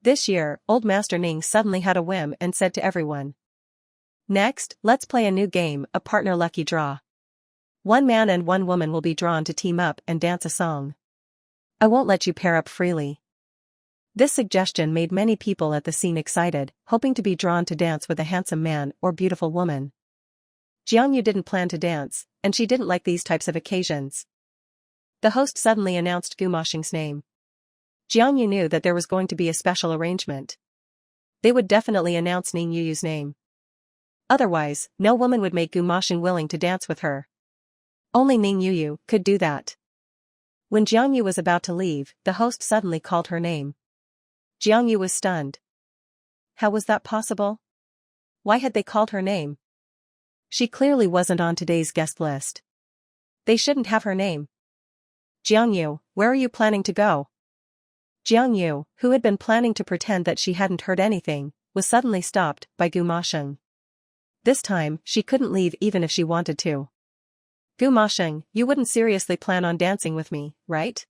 This year, old Master Ning suddenly had a whim and said to everyone, next, let's play a new game, a partner lucky draw. One man and one woman will be drawn to team up and dance a song. I won't let you pair up freely. This suggestion made many people at the scene excited, hoping to be drawn to dance with a handsome man or beautiful woman. Jiang Yu didn't plan to dance, and she didn't like these types of occasions. The host suddenly announced Gu Moshing's name. Jiang Yu knew that there was going to be a special arrangement. They would definitely announce Ning Yuyu's name. Otherwise, no woman would make Gu Moshing willing to dance with her. Only Ning Yuyu could do that. When Jiang Yu was about to leave, the host suddenly called her name. Jiang Yu was stunned. How was that possible? Why had they called her name? She clearly wasn't on today's guest list. They shouldn't have her name. Jiang Yu, where are you planning to go? Jiang Yu, who had been planning to pretend that she hadn't heard anything, was suddenly stopped by Gu Moshing. This time, she couldn't leave even if she wanted to. Gu Moshing, you wouldn't seriously plan on dancing with me, right?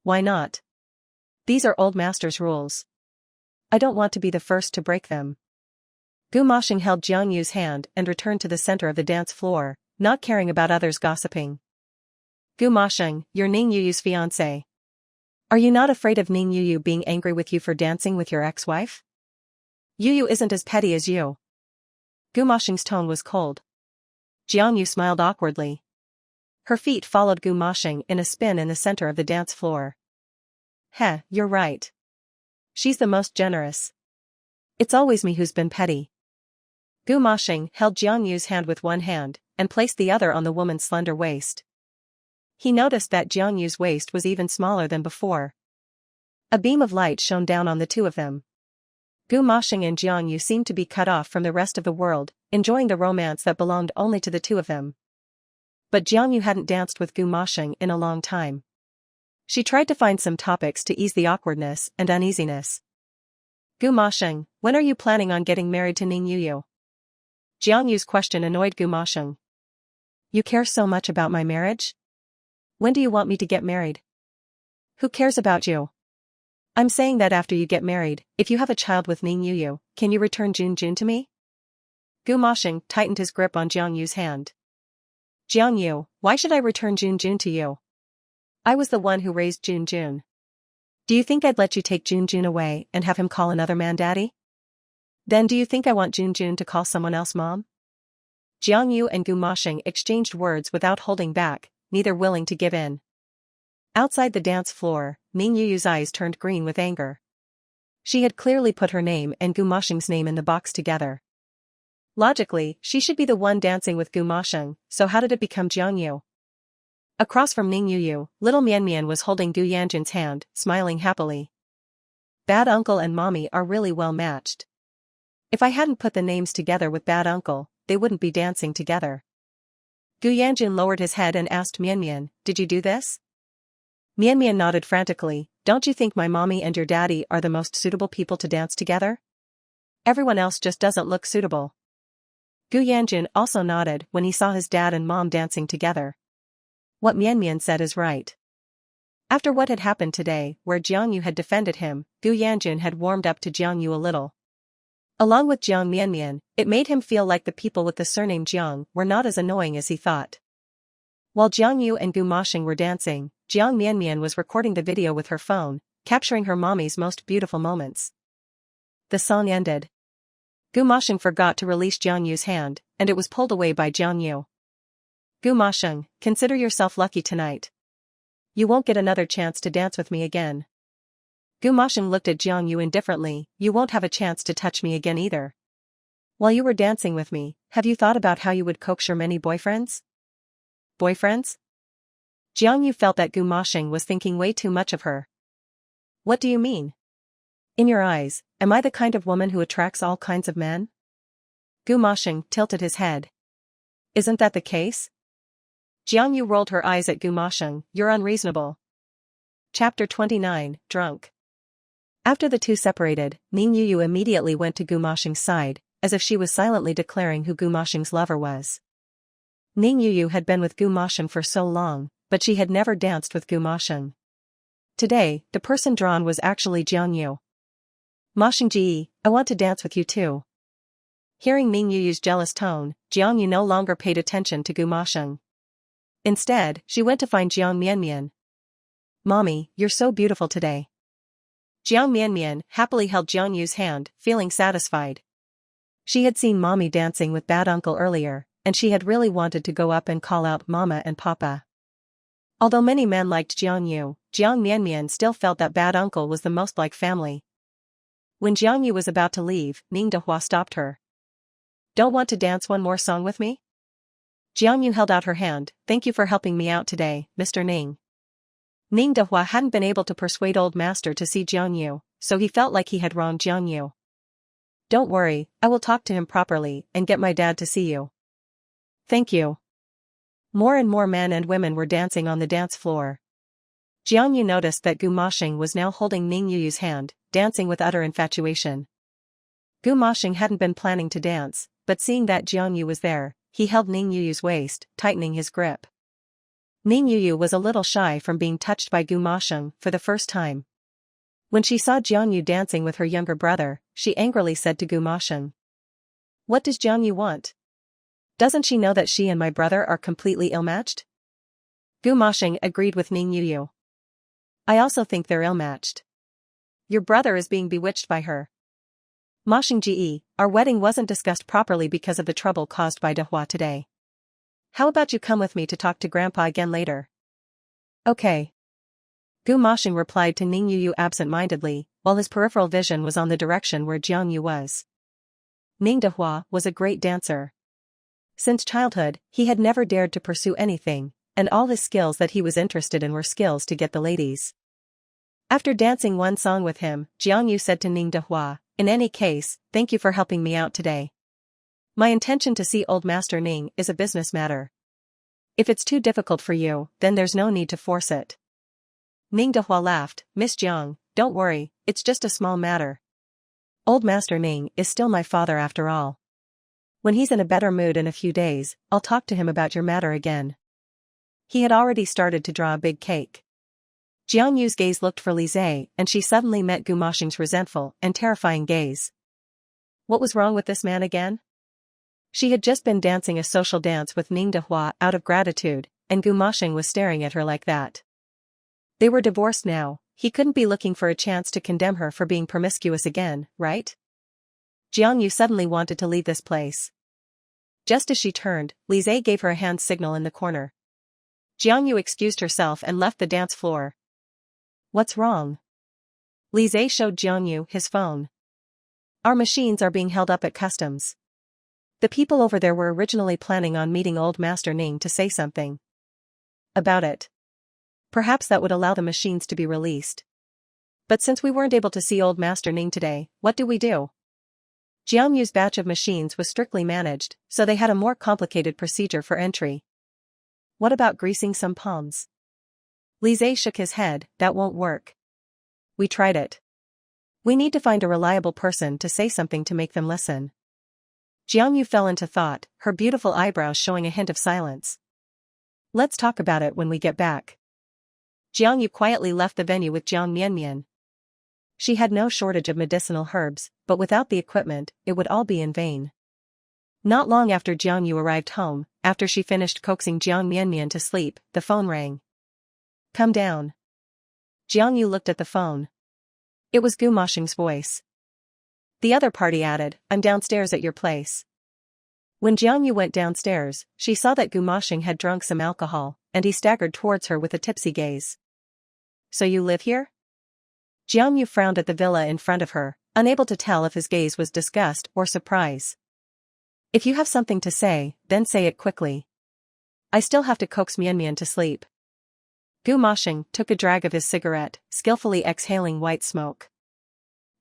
Why not? These are old master's rules. I don't want to be the first to break them. Gu Moshing held Jiang Yu's hand and returned to the center of the dance floor, not caring about others gossiping. Gu Moshing, you're Ning Yuyu's fiancé. Are you not afraid of Ning Yuyu being angry with you for dancing with your ex-wife? Yuyu isn't as petty as you. Gu Moshing's tone was cold. Jiang Yu smiled awkwardly. Her feet followed Gu Moshing in a spin in the center of the dance floor. Heh, you're right. She's the most generous. It's always me who's been petty. Gu Moshing held Jiang Yu's hand with one hand, and placed the other on the woman's slender waist. He noticed that Jiang Yu's waist was even smaller than before. A beam of light shone down on the two of them. Gu Moshing and Jiang Yu seemed to be cut off from the rest of the world, enjoying the romance that belonged only to the two of them. But Jiang Yu hadn't danced with Gu Moshing in a long time. She tried to find some topics to ease the awkwardness and uneasiness. Gu Moshing, when are you planning on getting married to Ning Yuyu? Jiang Yu's question annoyed Gu Moshing. You care so much about my marriage? When do you want me to get married? Who cares about you? I'm saying that after you get married, if you have a child with Ning Yuyu, can you return Jun Jun to me? Gu Moshing tightened his grip on Jiang Yu's hand. Jiang Yu, why should I return Jun Jun to you? I was the one who raised Jun Jun. Do you think I'd let you take Jun Jun away and have him call another man daddy? Then do you think I want Jun Jun to call someone else mom? Jiang Yu and Gu Moshing exchanged words without holding back, neither willing to give in. Outside the dance floor, Ning Yuyu's eyes turned green with anger. She had clearly put her name and Gu Moshing's name in the box together. Logically, she should be the one dancing with Gu Moshing, so how did it become Jiang Yu? Across from Ning Yuyu, little Mian Mian was holding Gu Yanjun's hand, smiling happily. Bad uncle and mommy are really well matched. If I hadn't put the names together with bad uncle, they wouldn't be dancing together. Gu Yanjun lowered his head and asked Mian Mian, "Did you do this?" Mian Mian nodded frantically. "Don't you think my mommy and your daddy are the most suitable people to dance together? Everyone else just doesn't look suitable." Gu Yanjun also nodded when he saw his dad and mom dancing together. What Mian Mian said is right. After what had happened today, where Jiang Yu had defended him, Gu Yanjun had warmed up to Jiang Yu a little. Along with Jiang Mian Mian, it made him feel like the people with the surname Jiang were not as annoying as he thought. While Jiang Yu and Gu Moshing were dancing, Jiang Mian Mian was recording the video with her phone, capturing her mommy's most beautiful moments. The song ended. Gu Moshing forgot to release Jiang Yu's hand, and it was pulled away by Jiang Yu. "Gu Moshing, consider yourself lucky tonight. You won't get another chance to dance with me again." Gu Moshing looked at Jiang Yu indifferently. "You won't have a chance to touch me again either. While you were dancing with me, have you thought about how you would coax your many boyfriends?" "Boyfriends?" Jiang Yu felt that Gu Moshing was thinking way too much of her. "What do you mean? In your eyes, am I the kind of woman who attracts all kinds of men?" Gu Moshing tilted his head. "Isn't that the case?" Jiang Yu rolled her eyes at Gu Moshing. "You're unreasonable." Chapter 29, Drunk. After the two separated, Ning Yu immediately went to Gu Moshing's side, as if she was silently declaring who Gu Moshing's lover was. Ning Yu had been with Gu Moshing for so long, but she had never danced with Gu Moshing. Today, the person drawn was actually Jiang Yu. "Moshing ji, I want to dance with you too." Hearing Ning Yu's jealous tone, Jiang Yu no longer paid attention to Gu Moshing. Instead, she went to find Jiang Mian Mian. "Mommy, you're so beautiful today." Jiang Mian Mian happily held Jiang Yu's hand, feeling satisfied. She had seen Mommy dancing with Bad Uncle earlier, and she had really wanted to go up and call out Mama and Papa. Although many men liked Jiang Yu, Jiang Mian Mian still felt that Bad Uncle was the most like family. When Jiang Yu was about to leave, Ning Dehua stopped her. "Don't want to dance one more song with me?" Jiang Yu held out her hand. "Thank you for helping me out today, Mr. Ning." Ning Dehua hadn't been able to persuade Old Master to see Jiang Yu, so he felt like he had wronged Jiang Yu. "Don't worry, I will talk to him properly and get my dad to see you." "Thank you." More and more men and women were dancing on the dance floor. Jiang Yu noticed that Gu Moshing was now holding Ning Yu's hand, dancing with utter infatuation. Gu Moshing hadn't been planning to dance, but seeing that Jiang Yu was there, he held Ning Yu's waist, tightening his grip. Ning Yu was a little shy from being touched by Gu Moshing for the first time. When she saw Jiang Yu dancing with her younger brother, she angrily said to Gu Moshing, "What does Jiang Yu want? Doesn't she know that she and my brother are completely ill-matched?" Gu Moshing agreed with Ning Yu. "I also think they're ill-matched. Your brother is being bewitched by her. Moshing ji, our wedding wasn't discussed properly because of the trouble caused by Dehua today. How about you come with me to talk to Grandpa again later?" "Okay." Gu Moshing replied to Ning Yu absent-mindedly, while his peripheral vision was on the direction where Jiang Yu was. Ning Dehua was a great dancer. Since childhood, he had never dared to pursue anything, and all his skills that he was interested in were skills to get the ladies. After dancing one song with him, Jiang Yu said to Ning Dehua, "In any case, thank you for helping me out today. My intention to see Old Master Ning is a business matter. If it's too difficult for you, then there's no need to force it." Ning Dehua laughed. "Miss Jiang, don't worry, it's just a small matter. Old Master Ning is still my father after all. When he's in a better mood in a few days, I'll talk to him about your matter again." He had already started to draw a big cake. Jiang Yu's gaze looked for Lise, and she suddenly met Gu Moshing's resentful and terrifying gaze. What was wrong with this man again? She had just been dancing a social dance with Ning Dehua out of gratitude, and Gu Moshing was staring at her like that. They were divorced now, he couldn't be looking for a chance to condemn her for being promiscuous again, right? Jiang Yu suddenly wanted to leave this place. Just as she turned, Lise gave her a hand signal in the corner. Jiang Yu excused herself and left the dance floor. "What's wrong?" Lise showed Jiang Yu his phone. "Our machines are being held up at customs. The people over there were originally planning on meeting Old Master Ning to say something about it. Perhaps that would allow the machines to be released. But since we weren't able to see Old Master Ning today, what do we do?" Jiang Yu's batch of machines was strictly managed, so they had a more complicated procedure for entry. what about greasing some palms? Lise shook his head, that won't work. We tried it. We need to find a reliable person to say something to make them listen. Jiang Yu fell into thought, her beautiful eyebrows showing a hint of silence. Let's talk about it when we get back. Jiang Yu quietly left the venue with Jiang Mianmian. She had no shortage of medicinal herbs, but without the equipment, it would all be in vain. Not long after Jiang Yu arrived home, after she finished coaxing Jiang Mianmian to sleep, the phone rang. Come down. Jiang Yu looked at the phone. It was Gu Moshing's voice. The other party added, I'm downstairs at your place. When Jiang Yu went downstairs, she saw that Gu Moshing had drunk some alcohol, and he staggered towards her with a tipsy gaze. So you live here? Jiang Yu frowned at the villa in front of her, unable to tell if his gaze was disgust or surprise. If you have something to say, then say it quickly. I still have to coax Mianmian to sleep. Gu Moshing took a drag of his cigarette, skillfully exhaling white smoke.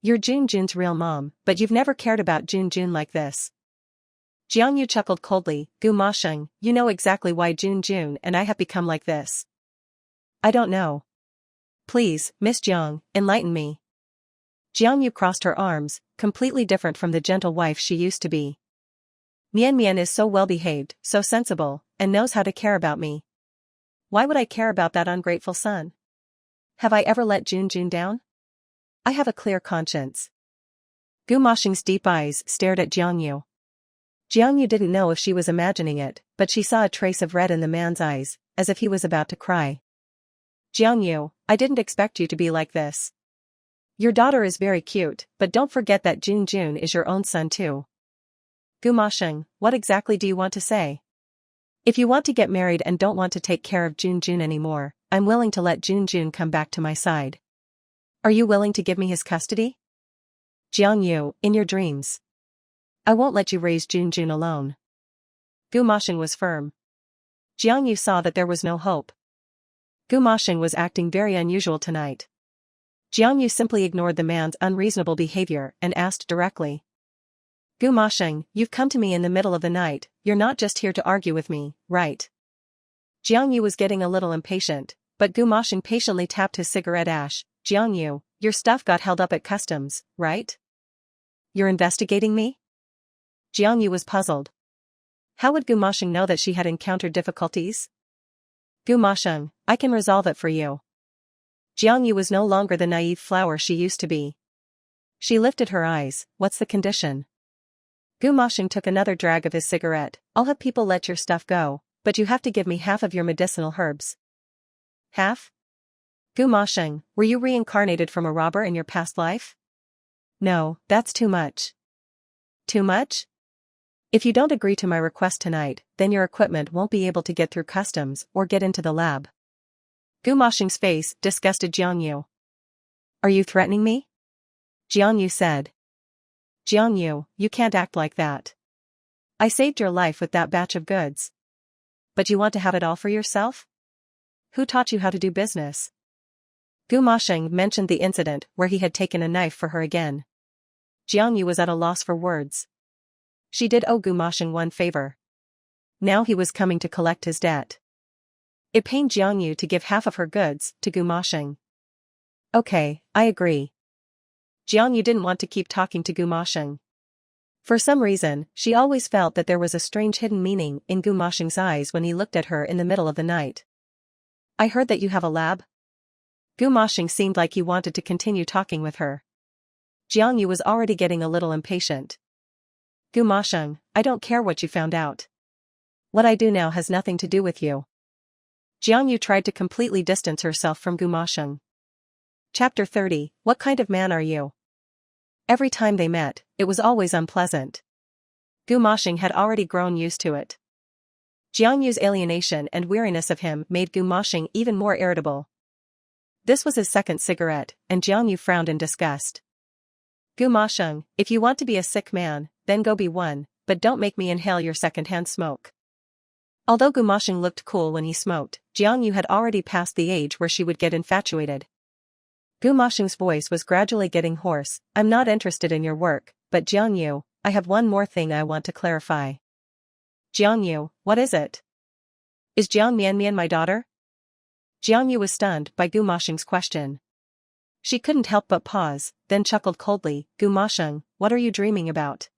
You're Jun Jun's real mom, but you've never cared about Jun Jun like this. Jiang Yu chuckled coldly, Gu Moshing, you know exactly why Jun Jun and I have become like this. I don't know. Please, Miss Jiang, enlighten me. Jiang Yu crossed her arms, completely different from the gentle wife she used to be. Mianmian is so well-behaved, so sensible, and knows how to care about me. Why would I care about that ungrateful son? Have I ever let Jun Jun down? I have a clear conscience. Gu Moshing's deep eyes stared at Jiang Yu. Jiang Yu didn't know if she was imagining it, but she saw a trace of red in the man's eyes, as if he was about to cry. Jiang Yu, I didn't expect you to be like this. Your daughter is very cute, but don't forget that Jun Jun is your own son too. Gu Moshing, what exactly do you want to say? If you want to get married and don't want to take care of Jun Jun anymore, I'm willing to let Jun Jun come back to my side. Are you willing to give me his custody? Jiang Yu, in your dreams. I won't let you raise Jun Jun alone. Gu Moshing was firm. Jiang Yu saw that there was no hope. Gu Moshing was acting very unusual tonight. Jiang Yu simply ignored the man's unreasonable behavior and asked directly. Gu Moshing, you've come to me in the middle of the night, you're not just here to argue with me, right? Jiang Yu was getting a little impatient, but Gu Moshing patiently tapped his cigarette ash. Jiang Yu, your stuff got held up at customs, right? You're investigating me? Jiang Yu was puzzled. How would Gu Moshing know that she had encountered difficulties? Gu Moshing, I can resolve it for you. Jiang Yu was no longer the naive flower she used to be. She lifted her eyes, what's the condition? Gu Moshing took another drag of his cigarette, I'll have people let your stuff go, but you have to give me half of your medicinal herbs. Half? Gu Moshing, were you reincarnated from a robber in your past life? No, that's too much. Too much? If you don't agree to my request tonight, then your equipment won't be able to get through customs or get into the lab. Gu Moshing's face disgusted Jiang Yu. Are you threatening me? Jiang Yu said. Jiang Yu, you can't act like that. I saved your life with that batch of goods. But you want to have it all for yourself? Who taught you how to do business? Gu Moshing mentioned the incident where he had taken a knife for her again. Jiang Yu was at a loss for words. She did owe Gu Moshing one favor. Now he was coming to collect his debt. It pained Jiang Yu to give half of her goods to Gu Moshing. Okay, I agree. Jiang Yu didn't want to keep talking to Gu Moshing. For some reason, she always felt that there was a strange hidden meaning in Gu Moshing's eyes when he looked at her in the middle of the night. I heard that you have a lab? Gu Moshing seemed like he wanted to continue talking with her. Jiang Yu was already getting a little impatient. Gu Moshing, I don't care what you found out. What I do now has nothing to do with you. Jiang Yu tried to completely distance herself from Gu Moshing. Chapter 30, What kind of man are you? Every time they met, it was always unpleasant. Gu Moshing had already grown used to it. Jiang Yu's alienation and weariness of him made Gu Moshing even more irritable. This was his second cigarette, and Jiang Yu frowned in disgust. Gu Moshing, if you want to be a sick man, then go be one, but don't make me inhale your second-hand smoke. Although Gu Moshing looked cool when he smoked, Jiang Yu had already passed the age where she would get infatuated. Gu Moshing's voice was gradually getting hoarse. I'm not interested in your work, but Jiang Yu, I have one more thing I want to clarify. Jiang Yu, what is it? Is Jiang Mian my daughter? Jiang Yu was stunned by Gu Mosheng's question. She couldn't help but pause, then chuckled coldly. Gu Mosheng, what are you dreaming about?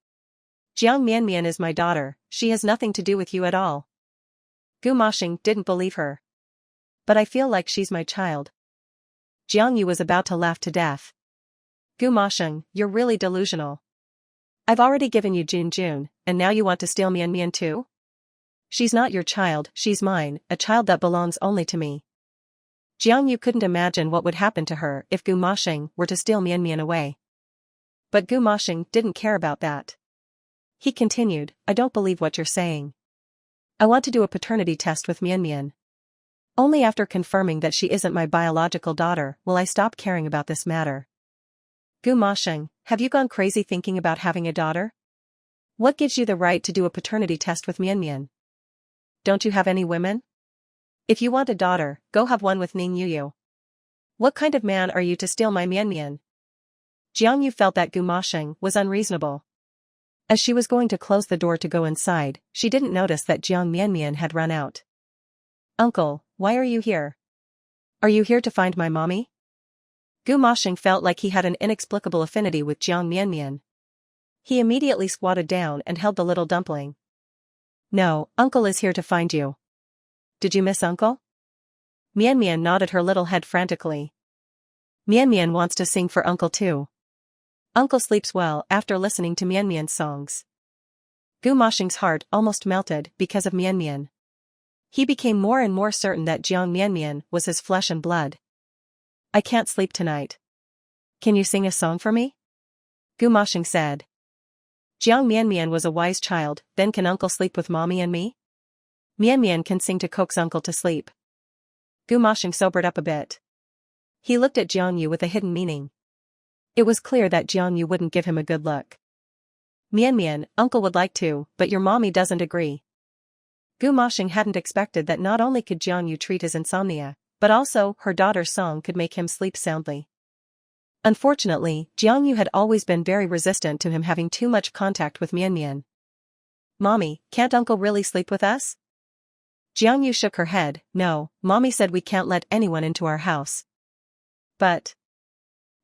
Jiang Mian is my daughter, she has nothing to do with you at all. Gu Mosheng didn't believe her. But I feel like she's my child. Jiang Yu was about to laugh to death. Gu Mosheng, you're really delusional. I've already given you Jun, and now you want to steal Mian too? She's not your child, she's mine, a child that belongs only to me. Jiang Yu couldn't imagine what would happen to her if Gu Mosheng were to steal Mian away. But Gu Mosheng didn't care about that. He continued, I don't believe what you're saying. I want to do a paternity test with Mian. Only after confirming that she isn't my biological daughter will I stop caring about this matter. Gu Mosheng, have you gone crazy thinking about having a daughter? What gives you the right to do a paternity test with Mian? Don't you have any women? If you want a daughter, go have one with Ning Yu. What kind of man are you to steal my Mian? Jiang Yu felt that Gu Mosheng was unreasonable. As she was going to close the door to go inside, she didn't notice that Jiang Mian had run out. Uncle, why are you here? Are you here to find my mommy? Gu Mosheng felt like he had an inexplicable affinity with Jiang Mian. He immediately squatted down and held the little dumpling. No, Uncle is here to find you. Did you miss Uncle? Mian nodded her little head frantically. Mian wants to sing for Uncle too. Uncle sleeps well after listening to Mian's songs. Gu Mosheng's heart almost melted because of Mian. He became more and more certain that Jiang Mian was his flesh and blood. I can't sleep tonight. Can you sing a song for me? Gu Mosheng said. Jiang Mian was a wise child, then can Uncle sleep with Mommy and me? Mian can sing to coax Uncle to sleep. Gu Mosheng sobered up a bit. He looked at Jiang Yu with a hidden meaning. It was clear that Jiang Yu wouldn't give him a good look. Mian, Uncle would like to, but your mommy doesn't agree. Gu Mosheng hadn't expected that not only could Jiang Yu treat his insomnia, but also her daughter's song could make him sleep soundly. Unfortunately, Jiang Yu had always been very resistant to him having too much contact with Mian. Mommy, can't Uncle really sleep with us? Jiang Yu shook her head. No, Mommy said we can't let anyone into our house. But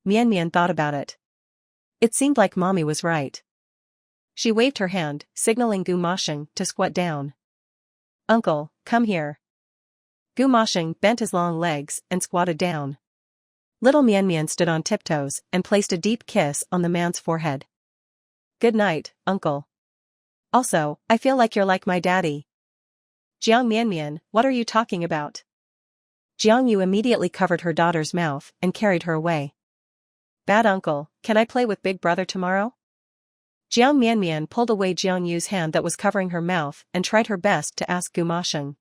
Mian thought about it. It seemed like Mommy was right. She waved her hand, signaling Gu Mosheng to squat down. Uncle, come here. Gu Mosheng bent his long legs and squatted down. Little Mian stood on tiptoes and placed a deep kiss on the man's forehead. Good night, Uncle. Also, I feel like you're like my daddy. Jiang Mian, what are you talking about? Jiang Yu immediately covered her daughter's mouth and carried her away. Bad uncle, can I play with Big Brother tomorrow? Jiang Mian pulled away Jiang Yu's hand that was covering her mouth and tried her best to ask Gu Mosheng.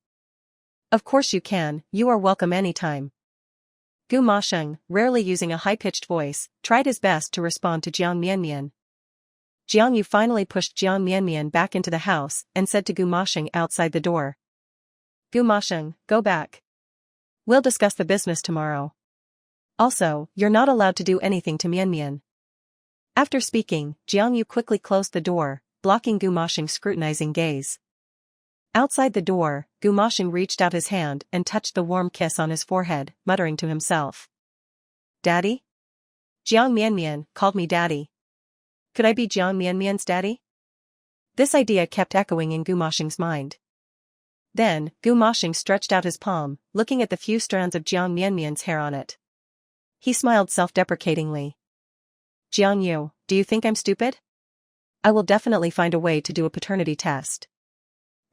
Of course you can, you are welcome anytime. Gu Mosheng, rarely using a high-pitched voice, tried his best to respond to Jiang Mian. Jiang Yu finally pushed Jiang Mian back into the house and said to Gu Mosheng outside the door. Gu Mosheng, go back. We'll discuss the business tomorrow. Also, you're not allowed to do anything to Mian. After speaking, Jiang Yu quickly closed the door, blocking Gu Mosheng's scrutinizing gaze. Outside the door, Gu Mosheng reached out his hand and touched the warm kiss on his forehead, muttering to himself. Daddy? Jiang Mian called me daddy. Could I be Jiang Mian's daddy? This idea kept echoing in Gu Mosheng's mind. Then, Gu Mosheng stretched out his palm, looking at the few strands of Jiang Mian's hair on it. He smiled self-deprecatingly. Jiang Yu, do you think I'm stupid? I will definitely find a way to do a paternity test.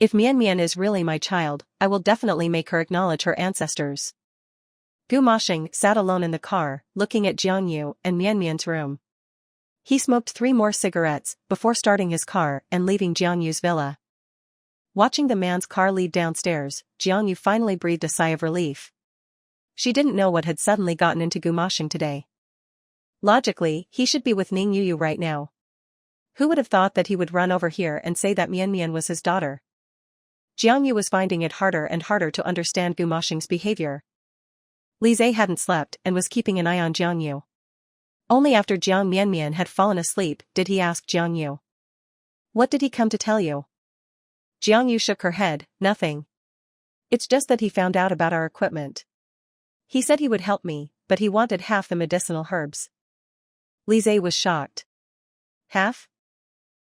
If Mian is really my child, I will definitely make her acknowledge her ancestors. Gu Mosheng sat alone in the car, looking at Jiang Yu and Mian's room. He smoked 3 more cigarettes before starting his car and leaving Jiang Yu's villa. Watching the man's car lead downstairs, Jiang Yu finally breathed a sigh of relief. She didn't know what had suddenly gotten into Gu Mosheng today. Logically, he should be with Ning Yu right now. Who would have thought that he would run over here and say that Mian was his daughter? Jiang Yu was finding it harder and harder to understand Gu Mosheng's behavior. Li Zhe hadn't slept and was keeping an eye on Jiang Yu. Only after Jiang Mian had fallen asleep did he ask Jiang Yu. What did he come to tell you? Jiang Yu shook her head, nothing. It's just that he found out about our equipment. He said he would help me, but he wanted half the medicinal herbs. Lise was shocked. Half?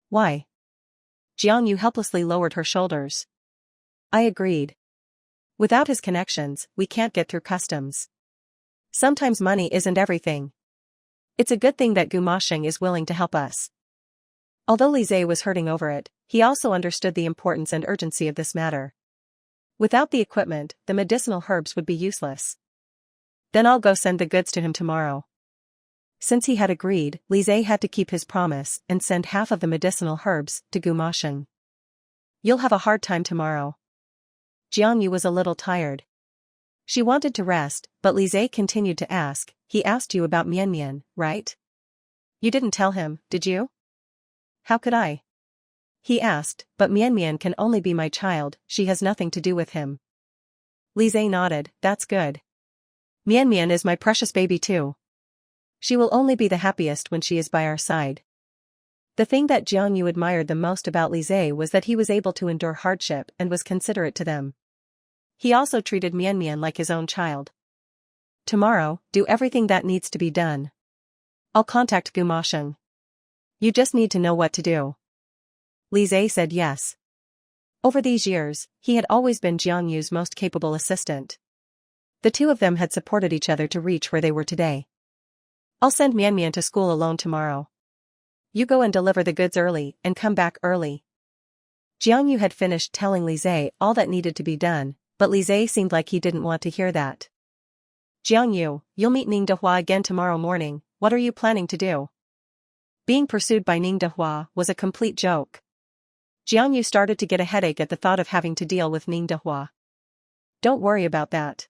Why? Jiang Yu helplessly lowered her shoulders. I agreed. Without his connections, we can't get through customs. Sometimes money isn't everything. It's a good thing that Gumashing is willing to help us. Although Lise was hurting over it, he also understood the importance and urgency of this matter. Without the equipment, the medicinal herbs would be useless. Then I'll go send the goods to him tomorrow. Since he had agreed, Lise had to keep his promise and send half of the medicinal herbs to Gumashing. You'll have a hard time tomorrow. Jiang Yu was a little tired. She wanted to rest, but Lise continued to ask, he asked you about Mian Mian, right? You didn't tell him, did you? How could I? He asked, but Mian Mian can only be my child, she has nothing to do with him. Lise nodded, that's good. Mian Mian is my precious baby too. She will only be the happiest when she is by our side. The thing that Jiang Yu admired the most about Lise was that he was able to endure hardship and was considerate to them. He also treated Mian Mian like his own child. Tomorrow, do everything that needs to be done. I'll contact Gumashing. You just need to know what to do. Lise said yes. Over these years, he had always been Jiang Yu's most capable assistant. The two of them had supported each other to reach where they were today. I'll send Mian Mian to school alone tomorrow. You go and deliver the goods early and come back early. Jiang Yu had finished telling Lise all that needed to be done, but Lise seemed like he didn't want to hear that. Jiang Yu, you'll meet Ning Dehua again tomorrow morning, what are you planning to do? Being pursued by Ning Dehua was a complete joke. Jiang Yu started to get a headache at the thought of having to deal with Ning Dehua. Don't worry about that.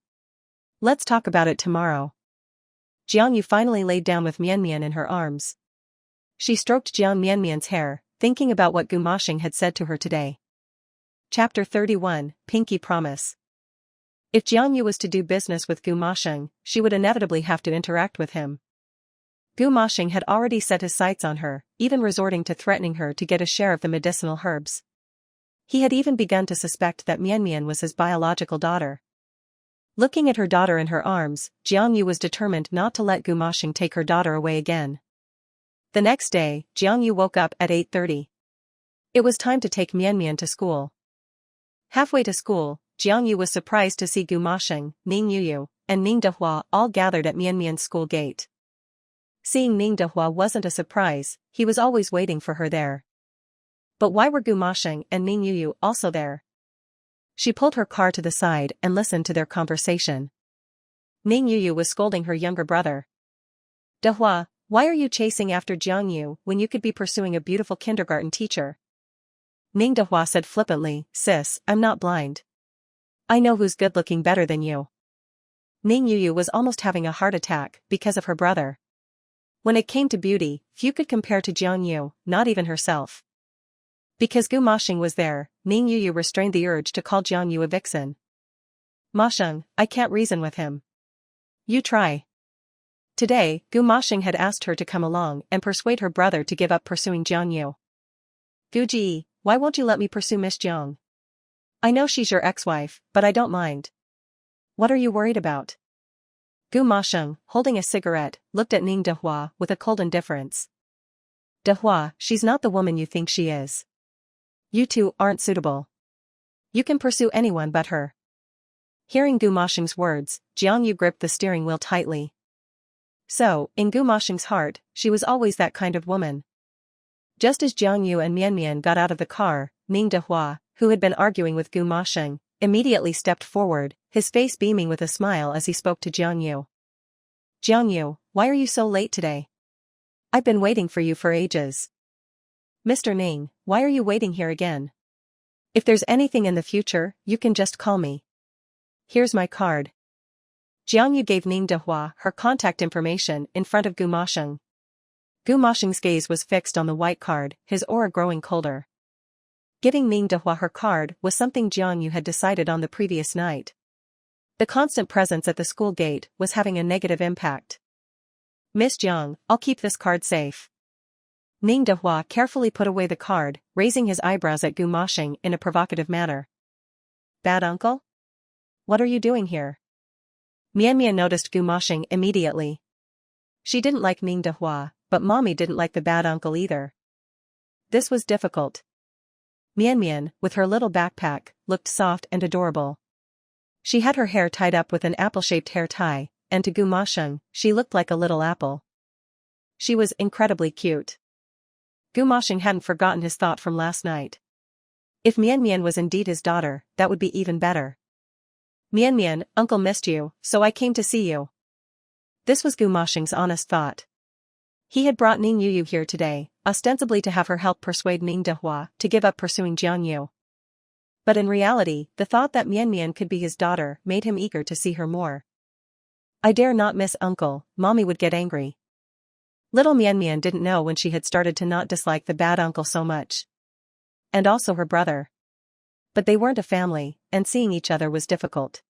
Let's talk about it tomorrow. Jiang Yu finally laid down with Mian Mian in her arms. She stroked Mian Mian's hair, thinking about what Gumashing had said to her today. Chapter 31, Pinky Promise. If Jiang Yu was to do business with Gumashing, she would inevitably have to interact with him. Gumashing had already set his sights on her, even resorting to threatening her to get a share of the medicinal herbs. He had even begun to suspect that Mian Mian was his biological daughter. Looking at her daughter in her arms, Jiang Yu was determined not to let Gumashing take her daughter away again. The next day, Jiang Yu woke up at 8:30. It was time to take Mian Mian to school. Halfway to school, Jiang Yu was surprised to see Gumashing, Ning Yu, and Ning Dehua all gathered at Mian Mian's school gate. Seeing Ning Dehua wasn't a surprise, he was always waiting for her there. But why were Gumashing and Ning Yu also there? She pulled her car to the side and listened to their conversation. Ning Yu was scolding her younger brother. Dehua, why are you chasing after Jiang Yu when you could be pursuing a beautiful kindergarten teacher? Ning Dehua said flippantly, sis, I'm not blind. I know who's good-looking better than you. Ning Yu was almost having a heart attack because of her brother. When it came to beauty, few could compare to Jiang Yu, not even herself. Because Gumashing was there, Ning Yu restrained the urge to call Jiang Yu a vixen. Masheng, I can't reason with him. You try. Today, Gumashing had asked her to come along and persuade her brother to give up pursuing Jiang Yu. Guji, why won't you let me pursue Miss Jiang? I know she's your ex-wife, but I don't mind. What are you worried about? Gumasheng, holding a cigarette, looked at Ning Dehua with a cold indifference. Dehua, she's not the woman you think she is. You two aren't suitable. You can pursue anyone but her. Hearing Gumashing's words, Jiang Yu gripped the steering wheel tightly. So, in Gumashing's heart, she was always that kind of woman. Just as Jiang Yu and Mian Mian got out of the car, Ning Dehua, who had been arguing with Gumashing, immediately stepped forward, his face beaming with a smile as he spoke to Jiang Yu. Jiang Yu, why are you so late today? I've been waiting for you for ages. Mr. Ning, why are you waiting here again? If there's anything in the future, you can just call me. Here's my card. Jiang Yu gave Ning Dehua her contact information in front of Gumashing. Gumashing's gaze was fixed on the white card, his aura growing colder. Giving Ning Dehua her card was something Jiang Yu had decided on the previous night. The constant presence at the school gate was having a negative impact. Miss Jiang, I'll keep this card safe. Ning Dehua carefully put away the card, raising his eyebrows at Gumashing in a provocative manner. Bad uncle? what are you doing here? Mian noticed Gu Moshing immediately. She didn't like Ning Dehua, but mommy didn't like the bad uncle either. This was difficult. Mian, with her little backpack, looked soft and adorable. She had her hair tied up with an apple-shaped hair tie, and to Gu Moshing, she looked like a little apple. She was incredibly cute. Gu Moshing hadn't forgotten his thought from last night. If Mian was indeed his daughter, that would be even better. Mian, uncle missed you, so I came to see you. This was Gu Moshing's honest thought. He had brought Ning Yu here today, ostensibly to have her help persuade Ning Dehua to give up pursuing Jiang Yu. But in reality, the thought that Mian could be his daughter made him eager to see her more. I dare not miss uncle, mommy would get angry. Little Mian didn't know when she had started to not dislike the bad uncle so much. And also her brother. But they weren't a family, and seeing each other was difficult.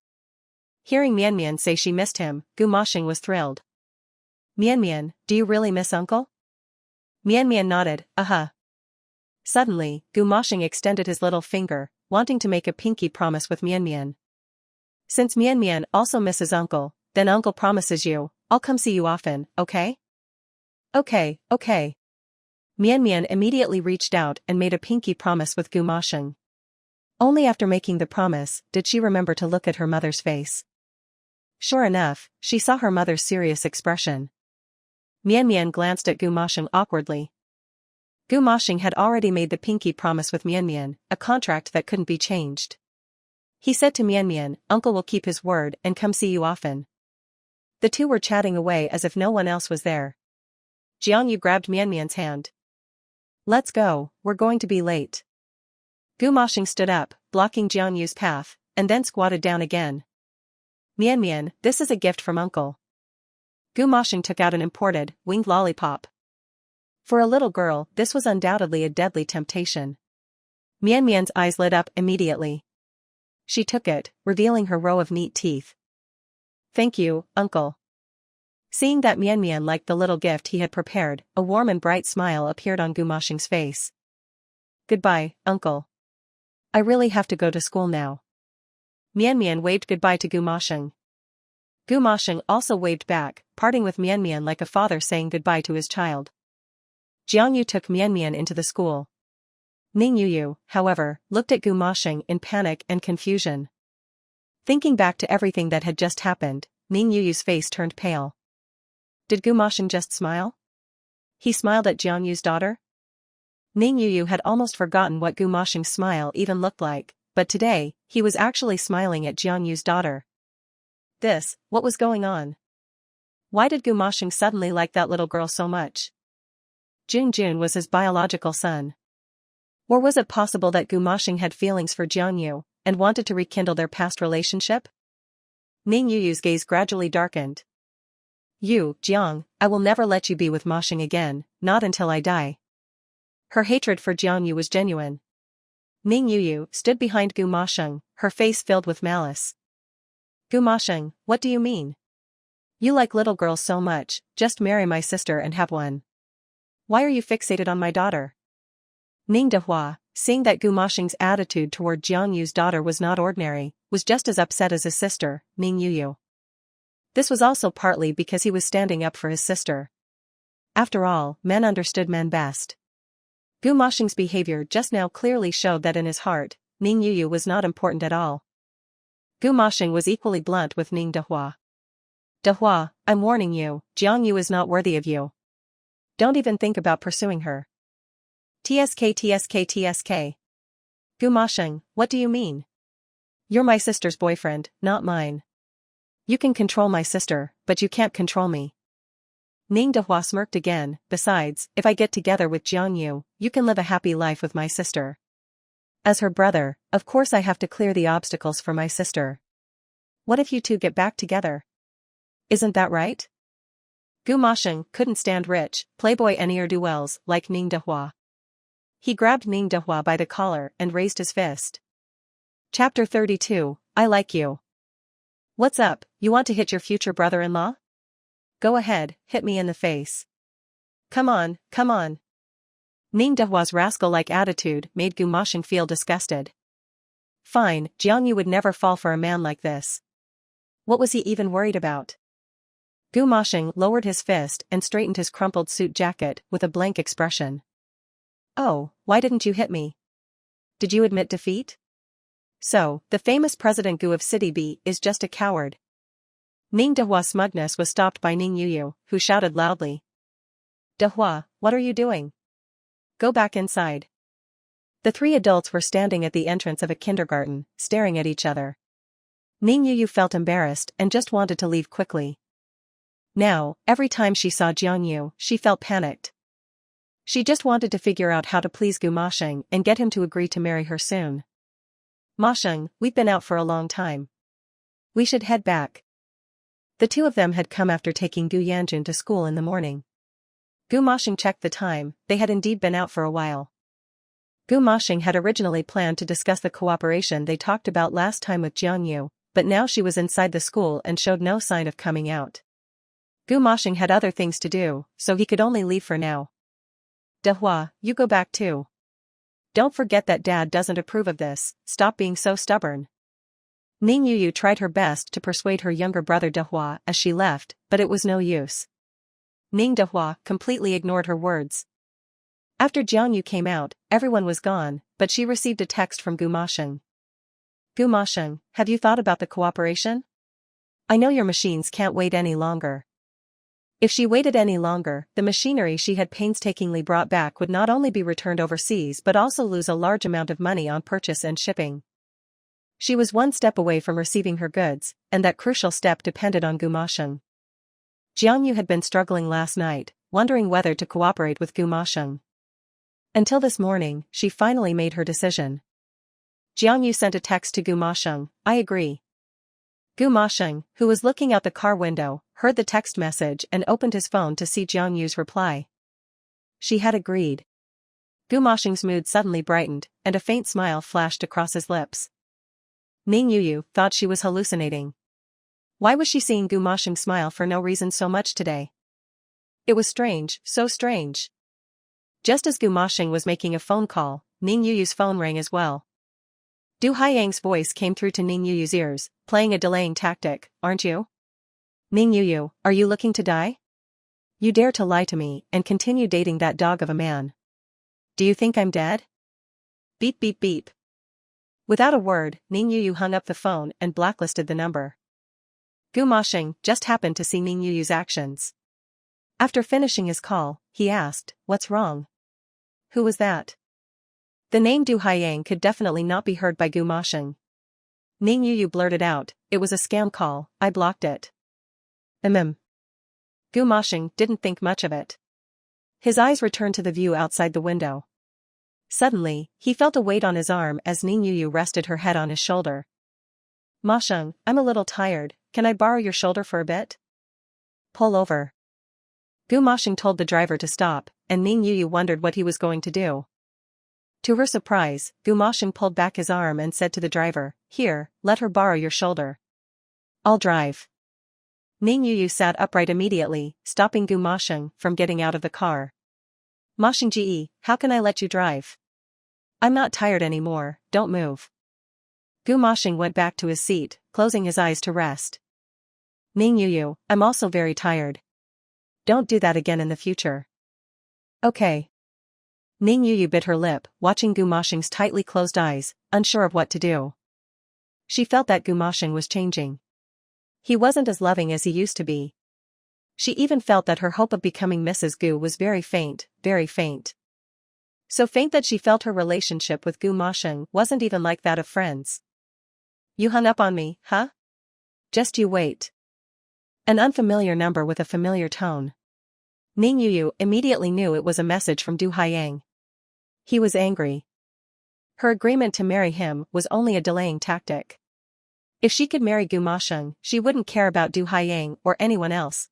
Hearing Mian say she missed him, Gu Moshing was thrilled. Mian, do you really miss uncle? Mian nodded, Suddenly, Gu Moshing extended his little finger, wanting to make a pinky promise with Mian. Since Mian also misses uncle, then uncle promises you, I'll come see you often, okay? Okay. Mian immediately reached out and made a pinky promise with Gu Moshing. Only after making the promise did she remember to look at her mother's face. Sure enough, she saw her mother's serious expression. Mian glanced at Gu Moshing awkwardly. Gu Moshing had already made the pinky promise with Mian, a contract that couldn't be changed. He said to Mian, uncle will keep his word and come see you often. The two were chatting away as if no one else was there. Jiang Yu grabbed Mian's hand. Let's go, we're going to be late. Gu Moshing stood up, blocking Jiang Yu's path, and then squatted down again. Mian, this is a gift from uncle. Gu Moshing took out an imported, winged lollipop. For a little girl, this was undoubtedly a deadly temptation. Mian's eyes lit up immediately. She took it, revealing her row of neat teeth. Thank you, uncle. Seeing that Mian liked the little gift he had prepared, a warm and bright smile appeared on Gu Moshing's face. Goodbye, uncle. I really have to go to school now. Mian waved goodbye to Gu Moshing. Gu Moshing also waved back, parting with Mian like a father saying goodbye to his child. Jiang Yu took Mian into the school. Ning Yu, however, looked at Gu Moshing in panic and confusion. Thinking back to everything that had just happened, Ning Yu's face turned pale. Did Gu Moshing just smile? He smiled at Jiang Yu's daughter? Ning Yu had almost forgotten what Gu Moshing's smile even looked like, but today, he was actually smiling at Jiang Yu's daughter. What was going on? Why did Gu Moshing suddenly like that little girl so much? Jun was his biological son. Or was it possible that Gu Moshing had feelings for Jiang Yu, and wanted to rekindle their past relationship? Ning Yu's gaze gradually darkened. Jiang, I will never let you be with Moshing again, not until I die. Her hatred for Jiang Yu was genuine. Ning Yu stood behind Gu Moshing, her face filled with malice. Gu Moshing, what do you mean? You like little girls so much, just marry my sister and have one. Why are you fixated on my daughter? Ning Dehua, seeing that Gu Moshing's attitude toward Jiang Yu's daughter was not ordinary, was just as upset as his sister, Ning Yu. This was also partly because he was standing up for his sister. After all, men understood men best. Gu Moshing's behavior just now clearly showed that in his heart, Ning Yu was not important at all. Gu Moshing was equally blunt with Ning Dehua. Dehua, I'm warning you, Jiang Yu is not worthy of you. Don't even think about pursuing her. TSK. Gu Moshing, what do you mean? You're my sister's boyfriend, not mine. You can control my sister, but you can't control me. Ning Dehua smirked again. Besides, if I get together with Jiang Yu, you can live a happy life with my sister. As her brother, of course I have to clear the obstacles for my sister. What if you two get back together? Isn't that right? Gu Moshing couldn't stand rich, playboy ne'er-do-wells like Ning Dehua. He grabbed Ning Dehua by the collar and raised his fist. Chapter 32, I like you. What's up, you want to hit your future brother-in-law? Go ahead, hit me in the face. Come on. Ning Dehua's rascal-like attitude made Gu Moshing feel disgusted. Fine, Jiang Yu would never fall for a man like this. What was he even worried about? Gu Moshing lowered his fist and straightened his crumpled suit jacket with a blank expression. Oh, why didn't you hit me? Did you admit defeat? So, the famous President Gu of City B is just a coward. Ning Dehua's smugness was stopped by Ning Yuyu, who shouted loudly. Dehua, what are you doing? Go back inside. The three adults were standing at the entrance of a kindergarten, staring at each other. Ning Yuyu felt embarrassed and just wanted to leave quickly. Now, every time she saw Jiang Yu, she felt panicked. She just wanted to figure out how to please Gu Moshing and get him to agree to marry her soon. Moshing, we've been out for a long time. We should head back. The two of them had come after taking Gu Yanjun to school in the morning. Gu Moshing checked the time, they had indeed been out for a while. Gu Moshing had originally planned to discuss the cooperation they talked about last time with Jiang Yu, but now she was inside the school and showed no sign of coming out. Gu Moshing had other things to do, so he could only leave for now. Dehua, you go back too. Don't forget that Dad doesn't approve of this, stop being so stubborn. Ning Yuyu tried her best to persuade her younger brother Dehua as she left, but it was no use. Ning Dehua completely ignored her words. After Jiang Yu came out, everyone was gone, but she received a text from Gu Moshing. Gu Moshing, have you thought about the cooperation? I know your machines can't wait any longer. If she waited any longer, the machinery she had painstakingly brought back would not only be returned overseas but also lose a large amount of money on purchase and shipping. She was one step away from receiving her goods, and that crucial step depended on Gu Moshing. Jiang Yu had been struggling last night, wondering whether to cooperate with Gu Moshing. Until this morning, she finally made her decision. Jiang Yu sent a text to Gu Moshing, I agree. Gu Moshing, who was looking out the car window, heard the text message and opened his phone to see Jiang Yu's reply. She had agreed. Gu Moshing's mood suddenly brightened, and a faint smile flashed across his lips. Ning Yuyu thought she was hallucinating. Why was she seeing Gu Moshing smile for no reason so much today? It was strange, so strange. Just as Gu Moshing was making a phone call, Ning Yuyu's phone rang as well. Du Haiyang's voice came through to Ning Yuyu's ears, playing a delaying tactic, aren't you? Ning Yuyu, are you looking to die? You dare to lie to me and continue dating that dog of a man. Do you think I'm dead? Beep beep beep. Without a word, Ning Yuyu hung up the phone and blacklisted the number. Gu Moshing just happened to see Ning Yuyu's actions. After finishing his call, he asked, what's wrong? Who was that? The name Du Haiyang could definitely not be heard by Gu Moshing. Ning Yuyu blurted out, it was a scam call, I blocked it. Gu Moshing didn't think much of it. His eyes returned to the view outside the window. Suddenly, he felt a weight on his arm as Ning Yuyu rested her head on his shoulder. Moshing, I'm a little tired, can I borrow your shoulder for a bit? Pull over. Gu Moshing told the driver to stop, and Ning Yuyu wondered what he was going to do. To her surprise, Gu Moshing pulled back his arm and said to the driver, here, let her borrow your shoulder. I'll drive. Ning Yuyu sat upright immediately, stopping Gu Moshing from getting out of the car. Moshing Ji, how can I let you drive? I'm not tired anymore, don't move. Gu Moshing went back to his seat, closing his eyes to rest. Ning Yuyu, I'm also very tired. Don't do that again in the future. Okay. Ning Yuyu bit her lip, watching Gu Moshing's tightly closed eyes, unsure of what to do. She felt that Gu Moshing was changing. He wasn't as loving as he used to be. She even felt that her hope of becoming Mrs. Gu was very faint, very faint. So faint that she felt her relationship with Gu Moshing wasn't even like that of friends. You hung up on me, huh? Just you wait. An unfamiliar number with a familiar tone. Ning Yuyu immediately knew it was a message from Du Haiyang. He was angry. Her agreement to marry him was only a delaying tactic. If she could marry Gu Moshing, she wouldn't care about Du Haiyang or anyone else.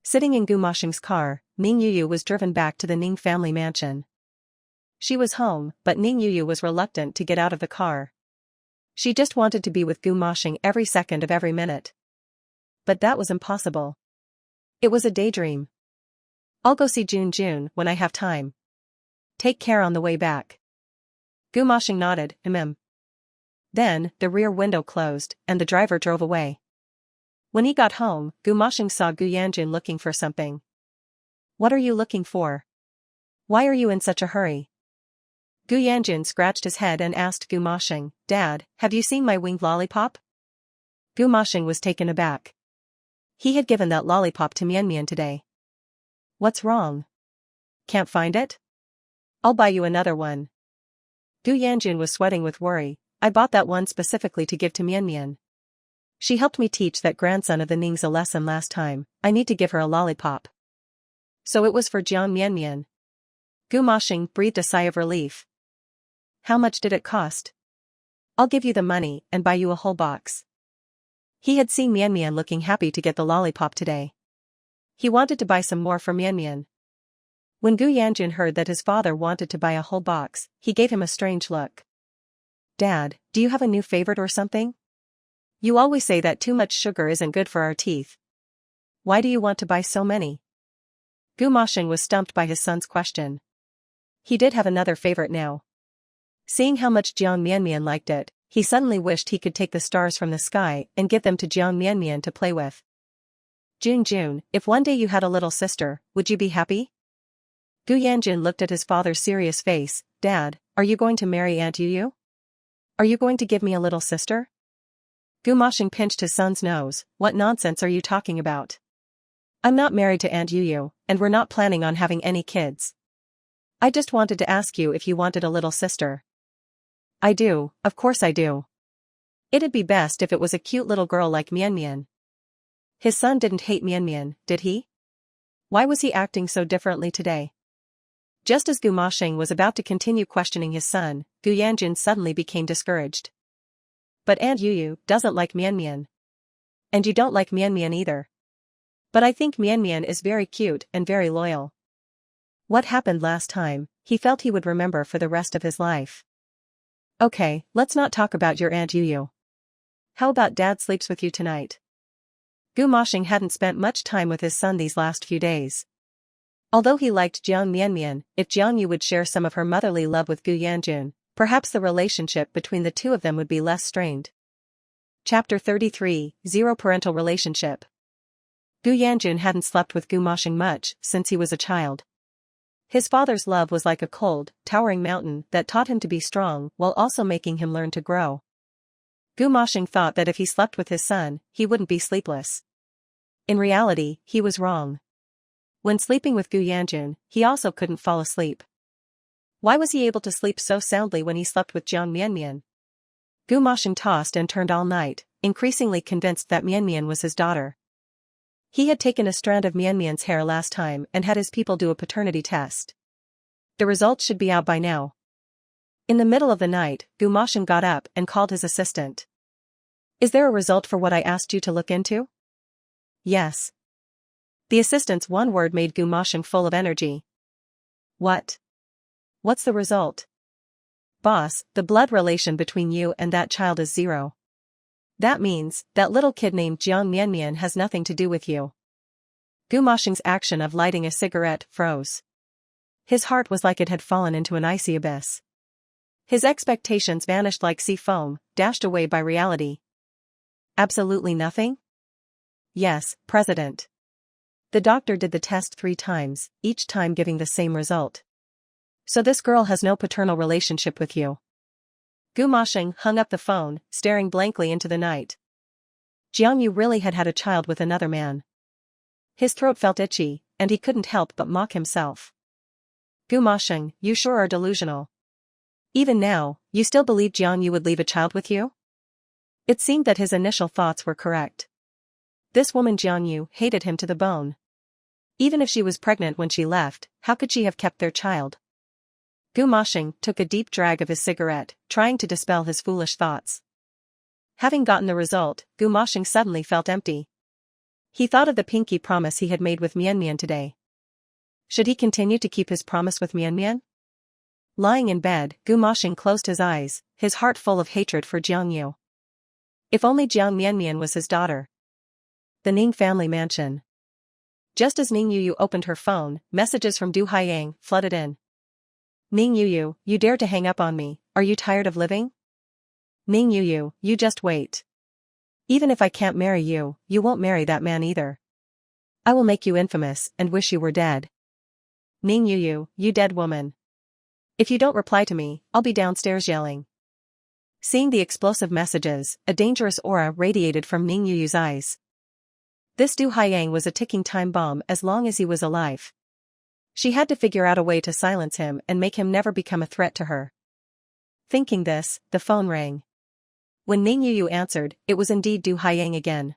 Sitting in Gu Moshing's car, Ning Yuyu was driven back to the Ning family mansion. She was home, but Ning Yuyu was reluctant to get out of the car. She just wanted to be with Gu Moshing every second of every minute. But that was impossible. It was a daydream. I'll go see Jun when I have time. Take care on the way back. Gu Moshing nodded, Then, the rear window closed, and the driver drove away. When he got home, Gu Moshing saw Gu Yanjun looking for something. "What are you looking for? Why are you in such a hurry?" Gu Yanjun scratched his head and asked Gu Moshing, "Dad, have you seen my winged lollipop?" Gu Moshing was taken aback. He had given that lollipop to Mian today. "What's wrong? Can't find it? I'll buy you another one." Gu Yanjun was sweating with worry. "I bought that one specifically to give to Mian. She helped me teach that grandson of the Ning's a lesson last time. I need to give her a lollipop." "So it was for Jiang Mian." Gu Moshing breathed a sigh of relief. "How much did it cost?" "I'll give you the money and buy you a whole box." He had seen Mian looking happy to get the lollipop today. He wanted to buy some more for Mian. When Gu Yanjun heard that his father wanted to buy a whole box, he gave him a strange look. "Dad, do you have a new favorite or something? You always say that too much sugar isn't good for our teeth. Why do you want to buy so many?" Gu Moshing was stumped by his son's question. He did have another favorite now. Seeing how much Jiang Mian liked it, he suddenly wished he could take the stars from the sky and give them to Jiang Mian to play with. Jun, if one day you had a little sister, would you be happy?" Gu Yanjun looked at his father's serious face. "Dad, are you going to marry Aunt Yu? Are you going to give me a little sister?" Gu Moshing pinched his son's nose. "What nonsense are you talking about? I'm not married to Aunt Yu, and we're not planning on having any kids. I just wanted to ask you if you wanted a little sister." "I do, of course I do. It'd be best if it was a cute little girl like Mian." His son didn't hate Mian, did he? Why was he acting so differently today? Just as Gu Moshing was about to continue questioning his son, Gu Yanjun suddenly became discouraged. "But Aunt Yu doesn't like Mian. And you don't like Mian either. But I think Mian is very cute and very loyal. What happened last time, he felt he would remember for the rest of his life." "Okay, let's not talk about your Aunt Yu. How about Dad sleeps with you tonight?" Gu Moshing hadn't spent much time with his son these last few days. Although he liked Jiang Mian, if Jiang Yu would share some of her motherly love with Gu Yanjun, perhaps the relationship between the two of them would be less strained. Chapter 33, Zero Parental Relationship. Gu Yanjun hadn't slept with Gu Moshing much since he was a child. His father's love was like a cold, towering mountain that taught him to be strong while also making him learn to grow. Gu Moshing thought that if he slept with his son, he wouldn't be sleepless. In reality, he was wrong. When sleeping with Gu Yanjun, he also couldn't fall asleep. Why was he able to sleep so soundly when he slept with Jiang Mian? Gu Moshing tossed and turned all night, increasingly convinced that Mian was his daughter. He had taken a strand of Mian's hair last time and had his people do a paternity test. The results should be out by now. In the middle of the night, Gu Moshing got up and called his assistant. "Is there a result for what I asked you to look into?" "Yes." The assistant's one word made Gu Moshing full of energy. "What? What's the result?" "Boss, the blood relation between you and that child is 0. That means, that little kid named Jiang Mian has nothing to do with you." Gu Moshing's action of lighting a cigarette froze. His heart was like it had fallen into an icy abyss. His expectations vanished like sea foam, dashed away by reality. "Absolutely nothing?" "Yes, President. The doctor did the test 3 times, each time giving the same result. So this girl has no paternal relationship with you." Gu Moshing hung up the phone, staring blankly into the night. Jiang Yu really had had a child with another man. His throat felt itchy, and he couldn't help but mock himself. "Gu Moshing, you sure are delusional. Even now, you still believe Jiang Yu would leave a child with you?" It seemed that his initial thoughts were correct. This woman Jiang Yu hated him to the bone. Even if she was pregnant when she left, how could she have kept their child? Gu Moshing took a deep drag of his cigarette, trying to dispel his foolish thoughts. Having gotten the result, Gu Moshing suddenly felt empty. He thought of the pinky promise he had made with Mian today. Should he continue to keep his promise with Mian? Lying in bed, Gu Moshing closed his eyes, his heart full of hatred for Jiang Yu. If only Jiang Mian was his daughter. The Ning family mansion. Just as Ning Yu opened her phone, messages from Du Haiyang flooded in. "Ning Yu, you dare to hang up on me, are you tired of living? Ning Yu, you just wait. Even if I can't marry you, you won't marry that man either. I will make you infamous and wish you were dead. Ning Yu, you dead woman. If you don't reply to me, I'll be downstairs yelling. Seeing the explosive messages, a dangerous aura radiated from Ning Yu's eyes. This Du Haiyang was a ticking time bomb as long as he was alive. She had to figure out a way to silence him and make him never become a threat to her. Thinking this, the phone rang. When Ning Yu answered, it was indeed Du Haiyang again.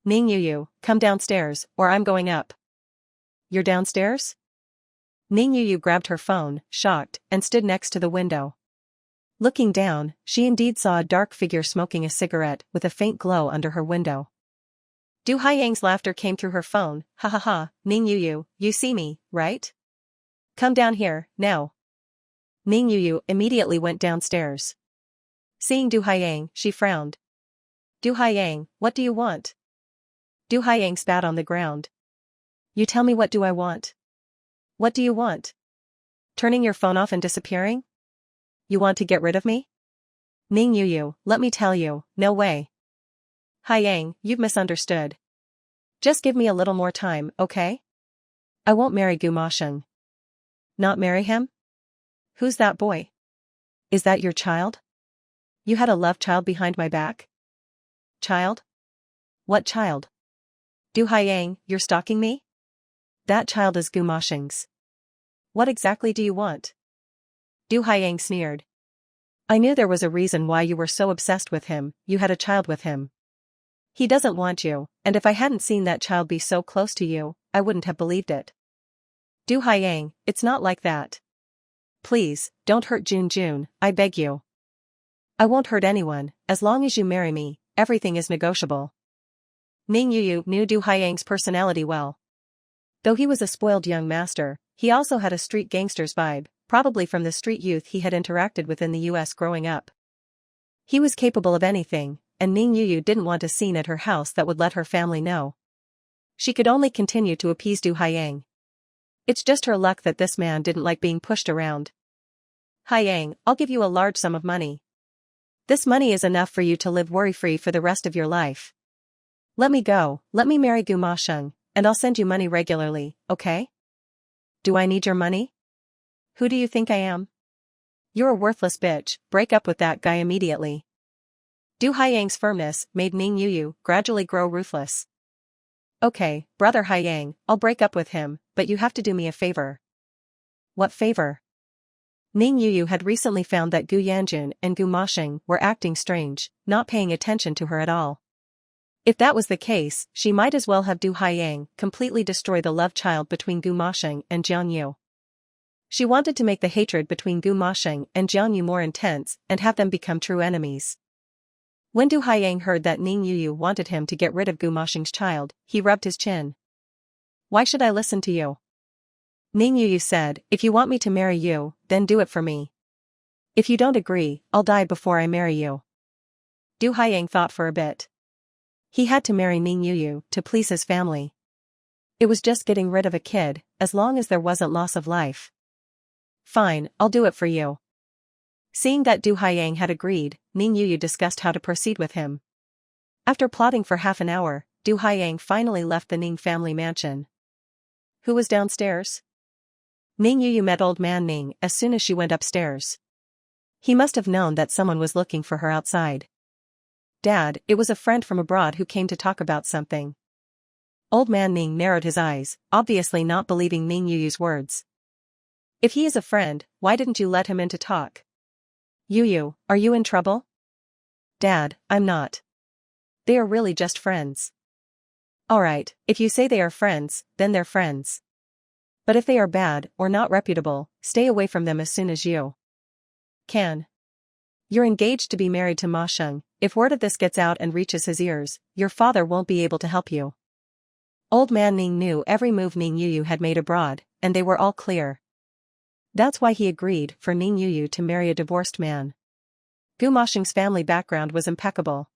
Ning Yu, come downstairs, or I'm going up. You're downstairs? Ning Yu grabbed her phone, shocked, and stood next to the window. Looking down, she indeed saw a dark figure smoking a cigarette with a faint glow under her window. Du Haiyang's laughter came through her phone. Ha ha ha, Ning Yu, you see me, right? Come down here, now. Ning Yu immediately went downstairs. Seeing Du Haiyang, she frowned. Du Haiyang, what do you want? Du Haiyang spat on the ground. You tell me, what do I want? What do you want? Turning your phone off and disappearing? You want to get rid of me? Ning Yu, let me tell you, no way. Haiyang, you've misunderstood. Just give me a little more time, okay? I won't marry Gu Masheng. Not marry him? Who's that boy? Is that your child? You had a love child behind my back? Child? What child? Du Haiyang, you're stalking me? That child is Gu Masheng's. What exactly do you want? Du Haiyang sneered. I knew there was a reason why you were so obsessed with him. You had a child with him. He doesn't want you, and if I hadn't seen that child be so close to you, I wouldn't have believed it. Du Haiyang, it's not like that. Please, don't hurt Jun, I beg you. I won't hurt anyone, as long as you marry me, everything is negotiable. Ning Yu knew Du Haiyang's personality well. Though he was a spoiled young master, he also had a street gangster's vibe, probably from the street youth he had interacted with in the US growing up. He was capable of anything, and Ning Yu didn't want a scene at her house that would let her family know. She could only continue to appease Du Haiyang. It's just her luck that this man didn't like being pushed around. Haiyang, I'll give you a large sum of money. This money is enough for you to live worry-free for the rest of your life. Let me go, let me marry Gu Masheng, and I'll send you money regularly, okay? Do I need your money? Who do you think I am? You're a worthless bitch, break up with that guy immediately. Du Haiyang's firmness made Ning Yu gradually grow ruthless. Okay, brother Haiyang, I'll break up with him, but you have to do me a favor. What favor? Ning Yu had recently found that Gu Yanjun and Gu Masheng were acting strange, not paying attention to her at all. If that was the case, she might as well have Du Haiyang completely destroy the love child between Gu Masheng and Jiang Yu. She wanted to make the hatred between Gu Masheng and Jiang Yu more intense and have them become true enemies. When Du Haiyang heard that Ning Yu wanted him to get rid of Gu Masheng's child, he rubbed his chin. Why should I listen to you? Ning Yu said, if you want me to marry you, then do it for me. If you don't agree, I'll die before I marry you. Du Haiyang thought for a bit. He had to marry Ning Yu to please his family. It was just getting rid of a kid, as long as there wasn't loss of life. Fine, I'll do it for you. Seeing that Du Haiyang had agreed, Ning Yu discussed how to proceed with him. After plotting for half an hour, Du Haiyang finally left the Ning family mansion. Who was downstairs? Ning Yu met old man Ning as soon as she went upstairs. He must have known that someone was looking for her outside. Dad, it was a friend from abroad who came to talk about something. Old man Ning narrowed his eyes, obviously not believing Ning Yu's words. If he is a friend, why didn't you let him in to talk? Yu, are you in trouble? Dad, I'm not. They are really just friends. Alright, if you say they are friends, then they're friends. But if they are bad or not reputable, stay away from them as soon as you can. You're engaged to be married to Ma Sheng. If word of this gets out and reaches his ears, your father won't be able to help you. Old man Ning knew every move Ning Yu had made abroad, and they were all clear. That's why he agreed for Ning Yu to marry a divorced man. Gu Masheng's family background was impeccable.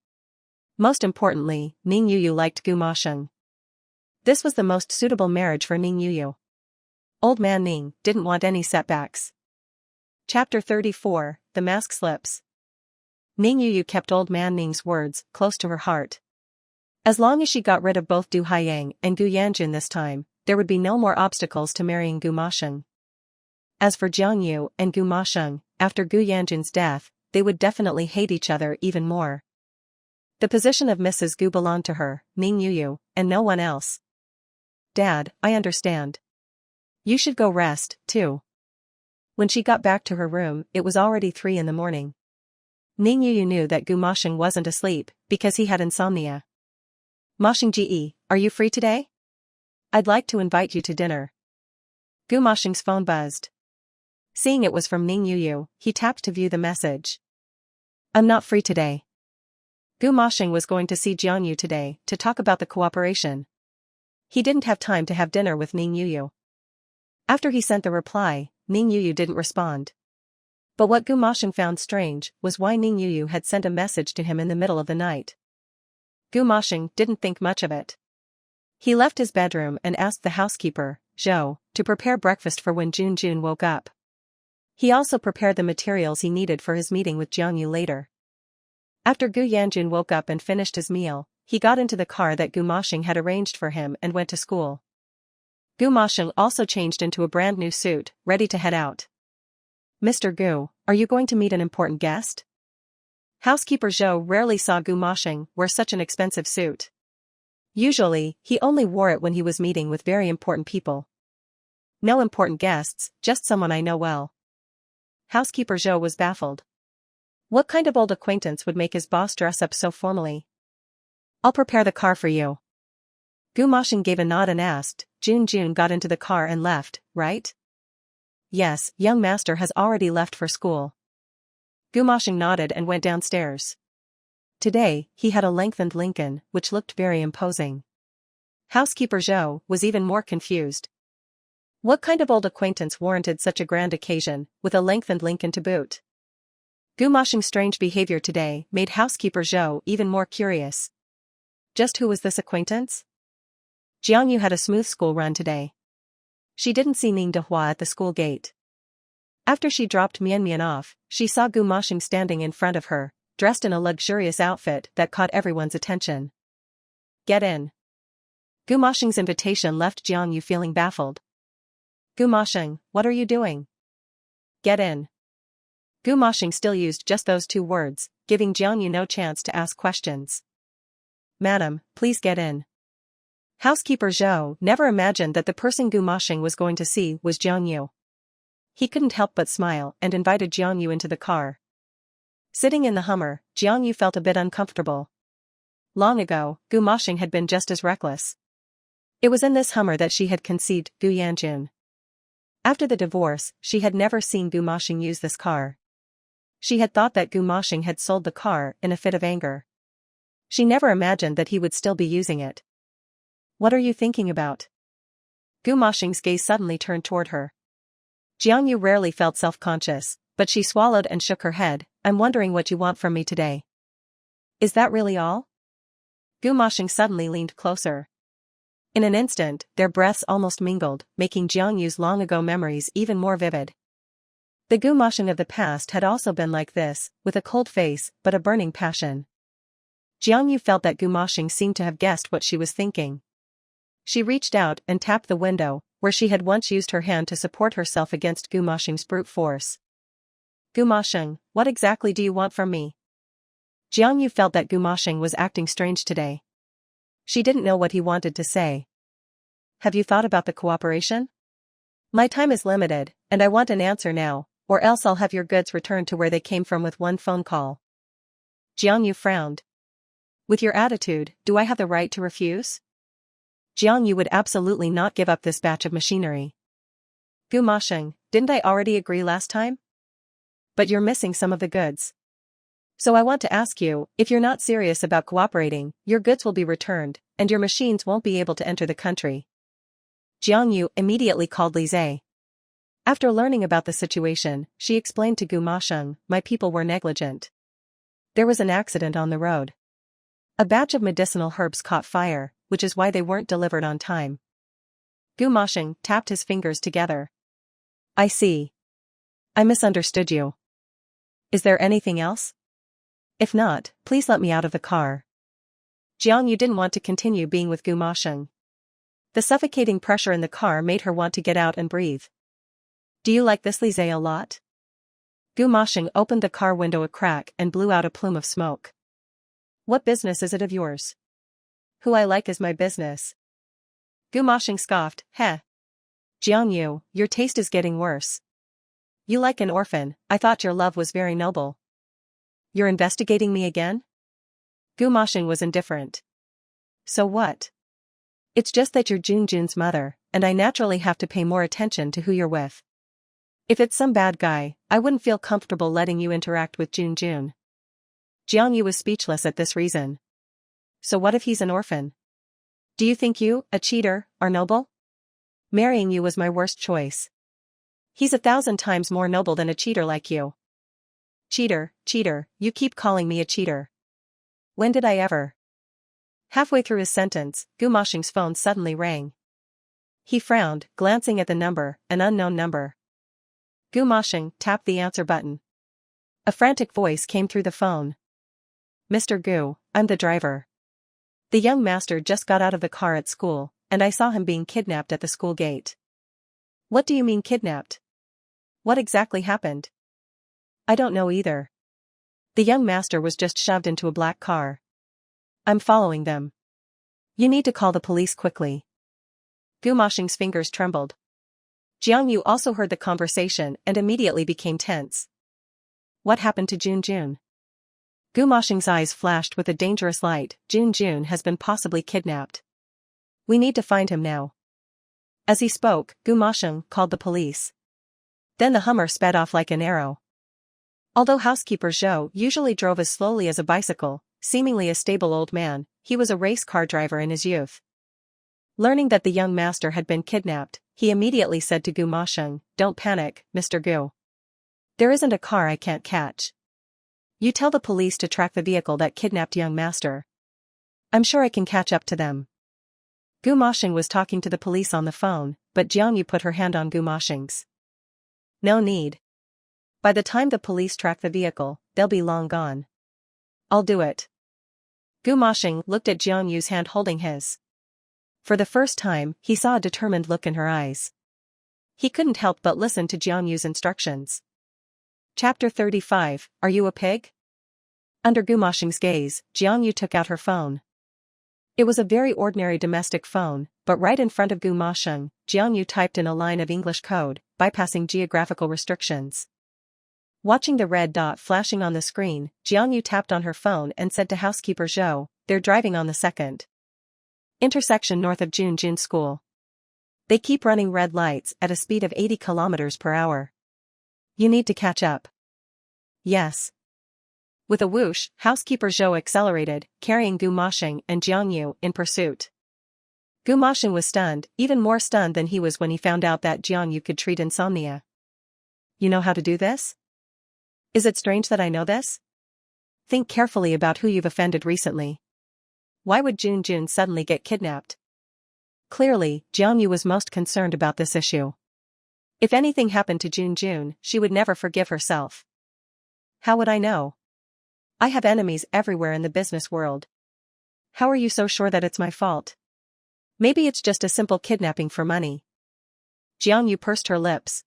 Most importantly, Ning Yu liked Gu Masheng. This was the most suitable marriage for Ning Yu. Old man Ning didn't want any setbacks. Chapter 34, The Mask Slips. Ning Yu kept old man Ning's words close to her heart. As long as she got rid of both Du Haiyang and Gu Yanjun this time, there would be no more obstacles to marrying Gu Masheng. As for Jiang Yu and Gu Masheng, after Gu Yanjun's death, they would definitely hate each other even more. The position of Mrs. Gu belonged to her, Ning Yu, and no one else. Dad, I understand. You should go rest, too. When she got back to her room, it was already 3 in the morning. Ning Yu knew that Gu Masheng wasn't asleep, because he had insomnia. Masheng Ji, are you free today? I'd like to invite you to dinner. Gu Masheng's phone buzzed. Seeing it was from Ning Yu, he tapped to view the message. I'm not free today. Gu Masheng was going to see Jiang Yu today, to talk about the cooperation. He didn't have time to have dinner with Ning Yu. After he sent the reply, Ning Yu didn't respond. But what Gu Masheng found strange was why Ning Yu had sent a message to him in the middle of the night. Gu Masheng didn't think much of it. He left his bedroom and asked the housekeeper, Zhou, to prepare breakfast for when Jun woke up. He also prepared the materials he needed for his meeting with Jiang Yu later. After Gu Yanjun woke up and finished his meal, he got into the car that Gu Masheng had arranged for him and went to school. Gu Masheng also changed into a brand new suit, ready to head out. Mr. Gu, are you going to meet an important guest? Housekeeper Zhou rarely saw Gu Masheng wear such an expensive suit. Usually, he only wore it when he was meeting with very important people. No important guests, just someone I know well. Housekeeper Zhou was baffled. What kind of old acquaintance would make his boss dress up so formally? I'll prepare the car for you. Gu Masheng gave a nod and asked, Jun got into the car and left, right? Yes, young master has already left for school. Gu Masheng nodded and went downstairs. Today, he had a lengthened Lincoln, which looked very imposing. Housekeeper Zhou was even more confused. What kind of old acquaintance warranted such a grand occasion, with a lengthened Lincoln to boot? Gu Masheng's strange behavior today made housekeeper Zhou even more curious. Just who was this acquaintance? Jiang Yu had a smooth school run today. She didn't see Ning Dehua at the school gate. After she dropped Mian off, she saw Gu Masheng standing in front of her, dressed in a luxurious outfit that caught everyone's attention. Get in. Gu Masheng's invitation left Jiang Yu feeling baffled. Gu Masheng, what are you doing? Get in. Gu Masheng still used just those 2 words, giving Jiang Yu no chance to ask questions. Madam, please get in. Housekeeper Zhou never imagined that the person Gu Masheng was going to see was Jiang Yu. He couldn't help but smile and invited Jiang Yu into the car. Sitting in the Hummer, Jiang Yu felt a bit uncomfortable. Long ago, Gu Masheng had been just as reckless. It was in this Hummer that she had conceived Gu Yanjun. After the divorce, she had never seen Gu Masheng use this car. She had thought that Gu Masheng had sold the car in a fit of anger. She never imagined that he would still be using it. What are you thinking about? Gu Masheng's gaze suddenly turned toward her. Jiang Yu rarely felt self-conscious, but she swallowed and shook her head. I'm wondering what you want from me today. Is that really all? Gu Masheng suddenly leaned closer. In an instant, their breaths almost mingled, making Jiang Yu's long-ago memories even more vivid. The Gu Masheng of the past had also been like this, with a cold face, but a burning passion. Jiang Yu felt that Gu Masheng seemed to have guessed what she was thinking. She reached out and tapped the window, where she had once used her hand to support herself against Gu Masheng's brute force. Gu Masheng, what exactly do you want from me? Jiang Yu felt that Gu Masheng was acting strange today. She didn't know what he wanted to say. Have you thought about the cooperation? My time is limited, and I want an answer now, or else I'll have your goods returned to where they came from with one phone call. Jiang Yu frowned. With your attitude, do I have the right to refuse? Jiang Yu would absolutely not give up this batch of machinery. Gu Masheng, didn't I already agree last time? But you're missing some of the goods. So I want to ask you, if you're not serious about cooperating, your goods will be returned, and your machines won't be able to enter the country. Jiang Yu immediately called Li Zhe. After learning about the situation, she explained to Gu Masheng, my people were negligent. There was an accident on the road. A batch of medicinal herbs caught fire, which is why they weren't delivered on time. Gu Masheng tapped his fingers together. I see. I misunderstood you. Is there anything else? If not, please let me out of the car. Jiang Yu didn't want to continue being with Gu Masheng. The suffocating pressure in the car made her want to get out and breathe. Do you like this Lise a lot? Gu Masheng opened the car window a crack and blew out a plume of smoke. What business is it of yours? Who I like is my business. Gu Masheng scoffed, heh. Jiang Yu, your taste is getting worse. You like an orphan, I thought your love was very noble. You're investigating me again? Gu Masheng was indifferent. So what? It's just that you're Junjun's mother, and I naturally have to pay more attention to who you're with. If it's some bad guy, I wouldn't feel comfortable letting you interact with Junjun. Jiang Yu was speechless at this reason. So what if he's an orphan? Do you think you, a cheater, are noble? Marrying you was my worst choice. He's 1,000 times more noble than a cheater like you. Cheater, cheater, you keep calling me a cheater. When did I ever? Halfway through his sentence, Gu Masheng's phone suddenly rang. He frowned, glancing at the number, an unknown number. Gu Masheng tapped the answer button. A frantic voice came through the phone. Mr. Gu, I'm the driver. The young master just got out of the car at school, and I saw him being kidnapped at the school gate. What do you mean kidnapped? What exactly happened? I don't know either. The young master was just shoved into a black car. I'm following them. You need to call the police quickly. Gu Masheng's fingers trembled. Jiang Yu also heard the conversation and immediately became tense. What happened to Junjun? Gu Masheng's eyes flashed with a dangerous light. Junjun has been possibly kidnapped. We need to find him now. As he spoke, Gu Masheng called the police. Then the Hummer sped off like an arrow. Although housekeeper Zhou usually drove as slowly as a bicycle, seemingly a stable old man, he was a race car driver in his youth. Learning that the young master had been kidnapped, he immediately said to Gu Masheng, "Don't panic, Mr. Gu. There isn't a car I can't catch. You tell the police to track the vehicle that kidnapped young master. I'm sure I can catch up to them." Gu Masheng was talking to the police on the phone, but Jiang Yu put her hand on Gu Masheng's. No need. By the time the police track the vehicle, they'll be long gone. I'll do it. Gu Masheng looked at Jiang Yu's hand holding his. For the first time, he saw a determined look in her eyes. He couldn't help but listen to Jiang Yu's instructions. Chapter 35, Are You a Pig? Under Gu Masheng's gaze, Jiang Yu took out her phone. It was a very ordinary domestic phone, but right in front of Gu Masheng, Jiang Yu typed in a line of English code, bypassing geographical restrictions. Watching the red dot flashing on the screen, Jiang Yu tapped on her phone and said to housekeeper Zhou, "They're driving on the second intersection north of Junjun School. They keep running red lights at a speed of 80 kilometers per hour. You need to catch up." Yes. With a whoosh, housekeeper Zhou accelerated, carrying Gu Masheng and Jiang Yu in pursuit. Gu Masheng was stunned, even more stunned than he was when he found out that Jiang Yu could treat insomnia. You know how to do this? Is it strange that I know this? Think carefully about who you've offended recently. Why would Junjun suddenly get kidnapped? Clearly, Jiang Yu was most concerned about this issue. If anything happened to Junjun, she would never forgive herself. How would I know? I have enemies everywhere in the business world. How are you so sure that it's my fault? Maybe it's just a simple kidnapping for money. Jiang Yu pursed her lips.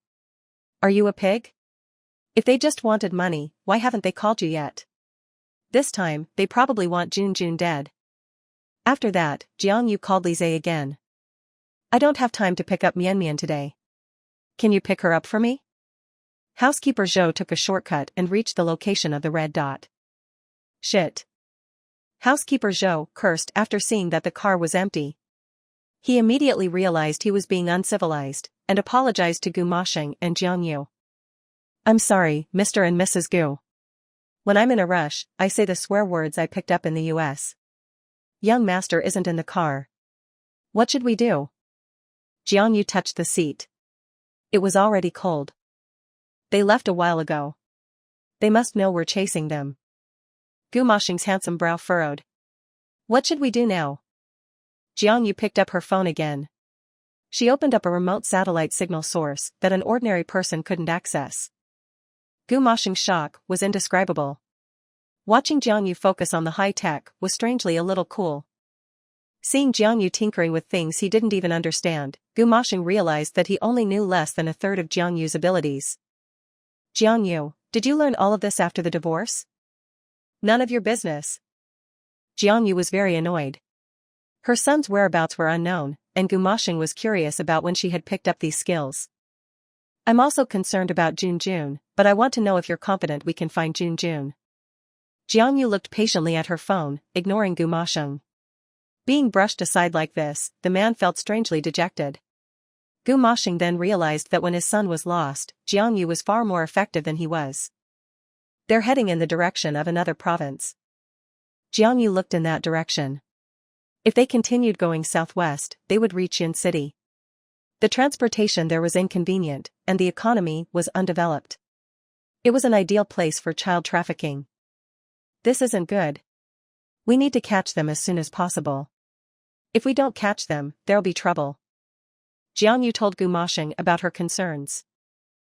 Are you a pig? If they just wanted money, why haven't they called you yet? This time, they probably want Junjun dead. After that, Jiang Yu called Lise again. I don't have time to pick up Mian today. Can you pick her up for me? Housekeeper Zhou took a shortcut and reached the location of the red dot. Shit. Housekeeper Zhou cursed after seeing that the car was empty. He immediately realized he was being uncivilized, and apologized to Gu Masheng and Jiang Yu. I'm sorry, Mr. and Mrs. Gu. When I'm in a rush, I say the swear words I picked up in the US. Young master isn't in the car. What should we do? Jiang Yu touched the seat. It was already cold. They left a while ago. They must know we're chasing them. Gu Masheng's handsome brow furrowed. What should we do now? Jiang Yu picked up her phone again. She opened up a remote satellite signal source that an ordinary person couldn't access. Gu Masheng's shock was indescribable. Watching Jiang Yu focus on the high-tech was strangely a little cool. Seeing Jiang Yu tinkering with things he didn't even understand, Gu Mashing realized that he only knew less than a third of Jiang Yu's abilities. Jiang Yu, did you learn all of this after the divorce? None of your business. Jiang Yu was very annoyed. Her son's whereabouts were unknown, and Gu Mashing was curious about when she had picked up these skills. I'm also concerned about Jun, but I want to know if you're confident we can find Jun. Jiang Yu looked patiently at her phone, ignoring Gu Mashing. Being brushed aside like this, the man felt strangely dejected. Gu Mashing then realized that when his son was lost, Jiang Yu was far more effective than he was. They're heading in the direction of another province. Jiang Yu looked in that direction. If they continued going southwest, they would reach Yin City. The transportation there was inconvenient, and the economy was undeveloped. It was an ideal place for child trafficking. This isn't good. We need to catch them as soon as possible. If we don't catch them, there'll be trouble. Jiang Yu told Gu Mashing about her concerns.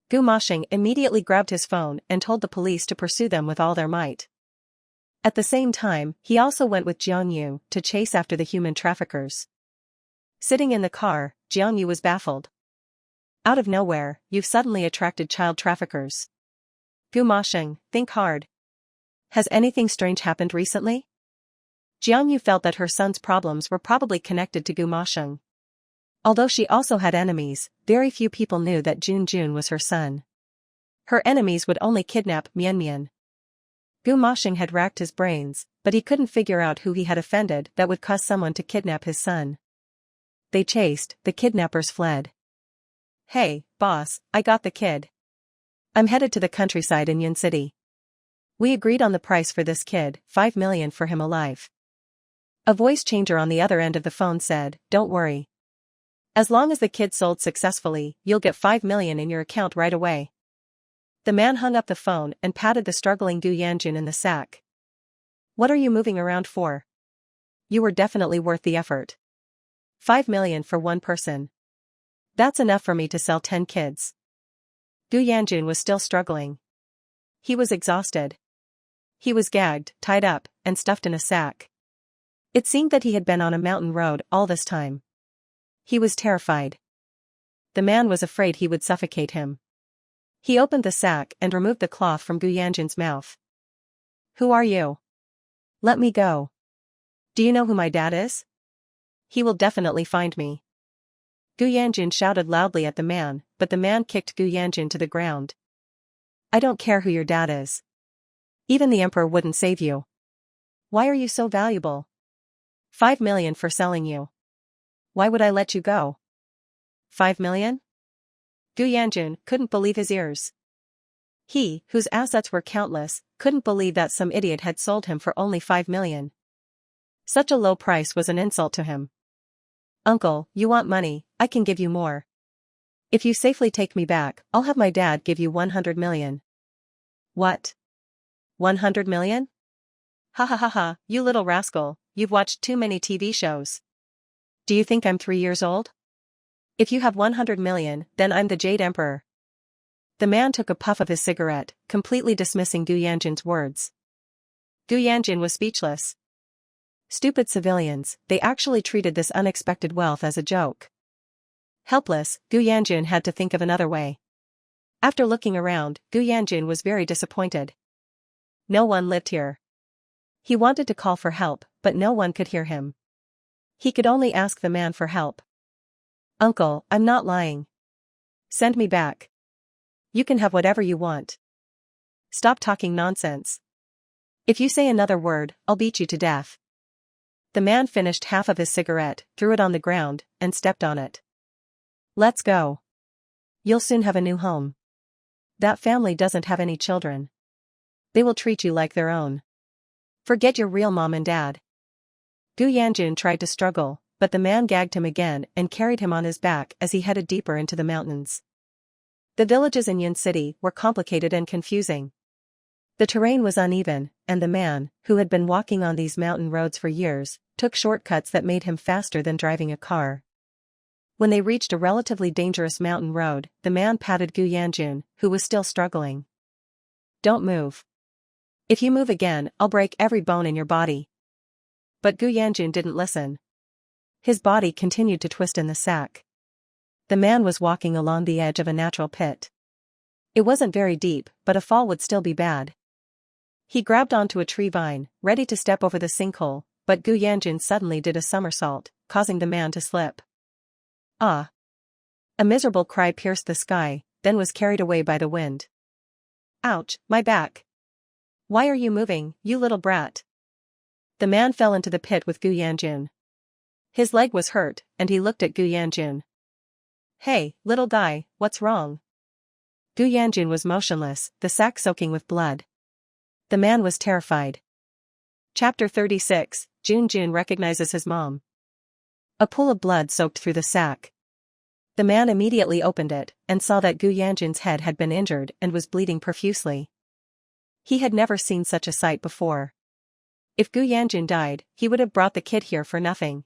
Gu Mashing immediately grabbed his phone and told the police to pursue them with all their might. At the same time, he also went with Jiang Yu to chase after the human traffickers. Sitting in the car, Jiang Yu was baffled. Out of nowhere, you've suddenly attracted child traffickers. Gu Mashing, think hard. Has anything strange happened recently? Jiang Yu felt that her son's problems were probably connected to Gu Mashing. Although she also had enemies, very few people knew that Jun was her son. Her enemies would only kidnap Mian. Gu Mashing had racked his brains, but he couldn't figure out who he had offended that would cause someone to kidnap his son. They chased, the kidnappers fled. Hey, boss, I got the kid. I'm headed to the countryside in Yin City. We agreed on the price for this kid, 5 million for him alive. A voice changer on the other end of the phone said, don't worry. As long as the kid sold successfully, you'll get 5 million in your account right away. The man hung up the phone and patted the struggling Gu Yanjun in the sack. What are you moving around for? You were definitely worth the effort. 5 million for one person. That's enough for me to sell 10 kids. Gu Yanjun was still struggling. He was exhausted. He was gagged, tied up, and stuffed in a sack. It seemed that he had been on a mountain road all this time. He was terrified. The man was afraid he would suffocate him. He opened the sack and removed the cloth from Gu Yanjun's mouth. Who are you? Let me go. Do you know who my dad is? He will definitely find me. Gu Yanjun shouted loudly at the man, but the man kicked Gu Yanjun to the ground. I don't care who your dad is. Even the emperor wouldn't save you. Why are you so valuable? 5 million for selling you. Why would I let you go? 5 million? Gu Yanjun couldn't believe his ears. He, whose assets were countless, couldn't believe that some idiot had sold him for only 5 million. Such a low price was an insult to him. Uncle, you want money, I can give you more. If you safely take me back, I'll have my dad give you 100 million. What? 100 million? Ha ha ha ha, you little rascal, you've watched too many TV shows. Do you think I'm 3 years old? If you have 100 million, then I'm the Jade Emperor. The man took a puff of his cigarette, completely dismissing Gu Yanjun's words. Gu Yanjun was speechless. Stupid civilians, they actually treated this unexpected wealth as a joke. Helpless, Gu Yanjun had to think of another way. After looking around, Gu Yanjun was very disappointed. No one lived here. He wanted to call for help, but no one could hear him. He could only ask the man for help. Uncle, I'm not lying. Send me back. You can have whatever you want. Stop talking nonsense. If you say another word, I'll beat you to death. The man finished half of his cigarette, threw it on the ground, and stepped on it. Let's go. You'll soon have a new home. That family doesn't have any children. They will treat you like their own. Forget your real mom and dad. Gu Yanjun tried to struggle, but the man gagged him again and carried him on his back as he headed deeper into the mountains. The villages in Yin City were complicated and confusing. The terrain was uneven, and the man, who had been walking on these mountain roads for years, took shortcuts that made him faster than driving a car. When they reached a relatively dangerous mountain road, the man patted Gu Yanjun, who was still struggling. Don't move. If you move again, I'll break every bone in your body. But Gu Yanjun didn't listen. His body continued to twist in the sack. The man was walking along the edge of a natural pit. It wasn't very deep, but a fall would still be bad. He grabbed onto a tree vine, ready to step over the sinkhole, but Gu Yanjun suddenly did a somersault, causing the man to slip. Ah! A miserable cry pierced the sky, then was carried away by the wind. Ouch, my back! Why are you moving, you little brat? The man fell into the pit with Gu Yanjun. His leg was hurt, and he looked at Gu Yanjun. Hey, little guy, what's wrong? Gu Yanjun was motionless, the sack soaking with blood. The man was terrified. Chapter 36, Jun recognizes his mom. A pool of blood soaked through the sack. The man immediately opened it, and saw that Gu Yanjun's head had been injured and was bleeding profusely. He had never seen such a sight before. If Gu Yanjun died, he would have brought the kid here for nothing.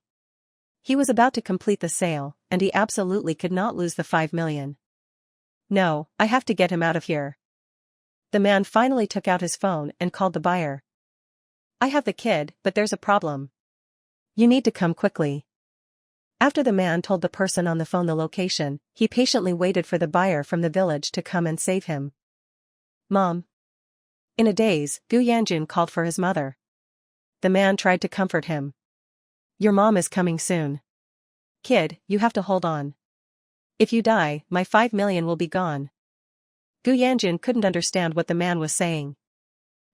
He was about to complete the sale, and he absolutely could not lose the 5 million. No, I have to get him out of here. The man finally took out his phone and called the buyer. I have the kid, but there's a problem. You need to come quickly. After the man told the person on the phone the location, he patiently waited for the buyer from the village to come and save him. Mom. In a daze, Gu Yanjun called for his mother. The man tried to comfort him. Your mom is coming soon. Kid, you have to hold on. If you die, my 5 million will be gone. Gu Yanjun couldn't understand what the man was saying.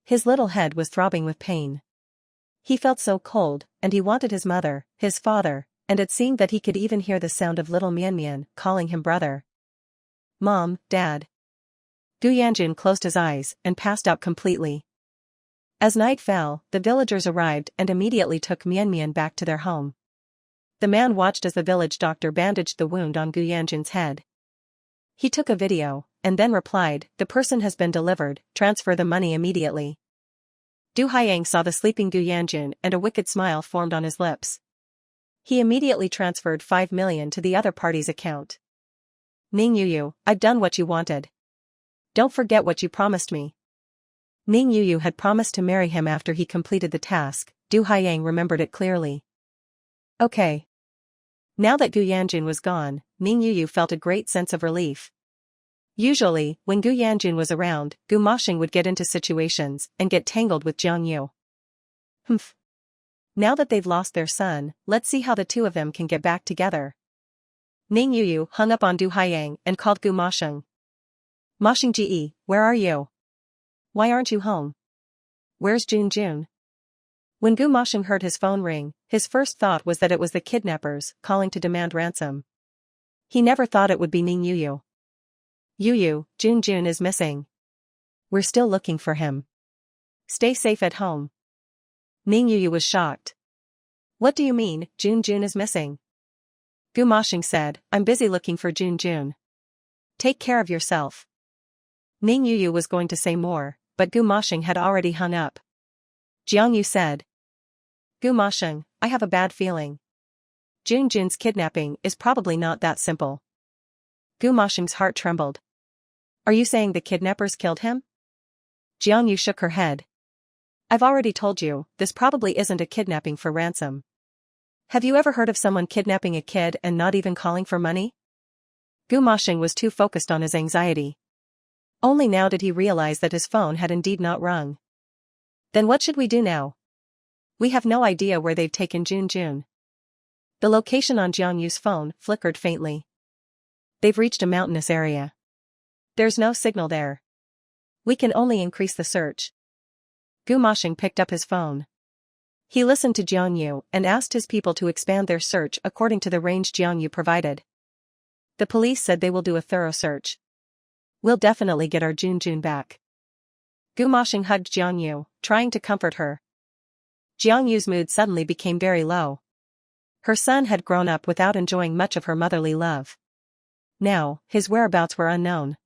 His little head was throbbing with pain. He felt so cold, and he wanted his mother, his father, and it seemed that he could even hear the sound of little Mian Mian calling him brother. Mom, Dad. Gu Yanjun closed his eyes and passed out completely. As night fell, the villagers arrived and immediately took Mian Mian back to their home. The man watched as the village doctor bandaged the wound on Gu Yanjun's head. He took a video, and then replied, the person has been delivered, transfer the money immediately. Du Haiyang saw the sleeping Gu Yanjun and a wicked smile formed on his lips. He immediately transferred 5 million to the other party's account. Ning Yu, I've done what you wanted. Don't forget what you promised me. Ning Yu had promised to marry him after he completed the task. Du Haiyang remembered it clearly. Okay. Now that Gu Yanjun was gone, Ning Yu felt a great sense of relief. Usually, when Gu Yanjun was around, Gu Moshing would get into situations and get tangled with Jiang Yu. Humph. Now that they've lost their son, let's see how the two of them can get back together. Ning Yu hung up on Du Haiyang and called Gu Moshing. Moshing Ji, where are you? Why aren't you home? Where's Jun? When Gu Moshing heard his phone ring, his first thought was that it was the kidnappers calling to demand ransom. He never thought it would be Ning Yu. Jun is missing. We're still looking for him. Stay safe at home. Ning Yu was shocked. What do you mean, Jun is missing? Gu Moshing said, I'm busy looking for Jun. Take care of yourself. Ning Yu was going to say more, but Gu Moshing had already hung up. Jiang Yu said. Gu Moshing, I have a bad feeling. Jun's kidnapping is probably not that simple. Gu Moshing's heart trembled. Are you saying the kidnappers killed him? Jiang Yu shook her head. I've already told you, this probably isn't a kidnapping for ransom. Have you ever heard of someone kidnapping a kid and not even calling for money? Gu Moshing was too focused on his anxiety. Only now did he realize that his phone had indeed not rung. Then what should we do now? We have no idea where they've taken Jun. The location on Jiang Yu's phone flickered faintly. They've reached a mountainous area. There's no signal there. We can only increase the search. Gu Moshing picked up his phone. He listened to Jiang Yu and asked his people to expand their search according to the range Jiang Yu provided. The police said they will do a thorough search. We'll definitely get our Jun back. Gu Moshing hugged Jiang Yu, trying to comfort her. Jiang Yu's mood suddenly became very low. Her son had grown up without enjoying much of her motherly love. Now, his whereabouts were unknown.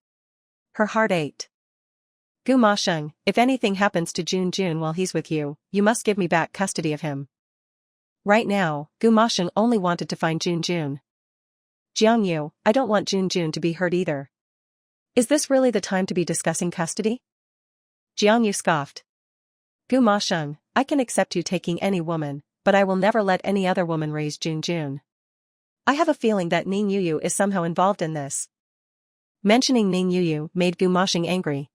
Her heart ached. Gu Moshing, if anything happens to Jun while he's with you, you must give me back custody of him. Right now, Gu Moshing only wanted to find Jun. Jiang Yu, I don't want Jun to be hurt either. Is this really the time to be discussing custody? Jiang Yu scoffed. Gu Masheng, I can accept you taking any woman, but I will never let any other woman raise Jun. I have a feeling that Ning Yu is somehow involved in this. Mentioning Ning Yu made Gu Masheng angry.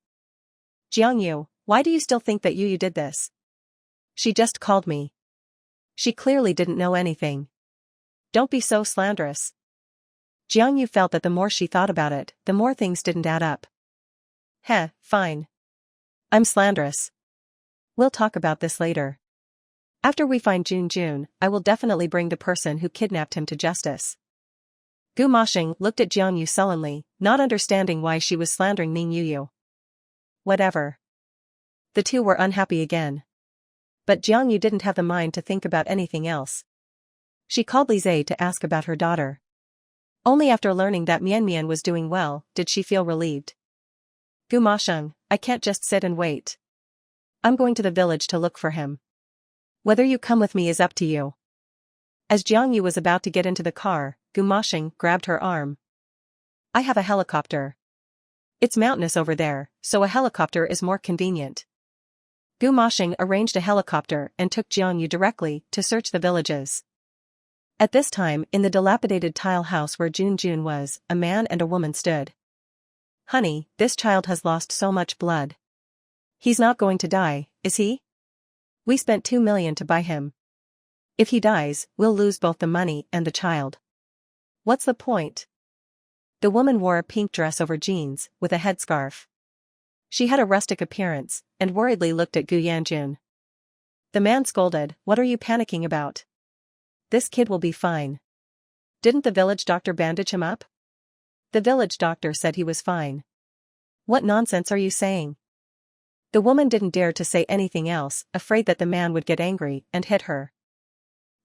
Jiang Yu, why do you still think that Yu did this? She just called me. She clearly didn't know anything. Don't be so slanderous. Jiang Yu felt that the more she thought about it, the more things didn't add up. Heh, fine. I'm slanderous. We'll talk about this later. After we find Jun, I will definitely bring the person who kidnapped him to justice. Gu Masheng looked at Jiang Yu sullenly, not understanding why she was slandering Ning Yu. Whatever. The two were unhappy again. But Jiang Yu didn't have the mind to think about anything else. She called Lise to ask about her daughter. Only after learning that Mian was doing well, did she feel relieved. Gu Masheng, I can't just sit and wait. I'm going to the village to look for him. Whether you come with me is up to you. As Jiang Yu was about to get into the car, Gu Masheng grabbed her arm. I have a helicopter. It's mountainous over there, so a helicopter is more convenient. Gu Masheng arranged a helicopter and took Jiang Yu directly to search the villages. At this time, in the dilapidated tile house where Jun was, a man and a woman stood. Honey, this child has lost so much blood. He's not going to die, is he? We spent 2 million to buy him. If he dies, we'll lose both the money and the child. What's the point? The woman wore a pink dress over jeans, with a headscarf. She had a rustic appearance, and worriedly looked at Gu Yanjun. The man scolded, What are you panicking about? This kid will be fine. Didn't the village doctor bandage him up? The village doctor said he was fine. What nonsense are you saying? The woman didn't dare to say anything else, afraid that the man would get angry and hit her.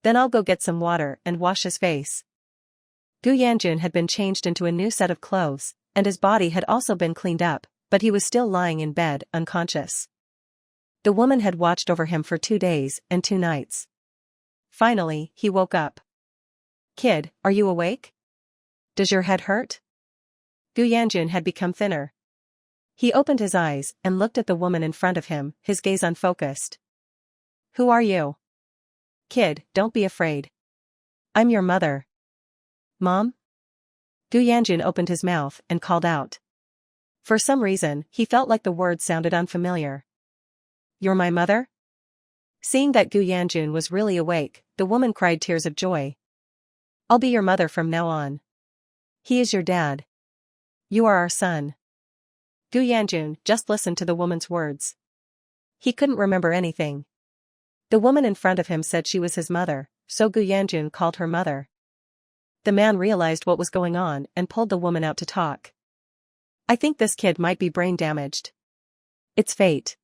Then I'll go get some water and wash his face. Gu Yanjun had been changed into a new set of clothes, and his body had also been cleaned up, but he was still lying in bed, unconscious. The woman had watched over him for 2 days and 2 nights. Finally, he woke up. Kid, are you awake? Does your head hurt? Gu Yanjun had become thinner. He opened his eyes and looked at the woman in front of him, his gaze unfocused. Who are you? Kid, don't be afraid. I'm your mother. Mom? Gu Yanjun opened his mouth and called out. For some reason, he felt like the words sounded unfamiliar. You're my mother? Seeing that Gu Yanjun was really awake, the woman cried tears of joy. I'll be your mother from now on. He is your dad. You are our son. Gu Yanjun just listened to the woman's words. He couldn't remember anything. The woman in front of him said she was his mother, so Gu Yanjun called her mother. The man realized what was going on and pulled the woman out to talk. I think this kid might be brain damaged. It's fate.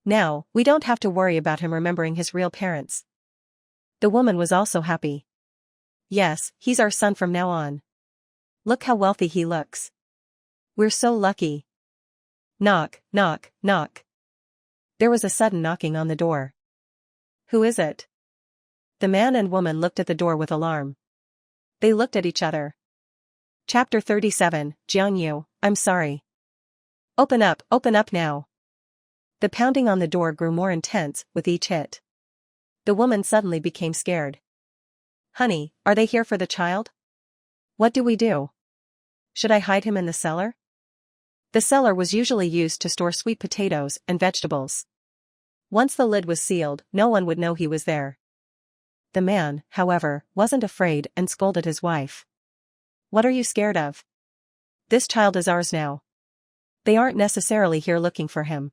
Now, we don't have to worry about him remembering his real parents. The woman was also happy. Yes, he's our son from now on. Look how wealthy he looks. We're so lucky. Knock, knock, knock. There was a sudden knocking on the door. Who is it? The man and woman looked at the door with alarm. They looked at each other. Chapter 37, Jiang Yu, I'm sorry. Open up now. The pounding on the door grew more intense with each hit. The woman suddenly became scared. Honey, are they here for the child? What do we do? Should I hide him in the cellar? The cellar was usually used to store sweet potatoes and vegetables. Once the lid was sealed, no one would know he was there. The man, however, wasn't afraid and scolded his wife. What are you scared of? This child is ours now. They aren't necessarily here looking for him.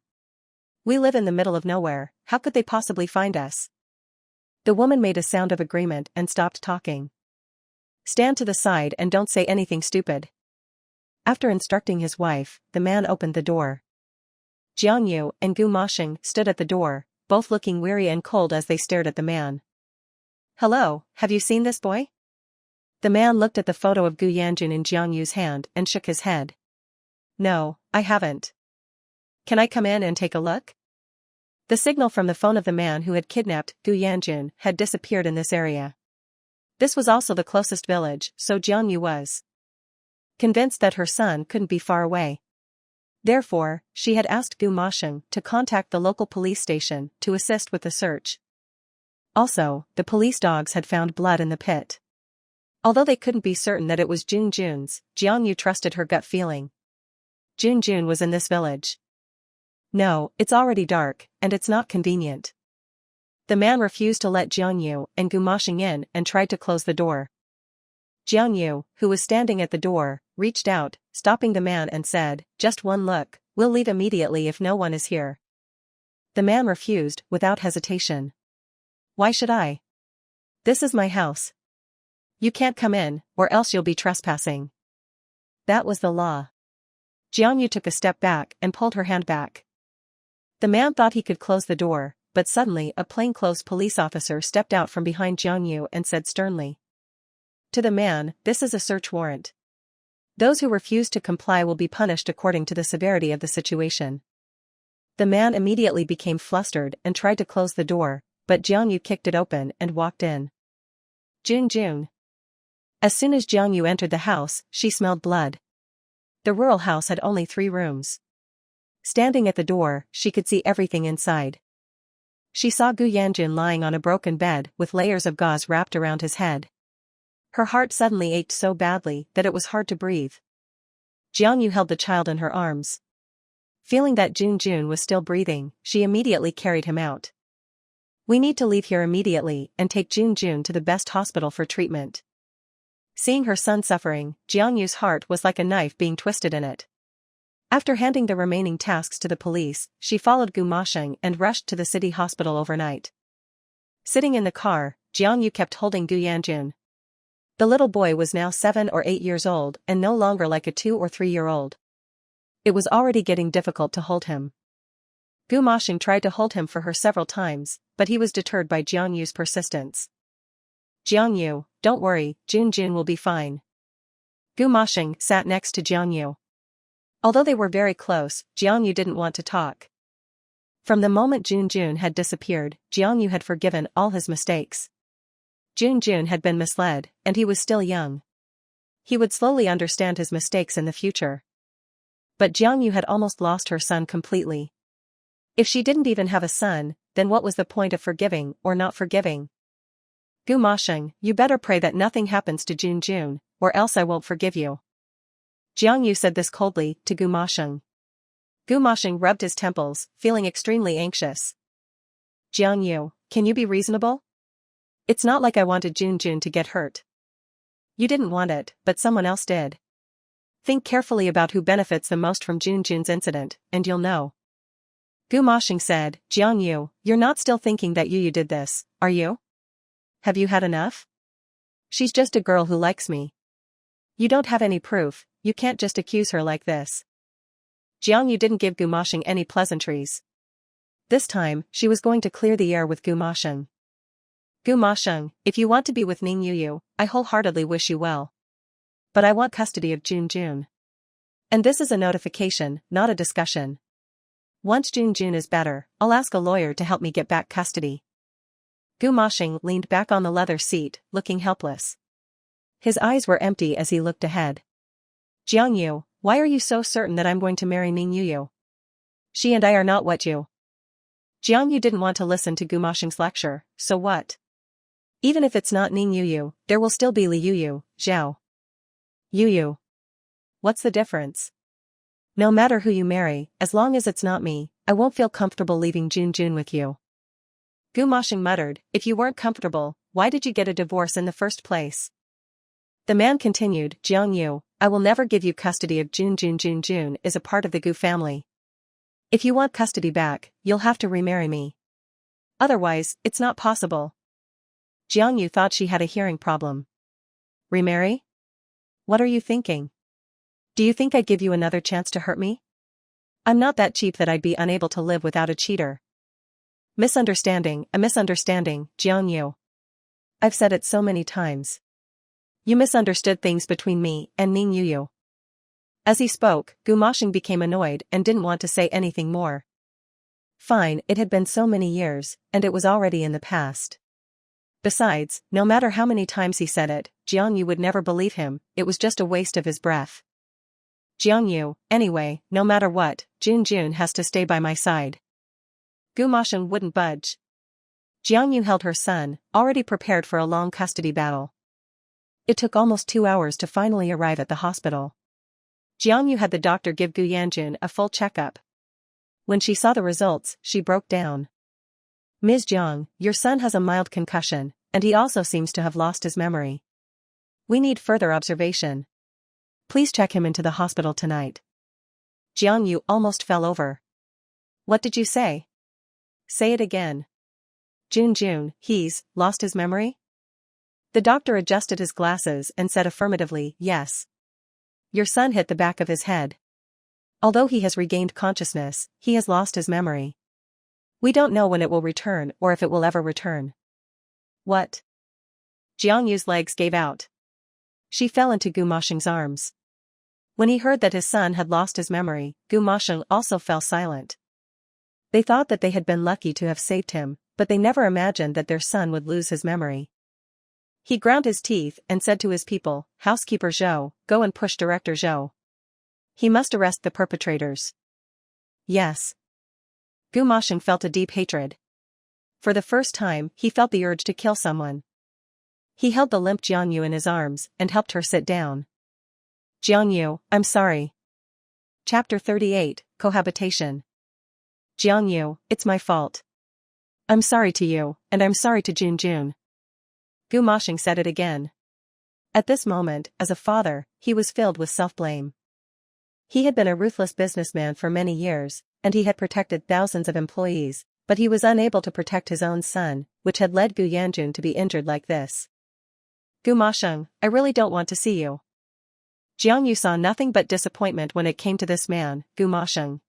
We live in the middle of nowhere, how could they possibly find us? The woman made a sound of agreement and stopped talking. Stand to the side and don't say anything stupid. After instructing his wife, the man opened the door. Jiang Yu and Gu Masheng stood at the door, both looking weary and cold as they stared at the man. Hello, have you seen this boy? The man looked at the photo of Gu Yanjun in Jiang Yu's hand and shook his head. No, I haven't. Can I come in and take a look? The signal from the phone of the man who had kidnapped Gu Yanjun had disappeared in this area. This was also the closest village, so Jiang Yu was convinced that her son couldn't be far away. Therefore, she had asked Gu Masheng to contact the local police station to assist with the search. Also, the police dogs had found blood in the pit. Although they couldn't be certain that it was Jun's, Jiang Yu trusted her gut feeling. Jun was in this village. No, it's already dark, and it's not convenient. The man refused to let Jiang Yu and Gu Masheng in and tried to close the door. Jiang Yu, who was standing at the door, reached out, stopping the man and said, "Just one look, we'll leave immediately if no one is here." The man refused, without hesitation. "Why should I? This is my house. You can't come in, or else you'll be trespassing." That was the law. Jiang Yu took a step back and pulled her hand back. The man thought he could close the door, but suddenly a plainclothes police officer stepped out from behind Jiang Yu and said sternly to the man, "This is a search warrant. Those who refuse to comply will be punished according to the severity of the situation." The man immediately became flustered and tried to close the door, but Jiang Yu kicked it open and walked in. Jun. As soon as Jiang Yu entered the house, she smelled blood. The rural house had only 3 rooms. Standing at the door, she could see everything inside. She saw Gu Yanjun lying on a broken bed with layers of gauze wrapped around his head. Her heart suddenly ached so badly that it was hard to breathe. Jiang Yu held the child in her arms. Feeling that Jun was still breathing, she immediately carried him out. "We need to leave here immediately and take Jun to the best hospital for treatment." Seeing her son suffering, Jiang Yu's heart was like a knife being twisted in it. After handing the remaining tasks to the police, she followed Gu Masheng and rushed to the city hospital overnight. Sitting in the car, Jiang Yu kept holding Gu Yanjun. The little boy was now 7 or 8 years old and no longer like a 2 or 3-year-old. It was already getting difficult to hold him. Gu Masheng tried to hold him for her several times, but he was deterred by Jiang Yu's persistence. "Jiang Yu, don't worry, Jun will be fine." Gu Masheng sat next to Jiang Yu. Although they were very close, Jiang Yu didn't want to talk. From the moment Jun had disappeared, Jiang Yu had forgiven all his mistakes. Jun had been misled, and he was still young. He would slowly understand his mistakes in the future. But Jiang Yu had almost lost her son completely. If she didn't even have a son, then what was the point of forgiving or not forgiving? "Gu Masheng, you better pray that nothing happens to Jun, or else I won't forgive you." Jiang Yu said this coldly to Gu Masheng. Gu Masheng rubbed his temples, feeling extremely anxious. "Jiang Yu, can you be reasonable? It's not like I wanted Jun to get hurt. You didn't want it, but someone else did. Think carefully about who benefits the most from Jun's incident, and you'll know." Gu Masheng said, "Jiang Yu, you're not still thinking that Yu did this, are you? Have you had enough? She's just a girl who likes me. You don't have any proof, you can't just accuse her like this." Jiang Yu didn't give Gu Masheng any pleasantries. This time, she was going to clear the air with Gu Masheng. "Gu Masheng, if you want to be with Ning Yu, I wholeheartedly wish you well. But I want custody of Jun. And this is a notification, not a discussion. Once Jun is better, I'll ask a lawyer to help me get back custody." Gu Masheng leaned back on the leather seat, looking helpless. His eyes were empty as he looked ahead. "Jiang Yu, why are you so certain that I'm going to marry Ning Yu? She and I are not what you..." Jiang Yu didn't want to listen to Gu Masheng's lecture, so what? Even if it's not Ning Yu, there will still be Li Yu, Zhao Yu. What's the difference? No matter who you marry, as long as it's not me, I won't feel comfortable leaving Jun with you." Gu Masheng muttered, "If you weren't comfortable, why did you get a divorce in the first place?" The man continued, "Jiang Yu, I will never give you custody of Jun. Jun is a part of the Gu family. If you want custody back, you'll have to remarry me. Otherwise, it's not possible." Jiang Yu thought she had a hearing problem. "Remarry? What are you thinking? Do you think I'd give you another chance to hurt me? I'm not that cheap that I'd be unable to live without a cheater." A misunderstanding, Jiang Yu. I've said it so many times. You misunderstood things between me and Ning Yu. As he spoke, Gu Masheng became annoyed and didn't want to say anything more. Fine, it had been so many years, and it was already in the past. Besides, no matter how many times he said it, Jiang Yu would never believe him, it was just a waste of his breath. Jiang Yu, anyway, no matter what, Jun has to stay by my side. Gu Masheng wouldn't budge. Jiang Yu held her son, already prepared for a long custody battle. It took almost 2 hours to finally arrive at the hospital. Jiang Yu had the doctor give Gu Yanjun a full checkup. When she saw the results, she broke down. Ms. Jiang, your son has a mild concussion, and he also seems to have lost his memory. We need further observation. Please check him into the hospital tonight. Jiang Yu almost fell over. What did you say? Say it again. Jun, he's lost his memory? The doctor adjusted his glasses and said affirmatively, yes. Your son hit the back of his head. Although he has regained consciousness, he has lost his memory. We don't know when it will return or if it will ever return. What? Jiang Yu's legs gave out. She fell into Gu Masheng's arms. When he heard that his son had lost his memory, Gu Masheng also fell silent. They thought that they had been lucky to have saved him, but they never imagined that their son would lose his memory. He ground his teeth and said to his people, Housekeeper Zhou, go and push Director Zhou. He must arrest the perpetrators. Yes. Gu Masheng felt a deep hatred. For the first time, he felt the urge to kill someone. He held the limp Jiang Yu in his arms and helped her sit down. Jiang Yu, I'm sorry. Chapter 38, Cohabitation. Jiang Yu, it's my fault. I'm sorry to you, and I'm sorry to Jun. Gu Masheng said it again. At this moment, as a father, he was filled with self-blame. He had been a ruthless businessman for many years, and he had protected thousands of employees, but he was unable to protect his own son, which had led Gu Yanjun to be injured like this. Gu Masheng, I really don't want to see you. Jiang Yu saw nothing but disappointment when it came to this man, Gu Masheng.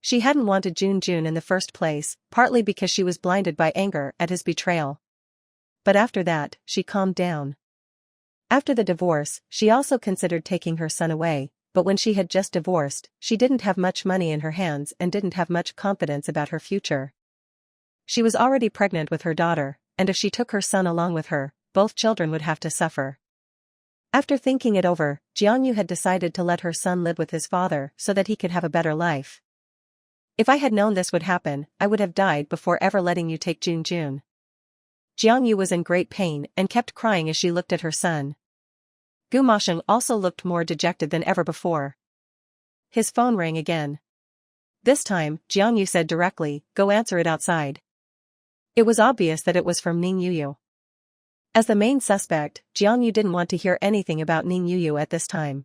She hadn't wanted Jun in the first place, partly because she was blinded by anger at his betrayal. But after that, she calmed down. After the divorce, she also considered taking her son away, but when she had just divorced, she didn't have much money in her hands and didn't have much confidence about her future. She was already pregnant with her daughter, and if she took her son along with her, both children would have to suffer. After thinking it over, Jiang Yu had decided to let her son live with his father so that he could have a better life. If I had known this would happen, I would have died before ever letting you take Jun. Jiang Yu was in great pain and kept crying as she looked at her son. Gu Masheng also looked more dejected than ever before. His phone rang again. This time, Jiang Yu said directly, go answer it outside. It was obvious that it was from Ning Yu. As the main suspect, Jiang Yu didn't want to hear anything about Ning Yu at this time.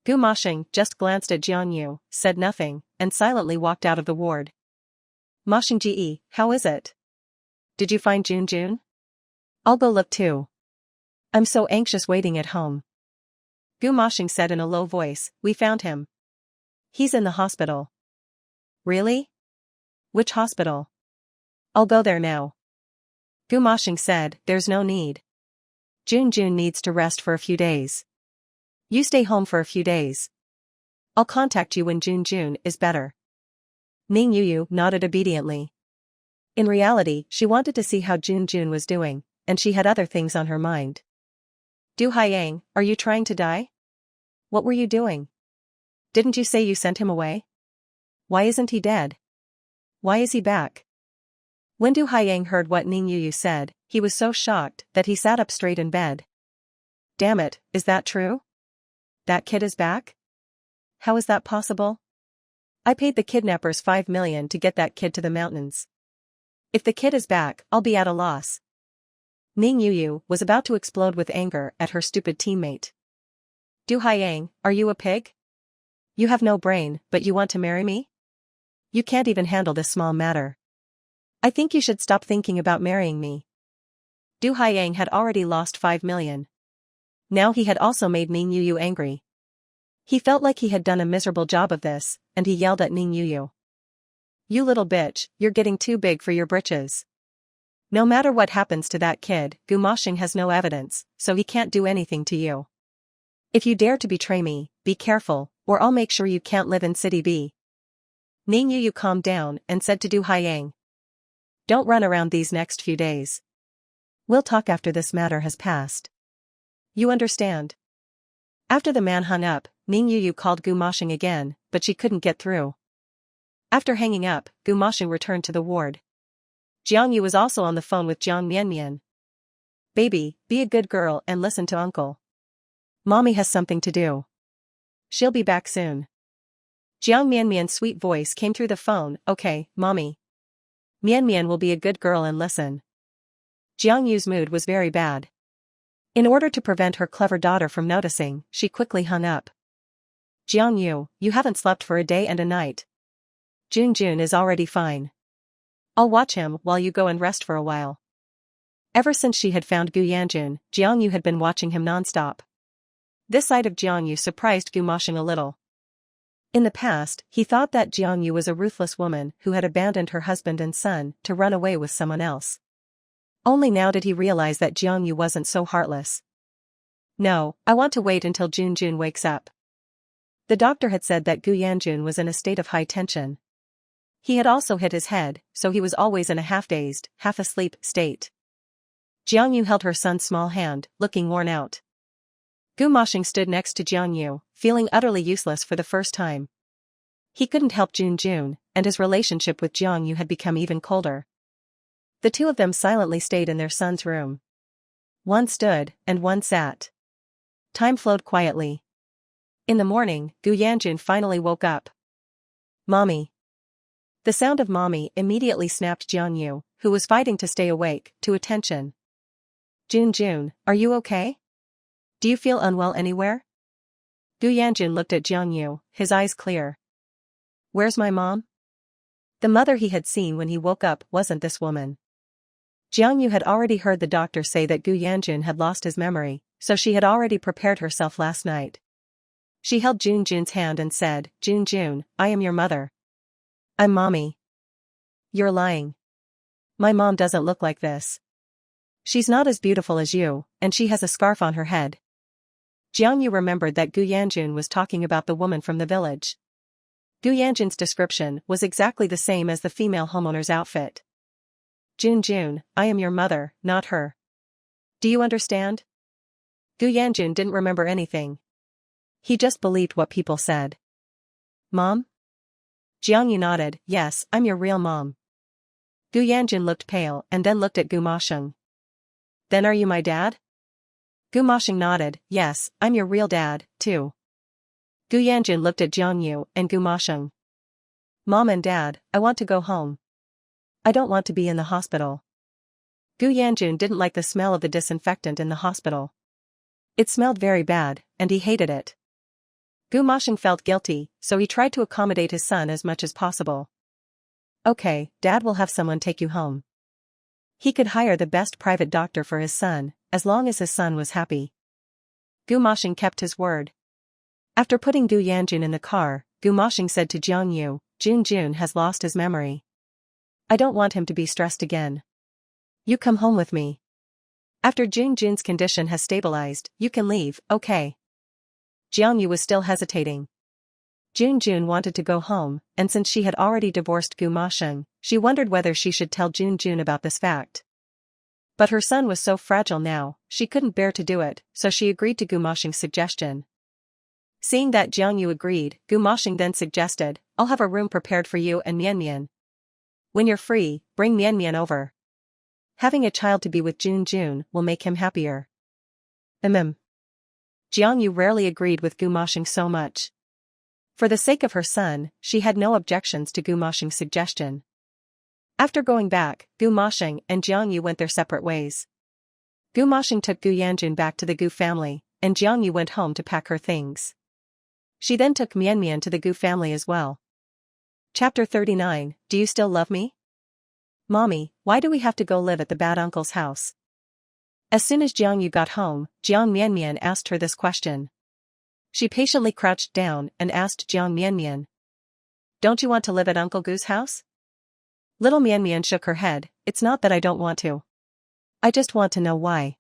Gu Masheng just glanced at Jiang Yu, said nothing, and silently walked out of the ward. Masheng-ji, how is it? Did you find Jun? I'll go look too. I'm so anxious waiting at home. Gu Masheng said in a low voice, we found him. He's in the hospital. Really? Which hospital? I'll go there now. Gu Masheng said, there's no need. Jun needs to rest for a few days. You stay home for a few days. I'll contact you when Jun is better. Ning Yu nodded obediently. In reality, she wanted to see how Jun was doing, and she had other things on her mind. Du Haiyang, are you trying to die? What were you doing? Didn't you say you sent him away? Why isn't he dead? Why is he back? When Du Haiyang heard what Ning Yu said, he was so shocked that he sat up straight in bed. Damn it, is that true? That kid is back? How is that possible? I paid the kidnappers 5 million to get that kid to the mountains. If the kid is back, I'll be at a loss. Ning Yu was about to explode with anger at her stupid teammate. Du Haiyang, are you a pig? You have no brain, but you want to marry me? You can't even handle this small matter. I think you should stop thinking about marrying me. Du Haiyang had already lost 5 million. Now he had also made Ning Yu angry. He felt like he had done a miserable job of this, and he yelled at Ning Yu. You little bitch, you're getting too big for your britches. No matter what happens to that kid, Gu Masheng has no evidence, so he can't do anything to you. If you dare to betray me, be careful, or I'll make sure you can't live in City B. Ning Yu calmed down and said to Du Haiyang. Don't run around these next few days. We'll talk after this matter has passed. You understand? After the man hung up, Ning Yu called Gu Moshing again, but she couldn't get through. After hanging up, Gu Moshing returned to the ward. Jiang Yu was also on the phone with Jiang Mianmian. Baby, be a good girl and listen to uncle. Mommy has something to do. She'll be back soon. Jiang Mianmian's sweet voice came through the phone. Okay, mommy. Mianmian will be a good girl and listen. Jiang Yu's mood was very bad. In order to prevent her clever daughter from noticing, she quickly hung up. Jiang Yu, you haven't slept for a day and a night. Jun is already fine. I'll watch him while you go and rest for a while. Ever since she had found Gu Yanjun, Jiang Yu had been watching him non-stop. This side of Jiang Yu surprised Gu Moshing a little. In the past, he thought that Jiang Yu was a ruthless woman who had abandoned her husband and son to run away with someone else. Only now did he realize that Jiang Yu wasn't so heartless. No, I want to wait until Jun wakes up. The doctor had said that Gu Yanjun was in a state of high tension. He had also hit his head, so he was always in a half-dazed, half-asleep state. Jiang Yu held her son's small hand, looking worn out. Gu Moshing stood next to Jiang Yu, feeling utterly useless for the first time. He couldn't help Jun, and his relationship with Jiang Yu had become even colder. The two of them silently stayed in their son's room. One stood, and one sat. Time flowed quietly. In the morning, Gu Yanjun finally woke up. Mommy. The sound of mommy immediately snapped Jiang Yu, who was fighting to stay awake, to attention. Jun, are you okay? Do you feel unwell anywhere? Gu Yanjun looked at Jiang Yu, his eyes clear. Where's my mom? The mother he had seen when he woke up wasn't this woman. Jiang Yu had already heard the doctor say that Gu Yanjun had lost his memory, so she had already prepared herself last night. She held Jun's hand and said, Jun, I am your mother. I'm mommy. You're lying. My mom doesn't look like this. She's not as beautiful as you, and she has a scarf on her head. Jiang Yu remembered that Gu Yanjun was talking about the woman from the village. Gu Yanjun's description was exactly the same as the female homeowner's outfit. Jun, I am your mother, not her. Do you understand? Gu Yanjun didn't remember anything. He just believed what people said. Mom? Jiang Yu nodded, yes, I'm your real mom. Gu Yanjun looked pale and then looked at Gu Moshing. Then are you my dad? Gu Moshing nodded, yes, I'm your real dad, too. Gu Yanjun looked at Jiang Yu and Gu Moshing. Mom and Dad, I want to go home. I don't want to be in the hospital. Gu Yanjun didn't like the smell of the disinfectant in the hospital. It smelled very bad, and he hated it. Gu Moshing felt guilty, so he tried to accommodate his son as much as possible. Okay, Dad will have someone take you home. He could hire the best private doctor for his son, as long as his son was happy. Gu Moshing kept his word. After putting Gu Yanjun in the car, Gu Moshing said to Jiang Yu, Jun has lost his memory. I don't want him to be stressed again. You come home with me. After Jun's condition has stabilized, you can leave, okay? Jiang Yu was still hesitating. Jun wanted to go home, and since she had already divorced Gu Moshing, she wondered whether she should tell Jun about this fact. But her son was so fragile now, she couldn't bear to do it, so she agreed to Gu Moshing's suggestion. Seeing that Jiang Yu agreed, Gu Moshing then suggested, I'll have a room prepared for you and Mianmian. When you're free, bring Mianmian over. Having a child to be with Jun will make him happier. Jiang Yu rarely agreed with Gu Moshing so much. For the sake of her son, she had no objections to Gu Moshing's suggestion. After going back, Gu Moshing and Jiang Yu went their separate ways. Gu Moshing took Gu Yanjun back to the Gu family, and Jiang Yu went home to pack her things. She then took Mianmian to the Gu family as well. Chapter 39, Do You Still Love Me? Mommy, why do we have to go live at the bad uncle's house? As soon as Jiang Yu got home, Jiang Mianmian asked her this question. She patiently crouched down and asked Jiang Mianmian. Don't you want to live at Uncle Gu's house? Little Mianmian shook her head, it's not that I don't want to. I just want to know why.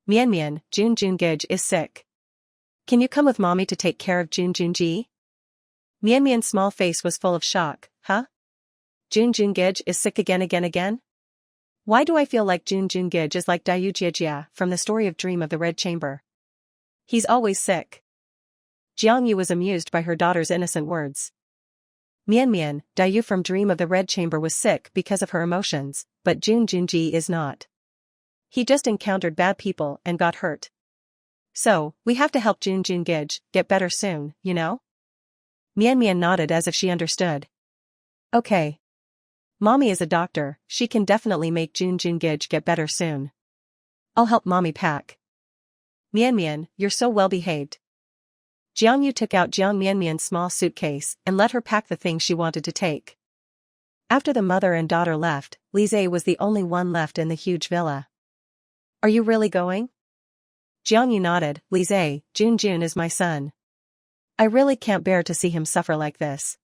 Mianmian, Jun is sick. Can you come with mommy to take care of Jun Ji? Mianmian's small face was full of shock, huh? Jun is sick again? Why do I feel like Jun is like Dayu Jiejia from the story of Dream of the Red Chamber? He's always sick. Jiang Yu was amused by her daughter's innocent words. Mian Yu from Dream of the Red Chamber was sick because of her emotions, but Junji is not. He just encountered bad people and got hurt. So, we have to help Junjun get better soon, you know? Mian nodded as if she understood. Okay. Mommy is a doctor, she can definitely make Junjun get better soon. I'll help Mommy pack. Mian, you're so well behaved. Jiang Yu took out Jiang Mian's small suitcase and let her pack the things she wanted to take. After the mother and daughter left, Lise was the only one left in the huge villa. Are you really going? Jiang Yu nodded. Lise, Junjun is my son. I really can't bear to see him suffer like this.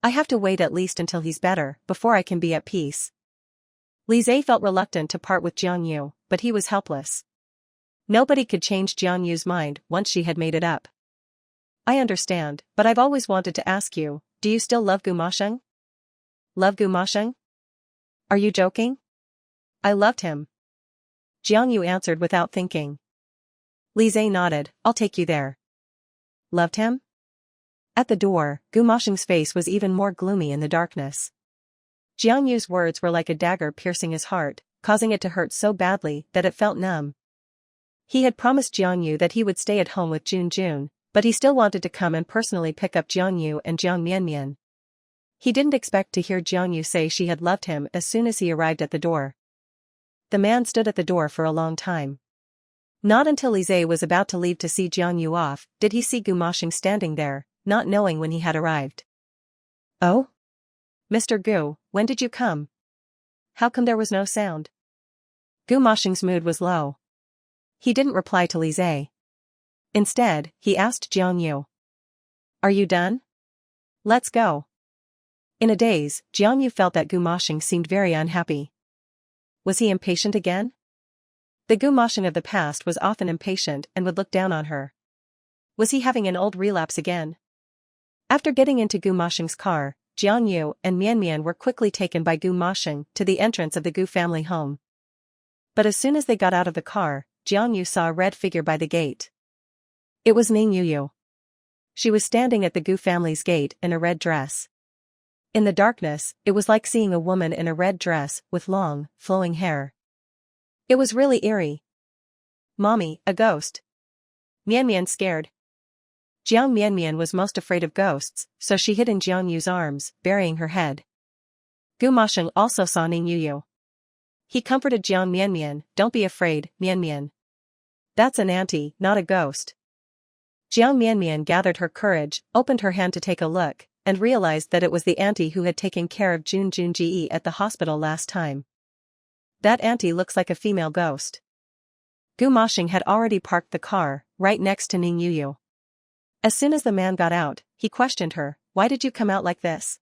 I have to wait at least until he's better, before I can be at peace. Lise felt reluctant to part with Jiang Yu, but he was helpless. Nobody could change Jiang Yu's mind once she had made it up. I understand, but I've always wanted to ask you, do you still love Gumasheng? Love Gumasheng? Are you joking? I loved him. Jiang Yu answered without thinking. Lise nodded, I'll take you there. Loved him? At the door, Gumasheng's face was even more gloomy in the darkness. Jiang Yu's words were like a dagger piercing his heart, causing it to hurt so badly that it felt numb. He had promised Jiang Yu that he would stay at home with Junjun, but he still wanted to come and personally pick up Jiang Yu and Jiang Mian. He didn't expect to hear Jiang Yu say she had loved him as soon as he arrived at the door. The man stood at the door for a long time. Not until Lise was about to leave to see Jiang Yu off, did he see Gumasheng standing there, not knowing when he had arrived. Oh? Mr. Gu, when did you come? How come there was no sound? Gumasheng's mood was low. He didn't reply to Lise. Instead, he asked Jiang Yu. Are you done? Let's go. In a daze, Jiang Yu felt that Gumasheng seemed very unhappy. Was he impatient again? The Gumasheng of the past was often impatient and would look down on her. Was he having an old relapse again? After getting into Gumasheng's car, Jiang Yu and Mian were quickly taken by Gumasheng to the entrance of the Gu family home. But as soon as they got out of the car, Jiang Yu saw a red figure by the gate. It was Ning Yu. She was standing at the Gu family's gate in a red dress. In the darkness, it was like seeing a woman in a red dress with long, flowing hair. It was really eerie. Mommy, a ghost. Mian scared. Jiang Mian was most afraid of ghosts, so she hid in Jiang Yu's arms, burying her head. Gumasheng also saw Ning Yu. He comforted Jiang Mian, don't be afraid, Mian. That's an auntie, not a ghost. Jiang Mian gathered her courage, opened her hand to take a look, and realized that it was the auntie who had taken care of Junji at the hospital last time. That auntie looks like a female ghost. Gumasheng had already parked the car, right next to Ning Yu. As soon as the man got out, he questioned her, why did you come out like this?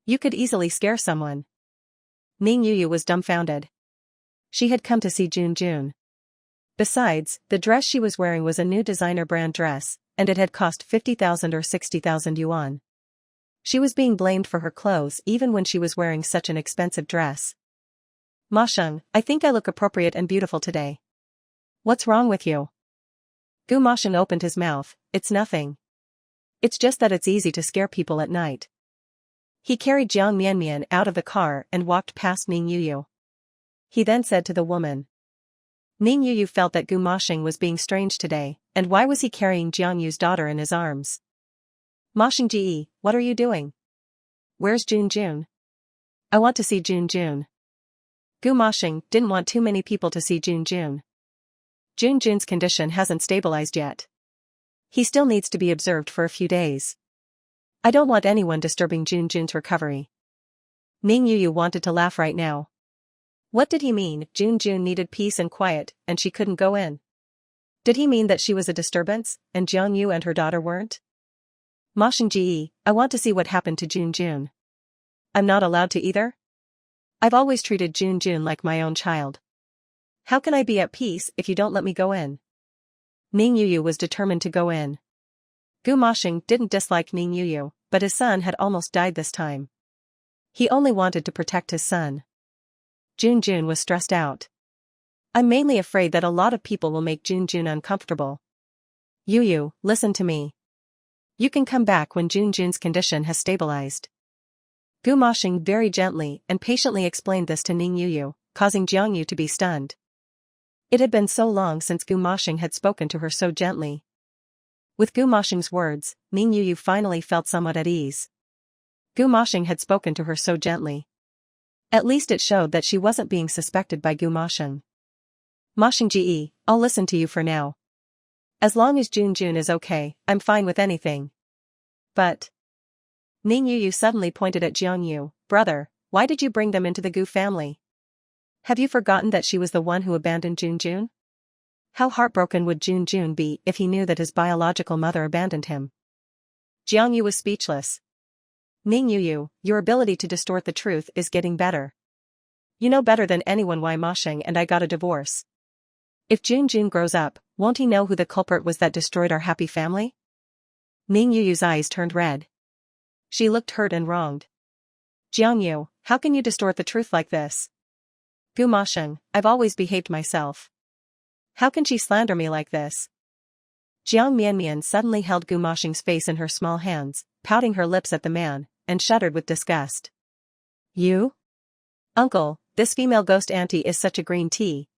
You could easily scare someone. Ning Yu was dumbfounded. She had come to see Junjun. Besides, the dress she was wearing was a new designer brand dress, and it had cost 50,000 or 60,000 yuan. She was being blamed for her clothes even when she was wearing such an expensive dress. Masheng, I think I look appropriate and beautiful today. What's wrong with you? Gumasheng opened his mouth, it's nothing. It's just that it's easy to scare people at night. He carried Jiang Mian out of the car and walked past Ning Yu. He then said to the woman. Ning Yu felt that Gumasheng was being strange today, and why was he carrying Jiang Yu's daughter in his arms? Masheng Ji, what are you doing? Where's Junjun? I want to see Junjun. Gumasheng didn't want too many people to see Junjun. Junjun's condition hasn't stabilized yet. He still needs to be observed for a few days. I don't want anyone disturbing Junjun's recovery. Ning Yu wanted to laugh right now. What did he mean, Junjun needed peace and quiet, and she couldn't go in? Did he mean that she was a disturbance, and Jiang Yu and her daughter weren't? Masheng Ji, I want to see what happened to Junjun. I'm not allowed to either? I've always treated Junjun like my own child. How can I be at peace if you don't let me go in? Ning Yu was determined to go in. Gumasheng didn't dislike Ning Yu, but his son had almost died this time. He only wanted to protect his son. Junjun was stressed out. I'm mainly afraid that a lot of people will make Junjun uncomfortable. Yu, listen to me. You can come back when Junjun's condition has stabilized. Gu Moshing very gently and patiently explained this to Ning Yu, causing Jiang Yu to be stunned. It had been so long since Gu Moshing had spoken to her so gently. With Gu Moshing's words, Ning Yu finally felt somewhat at ease. Gu Moshing had spoken to her so gently. At least it showed that she wasn't being suspected by Gu Moshing. Moshing Ji, I'll listen to you for now. As long as Junjun is okay, I'm fine with anything. But... Ning Yu suddenly pointed at Jiang Yu. Brother, why did you bring them into the Gu family? Have you forgotten that she was the one who abandoned Junjun? How heartbroken would Junjun be if he knew that his biological mother abandoned him? Jiang Yu was speechless. Ning Yu, your ability to distort the truth is getting better. You know better than anyone why Moshing and I got a divorce. If Junjun grows up, won't he know who the culprit was that destroyed our happy family? Ning Yu's eyes turned red. She looked hurt and wronged. Jiang Yu, how can you distort the truth like this? Gu Moshing, I've always behaved myself. How can she slander me like this? Jiang Mianmian suddenly held Gu Moshing's face in her small hands, pouting her lips at the man, and shuddered with disgust. You? Uncle, this female ghost auntie is such a green tea.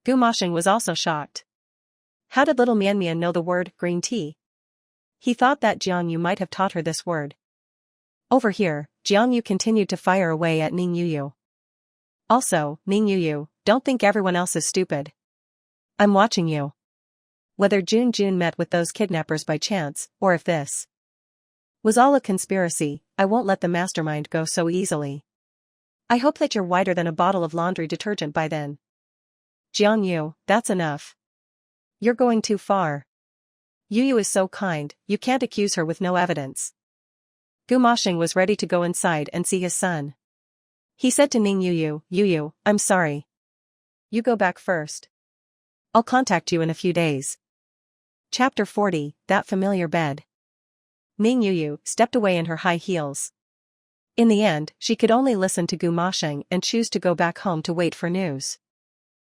Gu Moshing was also shocked. How did little Mianmian know the word green tea? He thought that Jiang Yu might have taught her this word. Over here, Jiang Yu continued to fire away at Ning Yu. Also, Ning Yu, don't think everyone else is stupid. I'm watching you. Whether Junjun met with those kidnappers by chance, or if this was all a conspiracy, I won't let the mastermind go so easily. I hope that you're whiter than a bottle of laundry detergent by then. Jiang Yu, that's enough. You're going too far. Yu is so kind, you can't accuse her with no evidence. Gu Moshing was ready to go inside and see his son. He said to Ning Yu, I'm sorry. You go back first. I'll contact you in a few days. Chapter 40, That Familiar Bed. Ning Yu stepped away in her high heels. In the end, she could only listen to Gu Moshing and choose to go back home to wait for news.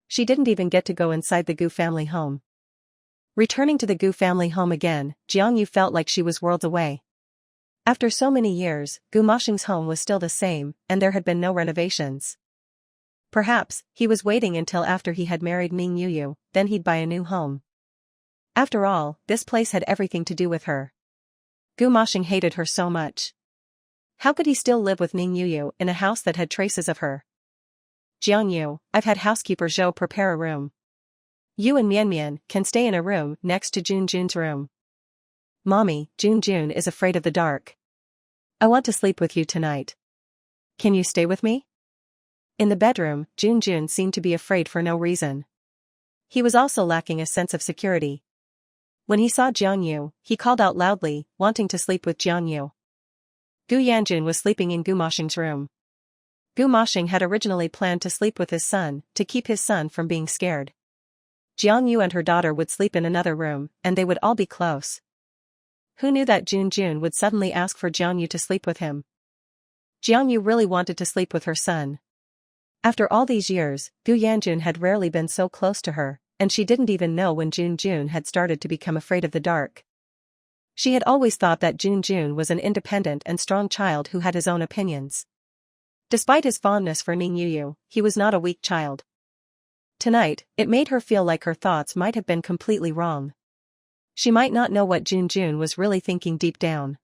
She didn't even get to go inside the Gu family home. Returning to the Gu family home again, Jiang Yu felt like she was worlds away. After so many years, Gu Moshing's home was still the same, and there had been no renovations. Perhaps, he was waiting until after he had married Ning Yu, then he'd buy a new home. After all, this place had everything to do with her. Gu Moshing hated her so much. How could he still live with Ning Yu in a house that had traces of her? Jiang Yu, I've had housekeeper Zhou prepare a room. You and Mianmian can stay in a room next to Junjun's room. Mommy, Junjun is afraid of the dark. I want to sleep with you tonight. Can you stay with me? In the bedroom, Junjun seemed to be afraid for no reason. He was also lacking a sense of security. When he saw Jiang Yu, he called out loudly, wanting to sleep with Jiang Yu. Gu Yanjun was sleeping in Gu Moshing's room. Gu Moshing had originally planned to sleep with his son, to keep his son from being scared. Jiang Yu and her daughter would sleep in another room, and they would all be close. Who knew that Junjun would suddenly ask for Jiang Yu to sleep with him? Jiang Yu really wanted to sleep with her son. After all these years, Gu Yanjun had rarely been so close to her, and she didn't even know when Junjun had started to become afraid of the dark. She had always thought that Junjun was an independent and strong child who had his own opinions. Despite his fondness for Ning Yu, he was not a weak child. Tonight, it made her feel like her thoughts might have been completely wrong. She might not know what Junjun was really thinking deep down.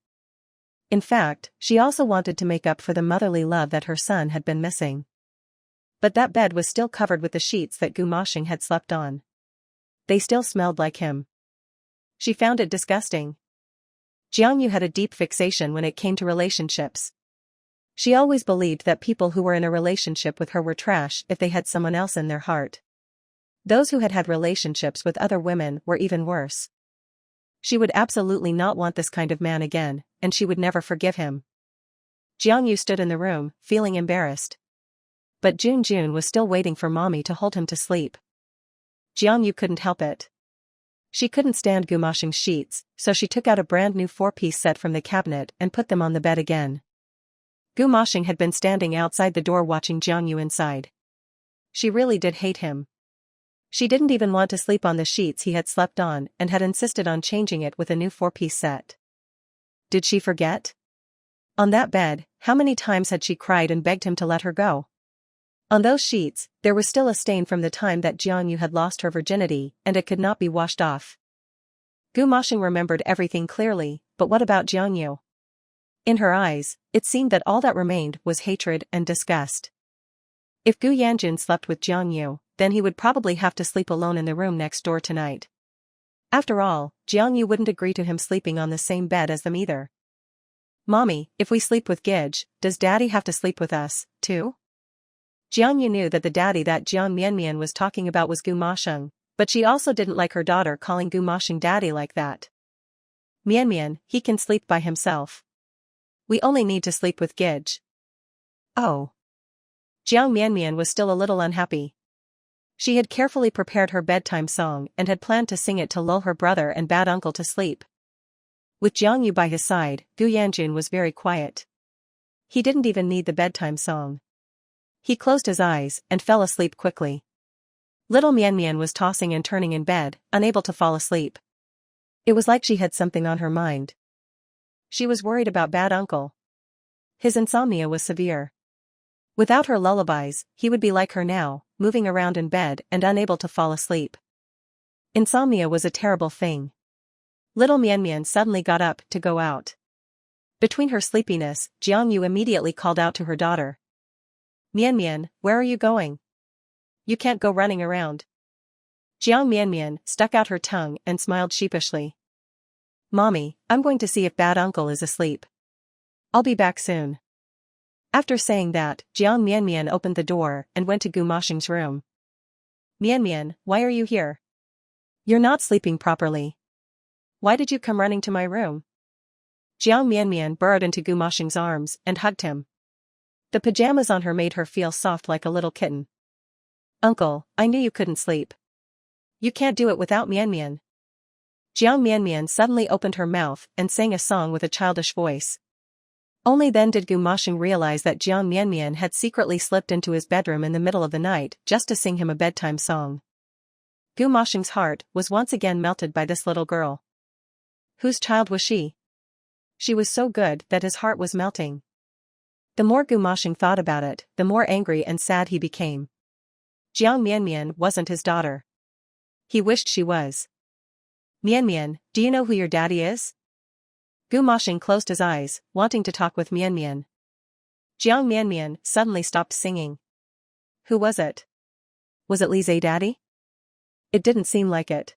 In fact, she also wanted to make up for the motherly love that her son had been missing. But that bed was still covered with the sheets that Gu Moshing had slept on. They still smelled like him. She found it disgusting. Jiang Yu had a deep fixation when it came to relationships. She always believed that people who were in a relationship with her were trash if they had someone else in their heart. Those who had had relationships with other women were even worse. She would absolutely not want this kind of man again, and she would never forgive him. Jiang Yu stood in the room, feeling embarrassed. But Junjun was still waiting for mommy to hold him to sleep. Jiang Yu couldn't help it. She couldn't stand Gu Moshing's sheets, so she took out a brand new 4-piece set from the cabinet and put them on the bed again. Gu Moshing had been standing outside the door watching Jiang Yu inside. She really did hate him. She didn't even want to sleep on the sheets he had slept on and had insisted on changing it with a new 4-piece set. did she forget? On that bed, how many times had she cried and begged him to let her go? On those sheets, there was still a stain from the time that Jiang Yu had lost her virginity, and it could not be washed off. Gu Moshing remembered everything clearly, but what about Jiang Yu? In her eyes, it seemed that all that remained was hatred and disgust. If Gu Yanjun slept with Jiang Yu, then he would probably have to sleep alone in the room next door tonight. After all, Jiang Yu wouldn't agree to him sleeping on the same bed as them either. Mommy, if we sleep with Gij, does Daddy have to sleep with us, too? Jiang Yu knew that the daddy that Jiang Mianmian was talking about was Gu Mosheng, but she also didn't like her daughter calling Gu Mosheng daddy like that. Mianmian, he can sleep by himself. We only need to sleep with Gij. Oh. Jiang Mianmian was still a little unhappy. She had carefully prepared her bedtime song and had planned to sing it to lull her brother and bad uncle to sleep. With Jiang Yu by his side, Gu Yanjun was very quiet. He didn't even need the bedtime song. He closed his eyes and fell asleep quickly. Little Mianmian was tossing and turning in bed, unable to fall asleep. It was like she had something on her mind. She was worried about bad uncle. His insomnia was severe. Without her lullabies, he would be like her now, moving around in bed and unable to fall asleep. Insomnia was a terrible thing. Little Mianmian suddenly got up to go out. Between her sleepiness, Jiang Yu immediately called out to her daughter. Mianmian, where are you going? You can't go running around. Jiang Mianmian stuck out her tongue and smiled sheepishly. Mommy, I'm going to see if bad uncle is asleep. I'll be back soon. After saying that, Jiang Mianmian opened the door and went to Gu Mosheng's room. Mianmian, why are you here? You're not sleeping properly. Why did you come running to my room? Jiang Mianmian burrowed into Gu Mosheng's arms and hugged him. The pajamas on her made her feel soft like a little kitten. Uncle, I knew you couldn't sleep. You can't do it without Mianmian. Jiang Mianmian suddenly opened her mouth and sang a song with a childish voice. Only then did Gu Mosheng realize that Jiang Mianmian had secretly slipped into his bedroom in the middle of the night just to sing him a bedtime song. Gu Mosheng's heart was once again melted by this little girl. Whose child was she? She was so good that his heart was melting. The more Gu Mosheng thought about it, the more angry and sad he became. Jiang Mianmian wasn't his daughter. He wished she was. Mianmian, do you know who your daddy is? Gu Mosheng closed his eyes, wanting to talk with Mianmian. Jiang Mianmian suddenly stopped singing. Who was it? Was it Li Zhe daddy? It didn't seem like it.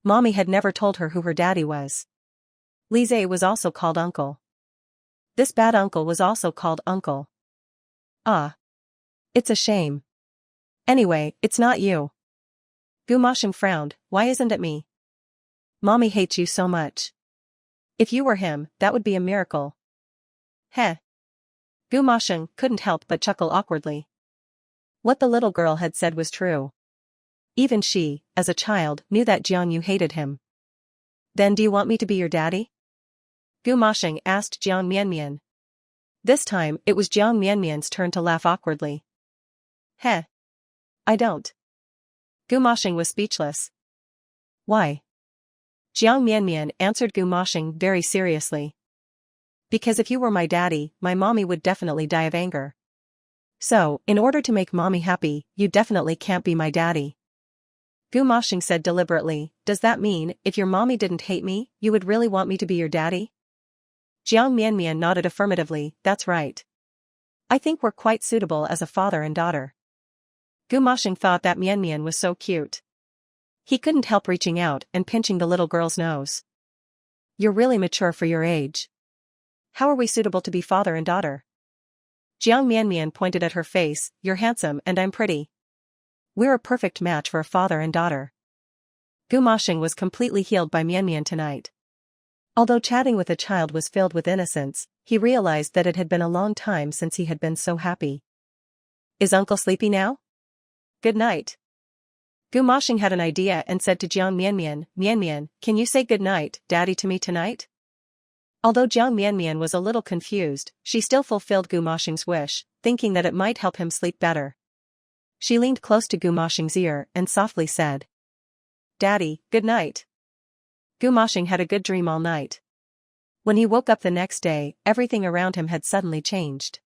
Mommy had never told her who her daddy was. Li Zhe was also called uncle. This bad uncle was also called uncle. Ah. It's a shame. Anyway, it's not you. Gu Mosheng frowned, why isn't it me? Mommy hates you so much. If you were him, that would be a miracle. Heh. Gu Mosheng couldn't help but chuckle awkwardly. What the little girl had said was true. Even she, as a child, knew that Jiang Yu hated him. Then do you want me to be your daddy? Gu Mosheng asked Jiang Mianmian. This time, it was Jiang Mianmian's turn to laugh awkwardly. Heh. I don't. Gu Mosheng was speechless. Why? Jiang Mianmian answered Gu Mosheng very seriously. Because if you were my daddy, my mommy would definitely die of anger. So, in order to make mommy happy, you definitely can't be my daddy. Gu Mosheng said deliberately, does that mean, if your mommy didn't hate me, you would really want me to be your daddy? Jiang Mianmian nodded affirmatively, that's right. I think we're quite suitable as a father and daughter. Gu Mosheng thought that Mianmian was so cute. He couldn't help reaching out and pinching the little girl's nose. You're really mature for your age. How are we suitable to be father and daughter? Jiang Mianmian pointed at her face, you're handsome and I'm pretty. We're a perfect match for a father and daughter. Gu Mosheng was completely healed by Mianmian tonight. Although chatting with a child was filled with innocence, he realized that it had been a long time since he had been so happy. Is uncle sleepy now? Good night. Gu Mosheng had an idea and said to Jiang Mianmian, Mianmian, can you say good night, daddy to me tonight? Although Jiang Mianmian was a little confused, she still fulfilled Gu Mosheng's wish, thinking that it might help him sleep better. She leaned close to Gu Mosheng's ear and softly said, Daddy, good night. Gu Mosheng had a good dream all night. When he woke up the next day, everything around him had suddenly changed.